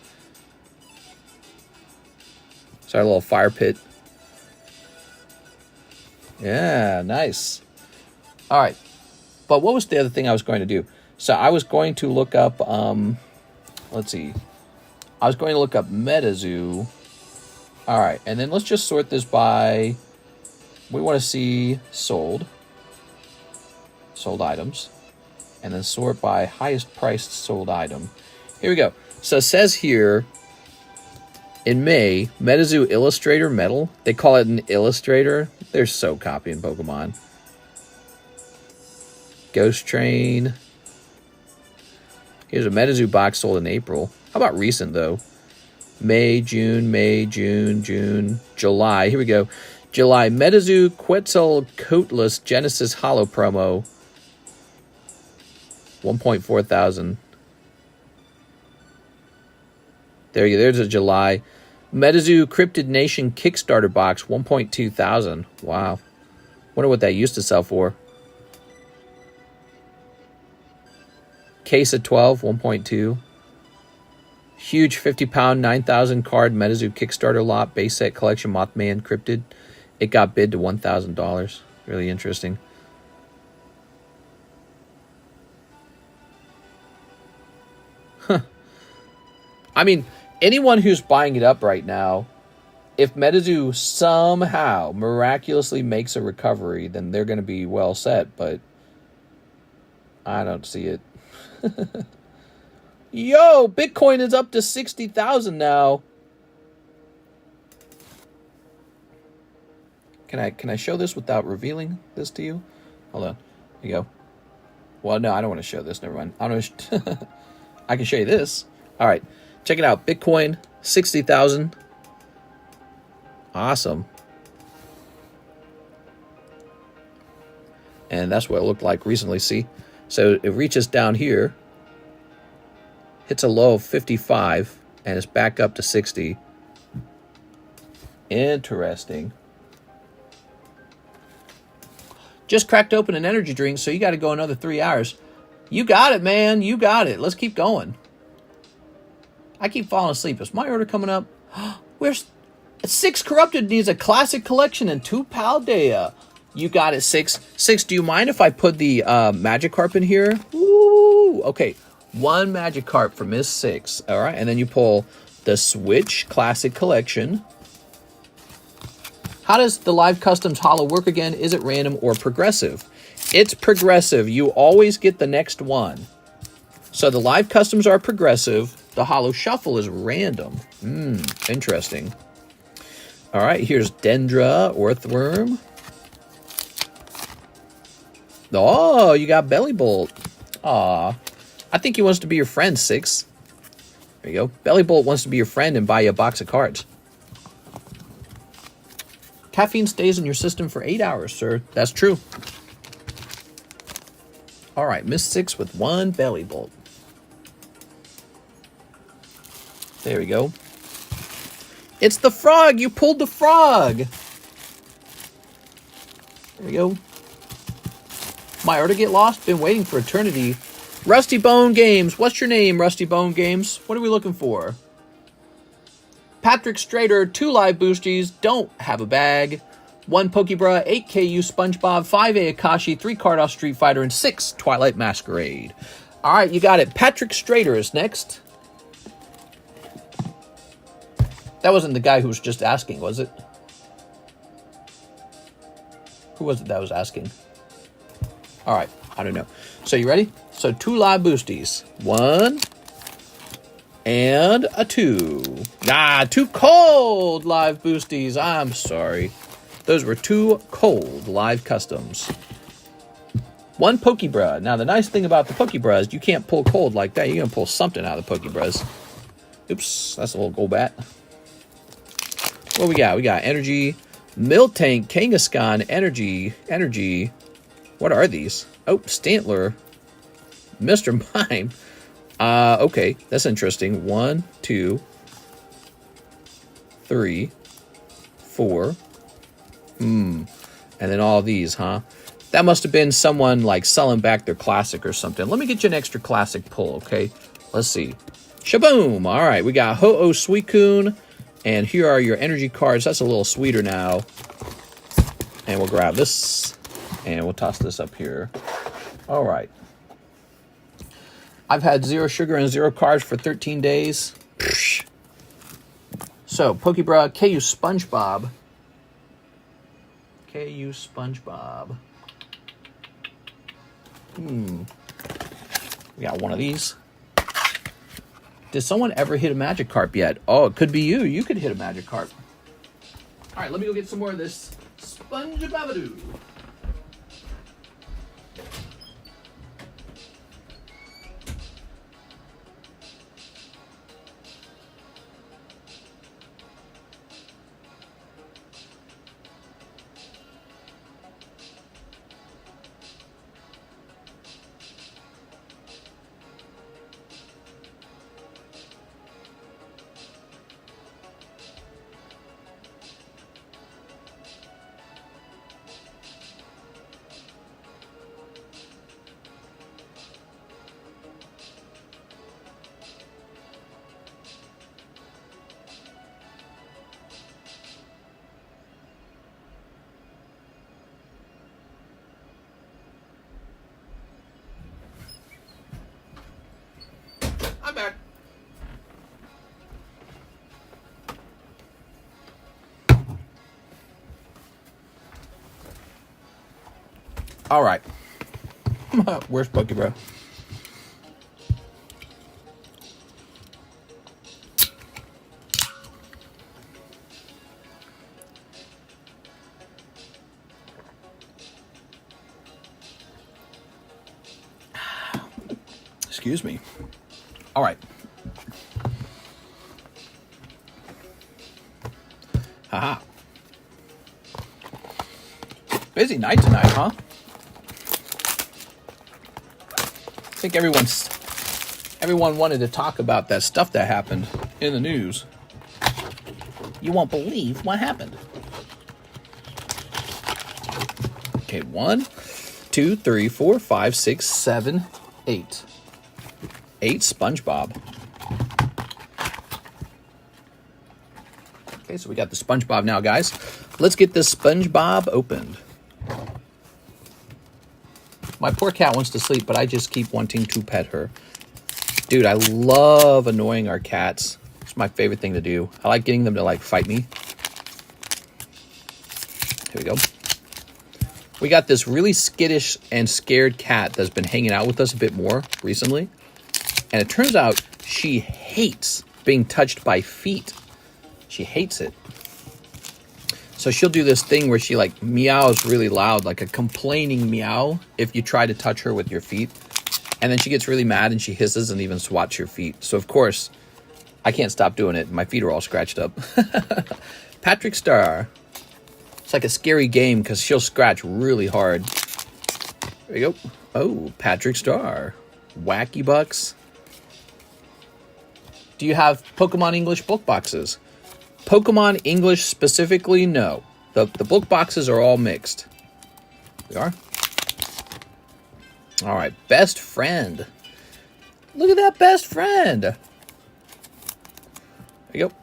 It's our little fire pit. Yeah, nice. All right. But what was the other thing I was going to do? So I was going to look up, let's see. I was going to look up Metazoo. All right. And then let's just sort this by, we want to see sold items. And then sort by highest priced sold item. Here we go. So it says here, in May, Metazoo Illustrator Metal. They call it an Illustrator. They're so copying Pokemon. Ghost Train. Here's a Metazoo box sold in April. How about recent, though? May, June, July. Here we go. July, Metazoo Quetzalcoatlus Genesis Holo promo. 1.4 thousand. There you go. There's a July. Metazoo Cryptid Nation Kickstarter box, 1.2 thousand. Wow. Wonder what that used to sell for. Case of 12, 1.2. Huge 50-pound, 9,000 card Metazoo Kickstarter lot, base set collection, Mothman Cryptid. It got bid to $1,000. Really interesting. Huh. I mean, anyone who's buying it up right now, if Metazoo somehow miraculously makes a recovery, then they're going to be well set, but I don't see it. Yo, Bitcoin is up to 60,000 now. Can I show this without revealing this to you? Hold on. Here you go. Well, no, I don't want to show this. Never mind. I can show you this. All right. Check it out. Bitcoin, 60,000. Awesome. And that's what it looked like recently, see? So it reaches down here, hits a low of 55, and it's back up to 60. Interesting. Just cracked open an energy drink, so you got to go another 3 hours. You got it, man. You got it. Let's keep going. I keep falling asleep. Is my order coming up? Where's 6 Corrupted needs a classic collection and 2 Paldea. You got it, 6. 6, do you mind if I put the Magikarp in here? Ooh, okay. 1 Magikarp for Miss 6. All right, and then you pull the Switch Classic Collection. How does the live customs holo work again? Is it random or progressive? It's progressive. You always get the next one. So the live customs are progressive. The holo shuffle is random. Interesting. All right, here's Dendra, Earthworm. Oh, you got Bellybolt. Aw. I think he wants to be your friend, 6. There you go. Bellybolt wants to be your friend and buy you a box of cards. Caffeine stays in your system for 8 hours, sir. That's true. All right, Miss 6 with 1 Bellybolt. There we go. It's the frog. You pulled the frog. There we go. My order get lost? Been waiting for eternity. Rusty Bone Games. What's your name, Rusty Bone Games? What are we looking for? Patrick Strader, 2 live boosties, don't have a bag. 1 Pokebra, 8 KU SpongeBob, 5 Akashi, 3 Carddass Street Fighter, and 6 Twilight Masquerade. All right, you got it. Patrick Strader is next. That wasn't the guy who was just asking, was it? Who was it that was asking? All right, I don't know. So you ready? So 2 live boosties. 1 and a 2. Ah, 2 cold live boosties. I'm sorry. Those were 2 cold live customs. 1 Pokebra. Now, the nice thing about the Pokebra is you can't pull cold like that. You're going to pull something out of the Pokebras. Oops, that's a little Golbat. What we got? We got Energy, Miltank, Kangaskhan, Energy. What are these? Oh, Stantler, Mr. Mime. Okay, that's interesting. 1, 2, 3, 4. And then all these, huh? That must have been someone like selling back their classic or something. Let me get you an extra classic pull, okay? Let's see. Shaboom! All right, we got Ho-Oh Suicune. And here are your energy cards. That's a little sweeter now. And we'll grab this. And we'll toss this up here. All right. I've had 0 sugar and 0 carbs for 13 days. So, Pokebra, KU SpongeBob. KU SpongeBob. We got one of these. Did someone ever hit a Magikarp yet? Oh, it could be you. You could hit a Magikarp. All right, let me go get some more of this SpongeBobadoo. I'm back. All right. Where's Pokebra? Excuse me. All right. Haha. Busy night tonight, huh? I think everyone wanted to talk about that stuff that happened in the news. You won't believe what happened. Okay, 1, 2, 3, 4, 5, 6, 7, 8. 8 SpongeBob. Okay, so we got the SpongeBob now, guys. Let's get this SpongeBob opened. My poor cat wants to sleep, but I just keep wanting to pet her. Dude, I love annoying our cats. It's my favorite thing to do. I like getting them to, like, fight me. Here we go. We got this really skittish and scared cat that's been hanging out with us a bit more recently. And it turns out she hates being touched by feet. She hates it. So she'll do this thing where she like meows really loud, like a complaining meow if you try to touch her with your feet. And then she gets really mad and she hisses and even swats your feet. So of course, I can't stop doing it. My feet are all scratched up. Patrick Star. It's like a scary game because she'll scratch really hard. There you go. Oh, Patrick Star. Wacky Bucks. Do you have Pokemon English book boxes? Pokemon English specifically, no. The book boxes are all mixed. We are. All right, best friend. Look at that best friend. There you go.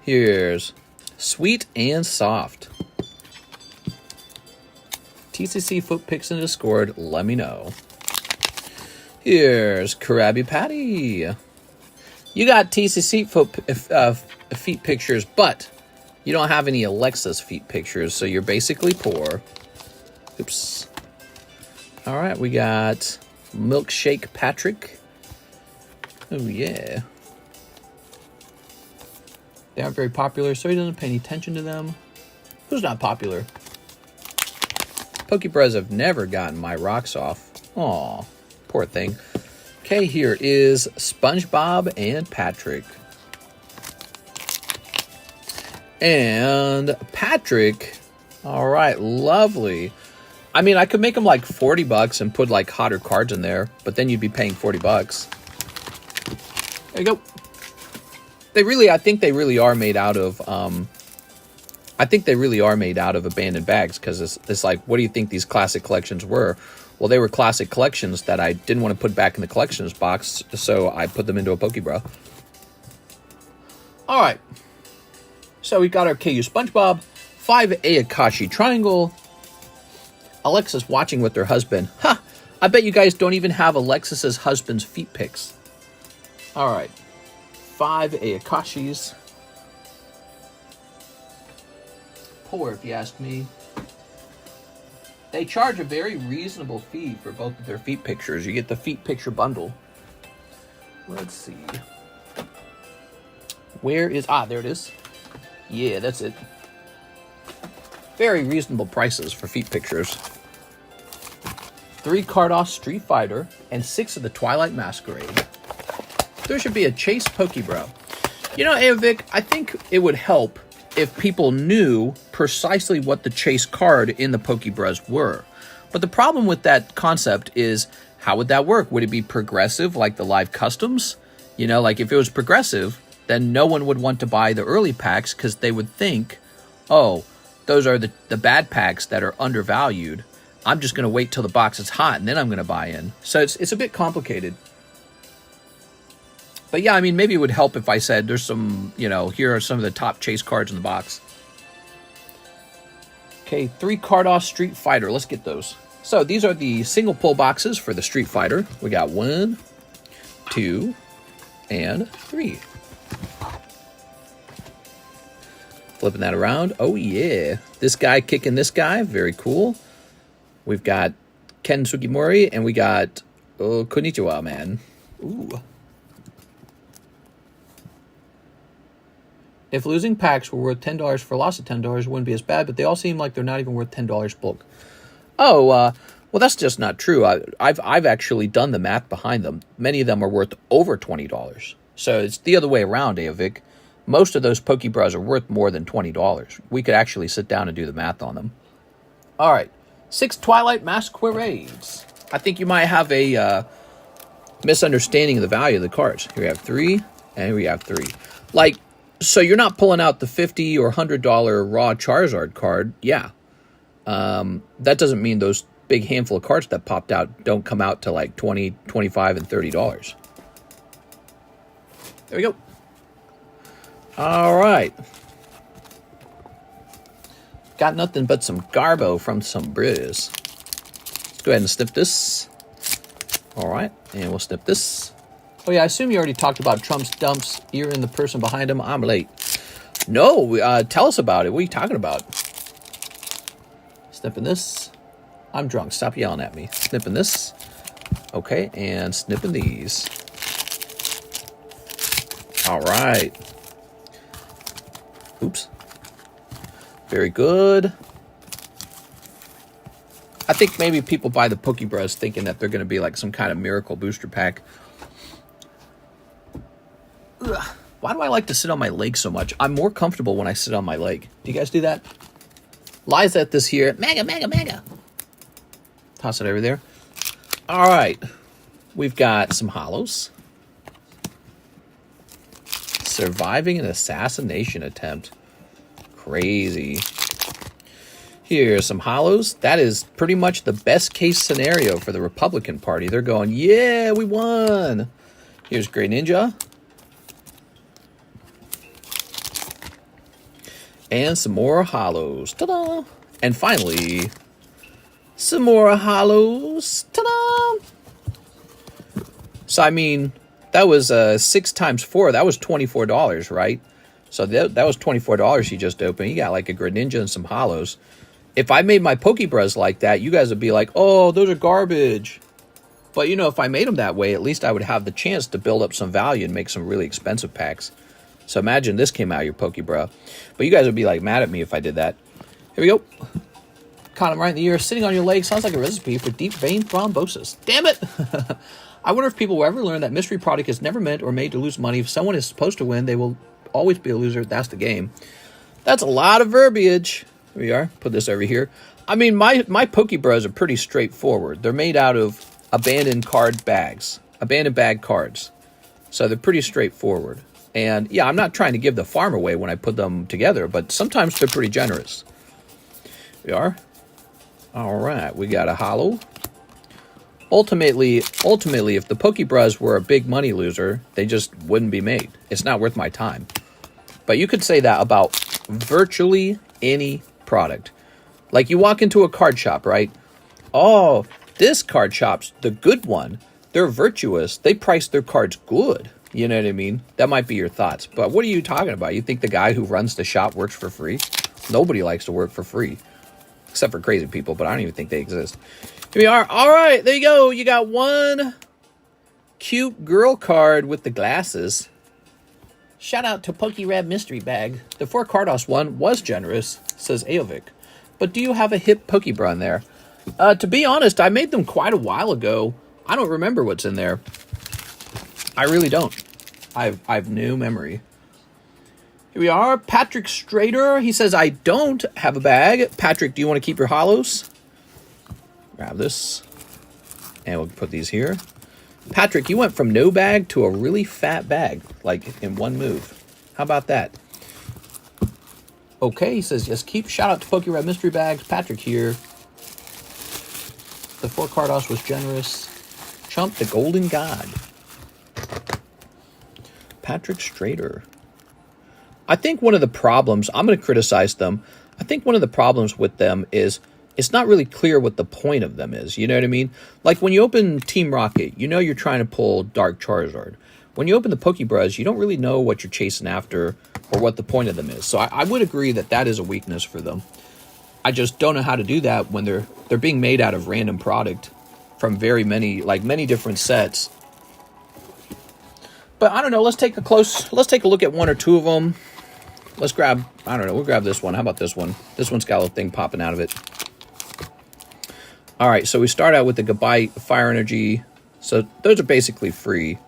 Here's Sweet and Soft. TCC foot picks in Discord, let me know. Here's Krabby Patty. You got TCC feet pictures, but you don't have any Alexa's feet pictures, so you're basically poor. Oops. All right, we got Milkshake Patrick. Oh, yeah. They aren't very popular, so he doesn't pay any attention to them. Who's not popular? Pokebros have never gotten my rocks off. Aw, poor thing. Okay, here is SpongeBob and Patrick. And Patrick, all right, lovely. I mean, I could make them like $40 and put like hotter cards in there, but then you'd be paying $40. There you go. I think they really are made out of, abandoned bags, because it's like, what do you think these classic collections were? Well, they were classic collections that I didn't want to put back in the collections box, so I put them into a Pokebro. All right. So we got our KU SpongeBob, 5 Ayakashi Triangle. Alexis watching with her husband. Ha! I bet you guys don't even have Alexis's husband's feet pics. All right. 5 Ayakashis. Poor, if you ask me. They charge a very reasonable fee for both of their feet pictures. You get the feet picture bundle. Let's see. Where is... there it is. Yeah, that's it. Very reasonable prices for feet pictures. 3 Carddass Street Fighter and 6 of the Twilight Masquerade. There should be a Chase Pokebro. You know, Aovic, I think it would help if people knew precisely what the Chase card in the Pokebros were. But the problem with that concept is, how would that work? Would it be progressive like the live customs? You know, like if it was progressive, then no one would want to buy the early packs because they would think, oh, those are the bad packs that are undervalued. I'm just going to wait till the box is hot and then I'm going to buy in. So it's a bit complicated. But yeah, I mean, maybe it would help if I said there's some, you know, here are some of the top Chase cards in the box. Okay, 3 Carddass Street Fighter. Let's get those. So these are the single pull boxes for the Street Fighter. We got 1, 2, and 3. Flipping that around. Oh, yeah. This guy kicking this guy. Very cool. We've got Ken Sugimori, and we got Konnichiwa, man. Ooh. If losing packs were worth $10 for a loss of $10, it wouldn't be as bad, but they all seem like they're not even worth $10 bulk. Oh, well, that's just not true. I've actually done the math behind them. Many of them are worth over $20. So it's the other way around, Aovic. Most of those Pokebros are worth more than $20. We could actually sit down and do the math on them. All right. 6 Twilight Masquerades. I think you might have a misunderstanding of the value of the cards. Here we have 3, and here we have 3. Like, so you're not pulling out the $50 or $100 raw Charizard card. Yeah. That doesn't mean those big handful of cards that popped out don't come out to like $20, $25, and $30. There we go. All right. Got nothing but some Garbo from some brews. Let's go ahead and snip this. All right. And we'll snip this. Oh, yeah. I assume you already talked about Trump's dumps. You're in the person behind him. I'm late. No. Tell us about it. What are you talking about? Snipping this. I'm drunk. Stop yelling at me. Snipping this. Okay. And snipping these. All right. Oops. Very good. I think maybe people buy the Pokebros thinking that they're going to be like some kind of miracle booster pack. Ugh. Why do I like to sit on my leg so much? I'm more comfortable when I sit on my leg. Do you guys do that? Lies at this here. Mega, mega, mega. Toss it over there. All right. We've got some hollows. Surviving an assassination attempt. Crazy. Here's some hollows. That is pretty much the best case scenario for the Republican Party. They're going, yeah, we won. Here's Grey Ninja. And some more hollows. Ta-da! And finally, some more hollows. Ta-da! So, I mean, that was 6 times 4. That was $24, right? So that was $24 you just opened. You got like a Greninja and some hollows. If I made my Pokebras like that, you guys would be like, oh, those are garbage. But, you know, if I made them that way, at least I would have the chance to build up some value and make some really expensive packs. So imagine this came out of your Pokebra. But you guys would be like mad at me if I did that. Here we go. Caught him right in the ear. Sitting on your leg sounds like a recipe for deep vein thrombosis. Damn it! I wonder if people will ever learn that mystery product is never meant or made to lose money. If someone is supposed to win, they will always be a loser. That's the game. That's a lot of verbiage. Here we are. Put this over here. I mean, my Pokebras are pretty straightforward. They're made out of abandoned card bags. Abandoned bag cards. So they're pretty straightforward. And yeah, I'm not trying to give the farm away when I put them together, but sometimes they're pretty generous. Here we are. All right. We got a hollow. Ultimately, if the Pokebras were a big money loser, they just wouldn't be made. It's not worth my time. But you could say that about virtually any product. Like you walk into a card shop, right? Oh, this card shop's the good one. They're virtuous. They price their cards good. You know what I mean? That might be your thoughts. But what are you talking about? You think the guy who runs the shop works for free? Nobody likes to work for free. Except for crazy people, but I don't even think they exist. Here we are. All right, there you go. You got one cute girl card with the glasses. Shout out to PokeRed Mystery Bag. The 4 Carddass one was generous, says Aovic. But do you have a hip Pokebra in there? To be honest, I made them quite a while ago. I don't remember what's in there. I really don't. I've no memory. Here we are. Patrick Strader. He says, I don't have a bag. Patrick, do you want to keep your hollows? Grab this. And we'll put these here. Patrick, you went from no bag to a really fat bag, like in one move. How about that? Okay, he says, yes, keep. Shout out to PokeRed Mystery Bags. Patrick here. The 4 Carddass was generous. Chump the Golden God. Patrick Strader. I think one of the problems, I'm going to criticize them. I think one of the problems with them is it's not really clear what the point of them is. You know what I mean? Like when you open Team Rocket, you know you're trying to pull Dark Charizard. When you open the Pokebras, you don't really know what you're chasing after or what the point of them is. So I would agree that that is a weakness for them. I just don't know how to do that when they're being made out of random product from many different sets. But I don't know, let's take a look at one or two of them. Let's grab, I don't know, we'll grab this one. How about this one? This one's got a little thing popping out of it. All right, so we start out with the Gabite, Fire Energy. So those are basically free.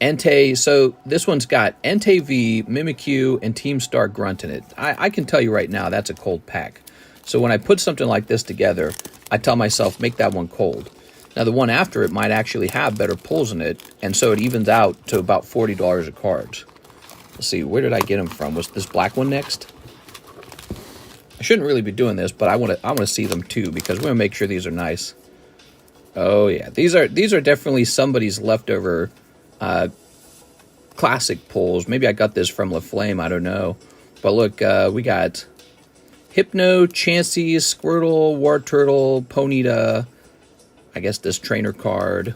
Entei, so this one's got Entei V, Mimikyu, and Team Star Grunt in it. I can tell you right now, that's a cold pack. So when I put something like this together, I tell myself, make that one cold. Now the one after it might actually have better pulls in it, and so it evens out to about $40 a card. Let's see, where did I get them from? Was this black one next? I shouldn't really be doing this, but I want to see them too, because we want to make sure these are nice. Oh yeah, these are definitely somebody's leftover classic pulls. Maybe I got this from LaFlame, I don't know. But look, we got Hypno, Chansey, Squirtle, War Turtle, Ponyta. I guess this trainer card.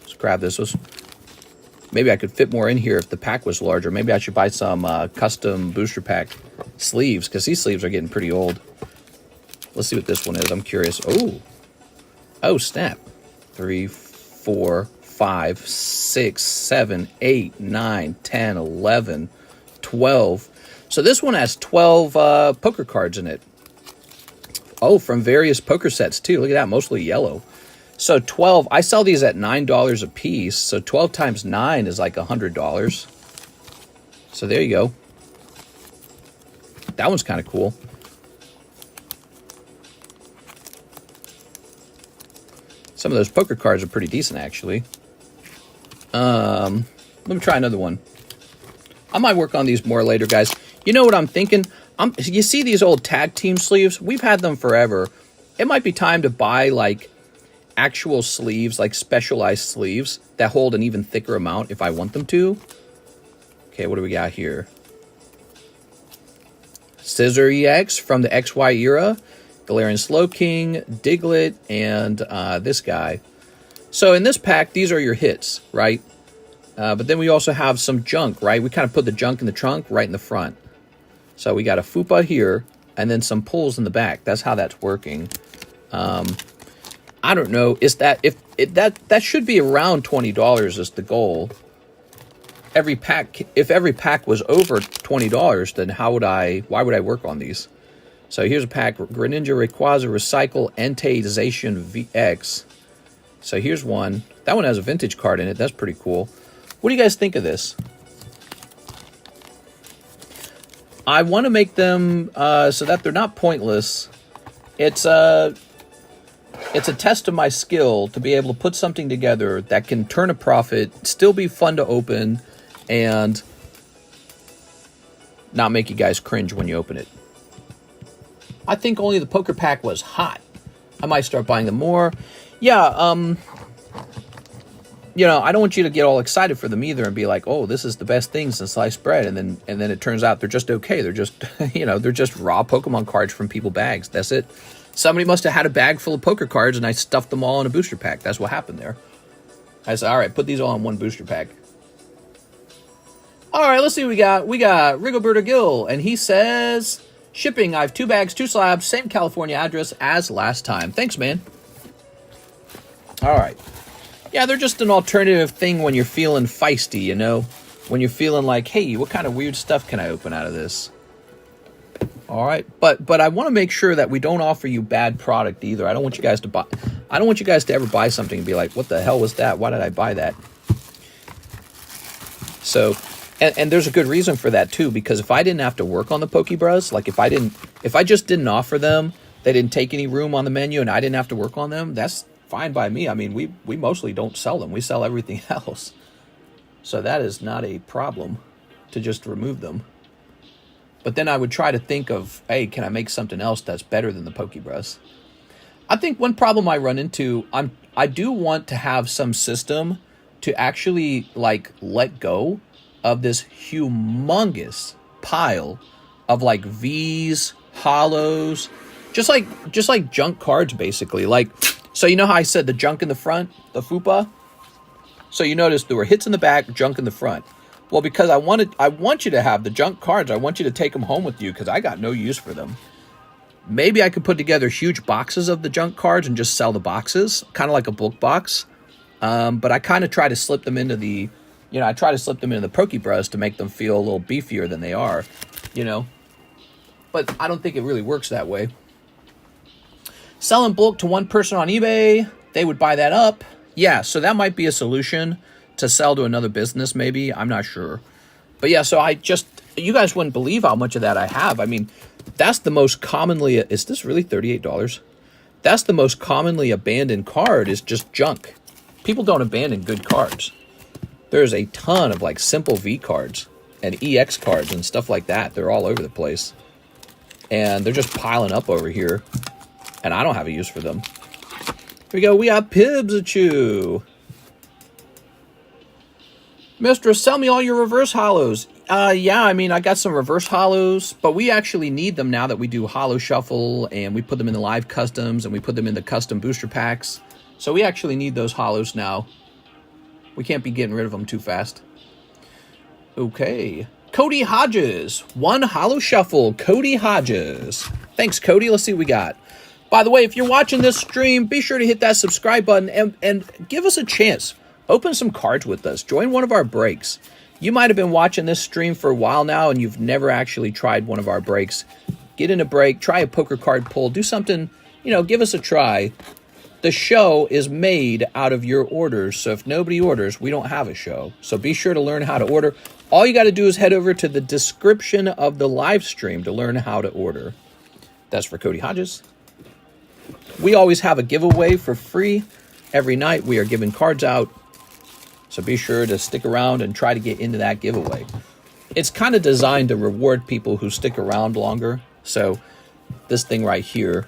Let's grab this. Maybe I could fit more in here if the pack was larger. Maybe I should buy some custom booster pack sleeves, because these sleeves are getting pretty old. Let's see what this one is. I'm curious. Oh, snap. 3, 4, 5, 6, 7, 8, 9, 10, 11, 12. So this one has 12 poker cards in it. Oh, from various poker sets too. Look at that, mostly yellow. So 12, I sell these at $9 a piece. So 12 times 9 is like $100. So there you go. That one's kind of cool. Some of those poker cards are pretty decent, actually. Let me try another one. I might work on these more later, guys. You know what I'm thinking? You see these old tag team sleeves? We've had them forever. It might be time to buy, like, actual sleeves, like specialized sleeves that hold an even thicker amount if I want them to. Okay, what do we got here? Scissor EX from the XY era, Galarian Slowking, Diglett, and this guy. So in this pack, these are your hits, right? But then we also have some junk, right? We kind of put the junk in the trunk right in the front. So we got a Fupa here, and then some pulls in the back. That's how that's working. I don't know. Is that that should be around $20 is the goal. Every pack, if every pack was over $20, then why would I work on these? So here's a pack, Greninja, Rayquaza, Recycle, Entei, VX. So here's one. That one has a vintage card in it. That's pretty cool. What do you guys think of this? I want to make them so that they're not pointless. It's a test of my skill to be able to put something together that can turn a profit, still be fun to open, and not make you guys cringe when you open it. I think only the poker pack was hot. I might start buying them more. Yeah, you know, I don't want you to get all excited for them either and be like, oh, this is the best thing since sliced bread. And then it turns out they're just okay. They're just, you know, they're just raw Pokemon cards from people bags. That's it. Somebody must have had a bag full of poker cards and I stuffed them all in a booster pack. That's what happened there. I said, all right, put these all in one booster pack. All right, let's see what we got. We got Rigoberto Gil, and he says, shipping, I have 2 bags, 2 slabs, same California address as last time. Thanks, man. All right. Yeah, they're just an alternative thing when you're feeling feisty, you know? When you're feeling like, hey, what kind of weird stuff can I open out of this? All right, but I want to make sure that we don't offer you bad product either. I don't want you guys to buy. I don't want you guys to ever buy something and be like, what the hell was that? Why did I buy that? So, and there's a good reason for that too, because if I didn't have to work on the Pokebros, like if I just didn't offer them, they didn't take any room on the menu, and I didn't have to work on them, that's fine by me. I mean, we mostly don't sell them. We sell everything else. So that is not a problem to just remove them. But then I would try to think of, hey, can I make something else that's better than the Pokebros? I think one problem I run into, I do want to have some system to actually like let go of this humongous pile of like V's, hollows, just like junk cards basically. Like, so you know how I said the junk in the front, the FUPA? So you notice there were hits in the back, junk in the front. Well, because I want you to have the junk cards. I want you to take them home with you because I got no use for them. Maybe I could put together huge boxes of the junk cards and just sell the boxes, kind of like a bulk box. But I kind of try to slip them into the, you know, I try to slip them into the Pokebros to make them feel a little beefier than they are, you know. But I don't think it really works that way. Sell in bulk to one person on eBay. They would buy that up. Yeah, so that might be a solution to sell to another business, maybe. I'm not sure. But yeah, so you guys wouldn't believe how much of that I have. I mean, that's the most commonly, is this really $38? That's the most commonly abandoned card, is just junk. People don't abandon good cards. There's a ton of like simple V cards and EX cards and stuff like that. They're all over the place. And they're just piling up over here. And I don't have a use for them. Here we go. We got Pibsachu. Mistress, sell me all your reverse hollows. Yeah, I mean, I got some reverse hollows, but we actually need them now that we do hollow shuffle, and we put them in the live customs, and we put them in the custom booster packs. So we actually need those hollows now. We can't be getting rid of them too fast. Okay. Cody Hodges. 1 hollow shuffle. Cody Hodges. Thanks, Cody. Let's see what we got. By the way, if you're watching this stream, be sure to hit that subscribe button and give us a chance. Open some cards with us. Join one of our breaks. You might have been watching this stream for a while now and you've never actually tried one of our breaks. Get in a break. Try a poker card pull. Do something, you know, give us a try. The show is made out of your orders. So if nobody orders, we don't have a show. So be sure to learn how to order. All you got to do is head over to the description of the live stream to learn how to order. That's for Cody Hodges. We always have a giveaway for free. Every night we are giving cards out. So be sure to stick around and try to get into that giveaway. It's kind of designed to reward people who stick around longer. So this thing right here,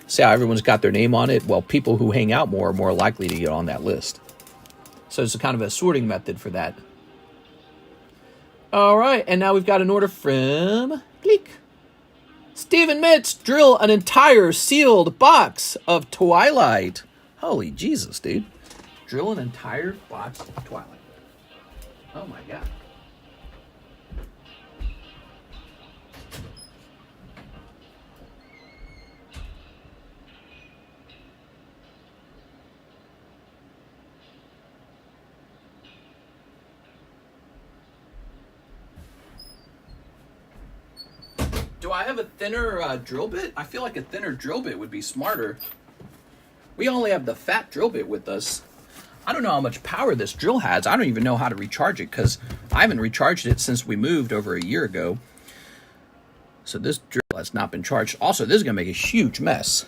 see how everyone's got their name on it? Well, people who hang out more are more likely to get on that list. So it's a kind of a sorting method for that. All right, and now we've got an order from Gleek. Steven Mitz, drill an entire sealed box of Twilight. Holy Jesus, dude. Drill an entire box of Twilight. Oh my God. Do I have a thinner drill bit? I feel like a thinner drill bit would be smarter. We only have the fat drill bit with us. I don't know how much power this drill has. I don't even know how to recharge it because I haven't recharged it since we moved over a year ago. So this drill has not been charged. Also, this is going to make a huge mess.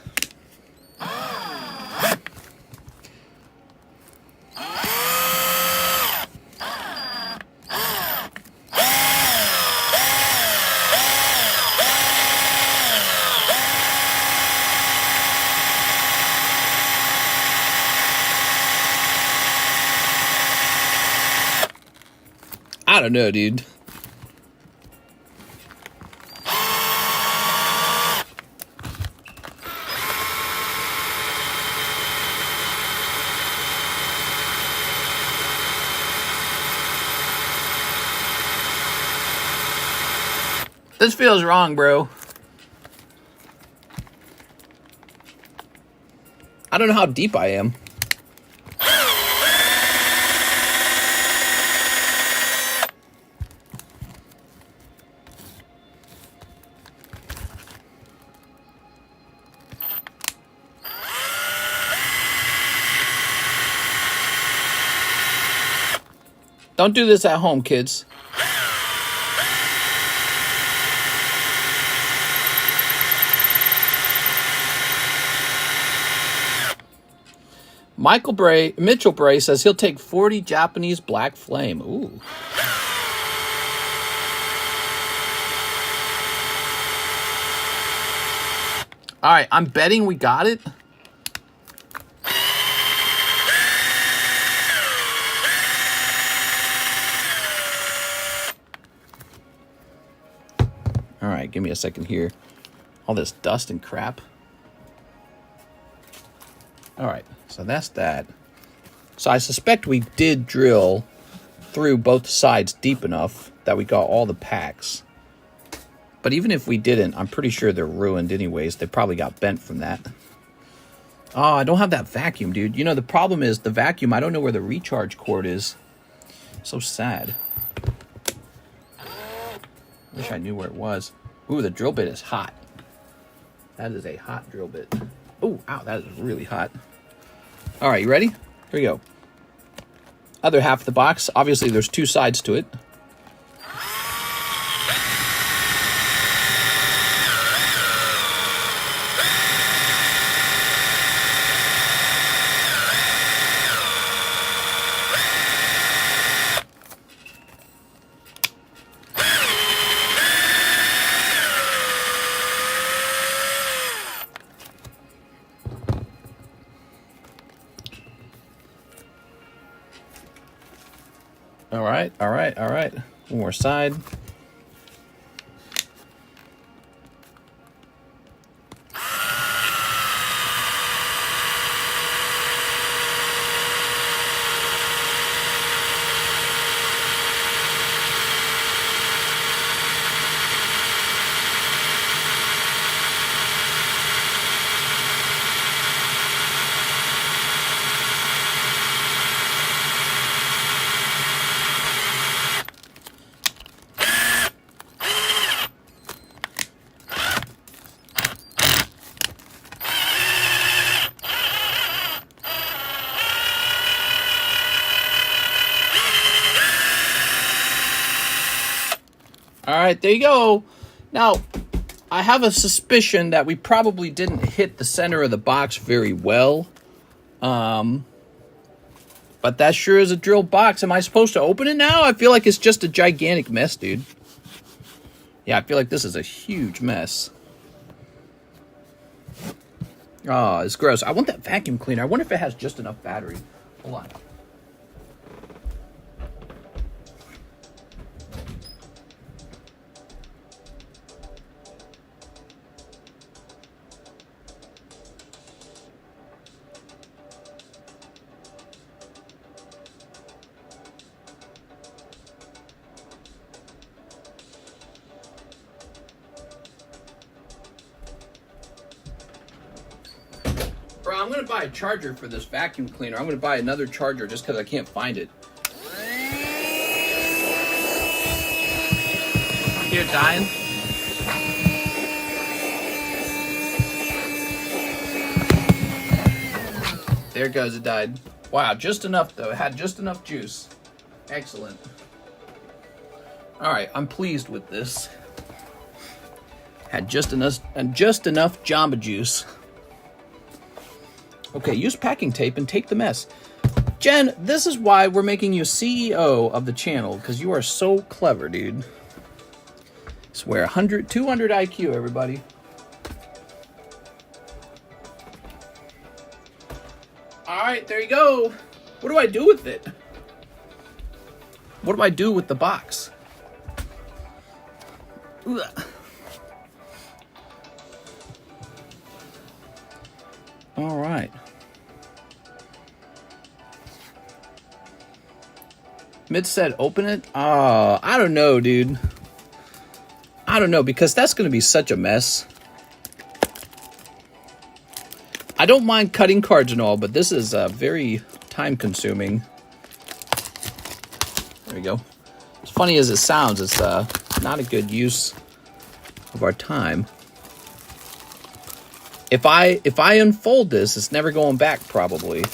I don't know, dude. This feels wrong, bro. I don't know how deep I am. Don't do this at home, kids. Mitchell Bray says he'll take 40 Japanese Black Flame. Ooh. All right, I'm betting we got it. All right, give me a second here. All this dust and crap. All right, so that's that. So I suspect we did drill through both sides deep enough that we got all the packs. But even if we didn't, I'm pretty sure they're ruined anyways. They probably got bent from that. Oh, I don't have that vacuum, dude. You know, the problem is the vacuum, I don't know where the recharge cord is. So sad. Wish I knew where it was. Ooh, the drill bit is hot. That is a hot drill bit. Ooh, ow, that is really hot. All right, you ready? Here we go. Other half of the box. Obviously, there's two sides to it. All right. One more side. All right, there you go. Now, I have a suspicion that we probably didn't hit the center of the box very well. But that sure is a drill box. Am I supposed to open it now? I feel like it's just a gigantic mess, dude. Yeah, I feel like this is a huge mess. Oh, it's gross. I want that vacuum cleaner. I wonder if it has just enough battery. Hold on. I'm going to buy a charger for this vacuum cleaner. I'm going to buy another charger just because I can't find it. Here, dying. There it goes, it died. Wow, just enough though. It had just enough juice. Excellent. Alright, I'm pleased with this. Had just enough Jamba Juice. Okay, use packing tape and tape the mess. Jen, this is why we're making you CEO of the channel, because you are so clever, dude. I swear, 200 IQ, everybody. Alright, there you go. What do I do with it? What do I do with the box? Ugh. Alright. Mid said open it? I don't know, dude. I don't know, because that's going to be such a mess. I don't mind cutting cards and all, but this is very time-consuming. There we go. As funny as it sounds, it's not a good use of our time. If I unfold this, it's never going back, probably.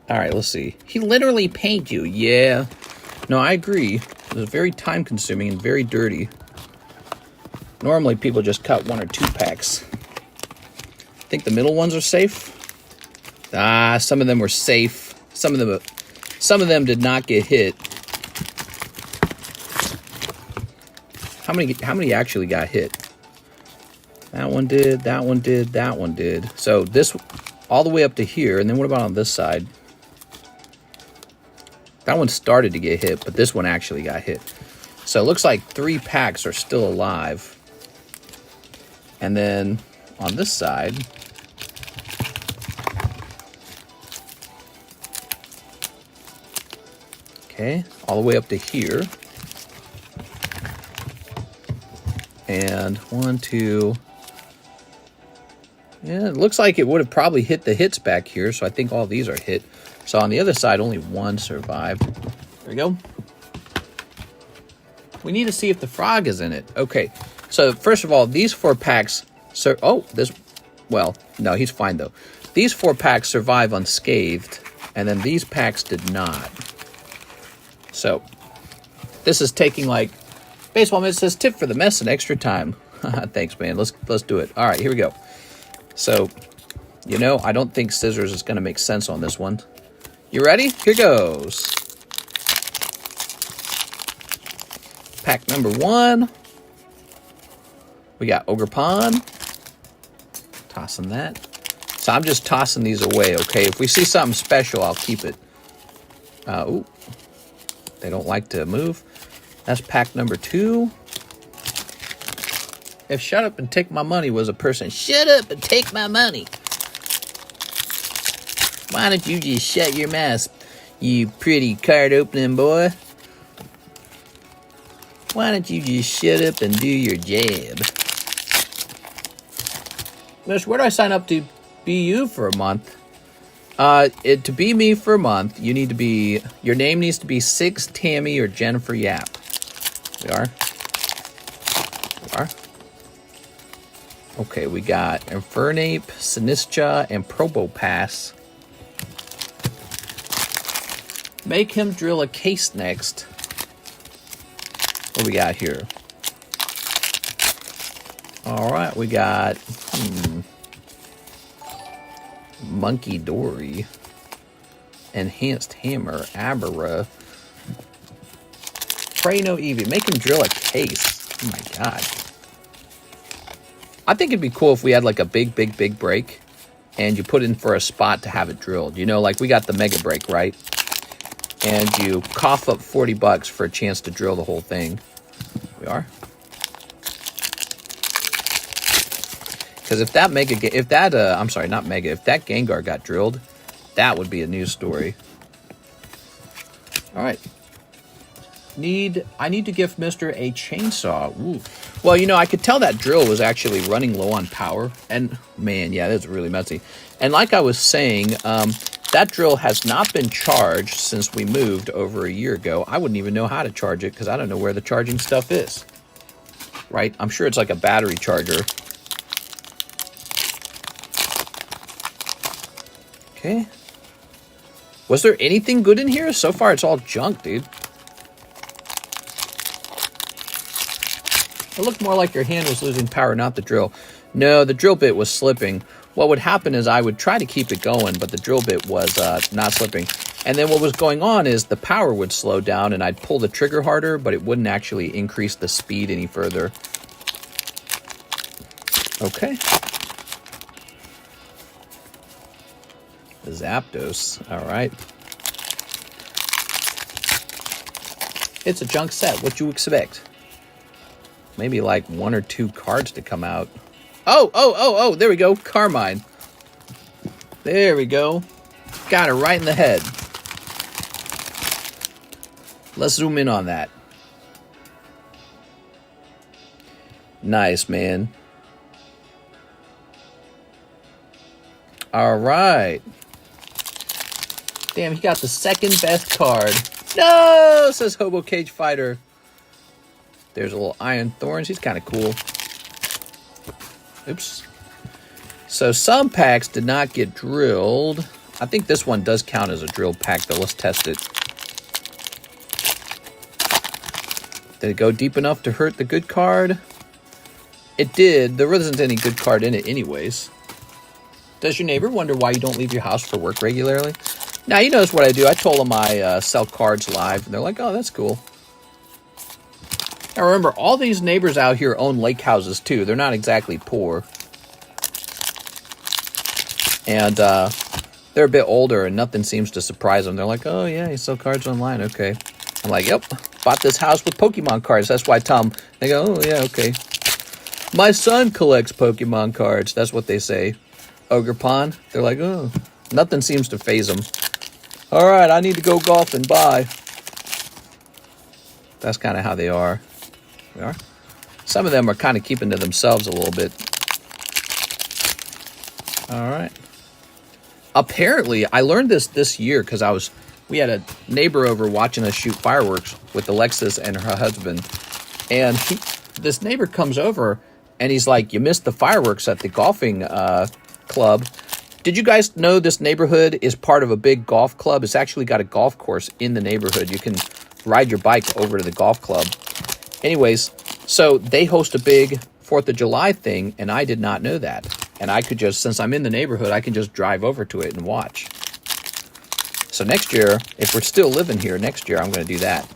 All right, let's see. He literally paint you. Yeah. No, I agree. It's very time-consuming and very dirty. Normally, people just cut 1 or 2 packs. I think the middle ones are safe. Some of them were safe. Some of them did not get hit. How many actually got hit? That one did, that one did, that one did. So this all the way up to here, and then what about on this side? That one started to get hit, but this one actually got hit. So it looks like 3 packs are still alive. And then on this side, okay, all the way up to here. And 1, 2. Yeah, it looks like it would have probably hit the hits back here, so I think all these are hit. So on the other side, only 1 survived. There we go. We need to see if the frog is in it. Okay, so first of all, these 4 packs... well, no, he's fine, though. These 4 packs survive unscathed, and then these packs did not. So, this is taking, like... Baseball Man says, tip for the mess and extra time. Thanks, man. Let's do it. All right, here we go. So, you know, I don't think scissors is going to make sense on this one. You ready? Here goes. Pack number 1. We got Ogre Pond. Tossing that. So I'm just tossing these away, okay? If we see something special, I'll keep it. Ooh. They don't like to move. That's pack number 2. If shut up and take my money was a person, shut up and take my money. Why don't you just shut your mouth, you pretty card opening boy? Why don't you just shut up and do your job? Miss, where do I sign up to be you for a month? To be me for a month, you need to be, your name needs to be 6 Tammy or Jennifer Yap. We are. Okay, we got Infernape, Sinistra, and Probopass. Make him drill a case next. What do we got here? Alright, we got... Monkey Dory. Enhanced Hammer, Abera. Pray no Eevee. Make him drill a case. Oh my god. I think it'd be cool if we had like a big break and you put in for a spot to have it drilled. You know, like we got the mega break, right? And you cough up $40 for a chance to drill the whole thing. We are. Because if that if that Gengar got drilled, that would be a news story. All right. I need to give Mr. a chainsaw. Ooh. Well, you know, I could tell that drill was actually running low on power. And, man, yeah, that's really messy. And like I was saying, that drill has not been charged since we moved over a year ago. I wouldn't even know how to charge it because I don't know where the charging stuff is. Right? I'm sure it's like a battery charger. Okay. Was there anything good in here? So far, it's all junk, dude. It looked more like your hand was losing power, not the drill. No, the drill bit was slipping. What would happen is I would try to keep it going, but the drill bit was not slipping. And then what was going on is the power would slow down, and I'd pull the trigger harder, but it wouldn't actually increase the speed any further. Okay. The Zapdos. All right. It's a junk set. What you expect? Maybe like 1 or 2 cards to come out. Oh, there we go. Carmine. There we go. Got it right in the head. Let's zoom in on that. Nice, man. All right. Damn, he got the second best card. No, says Hobo Cage Fighter. There's a little Iron Thorns. He's kind of cool. Oops. So some packs did not get drilled. I think this one does count as a drilled pack, though. Let's test it. Did it go deep enough to hurt the good card? It did. There wasn't any good card in it anyways. Does your neighbor wonder why you don't leave your house for work regularly? Now, you notice what I do. I told them I sell cards live, and they're like, oh, that's cool. Now, remember, all these neighbors out here own lake houses, too. They're not exactly poor. And they're a bit older, and nothing seems to surprise them. They're like, oh, yeah, you sell cards online. Okay. I'm like, yep, bought this house with Pokemon cards. That's why I tell them. They go, oh, yeah, okay. My son collects Pokemon cards. That's what they say. Ogre Pond. They're like, oh, nothing seems to faze them. All right, I need to go golfing. Bye. That's kind of how they are. They are. Some of them are kind of keeping to themselves a little bit. All right. Apparently, I learned this year because we had a neighbor over watching us shoot fireworks with Alexis and her husband. And this neighbor comes over and he's like, you missed the fireworks at the golfing club. Did you guys know this neighborhood is part of a big golf club? It's actually got a golf course in the neighborhood. You can ride your bike over to the golf club. Anyways, so they host a big 4th of July thing, and I did not know that. And I could just, since I'm in the neighborhood, I can just drive over to it and watch. So next year, if we're still living here, next year I'm going to do that.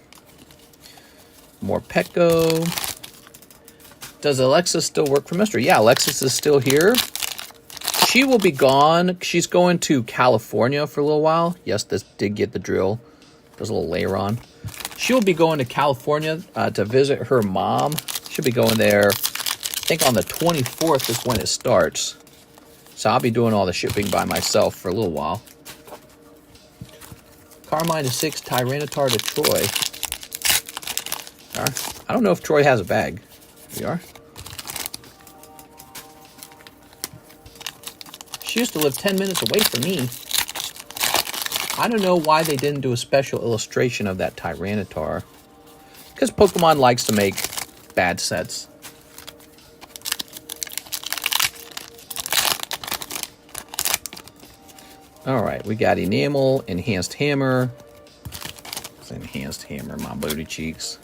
More Petco. Does Alexis still work for Mystery? Yeah, Alexis is still here. She will be gone. She's going to California for a little while. Yes, this did get the drill. There's a little layer on. She'll be going to California to visit her mom. She'll be going there, I think on the 24th is when it starts. So I'll be doing all the shipping by myself for a little while. Carmine to 6, Tyranitar to Troy. I don't know if Troy has a bag. Here we are. She used to live 10 minutes away from me. I don't know why they didn't do a special illustration of that Tyranitar. Because Pokemon likes to make bad sets. Alright, we got Enamel, Enhanced Hammer. It's Enhanced Hammer, my booty cheeks.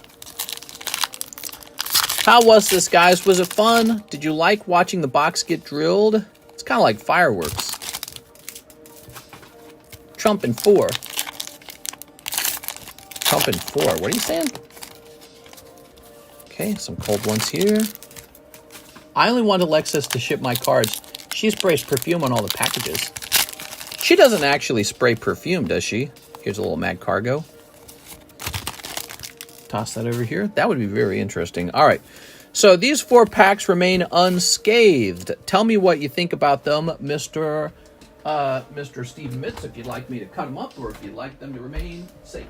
How was this, guys? Was it fun? Did you like watching the box get drilled? It's kind of like fireworks. Trump in 4. Trump in 4. What are you saying? Okay, some cold ones here. I only want Alexis to ship my cards. She sprays perfume on all the packages. She doesn't actually spray perfume, does she? Here's a little Mad Cargo. Toss that over here. That would be very interesting. All right. So these 4 packs remain unscathed. Tell me what you think about them, Mr. Steven Mitz, if you'd like me to cut them up or if you'd like them to remain safe.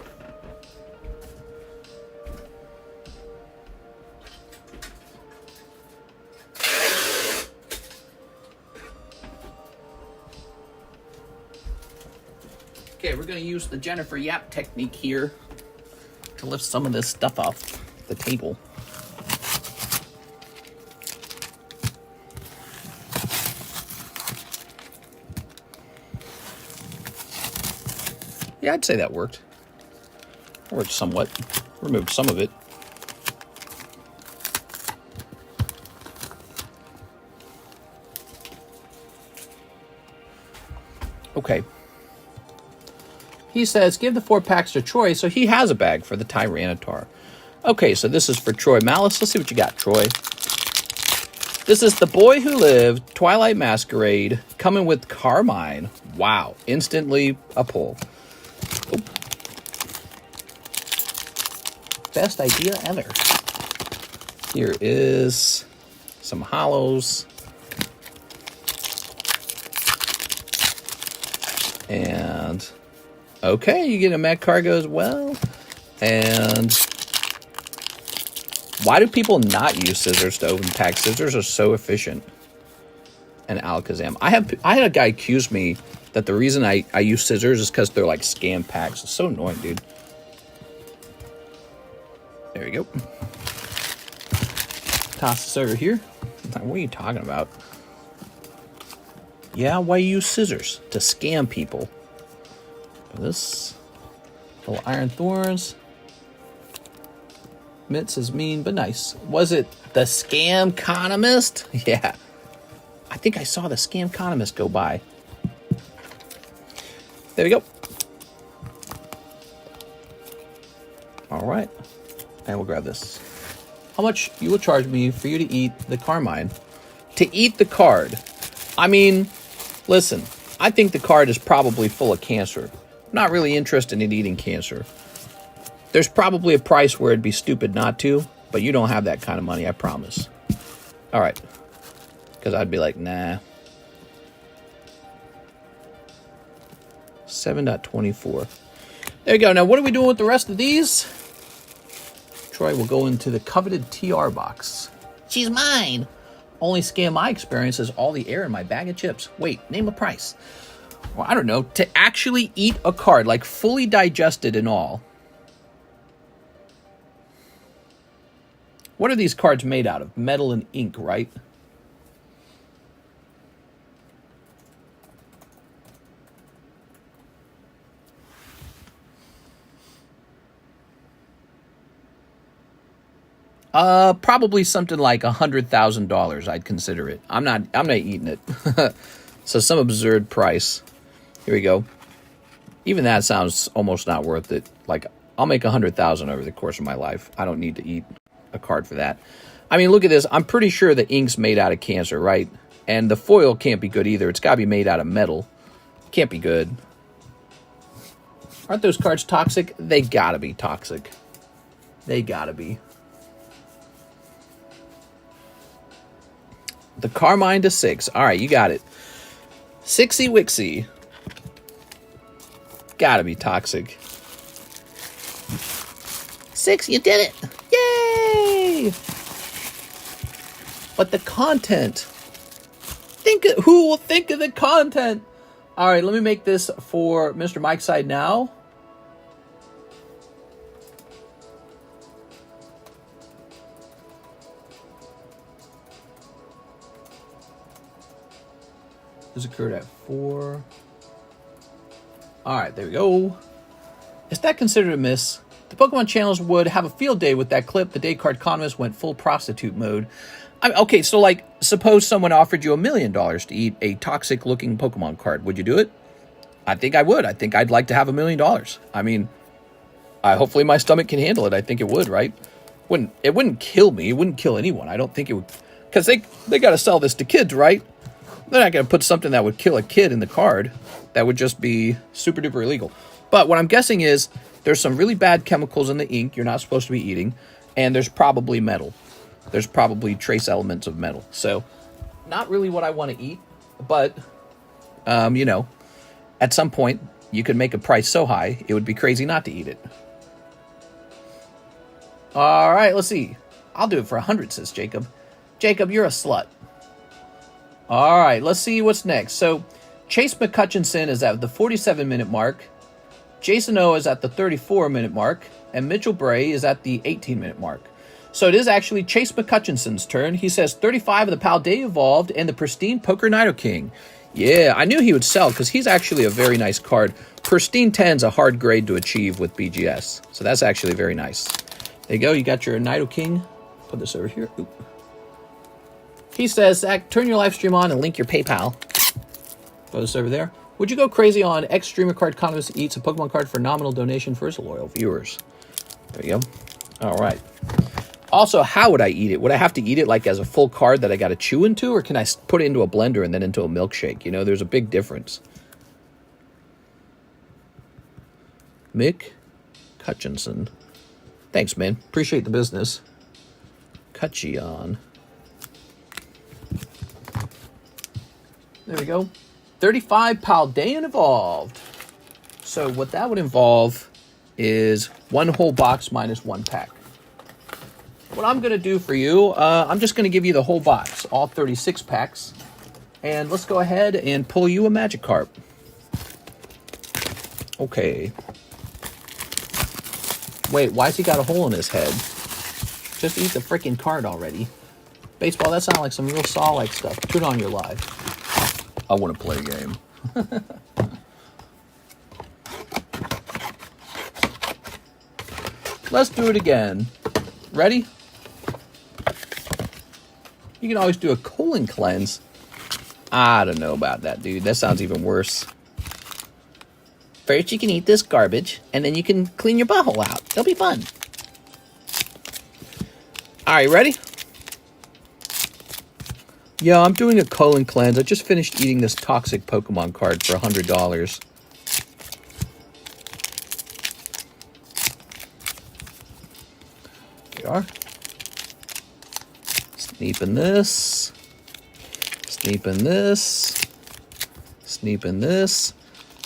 Okay, we're going to use the Jennifer Yap technique here to lift some of this stuff off the table. Yeah, I'd say that worked. Worked somewhat. Removed some of it. Okay. He says, give the 4 packs to Troy, so he has a bag for the Tyranitar. Okay, so this is for Troy Malice. Let's see what you got, Troy. This is The Boy Who Lived, Twilight Masquerade, coming with Carmine. Wow. Instantly a pull. Oh. Best idea ever. Here is some hollows. And okay, you get a Mac Cargo as well. And why do people not use scissors to open packs? Scissors are so efficient. And Alakazam. I had a guy accuse me that the reason I use scissors is because they're like scam packs. It's so annoying, dude. There you go. Toss this over here. What are you talking about? Yeah, why use scissors? To scam people. This little Iron Thorns. Mitts is mean, but nice. Was it the TheCardconomist? Yeah. I think I saw the TheCardconomist go by. There we go. All right. And we'll grab this. How much you will charge me for you to eat the Carmine? To eat the card. I mean, listen, I think the card is probably full of cancer. I'm not really interested in eating cancer. There's probably a price where it'd be stupid not to, but you don't have that kind of money, I promise. All right. Because I'd be like, nah. 7.24. There you go. Now, what are we doing with the rest of these? Troy will go into the coveted TR box. She's mine. Only scam I experience is all the air in my bag of chips. Wait, name a price. Well, I don't know. To actually eat a card, like fully digested and all. What are these cards made out of? Metal and ink, right? Probably something like $100,000. I'd consider it. I'm not eating it. So some absurd price. Here we go. Even that sounds almost not worth it. Like, I'll make $100,000 over the course of my life. I don't need to eat a card for that. I mean, look at this. I'm pretty sure the ink's made out of cancer, right? And the foil can't be good either. It's got to be made out of metal. Can't be good. Aren't those cards toxic? They gotta be toxic. They gotta be. The Carmine to 6. All right, you got it. 6y Wixie. Gotta be toxic. 6, you did it. Yay! But the content. Who will think of the content? All right, let me make this for Mr. Mike's side now. This occurred at 4. All right, there we go. Is that considered a miss? The Pokemon channels would have a field day with that clip the day Carddass went full prostitute mode. Okay, so like, suppose someone offered you $1 million to eat a toxic-looking Pokemon card. Would you do it? I think I would. I think I'd like to have $1 million. I mean, hopefully my stomach can handle it. I think it would, right? It wouldn't kill me. It wouldn't kill anyone. I don't think it would. Because they got to sell this to kids, right? They're not going to put something that would kill a kid in the card. That would just be super duper illegal. But what I'm guessing is there's some really bad chemicals in the ink you're not supposed to be eating. And there's probably metal. There's probably trace elements of metal. So, not really what I want to eat. But, you know, at some point, you could make a price so high, it would be crazy not to eat it. All right, let's see. I'll do it for 100, says Jacob. Jacob, you're a slut. All right, let's see what's next. So, Chase McCutchinson is at the 47-minute mark. Jason O is at the 34-minute mark, and Mitchell Bray is at the 18-minute mark. So it is actually Chase McCutchinson's turn. He says 35 of the Paldea Evolved and the Pristine Poker Nido King. Yeah, I knew he would sell because he's actually a very nice card. Pristine 10 is a hard grade to achieve with BGS. So that's actually very nice. There you go. You got your Nido King. Put this over here. Oop. He says, Zach, turn your live stream on and link your PayPal. Put this over there. Would you go crazy on ex-streamer Carddass eats a Pokemon card for nominal donation for his loyal viewers? There you go. All right. Also, how would I eat it? Would I have to eat it like as a full card that I got to chew into, or can I put it into a blender and then into a milkshake? You know, there's a big difference. Mick Hutchinson. Thanks, man. Appreciate the business. Kutchion. There we go. 35 Paldean Evolved. So what that would involve is one whole box minus one pack. What I'm going to do for you, I'm just going to give you the whole box, all 36 packs. And let's go ahead and pull you a Magikarp. Okay. Wait, why's he got a hole in his head? Just eat the freaking card already. Baseball, that sounds like some real Saw-like stuff. Turn on your live. I want to play a game. Let's do it again. Ready? You can always do a colon cleanse. I don't know about that, dude. That sounds even worse. First, you can eat this garbage, and then you can clean your butthole out. It'll be fun. All right, ready? Yeah, I'm doing a colon cleanse. I just finished eating this toxic Pokemon card for $100. Here we are. Sneeping this. Sneeping this. Sneeping this.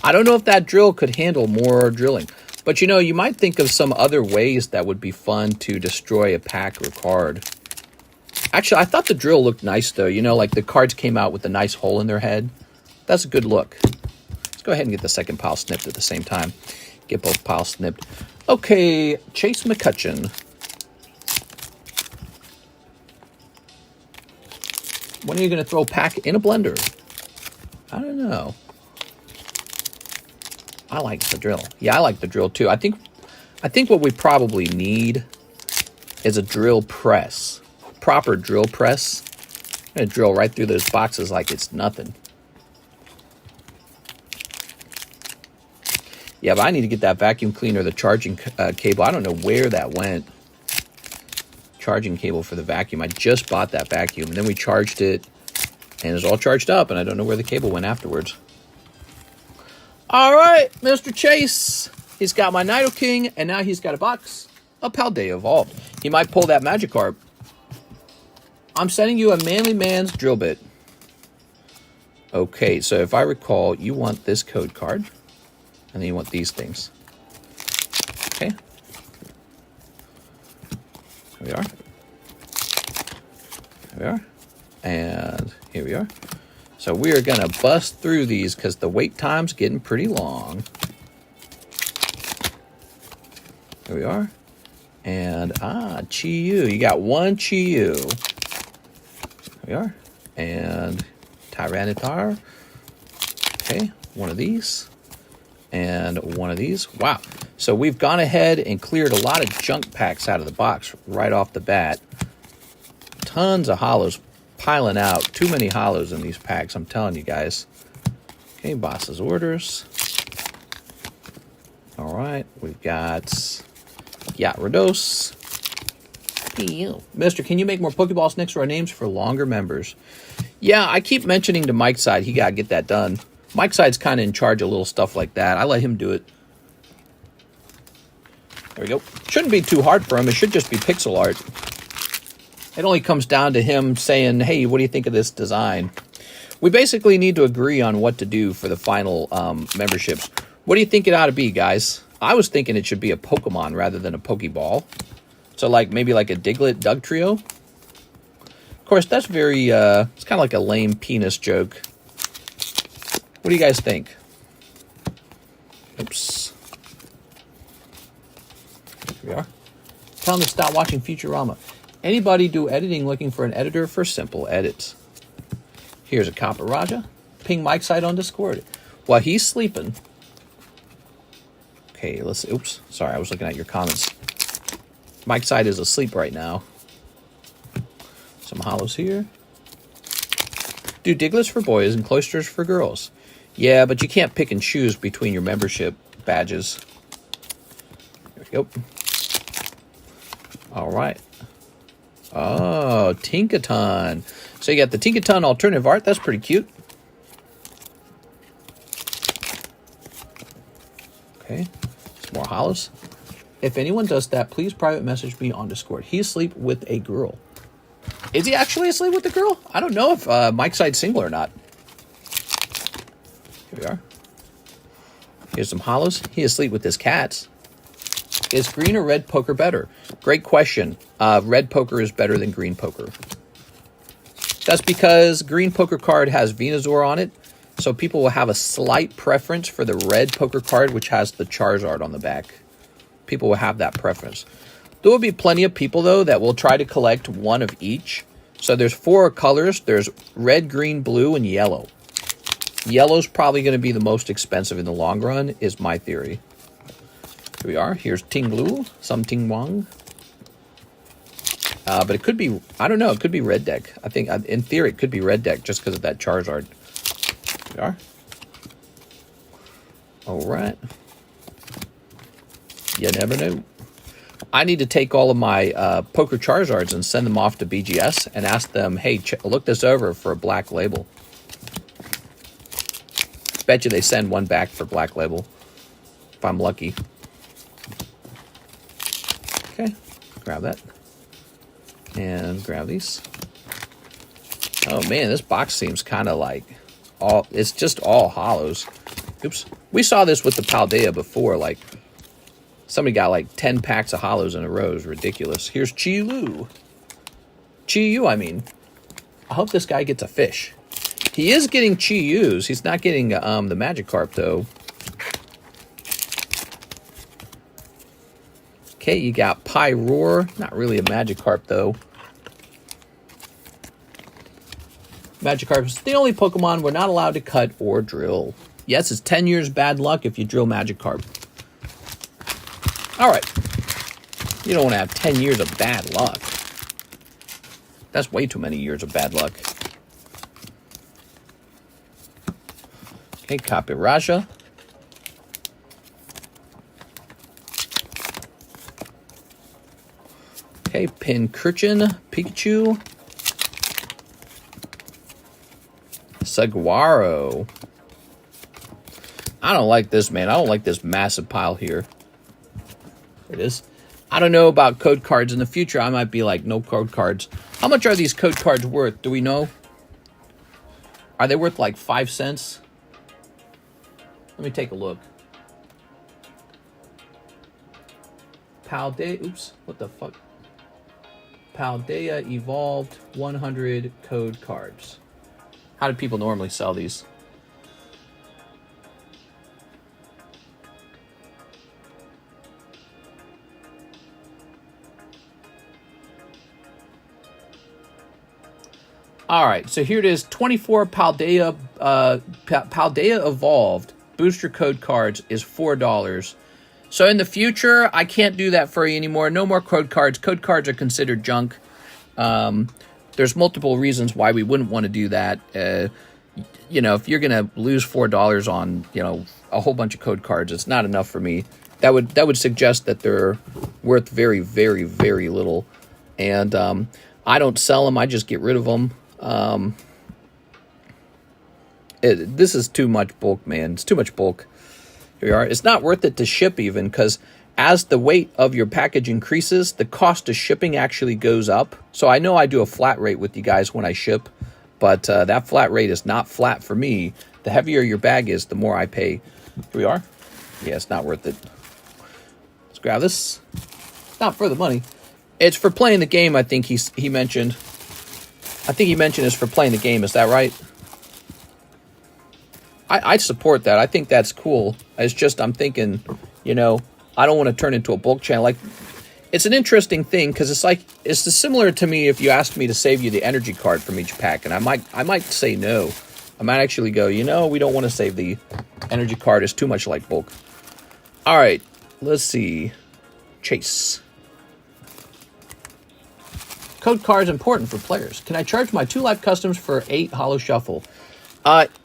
I don't know if that drill could handle more drilling. But, you know, you might think of some other ways that would be fun to destroy a pack or card. Actually, I thought the drill looked nice, though. You know, like the cards came out with a nice hole in their head. That's a good look. Let's go ahead and get the second pile snipped at the same time. Get both piles snipped. Okay, Chase McCutcheon. When are you going to throw a pack in a blender? I don't know. I like the drill. Yeah, I like the drill too. I think what we probably need is a drill press. Proper drill press. I'm going to drill right through those boxes like it's nothing. Yeah, but I need to get that vacuum cleaner, the charging cable. I don't know where that went. Charging cable for the vacuum. I just bought that vacuum, and then we charged it, and it's all charged up, and I don't know where the cable went afterwards. All right, Mr. Chase. He's got my Nido King, and now he's got a box of Paldea Evolved. He might pull that Magikarp. I'm sending you a Manly Man's drill bit. Okay, so if I recall, you want this code card, and then you want these things. Okay. Here we are. Here we are. And here we are. So we are going to bust through these because the wait time's getting pretty long. Here we are. And, Chi-Yu. You got one Chi-Yu. Here we are. And Tyranitar. Okay, one of these. And one of these. Wow. So we've gone ahead and cleared a lot of junk packs out of the box right off the bat. Tons of hollows piling out. Too many hollows in these packs, I'm telling you guys. Okay, boss's orders. All right, we've got Gyarados. Mister, can you make more Pokeballs next to our names for longer members? Yeah, I keep mentioning to Mike's side, he got to get that done. Mike's side's kind of in charge of little stuff like that. I let him do it. There we go. Shouldn't be too hard for him. It should just be pixel art. It only comes down to him saying, hey, what do you think of this design? We basically need to agree on what to do for the final memberships. What do you think it ought to be, guys? I was thinking it should be a Pokemon rather than a Pokeball. So like maybe like a Diglett Doug trio. Of course, that's very, it's kind of like a lame penis joke. What do you guys think? Oops. Tell them to stop watching Futurama. Anybody do editing looking for an editor for simple edits? Here's a Copper Raja. Ping Mike's side on Discord. While he's sleeping. Okay, let's see. Oops. Sorry, I was looking at your comments. Mike's side is asleep right now. Some hollows here. Do Diglets for boys and Cloisters for girls. Yeah, but you can't pick and choose between your membership badges. There we go. All right. Oh, Tinkaton. So you got the Tinkaton alternative art. That's pretty cute. Okay. Some more hollows. If anyone does that, please private message me on Discord. He's asleep with a girl. Is he actually asleep with the girl? I don't know if Mike's side's single or not. Here we are. Here's some hollows. He is asleep with his cats. Is green or red poker better? Great question. Red poker is better than green poker. That's because green poker card has Venusaur on it. So people will have a slight preference for the red poker card, which has the Charizard on the back. People will have that preference. There will be plenty of people, though, that will try to collect one of each. So there's 4 colors. There's red, green, blue, and yellow. Yellow's probably going to be the most expensive in the long run, is my theory. Here we are. Here's Ting Blue, some Ting Wang. But it could be, I don't know, it could be red deck. I think, in theory, it could be red deck just because of that Charizard. Here we are. All right. You never know. I need to take all of my poker Charizards and send them off to BGS and ask them, hey, look this over for a black label. Bet you they send one back for black label, if I'm lucky. Okay, grab that. And grab these. Oh man, this box seems kind of like, it's just all hollows. Oops. We saw this with the Paldea before, like, somebody got like 10 packs of hollows in a row. It was ridiculous. Here's Chi-Lu. Chi-Yu, I mean. I hope this guy gets a fish. He is getting Chi-Yus. He's not getting the Magikarp, though. Okay, you got Pyroar. Not really a Magikarp, though. Magikarp is the only Pokemon we're not allowed to cut or drill. Yes, it's 10 years bad luck if you drill Magikarp. Alright. You don't want to have 10 years of bad luck. That's way too many years of bad luck. Okay, Copy Raja. Okay, Pincurchin, Pikachu. Saguaro. I don't like this, man. I don't like this massive pile here. There it is. I don't know about code cards in the future. I might be like, no code cards. How much are these code cards worth? Do we know? Are they worth like 5 cents? Let me take a look. Paldea, oops, what the fuck? Paldea Evolved 100 code cards. How do people normally sell these? All right, so here it is, 24 Paldea, Paldea Evolved booster code cards is $4. So in the future, I can't do that for you anymore. No more code cards. Code cards are considered junk. There's multiple reasons why we wouldn't want to do that. You know, if you're going to lose $4 on, you know, a whole bunch of code cards, it's not enough for me. That would suggest that they're worth very, very, very little. And I don't sell them. I just get rid of them. This is too much bulk, man. It's too much bulk. Here we are. It's not worth it to ship even, because as the weight of your package increases, the cost of shipping actually goes up. So I know I do a flat rate with you guys when I ship, but that flat rate is not flat for me. The heavier your bag is, the more I pay. Here we are. Yeah, it's not worth it. Let's grab this. Not for the money. It's for playing the game, I think he mentioned. I think he mentioned it's for playing the game. Is that right? I support that. I think that's cool. It's just I'm thinking, you know, I don't want to turn into a bulk channel. Like, it's an interesting thing because it's similar to me if you asked me to save you the energy card from each pack, and I might say no. I might actually go, we don't want to save the energy card. It's too much like bulk. All right, let's see. Chase. Code cards important for players. Can I charge my 2 live customs for 8 holo shuffle?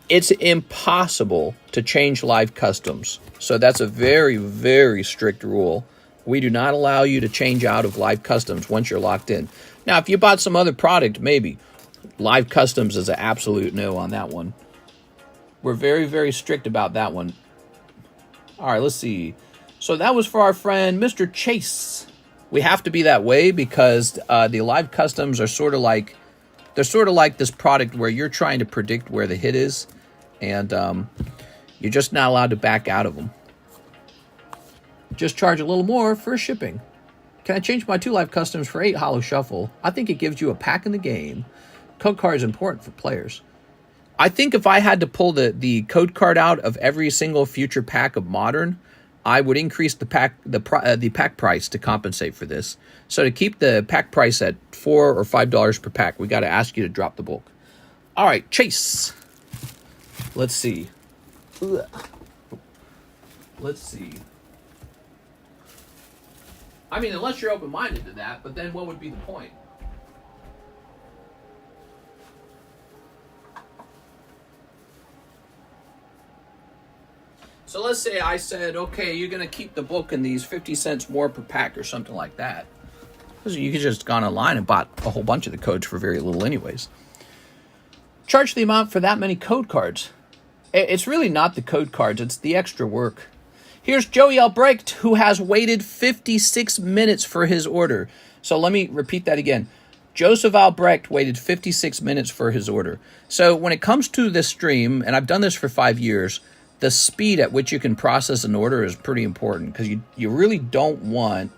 It's impossible to change live customs. So that's a very, very strict rule. We do not allow you to change out of live customs once you're locked in. Now, if you bought some other product, maybe. Live customs is an absolute no on that one. We're very, very strict about that one. All right, let's see. So that was for our friend, Mr. Chase. We have to be that way because the live customs are sort of like this product where you're trying to predict where the hit is, and you're just not allowed to back out of them. Just charge a little more for shipping. Can I change my 2 live customs for 8 holo shuffle? I think it gives you a pack in the game. Code card is important for players. I think if I had to pull the code card out of every single future pack of Modern, I would increase the pack price to compensate for this. So to keep the pack price at $4 or $5 per pack, we got to ask you to drop the bulk. All right, Chase. Let's see. Let's see. I mean, unless you're open-minded to that, but then what would be the point? So let's say I said, okay, you're going to keep the book in these 50 cents more per pack or something like that. Because you could just gone online and bought a whole bunch of the codes for very little anyways. Charge the amount for that many code cards. It's really not the code cards, it's the extra work. Here's Joey Albrecht, who has waited 56 minutes for his order. So let me repeat that again. Joseph Albrecht waited 56 minutes for his order. So when it comes to this stream, and I've done this for 5 years, the speed at which you can process an order is pretty important because you really don't want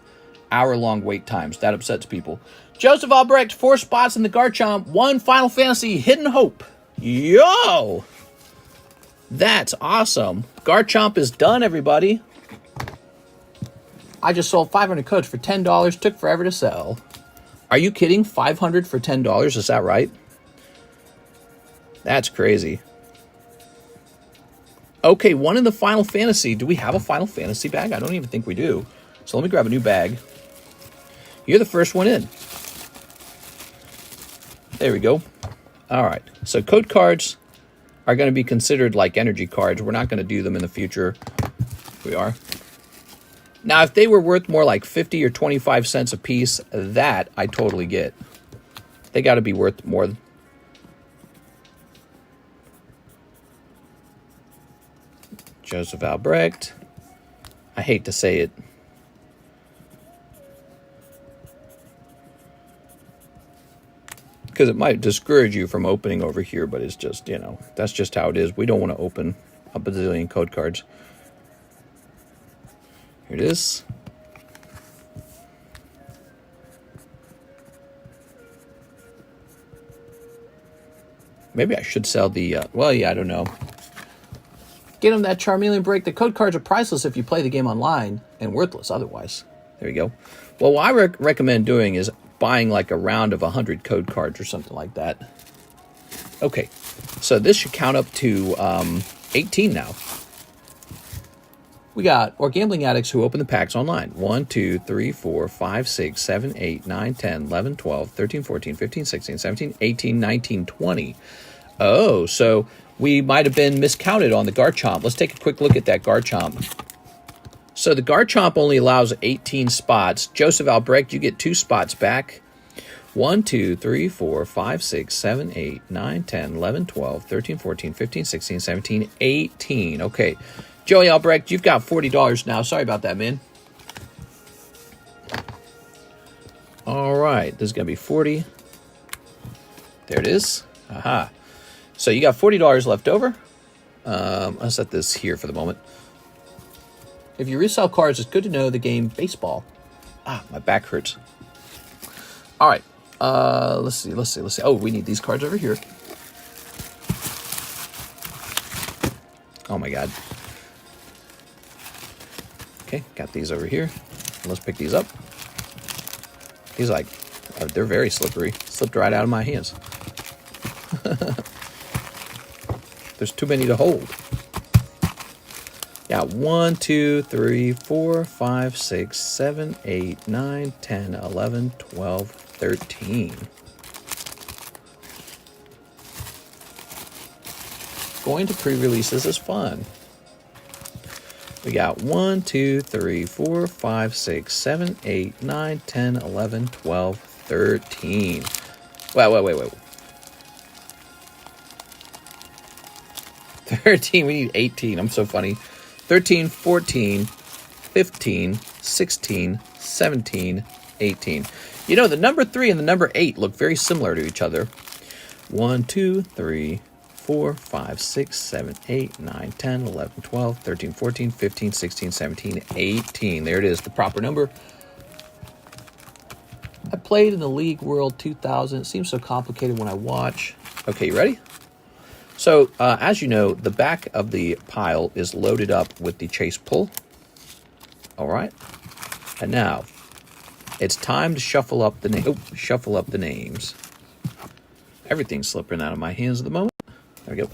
hour-long wait times. That upsets people. Joseph Albrecht, 4 spots in the Garchomp, 1 Final Fantasy Hidden Hope. Yo! That's awesome. Garchomp is done, everybody. I just sold 500 codes for $10. Took forever to sell. Are you kidding? 500 for $10? Is that right? That's crazy. Okay, 1 in the Final Fantasy. Do we have a Final Fantasy bag? I don't even think we do. So let me grab a new bag. You're the first one in. There we go. All right. So code cards are going to be considered like energy cards. We're not going to do them in the future. We are. Now, if they were worth more like 50 or 25 cents a piece, that I totally get. They got to be worth more. Joseph Albrecht. I hate to say it. Because it might discourage you from opening over here, but it's just, that's just how it is. We don't want to open a bazillion code cards. Here it is. Maybe I should sell the, I don't know. Get them that Charmeleon break. The code cards are priceless if you play the game online and worthless otherwise. There you go. Well, what I recommend doing is buying like a round of 100 code cards or something like that. Okay, so this should count up to 18 now. We got or gambling addicts who open the packs online. 1, 2, 3, 4, 5, 6, 7, 8, 9, 10, 11, 12, 13, 14, 15, 16, 17, 18, 19, 20. Oh, so we might have been miscounted on the Garchomp. Let's take a quick look at that Garchomp. So the Garchomp only allows 18 spots. Joseph Albrecht, you get 2 spots back. 1, 2, 3, 4, 5, 6, 7, 8, 9, 10, 11, 12, 13, 14, 15, 16, 17, 18. Okay. Joey Albrecht, you've got $40 now. Sorry about that, man. All right. This is going to be 40. There it is. Aha. So you got $40 left over. I'll set this here for the moment. If you resell cards, it's good to know the game baseball. Ah, my back hurts. All right. Let's see. Oh, we need these cards over here. Oh, my God. Okay, got these over here. Let's pick these up. He's like, oh, they're very slippery. Slipped right out of my hands. There's too many to hold. Yeah, 1, 2, 3, 4, 5, 6, 7, 8, 9, 10, 11, 12, 13. Going to pre-releases is fun. We got 1, 2, 3, 4, 5, 6, 7, 8, 9, 10, 11, 12, 13. Wait. 13, we need 18. I'm so funny. 13, 14, 15, 16, 17, 18. You know, the number 3 and the number 8 look very similar to each other. 1, 2, 3, 4, 5, 6, 7, 8, 9, 10, 11, 12, 13, 14, 15, 16, 17, 18. There it is, the proper number. I played in the League World 2000. It seems so complicated when I watch. Okay, you ready? So, as you know, the back of the pile is loaded up with the chase pull. All right. And now, it's time to shuffle up the names. Everything's slipping out of my hands at the moment. There we go.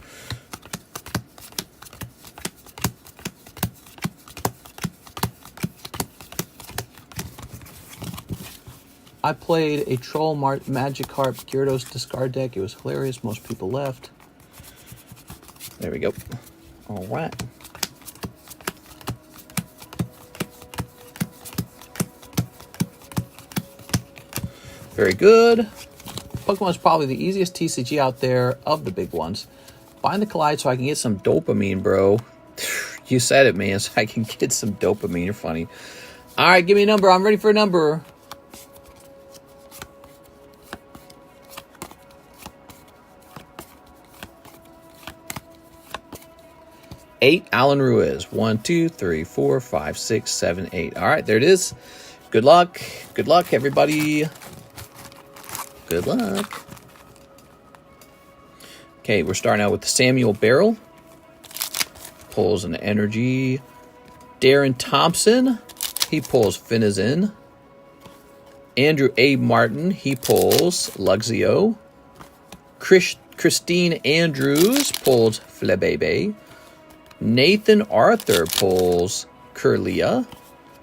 I played a Troll Magikarp Gyarados discard deck. It was hilarious. Most people left. There we go. All right. Very good. Pokemon is probably the easiest TCG out there of the big ones. Bind the Collide so I can get some dopamine, bro. You said it, man, so I can get some dopamine. You're funny. All right, give me a number. I'm ready for a number. 8, Alan Ruiz. 1, 2, 3, 4, 5, 6, 7, 8. All right, there it is. Good luck. Good luck, everybody. Good luck. Okay, we're starting out with Samuel Barrel. Pulls an energy. Darren Thompson. He pulls Finizin. Andrew A. Martin. He pulls Luxio. Christine Andrews pulls Flebebe. Nathan Arthur pulls Curlia.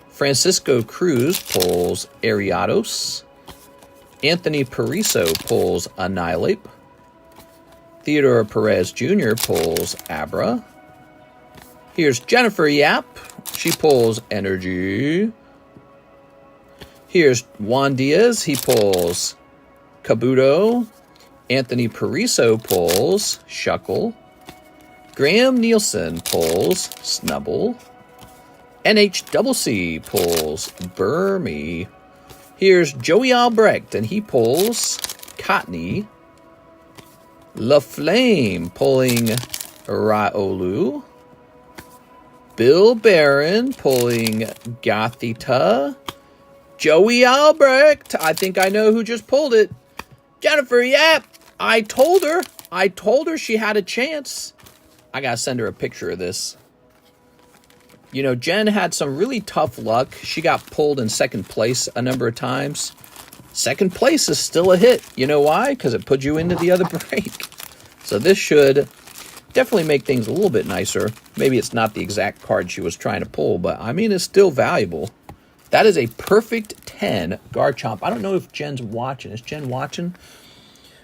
Francisco Cruz pulls Ariados. Anthony Pariso pulls Annihilate. Theodore Perez Jr. pulls Abra. Here's Jennifer Yap. She pulls Energy. Here's Juan Diaz. He pulls Kabuto. Anthony Pariso pulls Shuckle. Graham Nielsen pulls Snubble. NHCC pulls Burmy. Here's Joey Albrecht, and he pulls Cottony. La Flame pulling Raolu. Bill Barron pulling Gothita. Joey Albrecht, I think I know who just pulled it. Jennifer Yap, I told her she had a chance. I gotta send her a picture of this. You know, Jen had some really tough luck. She got pulled in second place a number of times. Second place is still a hit. You know why? Because it put you into the other break. So this should definitely make things a little bit nicer. Maybe it's not the exact card she was trying to pull, but I mean, it's still valuable. That is a perfect 10 Garchomp. I don't know if Jen's watching. Is Jen watching?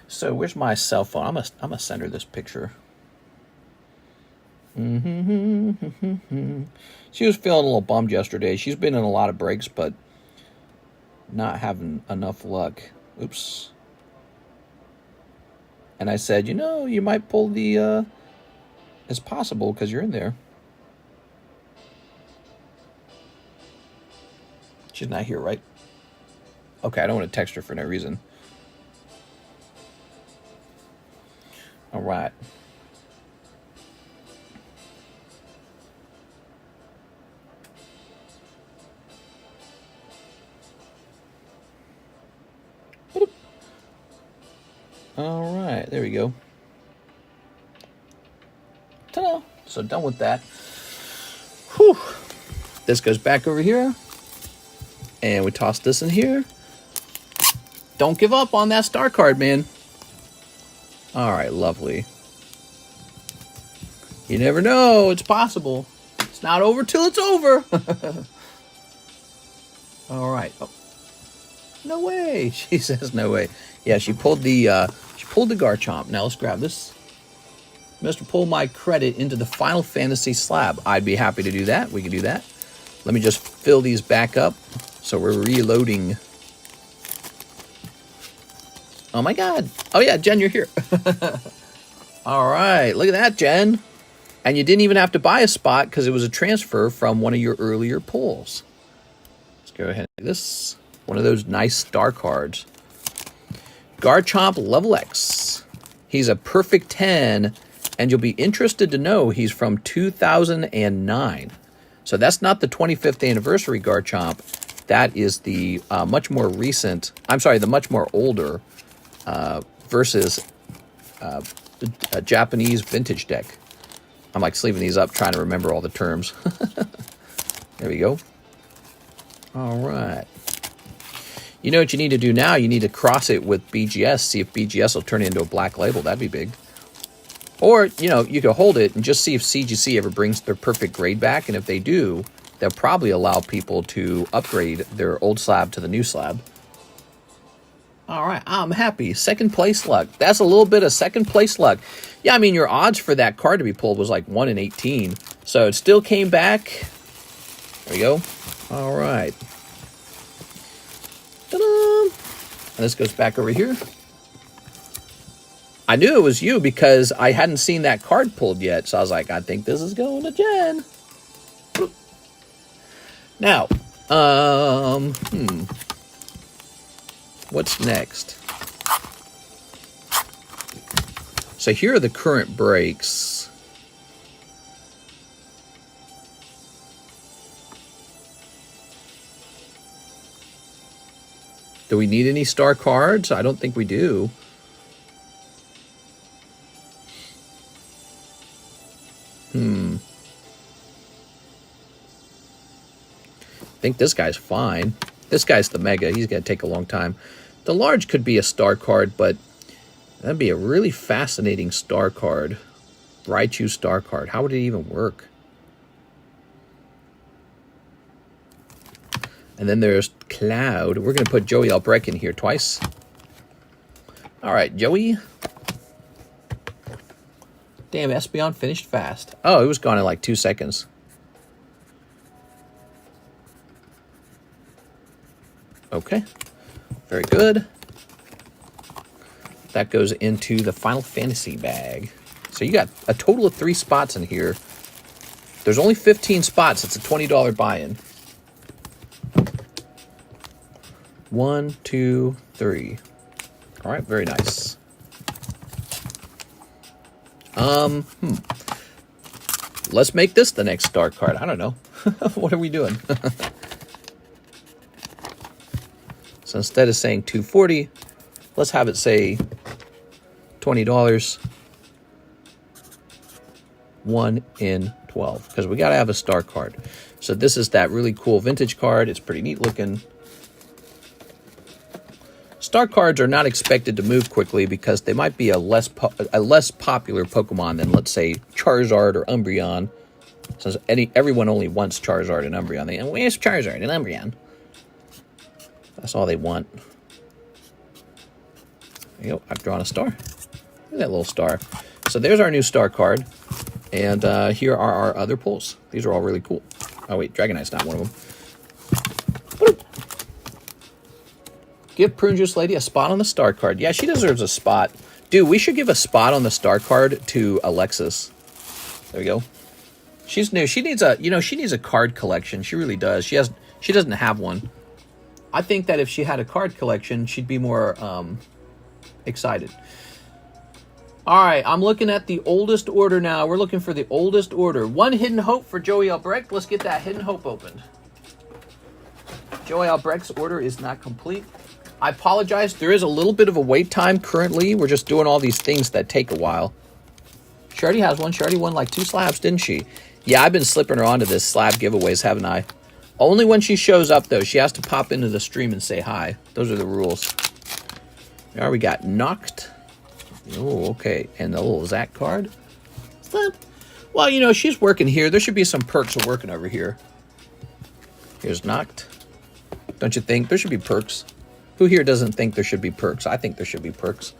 So where's my cell phone? I'm gonna send her this picture. She was feeling a little bummed yesterday. She's been in a lot of breaks, but not having enough luck. Oops. And I said, you know, you might pull the, it's possible because you're in there. She's not here, right? Okay, I don't want to text her for no reason. All right. All right, there we go. Ta-da! So done with that. Whew. This goes back over here. And we toss this in here. Don't give up on that star card, man. All right, lovely. You never know. It's possible. It's not over till it's over. All right. Oh. No way. She says no way. Yeah, she pulled the Garchomp. Now let's grab this. Mr. Pull my credit into the Final Fantasy slab. I'd be happy to do that. We can do that. Let me just fill these back up. So we're reloading. Oh my God. Oh yeah, Jen, you're here. All right, look at that, Jen. And you didn't even have to buy a spot because it was a transfer from one of your earlier pulls. Let's go ahead and do this. One of those nice star cards. Garchomp level X. He's a perfect 10, and you'll be interested to know he's from 2009. So that's not the 25th anniversary Garchomp. That is the much more recent, the much more older versus a Japanese vintage deck. I'm like sleeving these up trying to remember all the terms. There we go. All right. You know what you need to do now? You need to cross it with BGS, see if BGS will turn it into a black label. That'd be big. Or, you know, you could hold it and just see if CGC ever brings their perfect grade back. And if they do, they'll probably allow people to upgrade their old slab to the new slab. All right, I'm happy. Second place luck. That's a little bit of second place luck. Yeah, I mean, your odds for that card to be pulled was like 1 in 18. So it still came back. There we go. All right. Ta-da! And this goes back over here. I knew it was you because I hadn't seen that card pulled yet. So I was like, I think this is going to Jen. Now, what's next? So here are the current breaks. Do we need any star cards? I don't think we do. I think this guy's fine. This guy's the mega. He's going to take a long time. The large could be a star card, but that'd be a really fascinating star card. Raichu star card. How would it even work? And then there's Cloud. We're going to put Joey Albrecht in here twice. All right, Joey. Damn, Espeon finished fast. Oh, it was gone in like 2 seconds. Okay, very good. That goes into the Final Fantasy bag. So you got a total of 3 spots in here. There's only 15 spots. It's a $20 buy-in. 1, 2, 3. All right, very nice. Let's make this the next star card. I don't know. What are we doing? So instead of saying $240, let's have it say $20. 1 in 12, because we got to have a star card. So this is that really cool vintage card. It's pretty neat looking. Star cards are not expected to move quickly because they might be a less popular Pokemon than, let's say, Charizard or Umbreon. Since everyone only wants Charizard and Umbreon. They go, where's Charizard and Umbreon? That's all they want. There you go. I've drawn a star. Look at that little star. So there's our new star card. And here are our other pulls. These are all really cool. Oh, wait. Dragonite's not one of them. Boop. Give Prune Juice Lady a spot on the star card. Yeah, she deserves a spot. Dude, we should give a spot on the star card to Alexis. There we go. She's new. She needs a card collection. She really does. She doesn't have one. I think that if she had a card collection, she'd be more excited. All right, I'm looking at the oldest order now. We're looking for the oldest order. 1 Hidden Hope for Joey Albrecht. Let's get that Hidden Hope opened. Joey Albrecht's order is not complete. I apologize. There is a little bit of a wait time currently. We're just doing all these things that take a while. She already has one. She already won like 2 slabs, didn't she? Yeah, I've been slipping her onto this slab giveaways, haven't I? Only when she shows up, though. She has to pop into the stream and say hi. Those are the rules. Now we got knocked. Oh, okay. And the little Zach card. Well, you know, she's working here. There should be some perks of working over here. Here's knocked. Don't you think? There should be perks. Who here doesn't think there should be perks? I think there should be perks.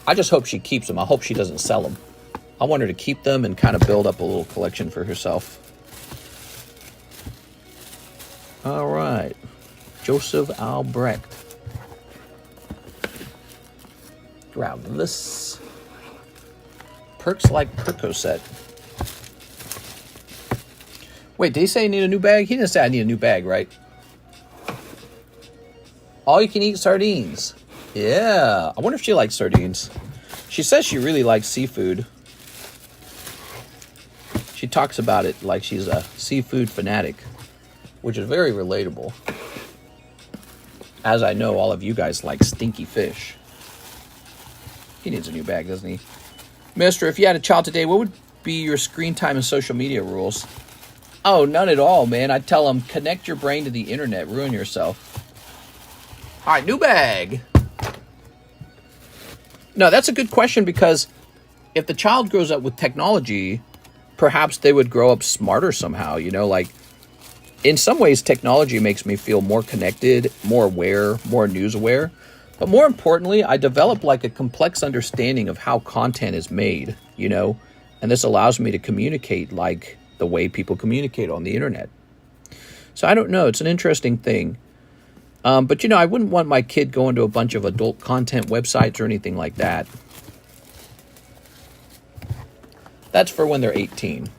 I just hope she keeps them. I hope she doesn't sell them. I want her to keep them and kind of build up a little collection for herself. All right. Joseph Albrecht. Grab this. Perks like Percocet. Wait, did he say I need a new bag? He didn't say I need a new bag, right? All you can eat sardines. Yeah. I wonder if she likes sardines. She says she really likes seafood. She talks about it like she's a seafood fanatic, which is very relatable. As I know, all of you guys like stinky fish. He needs a new bag, doesn't he? Mister, if you had a child today, what would be your screen time and social media rules? Oh, none at all, man. I'd tell them, connect your brain to the internet, ruin yourself. All right, new bag. No, that's a good question, because if the child grows up with technology, perhaps they would grow up smarter somehow, you know, like in some ways technology makes me feel more connected, more aware, more news aware. But more importantly, I develop like a complex understanding of how content is made, you know, and this allows me to communicate like the way people communicate on the internet. So I don't know. It's an interesting thing. But, you know, I wouldn't want my kid going to a bunch of adult content websites or anything like that. That's for when they're 18.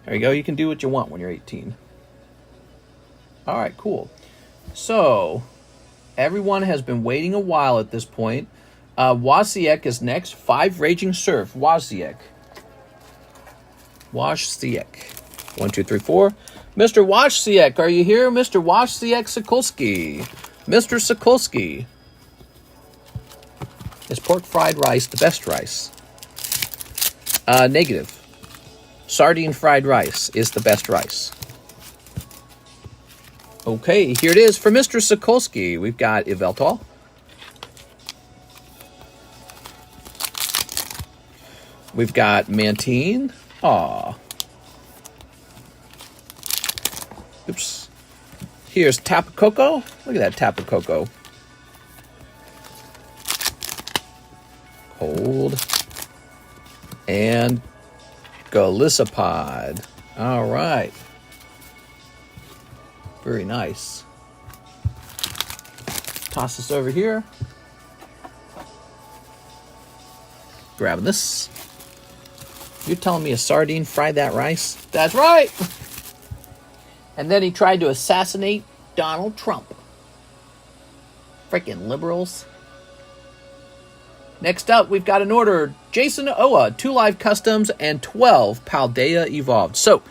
There you go. You can do what you want when you're 18. All right, cool. So everyone has been waiting a while at this point. Wozniak is next. 5 Raging Surf. Wozniak. 1, 2, 3, 4. Mr. Wozniak, are you here? Mr. Wozniak Sokolsky. Mr. Sokolsky. Is pork fried rice the best rice? Negative. Sardine fried rice is the best rice. Okay, here it is for Mr. Sokolsky. We've got Yveltal. We've got Mantine. Aw. Oops. Here's Tapacoco. Look at that Tapacoco. Cold. And Galissapod. All right. Very nice. Toss this over here. Grabbing this. You're telling me a sardine fried that rice? That's right. And then he tried to assassinate Donald Trump. Freaking liberals. Next up, we've got an order. Jason Owa, 2 live customs and 12 Paldea evolved. So,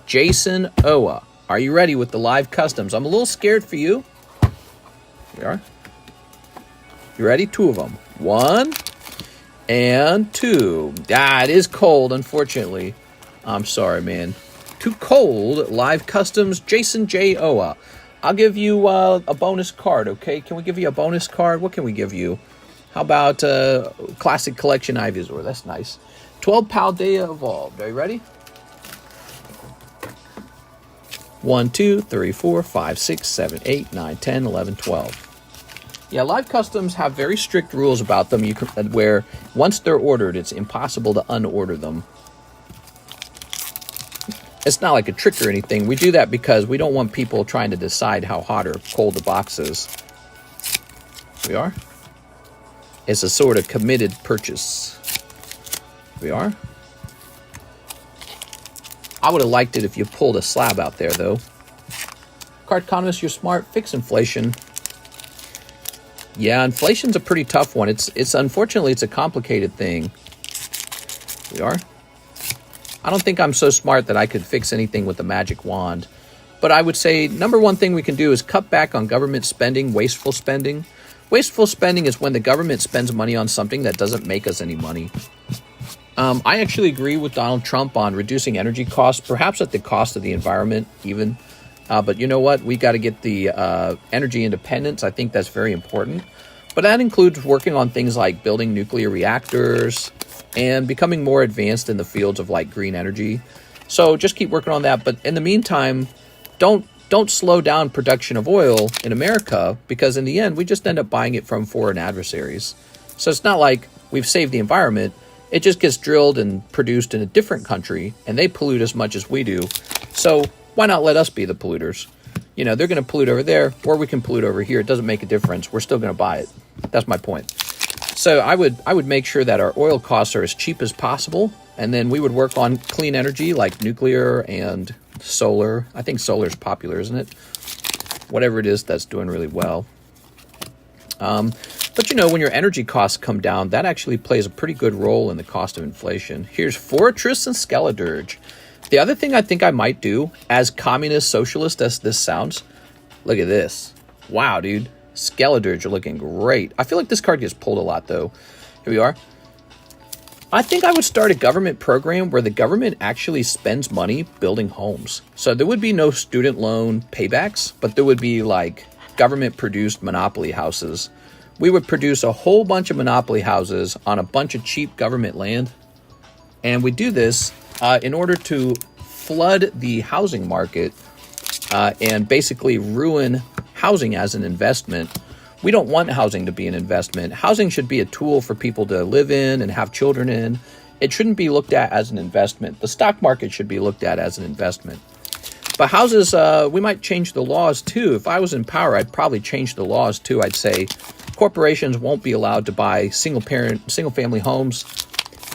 Jason Owa, are you ready with the live customs? I'm a little scared for you. Here we are. You ready? 2 of them. 1 and 2. Ah, it is cold, unfortunately. I'm sorry, man. Too cold. Live customs, Jason J. Owa. I'll give you a bonus card, okay? Can we give you a bonus card? What can we give you? How about Classic Collection Ivysaur? That's nice. 12 Paldea evolved. Are you ready? 1, 2, 3, 4, 5, 6, 7, 8, 9, 10, 11, 12. Yeah, live customs have very strict rules about them. Where once they're ordered, it's impossible to unorder them. It's not like a trick or anything. We do that because we don't want people trying to decide how hot or cold the box is. We are. It's a sort of committed purchase. We are. I would have liked it if you pulled a slab out there, though. Carddass, you're smart. Fix inflation. Yeah, inflation's a pretty tough one. It's unfortunately, it's a complicated thing. We are. I don't think I'm so smart that I could fix anything with a magic wand. But I would say number one thing we can do is cut back on government spending, wasteful spending. Wasteful spending is when the government spends money on something that doesn't make us any money. I actually agree with Donald Trump on reducing energy costs, perhaps at the cost of the environment even. But you know what? We got to get the energy independence. I think that's very important. But that includes working on things like building nuclear reactors and becoming more advanced in the fields of like green energy. So just keep working on that. But in the meantime, don't slow down production of oil in America, because in the end, we just end up buying it from foreign adversaries. So it's not like we've saved the environment. It just gets drilled and produced in a different country, and they pollute as much as we do. So why not let us be the polluters? You know, they're going to pollute over there, or we can pollute over here. It doesn't make a difference. We're still going to buy it. That's my point. So I would make sure that our oil costs are as cheap as possible, and then we would work on clean energy like nuclear and solar. I think solar is popular, isn't it? Whatever it is that's doing really well. But you know, when your energy costs come down, that actually plays a pretty good role in the cost of inflation. Here's Fortress and Skeledirge. The other thing I think I might do, as communist socialist as this sounds, look at this. Wow, dude. Skeledirge are looking great. I feel like this card gets pulled a lot, though. Here we are. I think I would start a government program where the government actually spends money building homes. So there would be no student loan paybacks, but there would be like government-produced monopoly houses. We would produce a whole bunch of monopoly houses on a bunch of cheap government land. And we do this in order to flood the housing market and basically ruin housing as an investment. We don't want housing to be an investment. Housing should be a tool for people to live in and have children in. It shouldn't be looked at as an investment. The stock market should be looked at as an investment. But houses, we might change the laws too. If I was in power, I'd probably change the laws too. I'd say corporations won't be allowed to buy single family homes.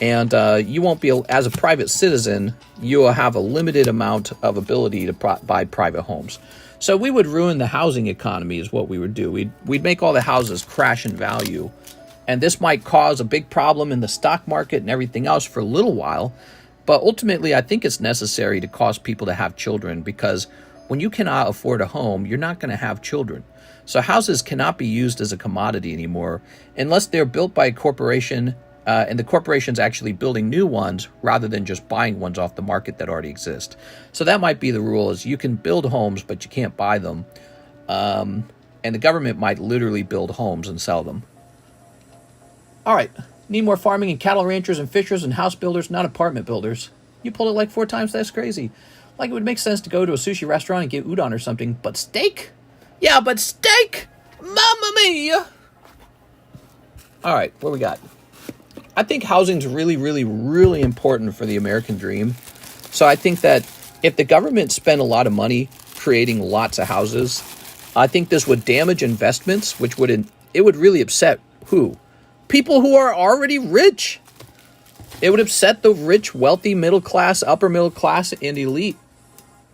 And you won't be, as a private citizen, you will have a limited amount of ability to buy private homes. So we would ruin the housing economy is what we would do. We'd make all the houses crash in value. And this might cause a big problem in the stock market and everything else for a little while. But ultimately, I think it's necessary to cause people to have children, because when you cannot afford a home, you're not going to have children. So houses cannot be used as a commodity anymore unless they're built by a corporation and the corporation's actually building new ones rather than just buying ones off the market that already exist. So that might be the rule, is you can build homes, but you can't buy them. And the government might literally build homes and sell them. All right. Need more farming and cattle ranchers and fishers and house builders, not apartment builders. You pulled it like 4 times. That's crazy. Like, it would make sense to go to a sushi restaurant and get udon or something. But steak? Yeah, but steak? Mamma mia! All right. What we got? I think housing's really, really, really important for the American dream. So I think that if the government spent a lot of money creating lots of houses, I think this would damage investments, which would really upset who? People who are already rich. It would upset the rich, wealthy, middle class, upper middle class, and elite.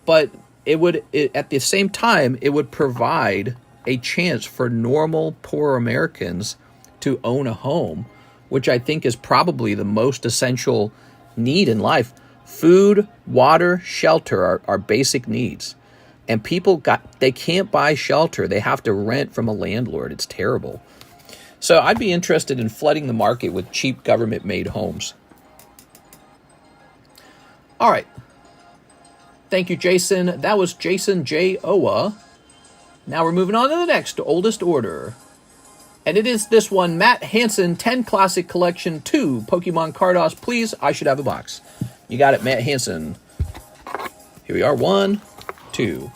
But at the same time, it would provide a chance for normal, poor Americans to own a home, which I think is probably the most essential need in life. Food, water, shelter are basic needs. And people they can't buy shelter. They have to rent from a landlord. It's terrible. So I'd be interested in flooding the market with cheap government-made homes. All right. Thank you, Jason. That was Jason J. Owa. Now we're moving on to the next oldest order. And it is this one, Matt Hansen, 10 Classic Collection 2, Pokemon Carddass. Please, I should have a box. You got it, Matt Hansen. Here we are, 1, 2.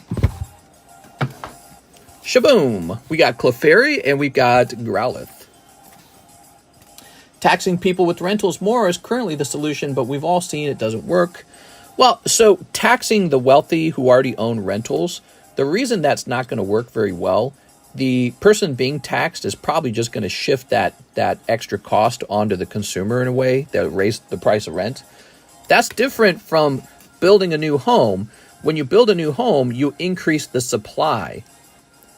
Shaboom! We got Clefairy and we've got Growlithe. Taxing people with rentals more is currently the solution, but we've all seen it doesn't work. Well, so taxing the wealthy who already own rentals, the reason that's not going to work very well, the person being taxed is probably just going to shift that extra cost onto the consumer in a way that raise the price of rent. That's different from building a new home. When you build a new home, you increase the supply.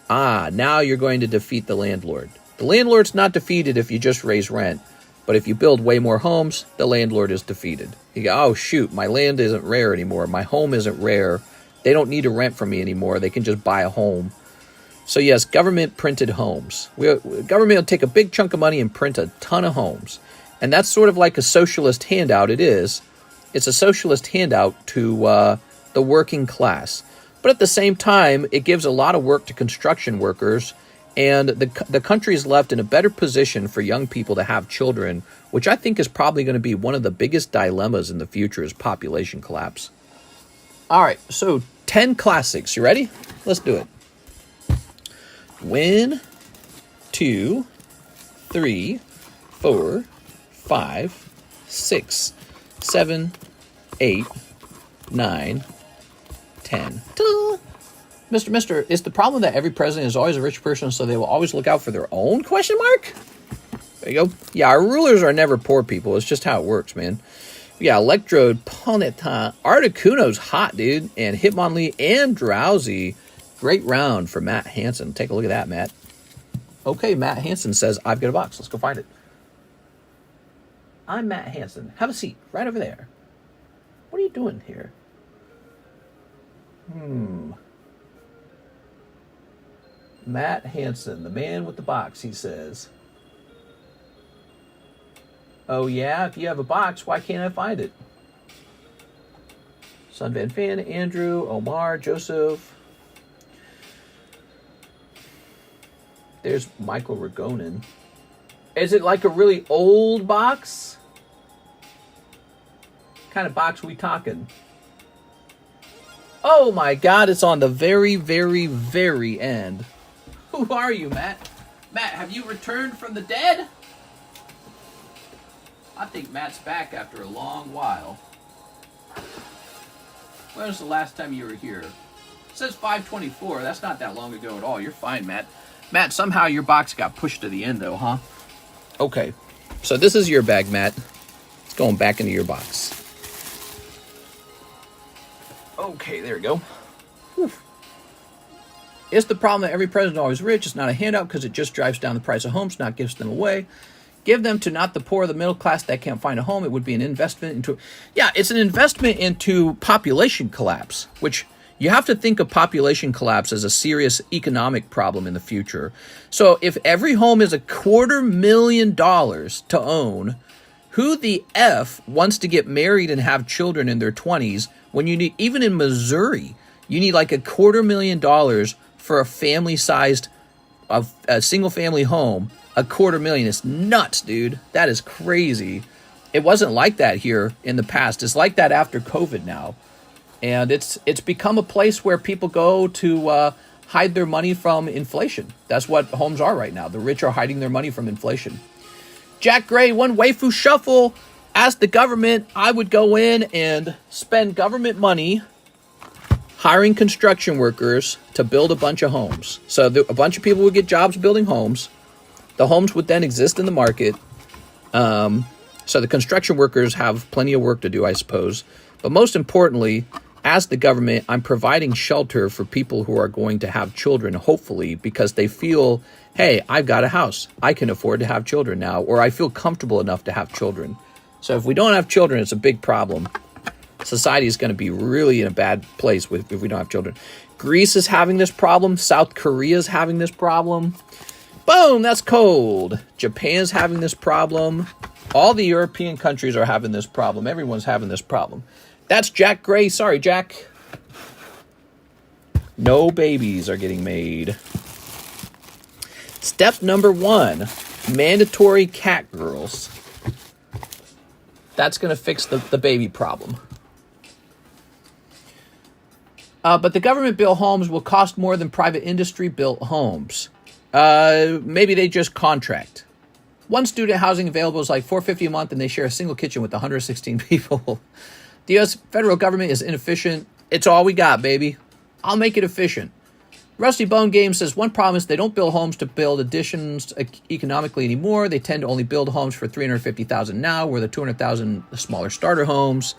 Now you're going to defeat the landlord. The landlord's not defeated if you just raise rent, but if you build way more homes, the landlord is defeated. You go, oh shoot, my land isn't rare anymore. My home isn't rare. They don't need to rent from me anymore. They can just buy a home. So yes, government printed homes. Government will take a big chunk of money and print a ton of homes. And that's sort of like a socialist handout. It is. It's a socialist handout to the working class. But at the same time, it gives a lot of work to construction workers, and the country is left in a better position for young people to have children, which I think is probably going to be one of the biggest dilemmas in the future is population collapse. All right, so 10 classics. You ready? Let's do it. 1, 2, 3, 4, 5, 6, 7, 8, 9, 10. Ta-da! Mister, is the problem that every president is always a rich person, so they will always look out for their own, question mark? There you go. Yeah, our rulers are never poor people. It's just how it works, man. Yeah, Electrode, Poneta, Articuno's hot, dude. And Hitmonlee and Drowsy. Great round for Matt Hansen. Take a look at that, Matt. Okay, Matt Hansen says, I've got a box. Let's go find it. I'm Matt Hansen. Have a seat right over there. What are you doing here? Matt Hansen, the man with the box, he says. Oh yeah, if you have a box, why can't I find it? Son Van Fan, Andrew, Omar, Joseph. There's Michael Ragonin. Is it like a really old box? What kind of box we talking? Oh my God, it's on the very, very, very end. Who are you, Matt? Matt, have you returned from the dead? I think Matt's back after a long while. When was the last time you were here? It says 5/24. That's not that long ago at all. You're fine, Matt. Matt, somehow your box got pushed to the end, though, huh? Okay. So this is your bag, Matt. It's going back into your box. Okay, there we go. Whew. It's the problem that every president is always rich. It's not a handout because it just drives down the price of homes, not gives them away. Give them to not the poor, the middle class that can't find a home. It would be an investment into... Yeah, it's an investment into population collapse, which you have to think of population collapse as a serious economic problem in the future. So if every home is $250,000 to own, who the F wants to get married and have children in their 20s when you need... Even in Missouri, you need like $250,000 for a family-sized, a single-family home. $250,000 is nuts, dude. That is crazy. It wasn't like that here in the past. It's like that after COVID now. And it's become a place where people go to hide their money from inflation. That's what homes are right now. The rich are hiding their money from inflation. Jack Gray, one waifu shuffle. As the government, I would go in and spend government money hiring construction workers to build a bunch of homes. So a bunch of people would get jobs building homes. The homes would then exist in the market. So the construction workers have plenty of work to do, I suppose. But most importantly, as the government, I'm providing shelter for people who are going to have children, hopefully, because they feel, hey, I've got a house. I can afford to have children now, or I feel comfortable enough to have children. So if we don't have children, it's a big problem. Society is going to be really in a bad place if we don't have children. Greece is having this problem. South Korea is having this problem. Boom, that's cold. Japan's having this problem. All the European countries are having this problem. Everyone's having this problem. That's Jack Gray. Sorry, Jack. No babies are getting made. Step number 1, mandatory cat girls. That's going to fix the baby problem. But the government-built homes will cost more than private industry-built homes. Maybe they just contract. One student housing available is like $450 a month, and they share a single kitchen with 116 people. The U.S. federal government is inefficient. It's all we got, baby. I'll make it efficient. Rusty Bone Game says, one problem is they don't build homes to build additions economically anymore. They tend to only build homes for $350,000 now, where the $200,000 smaller starter homes.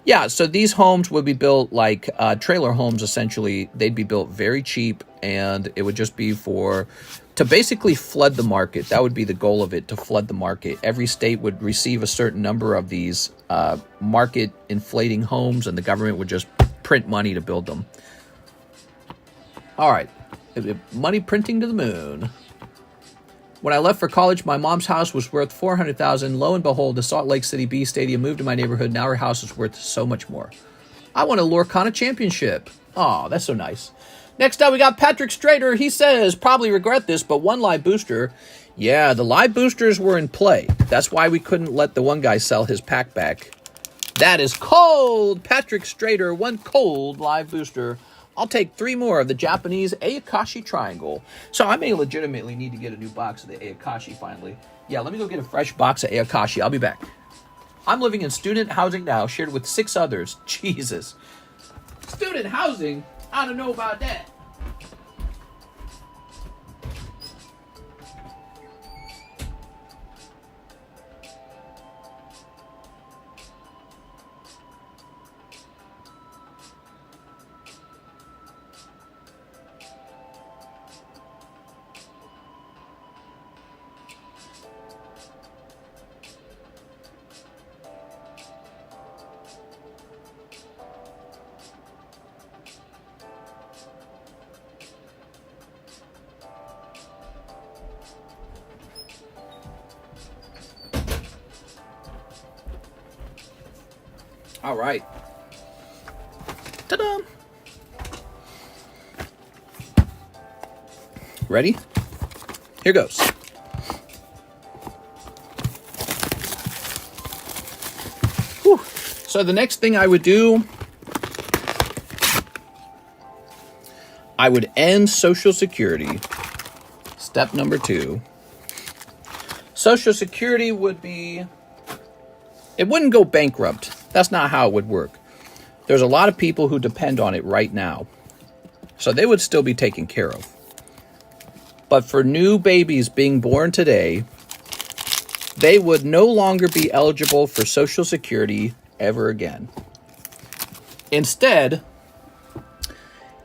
Yeah, so these homes would be built like trailer homes, essentially. They'd be built very cheap, and it would just be to basically flood the market. That would be the goal of it, to flood the market. Every state would receive a certain number of these market inflating homes, and the government would just print money to build them. All right, money printing to the moon. When I left for college, my mom's house was worth $400,000. Lo and behold, the Salt Lake City Bee Stadium moved to my neighborhood. Now her house is worth so much more. I want a Lorcana championship. Oh, that's so nice. Next up, we got Patrick Strader. He says, probably regret this, but one live booster. Yeah, the live boosters were in play. That's why we couldn't let the one guy sell his pack back. That is cold. Patrick Strader, one cold live booster. I'll take 3 more of the Japanese Ayakashi Triangle. So I may legitimately need to get a new box of the Ayakashi finally. Yeah, let me go get a fresh box of Ayakashi. I'll be back. I'm living in student housing now, shared with 6 others. Jesus. Student housing? I don't know about that. All right. Ta-da! Ready? Here goes. Whew. So the next thing I would do, I would end Social Security. Step number 2. Social Security would be, it wouldn't go bankrupt. That's not how it would work. There's a lot of people who depend on it right now. So they would still be taken care of. But for new babies being born today, they would no longer be eligible for Social Security ever again. Instead,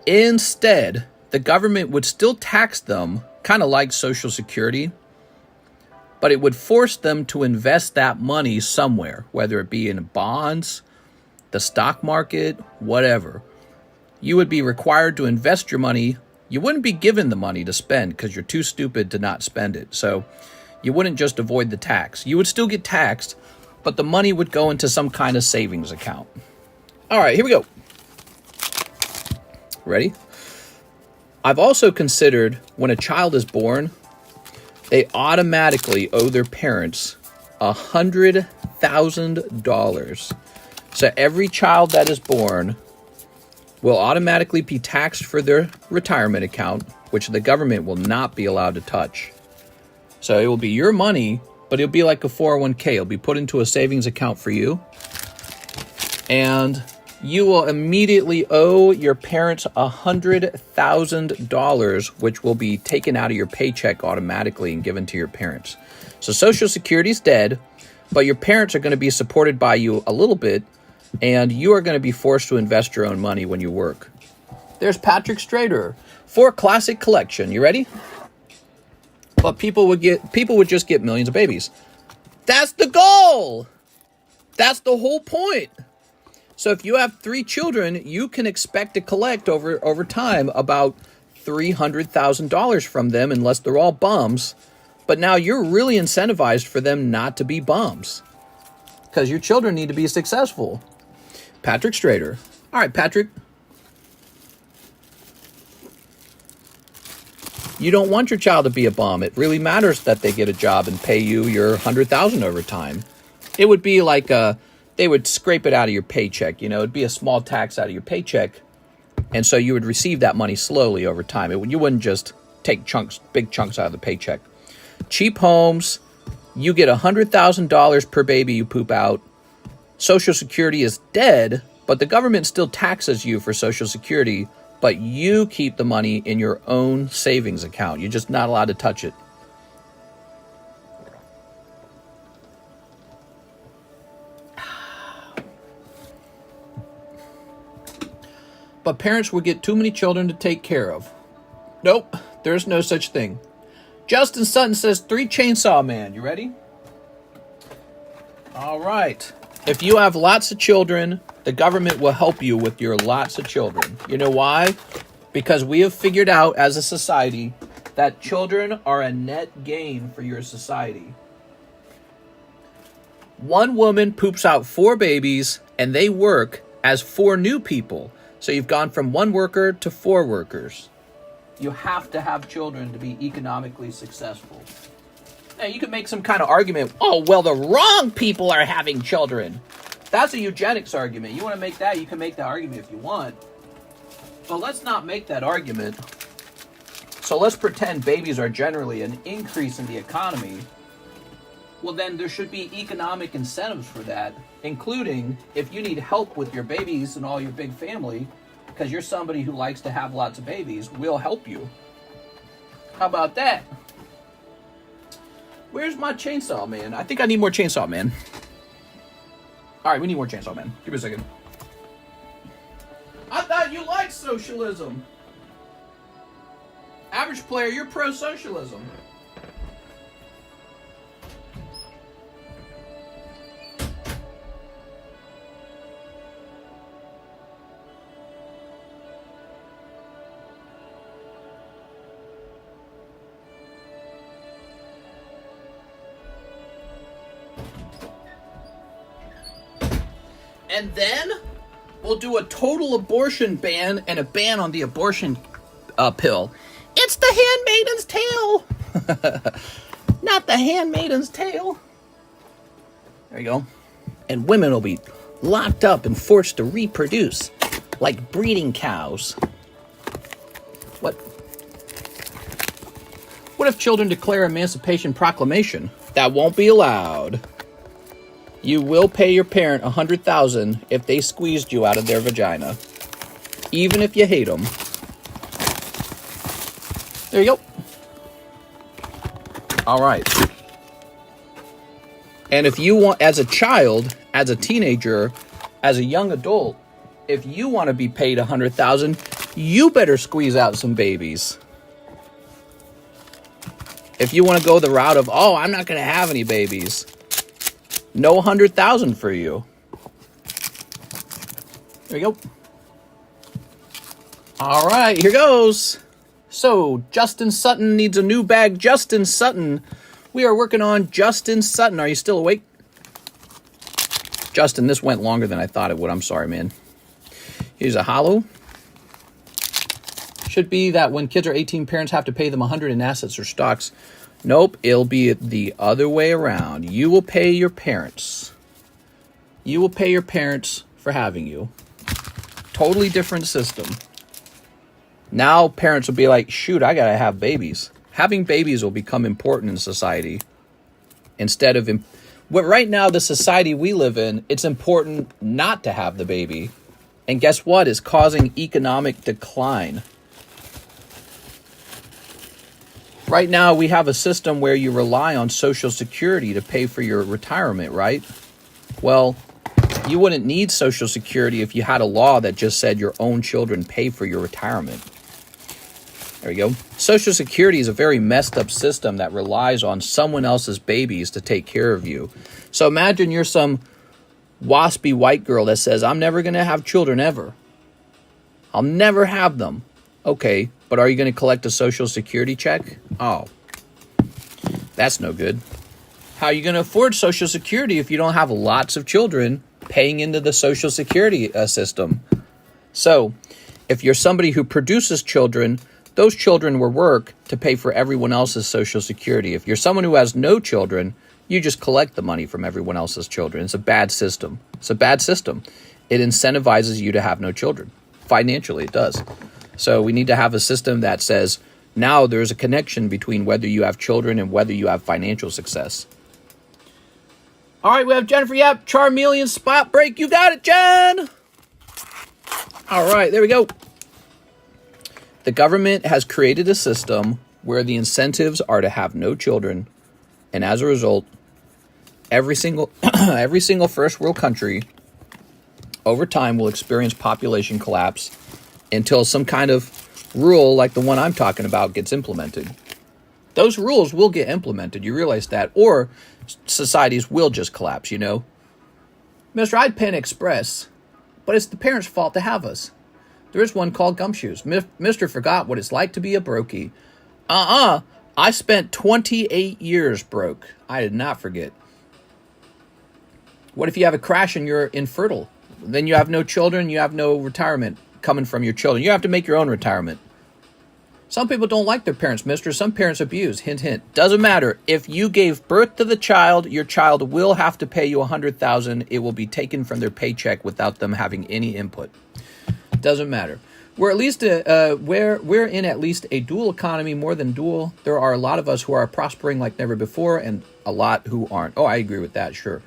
the government would still tax them, kind of like Social Security, but it would force them to invest that money somewhere, whether it be in bonds, the stock market, whatever. You would be required to invest your money. You wouldn't be given the money to spend because you're too stupid to not spend it. So you wouldn't just avoid the tax. You would still get taxed, but the money would go into some kind of savings account. All right, here we go. Ready? I've also considered when a child is born, they automatically owe their parents $100,000. So every child that is born will automatically be taxed for their retirement account, which the government will not be allowed to touch. So it will be your money, but it'll be like a 401k. It'll be put into a savings account for you. And you will immediately owe your parents $100,000, which will be taken out of your paycheck automatically and given to your parents. So Social Security is dead, but your parents are going to be supported by you a little bit, and you are going to be forced to invest your own money when you work. There's Patrick Strader for Classic Collection. You ready? But people would just get millions of babies. That's the goal. That's the whole point. So if you have 3 children, you can expect to collect over time about $300,000 from them, unless they're all bums. But now you're really incentivized for them not to be bums, because your children need to be successful. Patrick Strader. All right, Patrick. You don't want your child to be a bum. It really matters that they get a job and pay you your $100,000 over time. It would be like they would scrape it out of your paycheck. You know, it'd be a small tax out of your paycheck. And so you would receive that money slowly over time. You wouldn't just take big chunks out of the paycheck. Cheap homes, you get $100,000 per baby you poop out. Social Security is dead, but the government still taxes you for Social Security, but you keep the money in your own savings account. You're just not allowed to touch it. But parents would get too many children to take care of. Nope, there's no such thing. Justin Sutton says 3 Chainsaw Man. You ready? All right. If you have lots of children, the government will help you with your lots of children. You know why? Because we have figured out as a society that children are a net gain for your society. One woman poops out 4 babies and they work as 4 new people. So you've gone from 1 worker to 4 workers. You have to have children to be economically successful. Now, you can make some kind of argument, oh, well, the wrong people are having children. That's a eugenics argument. You want to make that, you can make that argument if you want. But let's not make that argument. So let's pretend babies are generally an increase in the economy. Well, then there should be economic incentives for that, including if you need help with your babies and all your big family, because you're somebody who likes to have lots of babies, we'll help you. How about that? Where's my chainsaw man? I think I need more chainsaw man. All right, we need more chainsaw man. Give me a second. I thought you liked socialism. Average player, you're pro-socialism. And then we'll do a total abortion ban and a ban on the abortion pill. It's the Handmaiden's Tale. Not the Handmaiden's Tale. There you go. And women will be locked up and forced to reproduce like breeding cows. What if children declare Emancipation Proclamation? That won't be allowed. You will pay your parent $100,000 if they squeezed you out of their vagina, even if you hate them. There you go. All right. And if you want, as a child, as a teenager, as a young adult, if you want to be paid $100,000, you better squeeze out some babies. If you want to go the route of, oh, I'm not going to have any babies. No $100,000 for you. There you go. All right, here goes. So, Justin Sutton needs a new bag. Justin Sutton. We are working on Justin Sutton. Are you still awake? Justin, this went longer than I thought it would. I'm sorry, man. Here's a hollow. Should be that when kids are 18, parents have to pay them $100 in assets or stocks. Nope, it'll be the other way around. You will pay your parents. You will pay your parents for having you. Totally different system. Now parents will be like, shoot, I gotta have babies. Having babies will become important in society. Instead of, right now, the society we live in, it's important not to have the baby. And guess what? It's causing economic decline. Right now, we have a system where you rely on Social Security to pay for your retirement, right? Well, you wouldn't need Social Security if you had a law that just said your own children pay for your retirement. There you go. Social Security is a very messed up system that relies on someone else's babies to take care of you. So imagine you're some waspy white girl that says, I'm never going to have children ever. I'll never have them. Okay, but are you going to collect a Social Security check? Oh, that's no good. How are you going to afford Social Security if you don't have lots of children paying into the Social Security system? So, if you're somebody who produces children, those children will work to pay for everyone else's Social Security. If you're someone who has no children, you just collect the money from everyone else's children. It's a bad system. It's a bad system. It incentivizes you to have no children. Financially, it does. So we need to have a system that says, now there's a connection between whether you have children and whether you have financial success. All right, we have Jennifer Yap, Charmeleon Spot Break. You got it, Jen! All right, there we go. The government has created a system where the incentives are to have no children. And as a result, every single first world country over time will experience population collapse until some kind of rule like the one I'm talking about gets implemented. Those rules will get implemented. You realize that. Or societies will just collapse, you know. Mr. I'd Pen Express, but it's the parents' fault to have us. There is one called Gumshoes. Mr. forgot what it's like to be a brokey. I spent 28 years broke. I did not forget. What if you have a crash and you're infertile? Then you have no children. You have no retirement coming from your children. You have to make your own retirement. Some people don't like their parents, mister. Some parents abuse. Hint, hint. Doesn't matter. If you gave birth to the child, your child will have to pay you $100,000. It will be taken from their paycheck without them having any input. Doesn't matter. We're in at least a dual economy, more than dual. There are a lot of us who are prospering like never before, and a lot who aren't. Oh, I agree with that, sure.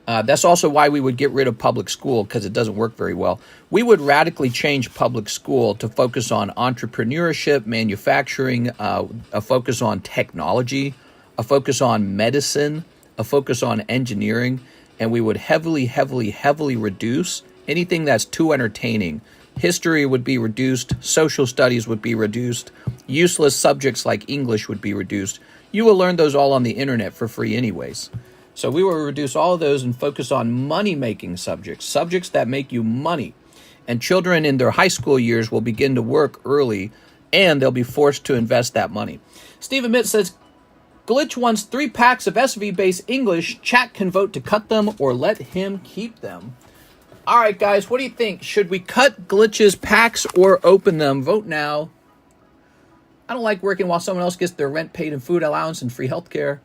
That's also why we would get rid of public school, because it doesn't work very well. We would radically change public school to focus on entrepreneurship, manufacturing, a focus on technology, a focus on medicine, a focus on engineering, and we would heavily, heavily, heavily reduce anything that's too entertaining. History would be reduced, social studies would be reduced, useless subjects like English would be reduced. You will learn those all on the internet for free anyways. So we will reduce all of those and focus on money-making subjects, subjects that make you money. And children in their high school years will begin to work early, and they'll be forced to invest that money. Stephen Mitt says, Glitch wants 3 packs of SV-based English. Chat can vote to cut them or let him keep them. All right, guys, what do you think? Should we cut Glitch's packs or open them? Vote now. I don't like working while someone else gets their rent paid and food allowance and free healthcare.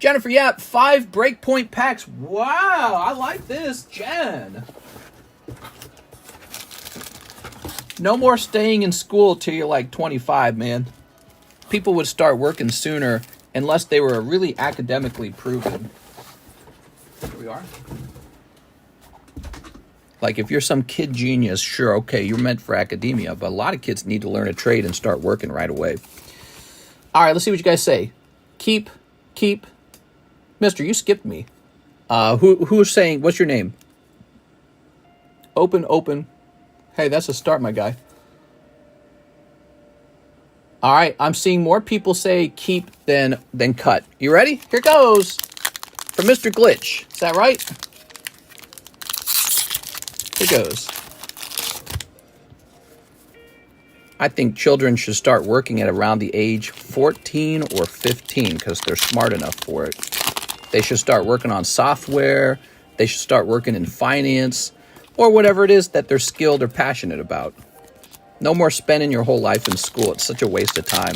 Jennifer Yap, 5 breakpoint packs. Wow, I like this, Jen. No more staying in school till you're like 25, man. People would start working sooner unless they were really academically proven. Here we are. Like, if you're some kid genius, sure, okay, you're meant for academia, but a lot of kids need to learn a trade and start working right away. All right, let's see what you guys say. Keep. Mister, you skipped me. Who's saying, what's your name? Open. Hey, that's a start, my guy. All right, I'm seeing more people say keep than cut. You ready? Here goes. For Mr. Glitch. Is that right? Here goes. I think children should start working at around the age 14 or 15 because they're smart enough for it. They should start working on software. They should start working in finance or whatever it is that they're skilled or passionate about. No more spending your whole life in school. It's such a waste of time.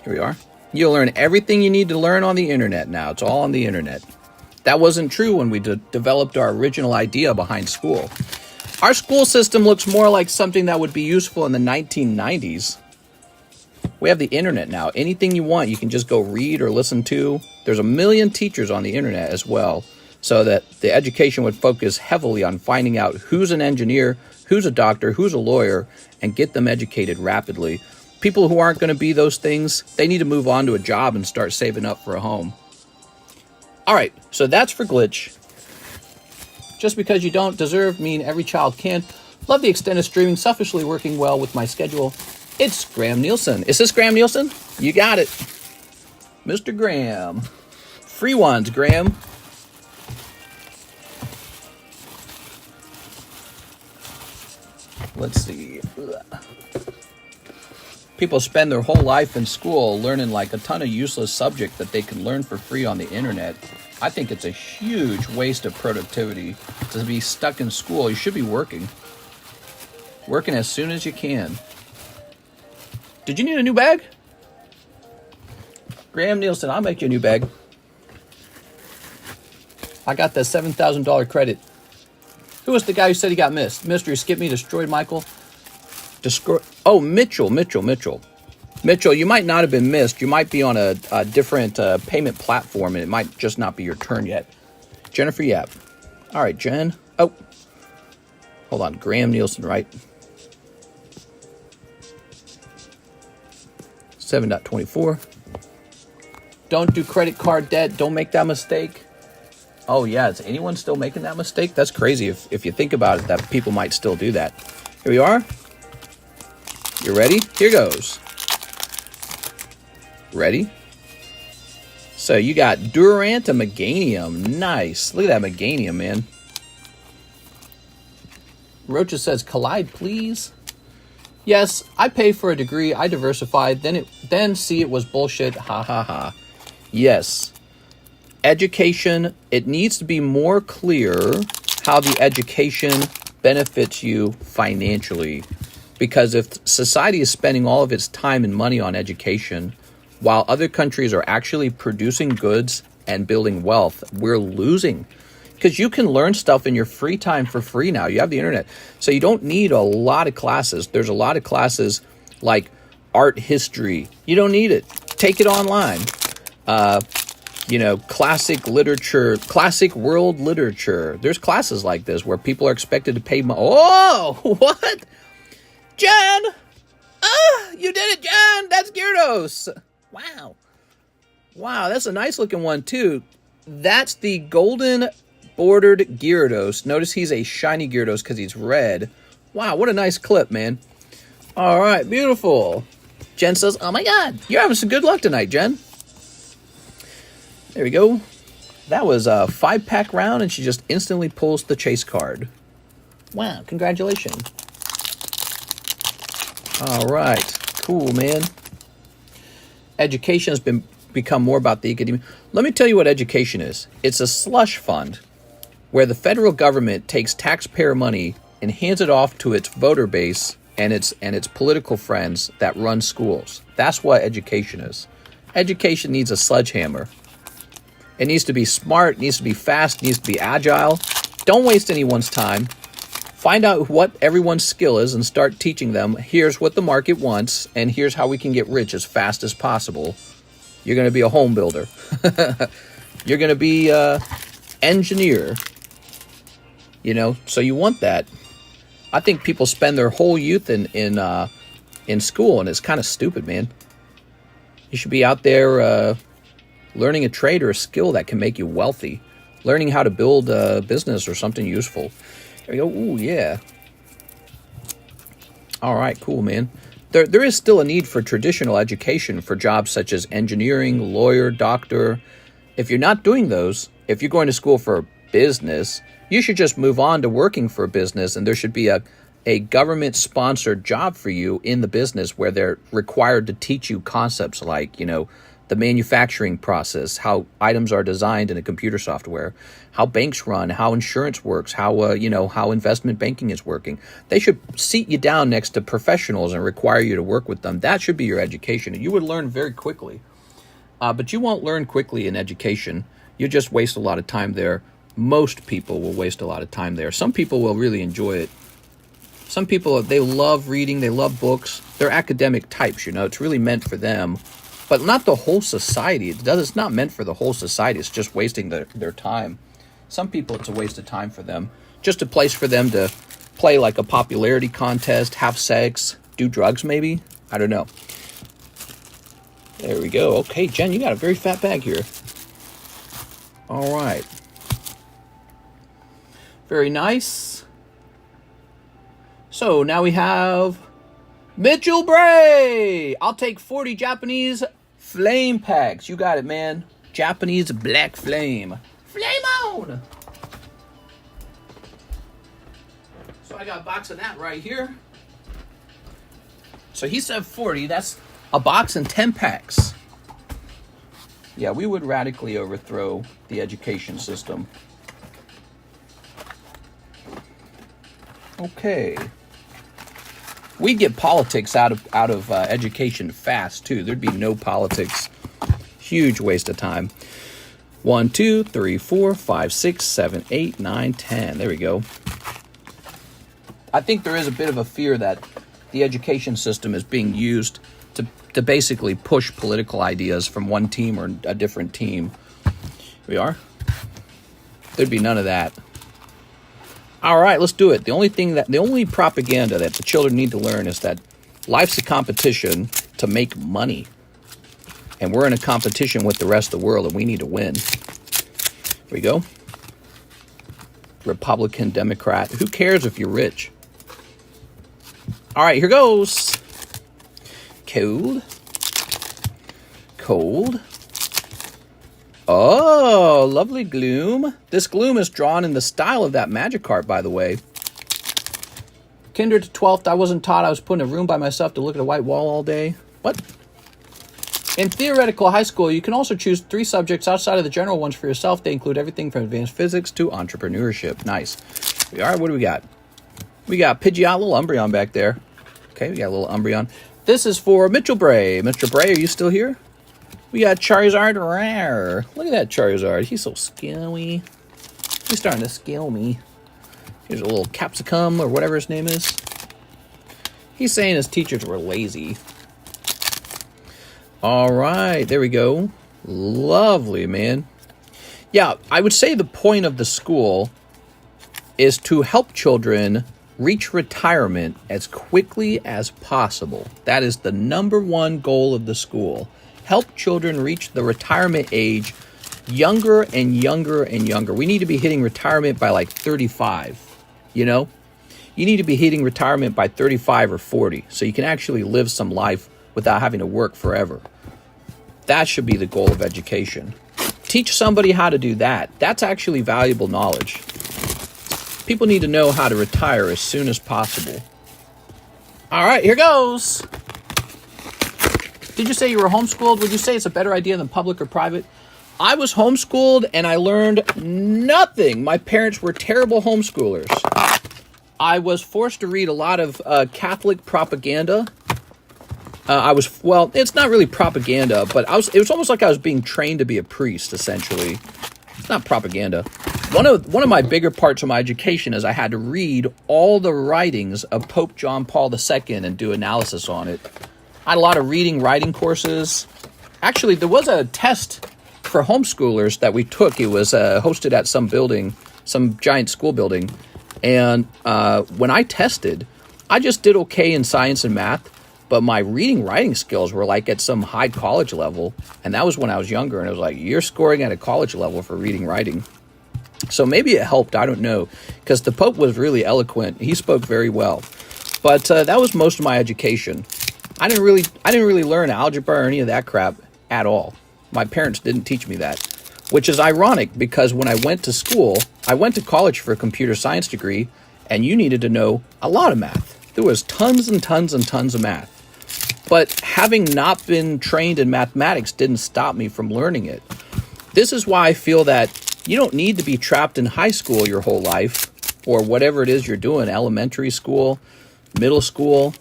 Here we are. You'll learn everything you need to learn on the internet now. It's all on the internet. That wasn't true when we developed our original idea behind school. Our school system looks more like something that would be useful in the 1990s. We have the internet now. Anything you want, you can just go read or listen to. There's a million teachers on the internet as well, so that the education would focus heavily on finding out who's an engineer, who's a doctor, who's a lawyer, and get them educated rapidly. People who aren't going to be those things, they need to move on to a job and start saving up for a home. All right, so that's for Glitch. Just because you don't deserve mean every child can. Love the extended streaming, selfishly working well with my schedule. It's Graham Nielsen. Is this Graham Nielsen? You got it. Mr. Graham. Free ones, Graham. Let's see. People spend their whole life in school learning like a ton of useless subject that they can learn for free on the internet. I think it's a huge waste of productivity to be stuck in school. You should be working. Working as soon as you can. Did you need a new bag? Graham Nielsen, I'll make you a new bag. I got that $7,000 credit. Who was the guy who said he got missed? Mystery skipped me, destroyed Michael. Oh, Mitchell. Mitchell, you might not have been missed. You might be on a different payment platform, and it might just not be your turn yet. Jennifer Yap. All right, Jen. Oh, hold on. Graham Nielsen, right? 7.24. Don't do credit card debt. Don't make that mistake. Oh, yeah. Is anyone still making that mistake? That's crazy if you think about it, that people might still do that. Here we are. You ready? Here goes. Ready? So you got Durant and Meganium. Nice. Look at that Meganium, man. Rocha says, collide, please. Yes, I pay for a degree. I diversified. Then see it was bullshit. Ha ha ha. Yes. education, it needs to be more clear how the education benefits you financially. Because if society is spending all of its time and money on education, while other countries are actually producing goods and building wealth, we're losing. Because you can learn stuff in your free time for free now. You have the internet. So you don't need a lot of classes. There's a lot of classes like art history. You don't need it. Take it online. Classic literature, classic world literature. There's classes like this where people are expected to pay money. Oh, what? Jen! You did it, Jen! That's Gyarados! Wow. Wow, that's a nice looking one, too. That's the golden bordered Gyarados. Notice he's a shiny Gyarados because he's red. Wow, what a nice clip, man. All right, beautiful. Jen says, oh my god, you're having some good luck tonight, Jen. There we go. That was a 5-pack round, and she just instantly pulls the chase card. Wow, congratulations. All right, cool, man. Education has become more about the academia. Let me tell you what education is. It's a slush fund where the federal government takes taxpayer money and hands it off to its voter base and its political friends that run schools. That's what education is. Education needs a sledgehammer. It needs to be smart, it needs to be fast, it needs to be agile. Don't waste anyone's time. Find out what everyone's skill is and start teaching them, here's what the market wants, and here's how we can get rich as fast as possible. You're going to be a home builder. You're going to be an engineer. So you want that. I think people spend their whole youth in school, and it's kind of stupid, man. You should be out there learning a trade or a skill that can make you wealthy. Learning how to build a business or something useful. There we go. Ooh, yeah. All right, cool, man. There is still a need for traditional education for jobs such as engineering, lawyer, doctor. If you're not doing those, if you're going to school for business, you should just move on to working for a business, and there should be a government-sponsored job for you in the business where they're required to teach you concepts like, the manufacturing process, how items are designed in a computer software, how banks run, how insurance works, how how investment banking is working. They should seat you down next to professionals and require you to work with them. That should be your education, and you would learn very quickly. But you won't learn quickly in education. You just waste a lot of time there. Most people will waste a lot of time there. Some people will really enjoy it. Some people, they love reading, they love books. They're academic types, it's really meant for them. But not the whole society. It's not meant for the whole society. It's just wasting their time. Some people, it's a waste of time for them. Just a place for them to play like a popularity contest, have sex, do drugs maybe. I don't know. There we go. Okay, Jen, you got a very fat bag here. All right. Very nice. So now we have Mitchell Bray. I'll take 40 Japanese flame packs. You got it, man. Japanese black flame. Flame on! So I got a box of that right here. So he said 40. That's a box and 10 packs. Yeah, we would radically overthrow the education system. Okay. We'd get politics out of education fast, too. There'd be no politics. Huge waste of time. 1, 2, 3, 4, 5, 6, 7, 8, 9, 10. There we go. I think there is a bit of a fear that the education system is being used to basically push political ideas from one team or a different team. Here we are. There'd be none of that. All right, let's do it. The only propaganda that the children need to learn is that life's a competition to make money. And we're in a competition with the rest of the world, and we need to win. Here we go. Republican, Democrat. Who cares if you're rich? All right, here goes. Cold. Cold. Oh, lovely gloom. This gloom is drawn in the style of that magic card, by the way. Kindred to 12th, I wasn't taught I was put in a room by myself to look at a white wall all day. What? In theoretical high school, you can also choose 3 subjects outside of the general ones for yourself. They include everything from advanced physics to entrepreneurship. Nice. All right, what do we got? We got Pidgeot, little Umbreon back there. Okay, we got a little Umbreon. This is for Mitchell Bray. Mr. Bray, are you still here? We got Charizard Rare. Look at that Charizard. He's so skilly. He's starting to skill me. Here's a little Capsicum or whatever his name is. He's saying his teachers were lazy. All right, there we go. Lovely, man. Yeah, I would say the point of the school is to help children reach retirement as quickly as possible. That is the #1 goal of the school. Help children reach the retirement age younger and younger and younger. We need to be hitting retirement by like 35, you know? You need to be hitting retirement by 35 or 40 so you can actually live some life without having to work forever. That should be the goal of education. Teach somebody how to do that. That's actually valuable knowledge. People need to know how to retire as soon as possible. All right, here goes. Did you say you were homeschooled? Would you say it's a better idea than public or private? I was homeschooled and I learned nothing. My parents were terrible homeschoolers. I was forced to read a lot of Catholic propaganda. Well, it's not really propaganda, but it was almost like I was being trained to be a priest, essentially. It's not propaganda. One of my bigger parts of my education is I had to read all the writings of Pope John Paul II and do analysis on it. I had a lot of reading, writing courses. Actually, there was a test for homeschoolers that we took. It was hosted at some building, some giant school building. And when I tested, I just did okay in science and math. But my reading, writing skills were like at some high college level. And that was when I was younger. And it was like, you're scoring at a college level for reading, writing. So maybe it helped. I don't know. Because the Pope was really eloquent. He spoke very well. But that was most of my education. I didn't really learn algebra or any of that crap at all. My parents didn't teach me that. Which is ironic because when I went to school, I went to college for a computer science degree. And you needed to know a lot of math. There was tons and tons and tons of math. But having not been trained in mathematics didn't stop me from learning it. This is why I feel that you don't need to be trapped in high school your whole life, or whatever it is you're doing, elementary school, middle school.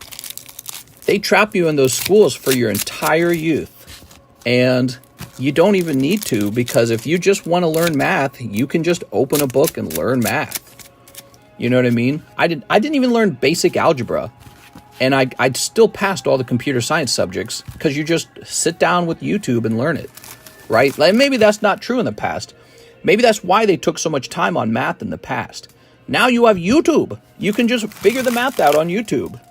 They trap you in those schools for your entire youth. And you don't even need to, because if you just want to learn math, you can just open a book and learn math. You know what I mean? I didn't even learn basic algebra. And I still passed all the computer science subjects because you just sit down with YouTube and learn it, right? Like maybe that's not true in the past. Maybe that's why they took so much time on math in the past. Now you have YouTube. You can just figure the math out on YouTube.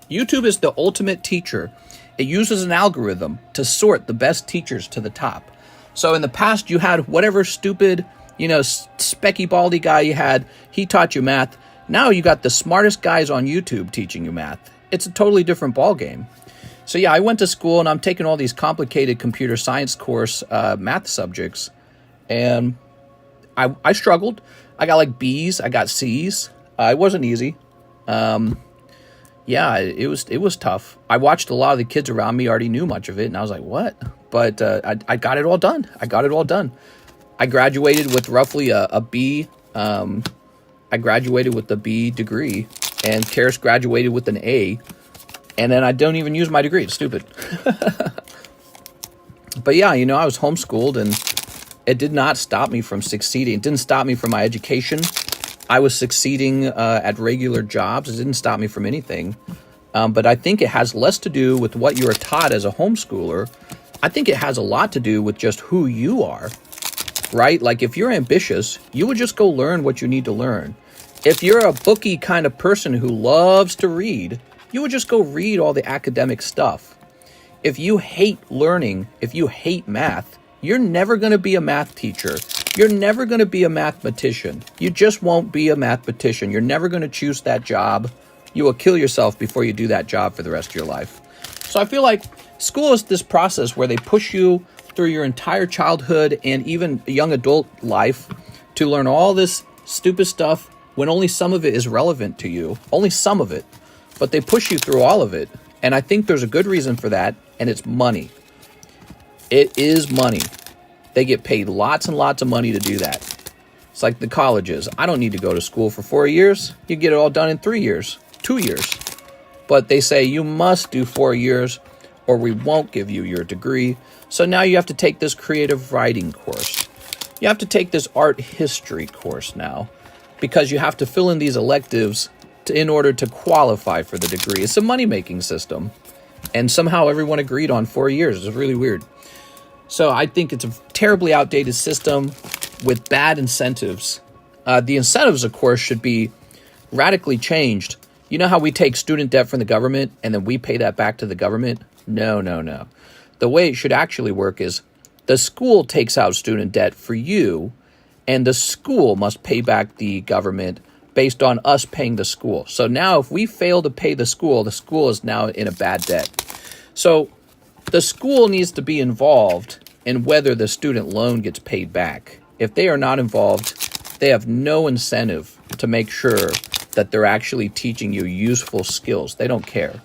YouTube is the ultimate teacher. It uses an algorithm to sort the best teachers to the top. So in the past, you had whatever stupid, specky baldy guy you had. He taught you math. Now you got the smartest guys on YouTube teaching you math. It's a totally different ball game. So yeah, I went to school and I'm taking all these complicated computer science course math subjects, and I struggled. I got like B's, I got C's. It wasn't easy. Yeah, it was tough. I watched a lot of the kids around me already knew much of it, and I was like, what? But I got it all done. I graduated with roughly a B. I graduated with the B degree. And Karis graduated with an A, and then I don't even use my degree. It's stupid. But yeah, I was homeschooled, and it did not stop me from succeeding. It didn't stop me from my education. I was succeeding at regular jobs. It didn't stop me from anything. But I think it has less to do with what you were taught as a homeschooler. I think it has a lot to do with just who you are, right? Like if you're ambitious, you would just go learn what you need to learn. If you're a bookie kind of person who loves to read, you would just go read all the academic stuff. If you hate learning, if you hate math, you're never going to be a math teacher. You're never going to be a mathematician. You just won't be a mathematician. You're never going to choose that job. You will kill yourself before you do that job for the rest of your life. So I feel like school is this process where they push you through your entire childhood and even young adult life to learn all this stupid stuff when only some of it is relevant to you, only some of it, but they push you through all of it. And I think there's a good reason for that, and it's money. It is money. They get paid lots and lots of money to do that. It's like the colleges. I don't need to go to school for 4 years. You get it all done in 3 years, 2 years. But they say you must do 4 years or we won't give you your degree. So now you have to take this creative writing course. You have to take this art history course now because you have to fill in these electives in order to qualify for the degree. It's a money-making system. And somehow everyone agreed on 4 years. It's really weird. So I think it's a terribly outdated system with bad incentives. The incentives, of course, should be radically changed. You know how we take student debt from the government and then we pay that back to the government? No. The way it should actually work is the school takes out student debt for you and the school must pay back the government based on us paying the school. So now if we fail to pay the school is now in a bad debt. So the school needs to be involved in whether the student loan gets paid back. If they are not involved, they have no incentive to make sure that they're actually teaching you useful skills. They don't care.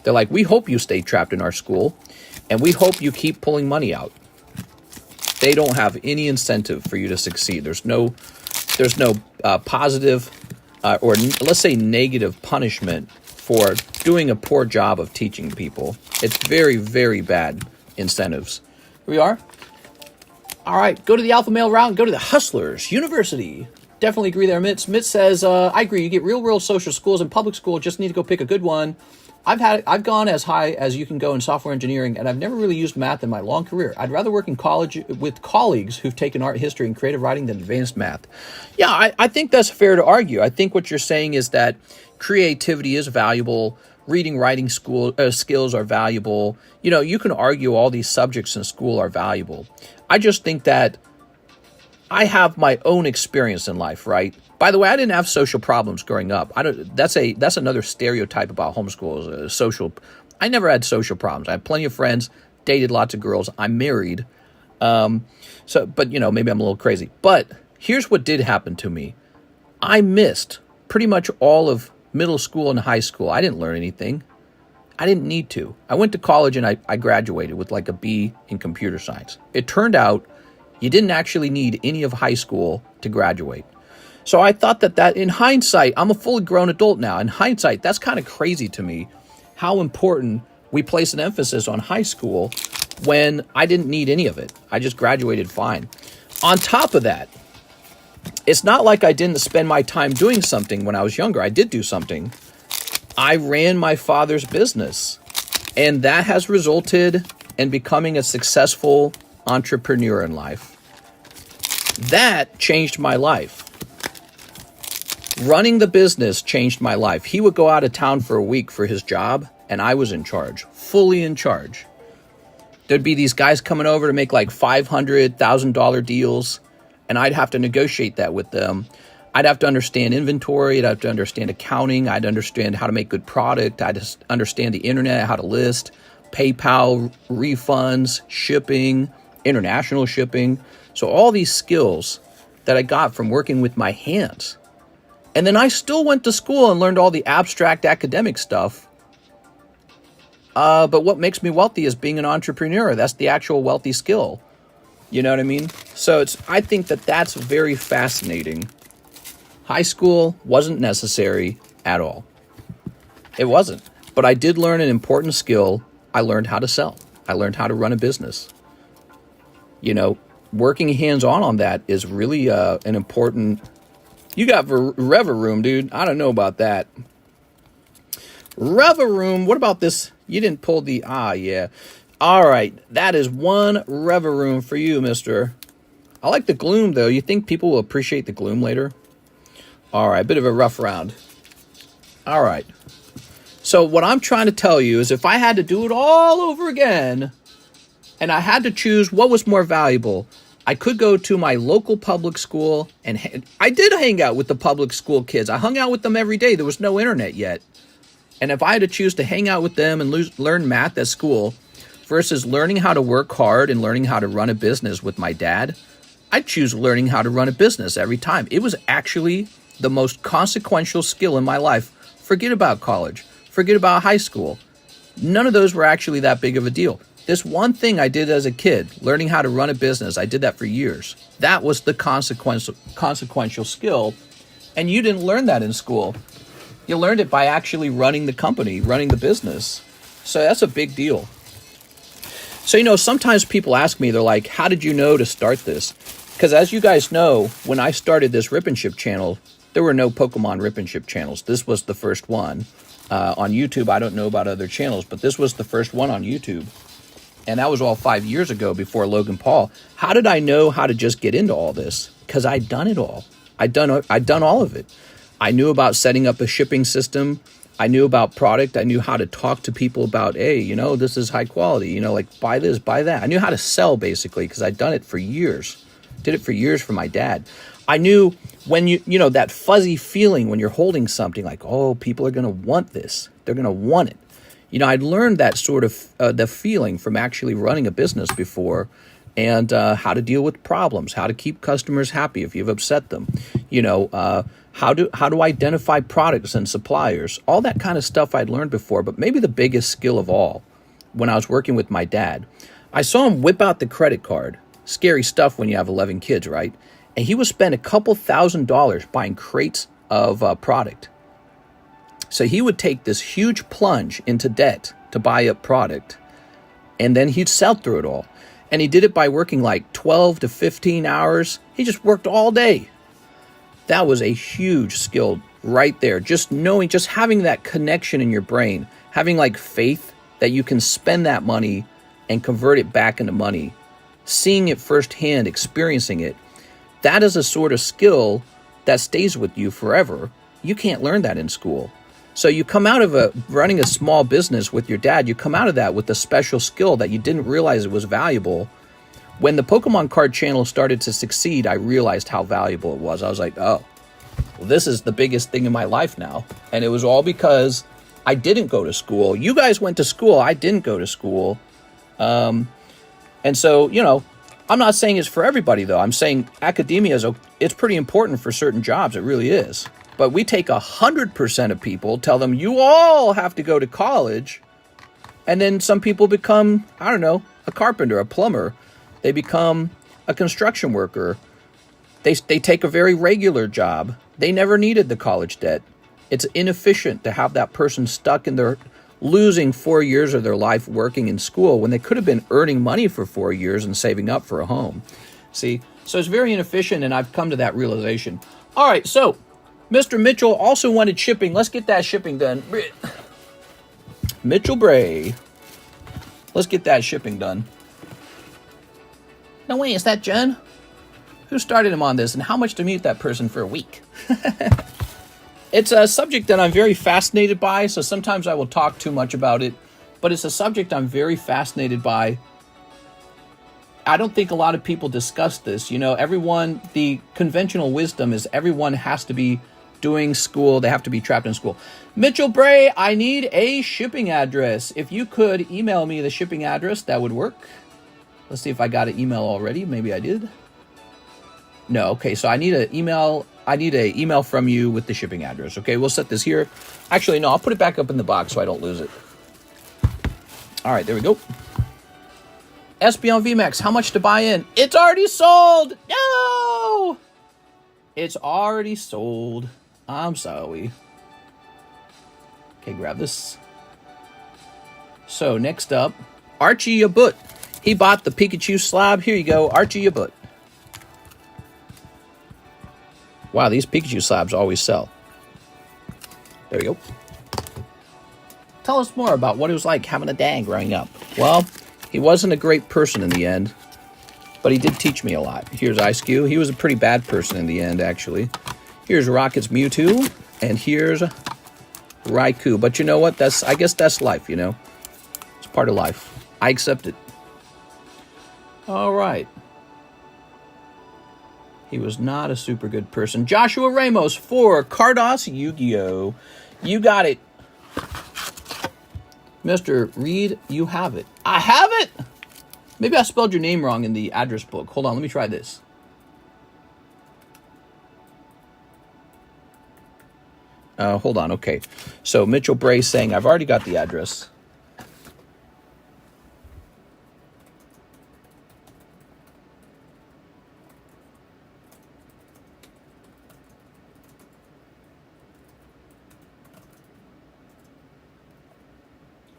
They're like, we hope you stay trapped in our school, and we hope you keep pulling money out. They don't have any incentive for you to succeed. There's no positive or let's say negative punishment for doing a poor job of teaching people. It's very, very bad incentives. Here we are. All right, go to the alpha male round. Go to the Hustlers University. Definitely agree there, Mitz. Mitz says, I agree. You get real world social schools and public school. Just need to go pick a good one. I've gone as high as you can go in software engineering, and I've never really used math in my long career. I'd rather work in college with colleagues who've taken art history and creative writing than advanced math. Yeah, I think that's fair to argue. I think what you're saying is that creativity is valuable. Reading, writing skills are valuable. You know, you can argue all these subjects in school are valuable. I just think that I have my own experience in life, right? By the way, I didn't have social problems growing up. That's another stereotype about homeschool. I never had social problems. I had plenty of friends, dated lots of girls. I'm married. But you know, maybe I'm a little crazy. But here's what did happen to me. I missed pretty much all of middle school and high school. I didn't learn anything. I didn't need to. I went to college and I graduated with like a B in computer science. It turned out you didn't actually need any of high school to graduate. So I thought that in hindsight, I'm a fully grown adult now. In hindsight, that's kind of crazy to me how important we place an emphasis on high school when I didn't need any of it. I just graduated fine. On top of that, it's not like I didn't spend my time doing something when I was younger. I did do something. I ran my father's business, and that has resulted in becoming a successful entrepreneur in life. That changed my life. Running the business changed my life. He would go out of town for a week for his job, and I was in charge, fully in charge. There'd be these guys coming over to make like $500,000 deals, and I'd have to negotiate that with them. I'd have to understand inventory. I'd have to understand accounting. I'd understand how to make good product. I'd understand the internet, how to list, PayPal, refunds, shipping, international shipping. So all these skills that I got from working with my hands. And then I still went to school and learned all the abstract academic stuff. But what makes me wealthy is being an entrepreneur. That's the actual wealthy skill. You know what I mean? So I think that's very fascinating. High school wasn't necessary at all. It wasn't. But I did learn an important skill. I learned how to sell. I learned how to run a business. You know, working hands-on on that is really an important... You got Reveroom, dude. I don't know about that. Reveroom, what about this? You didn't pull the... yeah. All right, that is one Reveroom for you, mister. I like the gloom, though. You think people will appreciate the gloom later? All right, bit of a rough round. All right. So what I'm trying to tell you is if I had to do it all over again, and I had to choose what was more valuable, I could go to my local public school, and I did hang out with the public school kids. I hung out with them every day. There was no internet yet. And if I had to choose to hang out with them and learn math at school versus learning how to work hard and learning how to run a business with my dad, I'd choose learning how to run a business every time. It was actually the most consequential skill in my life. Forget about college. Forget about high school. None of those were actually that big of a deal. This one thing I did as a kid, learning how to run a business, I did that for years. That was the consequential skill. And you didn't learn that in school. You learned it by actually running the company, running the business. So that's a big deal. So, you know, sometimes people ask me, they're like, how did you know to start this? Because as you guys know, when I started this Rip and Ship channel, there were no Pokemon Rip and Ship channels. This was the first one. On YouTube, I don't know about other channels, but this was the first one on YouTube. And that was all 5 years ago before Logan Paul. How did I know how to just get into all this? Because I'd done it all. I'd done all of it. I knew about setting up a shipping system. I knew about product. I knew how to talk to people about, hey, you know, this is high quality. You know, like buy this, buy that. I knew how to sell basically because I'd done it for years. Did it for years for my dad. I knew when you know, that fuzzy feeling when you're holding something like, oh, people are going to want this. They're going to want it. You know, I'd learned that sort of the feeling from actually running a business before, and how to deal with problems, how to keep customers happy if you've upset them. You know, how to identify products and suppliers. All that kind of stuff I'd learned before, but maybe the biggest skill of all, when I was working with my dad, I saw him whip out the credit card. Scary stuff when you have 11 kids, right? And he would spend a couple $1,000s buying crates of product. So he would take this huge plunge into debt to buy up product, and then he'd sell through it all. And he did it by working like 12 to 15 hours. He just worked all day. That was a huge skill right there. Just knowing, just having that connection in your brain, having like faith that you can spend that money and convert it back into money, seeing it firsthand, experiencing it. That is a sort of skill that stays with you forever. You can't learn that in school. So you come out of running a small business with your dad, you come out of that with a special skill that you didn't realize it was valuable. When the Pokemon card channel started to succeed, I realized how valuable it was. I was like, oh, well, this is the biggest thing in my life now. And it was all because I didn't go to school. You guys went to school. I didn't go to school. And so, you know, I'm not saying it's for everybody, though. I'm saying academia it's pretty important for certain jobs. It really is. But we take 100% of people, tell them you all have to go to college, and then some people become, I don't know, a carpenter, a plumber. They become a construction worker. They take a very regular job. They never needed the college debt. It's inefficient to have that person stuck in their losing 4 years of their life working in school when they could have been earning money for 4 years and saving up for a home. See, so it's very inefficient, and I've come to that realization. All right, so Mr. Mitchell also wanted shipping. Let's get that shipping done. Mitchell Bray. Let's get that shipping done. No way, is that Jen? Who started him on this, and how much to mute that person for a week? It's a subject that I'm very fascinated by, so sometimes I will talk too much about it, but it's a subject I'm very fascinated by. I don't think a lot of people discuss this. You know, the conventional wisdom is everyone has to be doing school. They have to be trapped in school. Mitchell Bray, I need a shipping address. If you could email me the shipping address, that would work. Let's see if I got an email already. Maybe I did. No, okay, so I need an email from you with the shipping address. Okay, we'll set this here. Actually, no, I'll put it back up in the box so I don't lose it. All right, there we go. SB on VMAX, how much to buy in? It's already sold! No! It's already sold. I'm sorry. Okay, grab this. So, next up, Archie Yabut. He bought the Pikachu slab. Here you go, Archie Yabut. Wow, these Pikachu slabs always sell. There we go. Tell us more about what it was like having a dad growing up. Well, he wasn't a great person in the end, but he did teach me a lot. Here's Ice-Cube. He was a pretty bad person in the end, actually. Here's Rocket's Mewtwo, and here's Raikou. But you know what? I guess that's life, you know? It's part of life. I accept it. All right. He was not a super good person. Joshua Ramos for Carddass Yu-Gi-Oh! You got it. Mr. Reed, you have it. I have it? Maybe I spelled your name wrong in the address book. Hold on, let me try this. Hold on, okay. So Mitchell Bray saying, I've already got the address.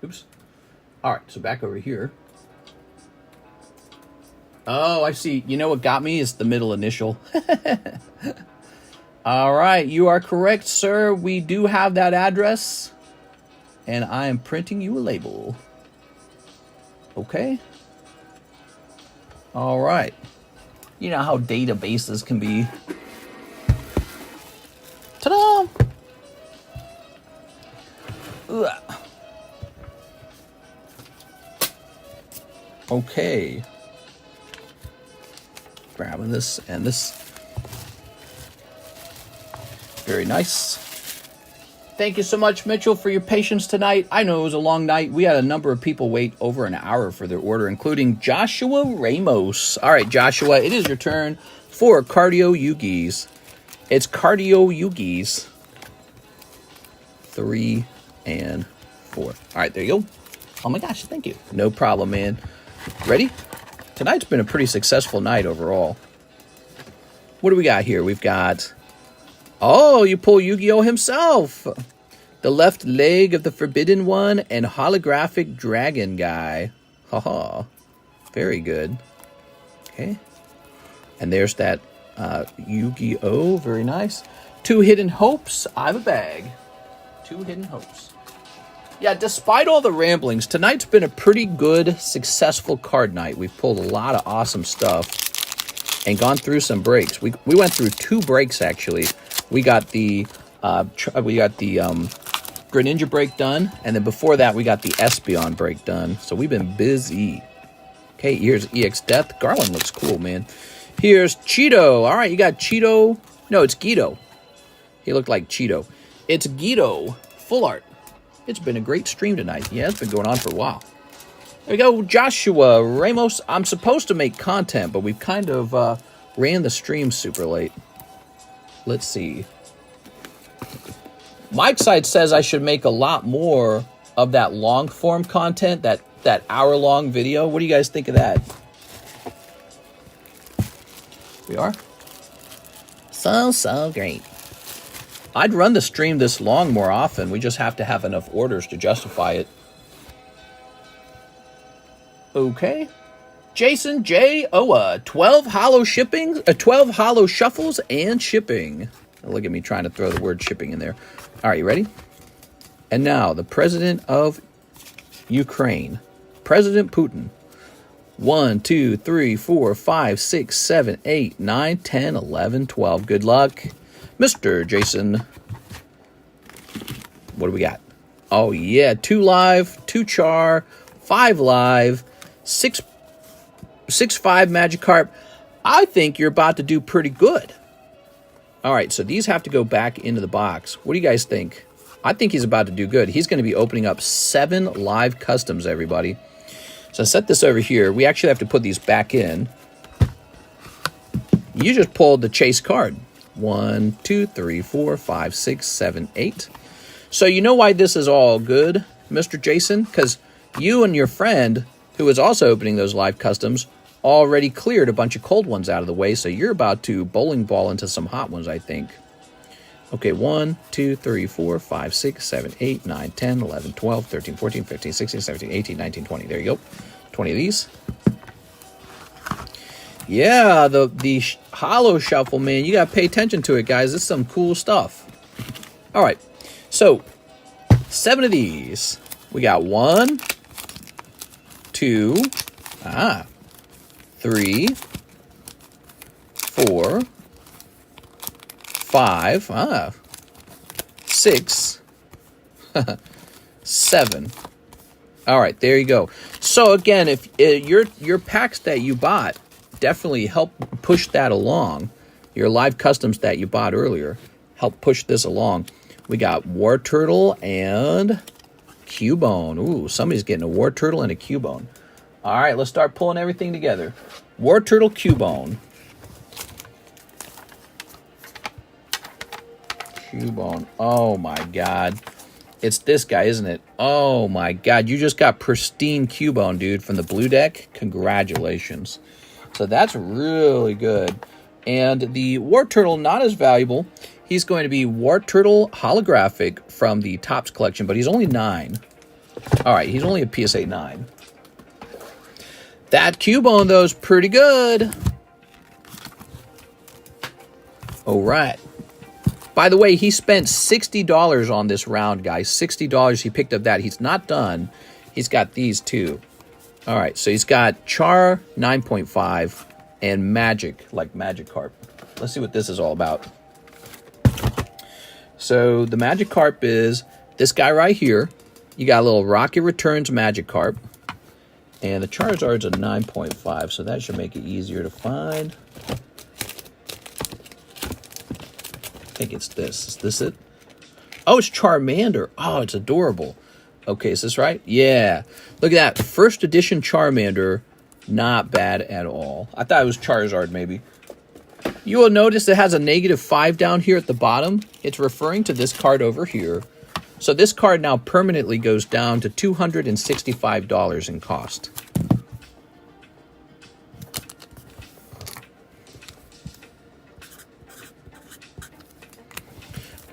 Oops. All right, so back over here. Oh, I see. You know what got me is the middle initial. All right, you are correct, sir. We do have that address. And I am printing you a label. Okay. All right. You know how databases can be. Ta-da! Ugh. Okay. Grabbing this and this. Very nice. Thank you so much, Mitchell, for your patience tonight. I know it was a long night. We had a number of people wait over an hour for their order, including Joshua Ramos. All right, Joshua, it is your turn for Cardio Yugis. It's Cardio Yugis. 3 and 4. All right, there you go. Oh my gosh, thank you. No problem, man. Ready? Tonight's been a pretty successful night overall. What do we got here? We've got... Oh, you pull Yu-Gi-Oh! Himself. The left leg of the Forbidden One and holographic dragon guy. Haha. Very good. Okay. And there's that Yu-Gi-Oh! Very nice. 2 hidden hopes. I have a bag. 2 hidden hopes. Yeah, despite all the ramblings, tonight's been a pretty good, successful card night. We've pulled a lot of awesome stuff and gone through some breaks. We went through 2 breaks, actually. We got the Greninja break done, and then before that we got the Espeon break done. So we've been busy. Okay, here's EX Death. Garland looks cool, man. Here's Cheeto. All right, you got Cheeto. No, it's Guido. He looked like Cheeto. It's Guido. Full art. It's been a great stream tonight. Yeah, it's been going on for a while. There we go, Joshua Ramos. I'm supposed to make content, but we've kind of ran the stream super late. Let's see. Mike's side says I should make a lot more of that long form content, that hour-long video. What do you guys think of that? We are? So great. I'd run the stream this long more often. We just have to have enough orders to justify it. Okay. Jason J. Owa, 12 hollow shipping, 12 hollow shuffles and shipping. Look at me trying to throw the word shipping in there. All right, you ready? And now, the president of Ukraine, President Putin. 1, 2, 3, 4, 5, 6, 7, 8, 9, 10, 11, 12. Good luck. Mr. Jason. What do we got? Oh, yeah. 2 live, 2 char, 5 live, 6 5 Magikarp. I think you're about to do pretty good. All right, so these have to go back into the box. What do you guys think? I think he's about to do good. He's going to be opening up 7 live customs, everybody. So set this over here. We actually have to put these back in. You just pulled the chase card. 1, 2, 3, 4, 5, 6, 7, 8. So you know why this is all good, Mr. Jason? Because you and your friend, who is also opening those live customs, already cleared a bunch of cold ones out of the way, so you're about to bowling ball into some hot ones, I think. Okay, 1, 2, 3, 4, 5, 6, 7, 8, 9, 10, 11, 12, 13, 14, 15, 16, 17, 18, 19, 20. There you go. 20 of these. Yeah, the hollow shuffle, man. You got to pay attention to it, guys. It's some cool stuff. All right. So, 7 of these. We got 1, 2, 3, 4, 5, 6, 7. All right, there you go. So again, if your packs that you bought definitely help push that along, your live customs that you bought earlier help push this along. We got War Turtle and Cubone. Ooh, somebody's getting a War Turtle and a Cubone. All right, let's start pulling everything together. War Turtle, Cubone. Cubone. Oh, my God. It's this guy, isn't it? Oh, my God. You just got pristine Cubone, dude, from the blue deck. Congratulations. So that's really good. And the War Turtle, not as valuable. He's going to be War Turtle holographic from the Topps collection, but he's only 9. All right, he's only a PSA 9. That Cubone, though, is pretty good. All right. By the way, he spent $60 on this round, guys. $60. He picked up that. He's not done. He's got these two. All right, so he's got Char 9.5 and Magic, like Magikarp. Let's see what this is all about. So the Magikarp is this guy right here. You got a little Rocket Returns Magikarp. And the Charizard's a 9.5, so that should make it easier to find. I think it's this. Is this it? Oh, it's Charmander. Oh, it's adorable. Okay, is this right? Yeah. Look at that. First edition Charmander. Not bad at all. I thought it was Charizard, maybe. You will notice it has a -5 down here at the bottom. It's referring to this card over here. So this card now permanently goes down to $265 in cost.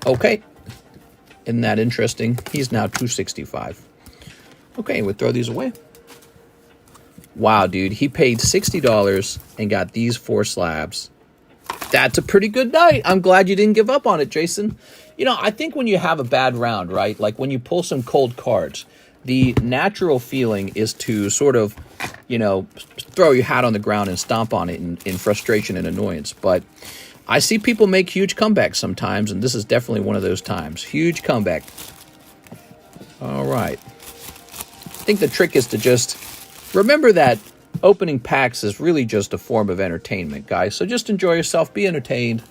Okay. Isn't that interesting? He's now $265. Okay, we'll throw these away. Wow, dude. He paid $60 and got these 4 slabs. That's a pretty good night. I'm glad you didn't give up on it, Jason. You know, I think when you have a bad round, right? Like when you pull some cold cards, the natural feeling is to sort of, you know, throw your hat on the ground and stomp on it in frustration and annoyance. But I see people make huge comebacks sometimes, and this is definitely one of those times. Huge comeback. All right. I think the trick is to just remember that opening packs is really just a form of entertainment, guys. So just enjoy yourself. Be entertained.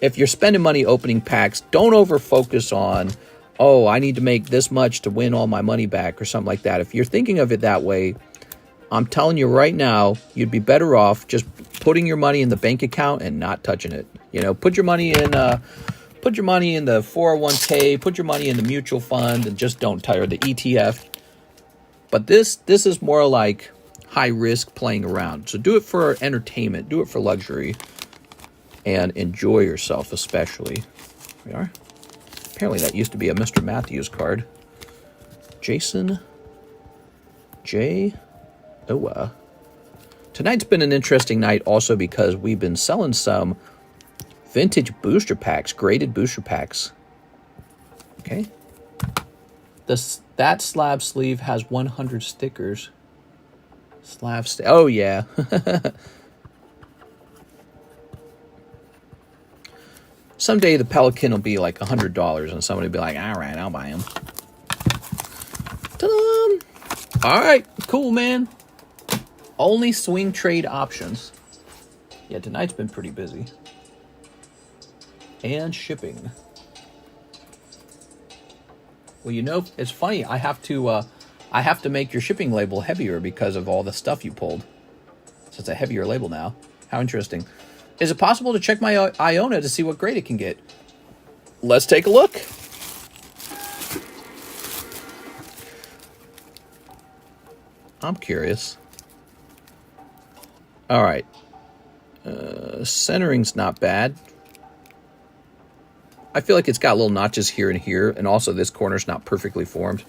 If you're spending money opening packs, don't over-focus on, oh, I need to make this much to win all my money back or something like that. If you're thinking of it that way, I'm telling you right now, you'd be better off just putting your money in the bank account and not touching it. You know, put your money in the 401k, put your money in the mutual fund, and just don't touch the ETF. But this is more like high risk playing around. So do it for entertainment, do it for luxury, and enjoy yourself especially. Here we are. Apparently that used to be a Mr. Matthews card. Jason J. Owa. Tonight's been an interesting night also because we've been selling some vintage booster packs, graded booster packs. Okay. That slab sleeve has 100 stickers. Oh, yeah. Someday the Pelican will be like $100 and somebody will be like, all right, I'll buy him. Ta-da! All right, cool, man. Only swing trade options. Yeah, tonight's been pretty busy. And shipping. Well, you know, it's funny. I have to make your shipping label heavier because of all the stuff you pulled. So it's a heavier label now. How interesting. Is it possible to check my Iona to see what grade it can get? Let's take a look. I'm curious. All right. Centering's not bad. I feel like it's got little notches here and here, and also this corner's not perfectly formed.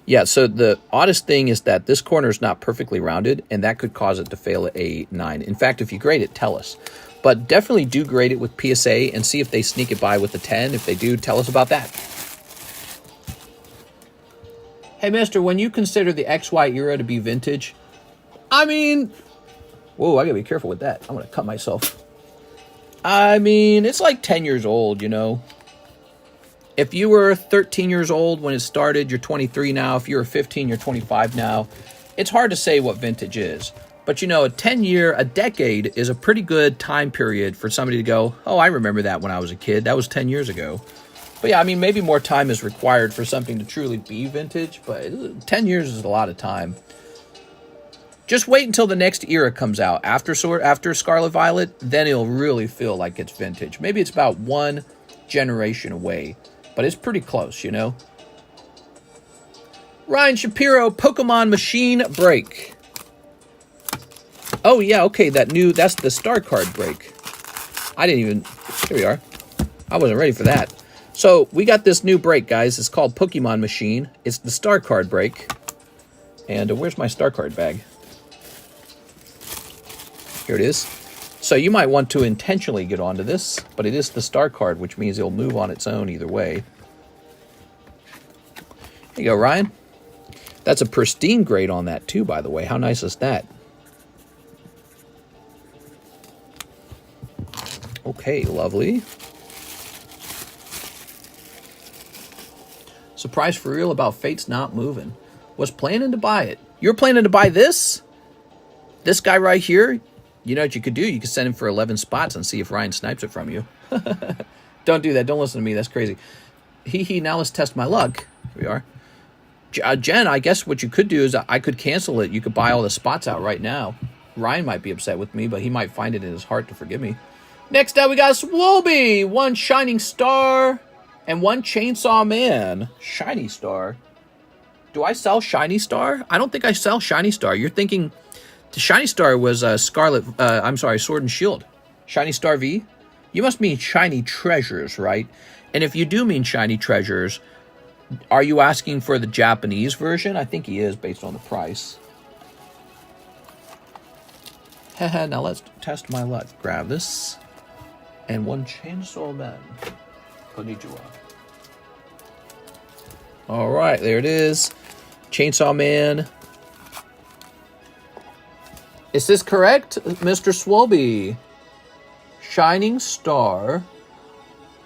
Yeah, so the oddest thing is that this corner is not perfectly rounded, and that could cause it to fail at a 9. In fact, if you grade it, tell us. But definitely do grade it with PSA and see if they sneak it by with the 10. If they do, tell us about that. Hey, mister, when you consider the XY era to be vintage, I mean... Whoa, I gotta be careful with that. I'm gonna cut myself. I mean, it's like 10 years old, you know. If you were 13 years old when it started, you're 23 now. If you were 15, you're 25 now. It's hard to say what vintage is. But, you know, a decade is a pretty good time period for somebody to go, oh, I remember that when I was a kid. That was 10 years ago. But, yeah, I mean, maybe more time is required for something to truly be vintage. But 10 years is a lot of time. Just wait until the next era comes out. After Scarlet Violet, then it'll really feel like it's vintage. Maybe it's about one generation away. But it's pretty close, you know. Ryan Shapiro, Pokemon Machine Break. Oh, yeah, okay, that's the star card break. Here we are. I wasn't ready for that. So we got this new break, guys. It's called Pokemon Machine. It's the star card break. And where's my star card bag? Here it is. So you might want to intentionally get onto this, but it is the star card, which means it'll move on its own either way. Here you go, Ryan. That's a pristine grade on that too, by the way. How nice is that? Okay, lovely. Surprise for real about Fate's not moving. Was planning to buy it. You're planning to buy this? This guy right here? You know what you could do? You could send him for 11 spots and see if Ryan snipes it from you. Don't do that. Don't listen to me. That's crazy. Now let's test my luck. Here we are. Jen, I guess what you could do is I could cancel it. You could buy all the spots out right now. Ryan might be upset with me, but he might find it in his heart to forgive me. Next up, we got Swoby. 1 Shining Star and 1 Chainsaw Man. Shiny Star. Do I sell Shiny Star? I don't think I sell Shiny Star. You're thinking the Shiny Star was Sword and Shield. Shiny Star V? You must mean Shiny Treasures, right? And if you do mean Shiny Treasures, are you asking for the Japanese version? I think he is based on the price. Haha, now let's test my luck. Grab this. And 1 Chainsaw Man. Konnichiwa. Alright, there it is. Chainsaw Man. Is this correct, Mr. Swoby? Shining Star.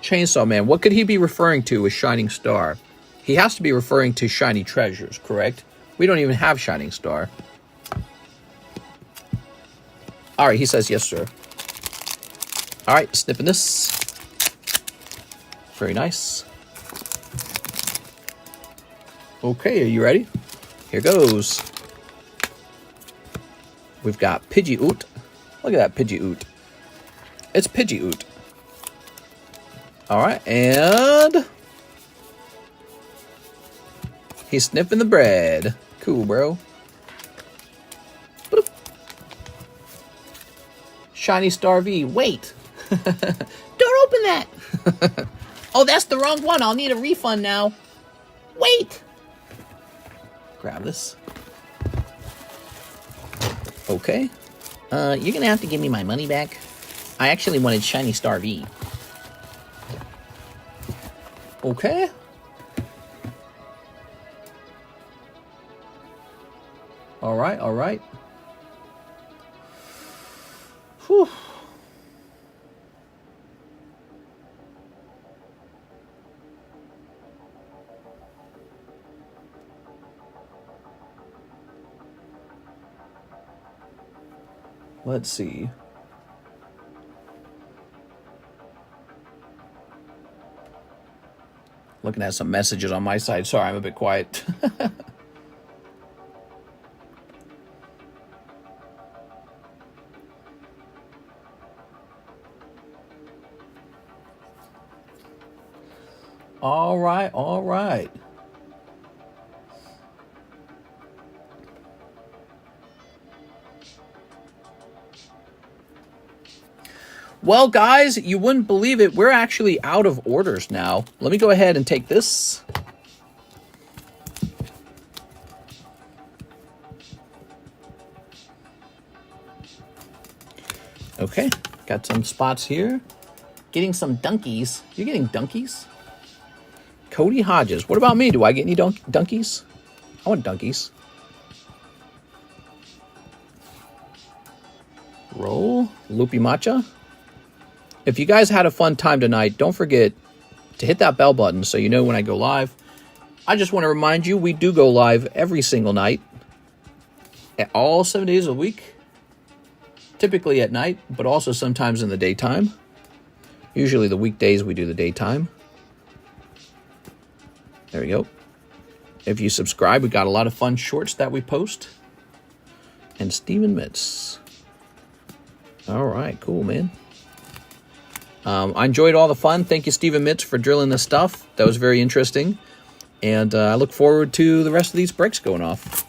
Chainsaw Man. What could he be referring to with Shining Star? He has to be referring to Shiny Treasures, correct? We don't even have Shining Star. Alright, he says yes, sir. Alright, snipping this. Very nice. Okay, are you ready? Here goes. We've got Pidgeot. Look at that Pidgeot. It's Pidgeot. Alright, and he's sniffing the bread. Cool, bro. Boop. Shiny Star V. Wait. Don't open that. Oh, that's the wrong one. I'll need a refund now. Wait. Grab this. Okay. You're gonna have to give me my money back. I actually wanted Shiny Star V. Okay. Alright, alright. Whew. Let's see. Looking at some messages on my side. Sorry, I'm a bit quiet. All right, all right. Well, guys, you wouldn't believe it. We're actually out of orders now. Let me go ahead and take this. Okay, got some spots here. Getting some dunkies. You getting dunkies? Cody Hodges. What about me? Do I get any dunkies? I want dunkies. Roll. Loopy Matcha. If you guys had a fun time tonight, don't forget to hit that bell button so you know when I go live. I just want to remind you, we do go live every single night. At all 7 days a week. Typically at night, but also sometimes in the daytime. Usually the weekdays we do the daytime. There we go. If you subscribe, we got a lot of fun shorts that we post. And Steven Mitz. All right, cool, man. I enjoyed all the fun. Thank you, Steven Mitz, for drilling this stuff. That was very interesting. And I look forward to the rest of these breaks going off.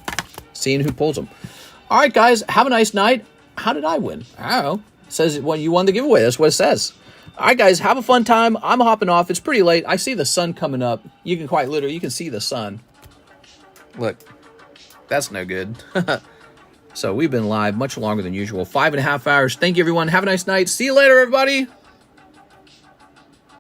Seeing who pulls them. All right, guys. Have a nice night. How did I win? I don't know. It says, well, you won the giveaway. That's what it says. All right, guys, have a fun time. I'm hopping off. It's pretty late. I see the sun coming up. You can quite literally, you can see the sun. Look, that's no good. So we've been live much longer than usual, 5.5 hours. Thank you, everyone. Have a nice night. See you later, everybody.